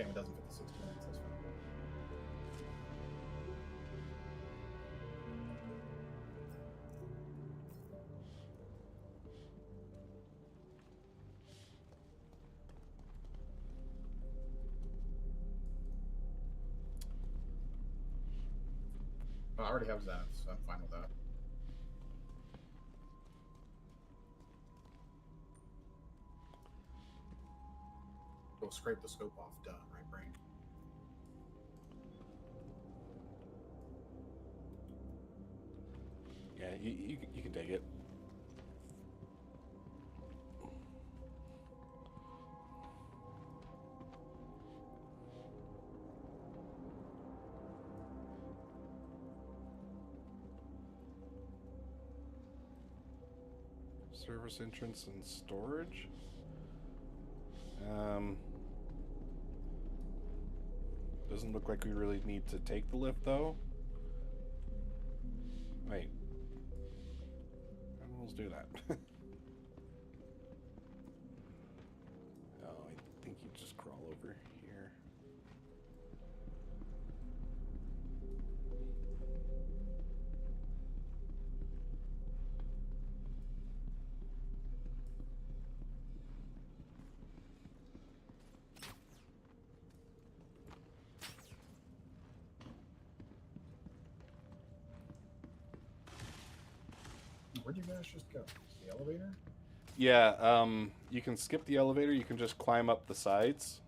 damn, it doesn't fit the 60 minutes. That's fine. Well, I already have that, so I'm fine with that. We'll scrape the scope off. Duh, right brain. Yeah, you can take it. Service entrance and storage. Doesn't look like we really need to take the lift though. Wait. Animals do that. Oh, I think you just crawl over here. Where'd you guys just go? The elevator? Yeah, you can skip the elevator, you can just climb up the sides.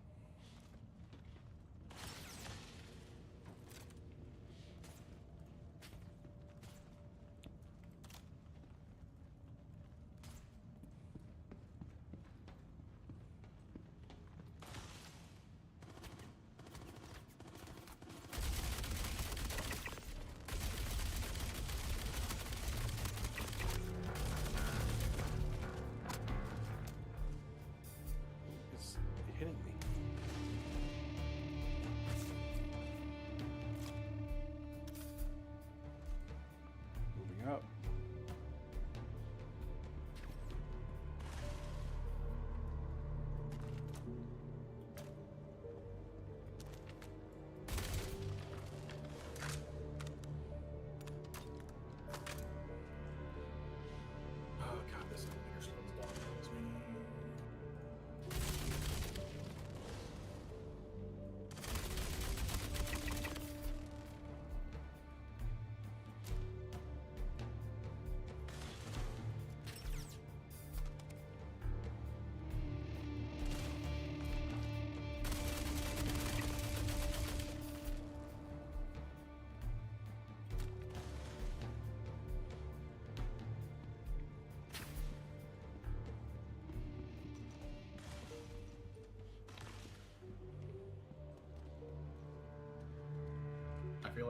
It's hitting me.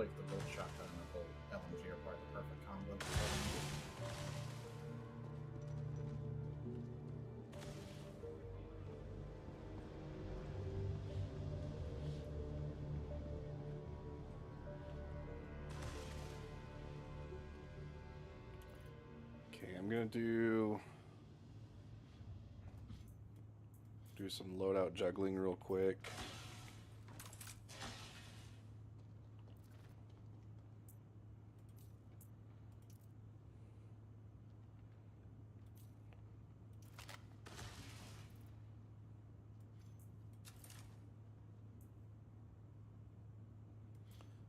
like the bolt shotgun and the bolt LMG are probably the perfect combo. Okay, I'm gonna do some loadout juggling real quick.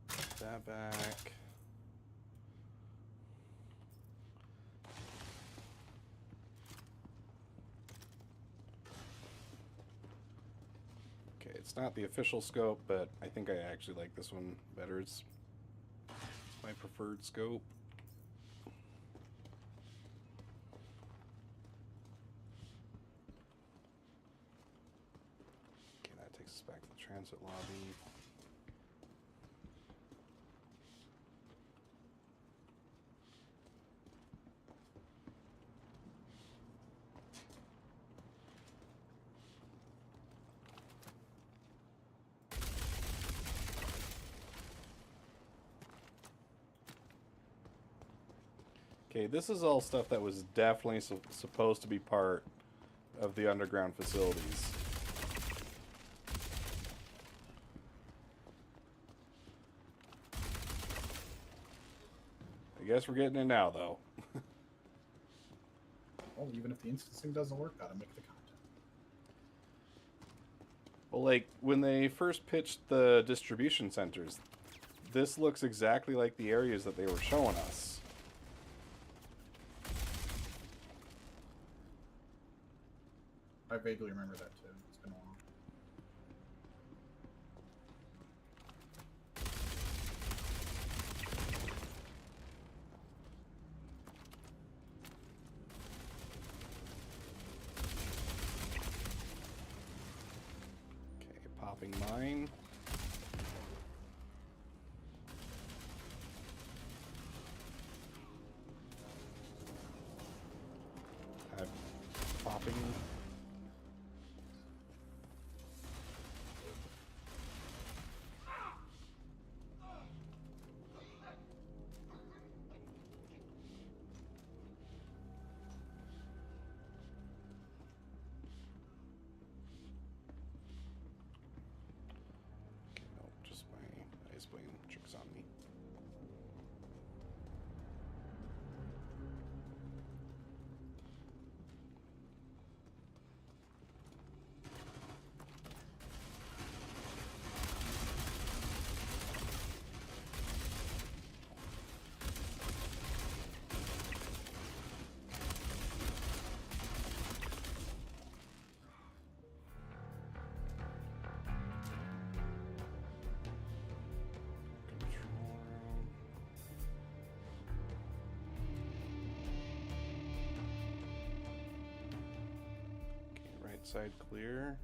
Put that back. Okay, it's not the official scope, but I think I actually like this one better. It's my preferred scope. Okay, that takes us back to the transit lobby. Okay, this is all stuff that was definitely supposed to be part of the underground facilities. I guess we're getting it now, though. Well, even if the instancing doesn't work, gotta make the content. Well, like, when they first pitched the distribution centers, this looks exactly like the areas that they were showing us. I vaguely remember that too. It's been a while. Okay, popping mine. Popping. Just playing tricks on me. Side clear.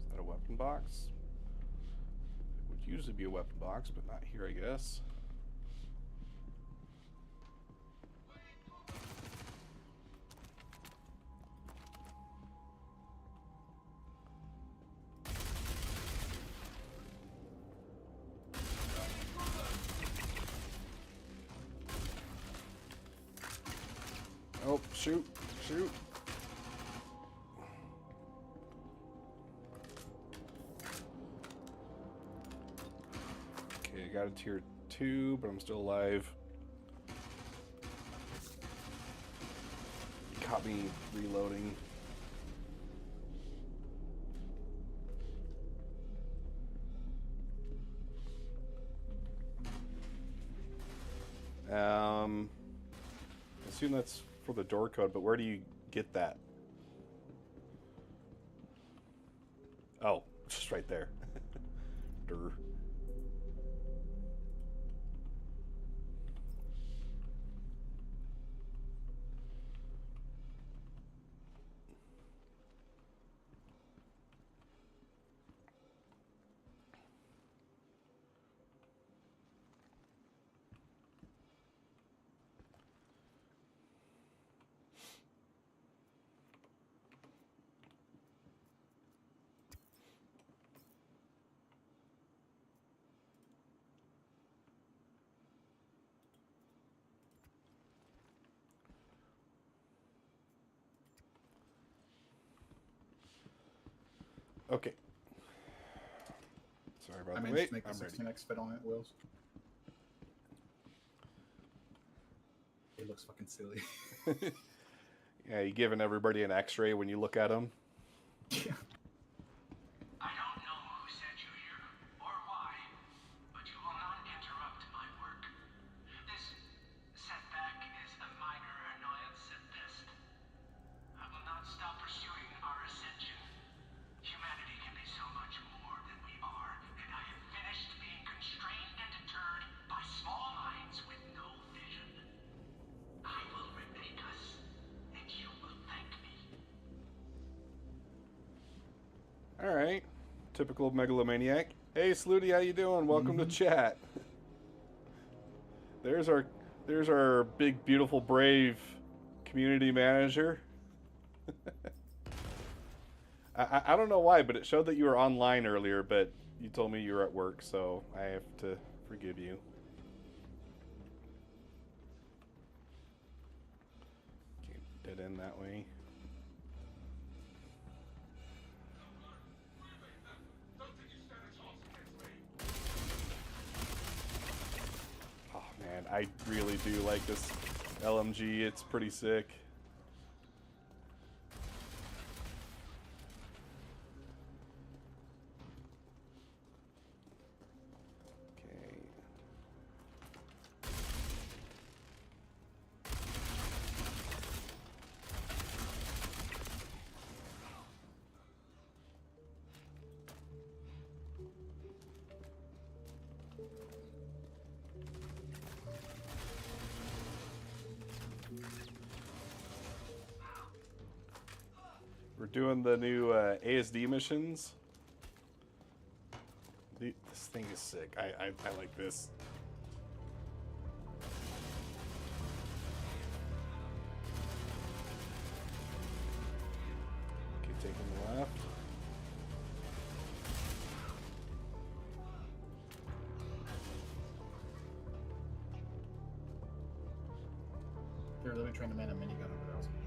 Is that a weapon box? It would usually be a weapon box, but not here, I guess. Oh, shoot, shoot. I got a tier 2, but I'm still alive. Caught me reloading. I assume that's for the door code, but where do you get that? Oh, just right there. Durr. Okay. Sorry about I the managed wait. to make the I'm ready. 16x fit on it, Wills. It looks fucking silly. Yeah, you giving everybody an X-ray when you look at them. Yeah. I don't know who sent you here or why, but you will not interrupt my work. This setback is a minor annoyance at best. I will not stop pursuing our ascension. Humanity can be so much more than we are, and I am finished being constrained and deterred by small minds with no vision. I will remake us, and you will thank me. All right. Typical megalomaniac. Hey, Slooty, how you doing? Welcome to chat. There's our big, beautiful, brave community manager. I don't know why, but it showed that you were online earlier, but you told me you were at work, so I have to forgive you. Can't dead end that way. Oh man, I really do like this LMG. It's pretty sick. Okay. We're doing the new ASD missions. This thing is sick. I like this. Okay, taking the left. They're literally trying to man a minigun over there. I was gonna do.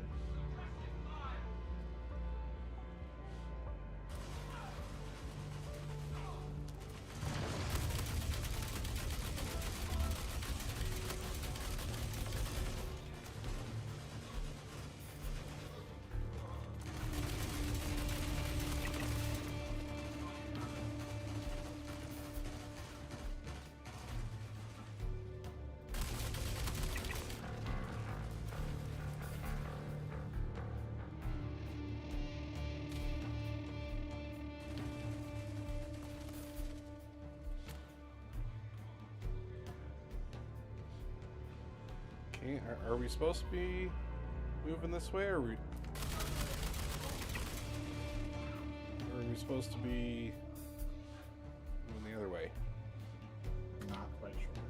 Okay, are we supposed to be moving this way, or are we supposed to be moving the other way? Not quite sure.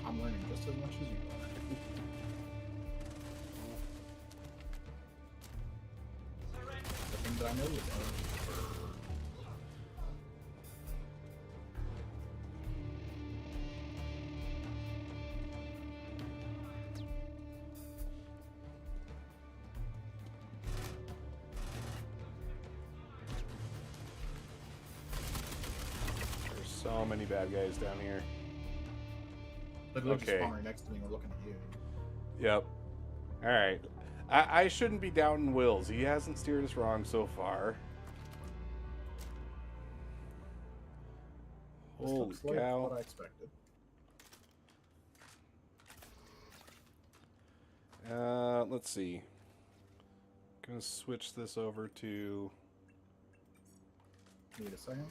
I'm learning just as much as you are. The thing that I know is There's so many bad guys down here. look at Okay. the spawner next to me. We're looking at you. Yep. All right. I shouldn't be doubting Wills. He hasn't steered us wrong so far. This Holy looks like cow. what I expected. Let's see. Gonna switch this over to. Need a second.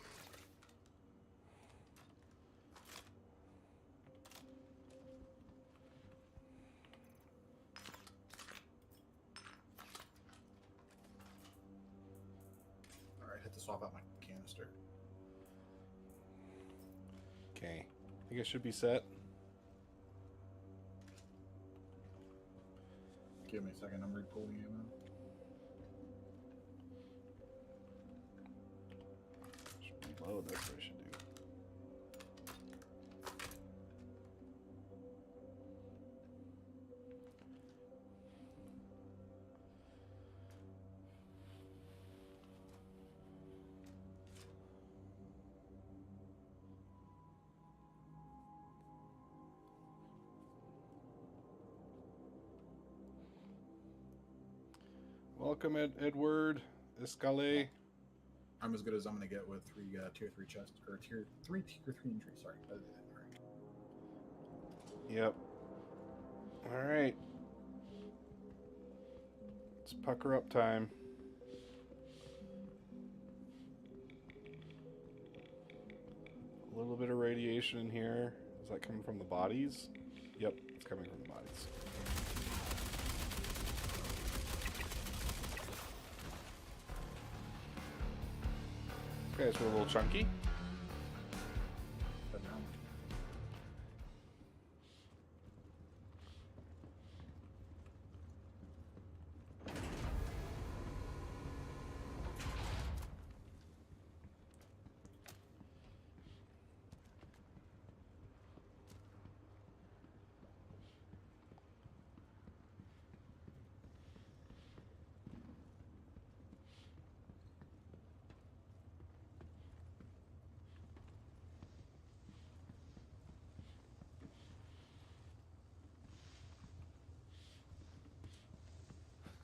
Alright, hit to swap out my canister. Okay. I think it should be set. Give me a second, I'm re-pulling you in. Should reload, that's what I should do. Welcome, Edward Escalé. I'm as good as I'm gonna get with three tier 3 chests or tier 3 injuries. Sorry. Yep. All right. It's pucker up time. A little bit of radiation in here. Is that coming from the bodies? Yep, it's coming from the bodies. These guys were a little chunky. But now,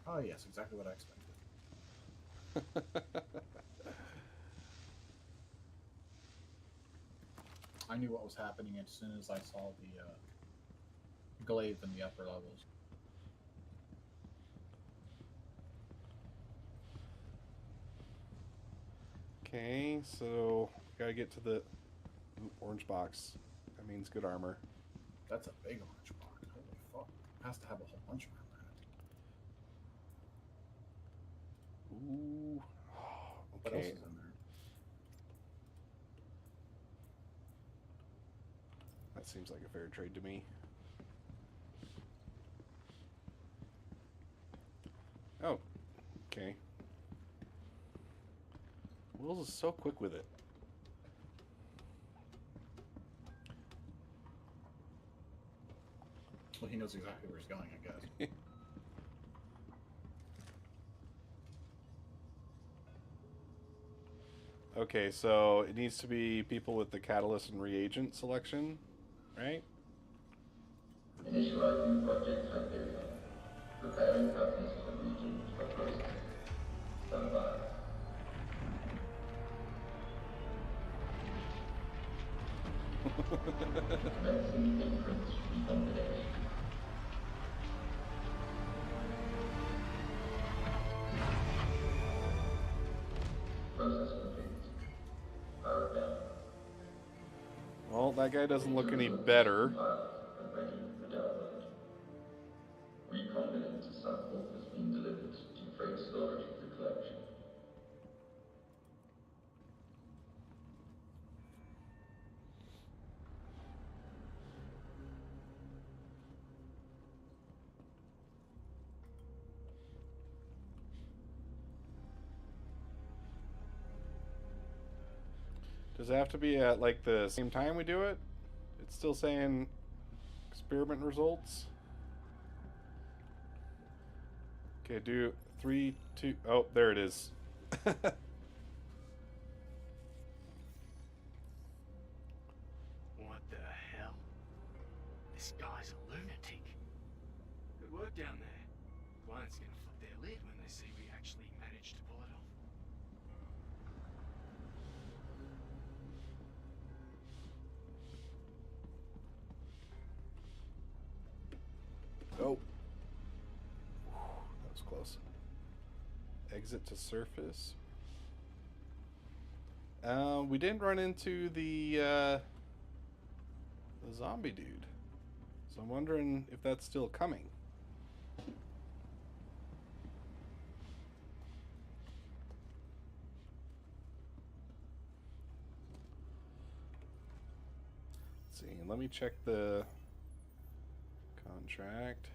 oh yes, exactly what I expected. I knew what was happening as soon as I saw the glaive in the upper levels. Okay, so gotta get to the orange box. That means good armor. That's a big orange box. Holy fuck. It has to have a whole bunch around that. Ooh. What else Okay. is in there? That seems like a fair trade to me. Oh, okay. Wills is so quick with it. Well, he knows exactly where he's going, I guess. Okay, so it needs to be people with the catalyst and reagent selection, right? Initializing Project Hyperion. Preparing catalyst and reagent for processing. Stand by. Commencing inference recombination. Process complete. Power down. Well, that guy doesn't look any better. Files are ready for download. Recombinant sample has been delivered to freight storage for collection. Does it have to be at like the same time we do it? It's still saying experiment results. Okay, do 3, 2. Oh, there it is. What the hell? This guy's a lunatic. Good work down there. Client's gonna flip their lid when they see we actually managed to pull it off. Oh. That was close. Exit to surface. We didn't run into the zombie dude. So I'm wondering if that's still coming. Let's see, let me check the contract.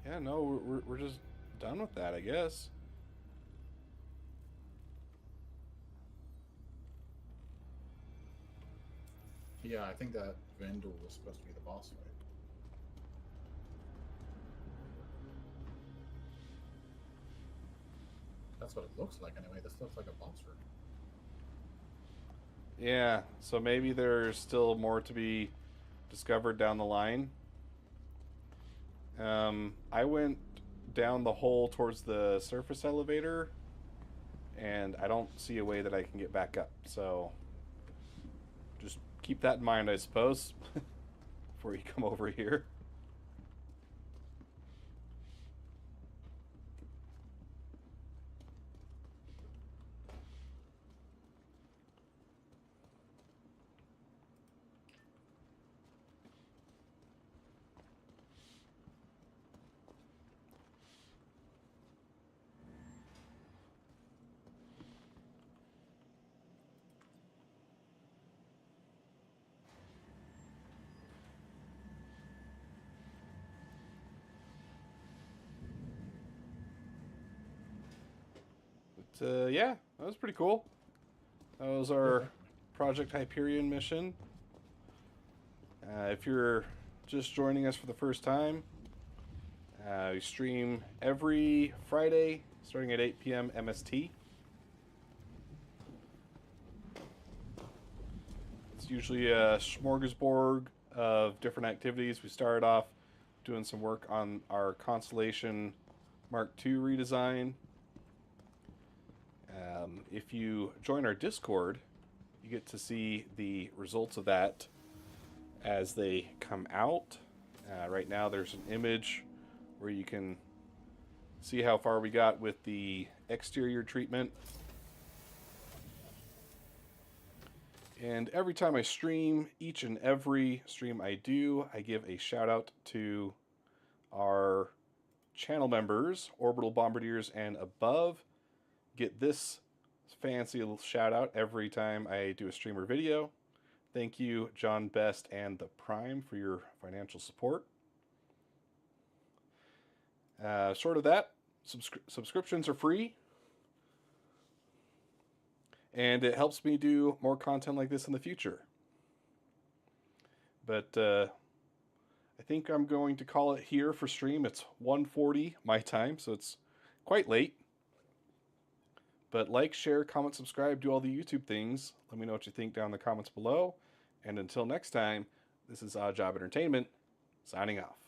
Yeah, no, we're just done with that, I guess. Yeah, I think that Vendor was supposed to be the boss fight. That's what it looks like anyway. This looks like a boss room. Yeah, so maybe there's still more to be discovered down the line. I went down the hole towards the surface elevator, and I don't see a way that I can get back up. So just keep that in mind, I suppose, before you come over here. Yeah, that was pretty cool. That was our Project Hyperion mission. If you're just joining us for the first time, we stream every Friday starting at 8 p.m. MST. It's usually a smorgasbord of different activities. We started off doing some work on our Constellation Mark II redesign. If you join our Discord, you get to see the results of that as they come out. Right now there's an image where you can see how far we got with the exterior treatment. And every time I stream, each and every stream I do, I give a shout out to our channel members, Orbital Bombardiers and above. Get this fancy little shout out every time I do a stream or video. Thank you, John Best and the Prime, for your financial support. Short of that, subscriptions are free, and it helps me do more content like this in the future. But I think I'm going to call it here for stream. It's 1:40 my time, so it's quite late. But like, share, comment, subscribe, do all the YouTube things. Let me know what you think down in the comments below. And until next time, this is Oddjob Entertainment, signing off.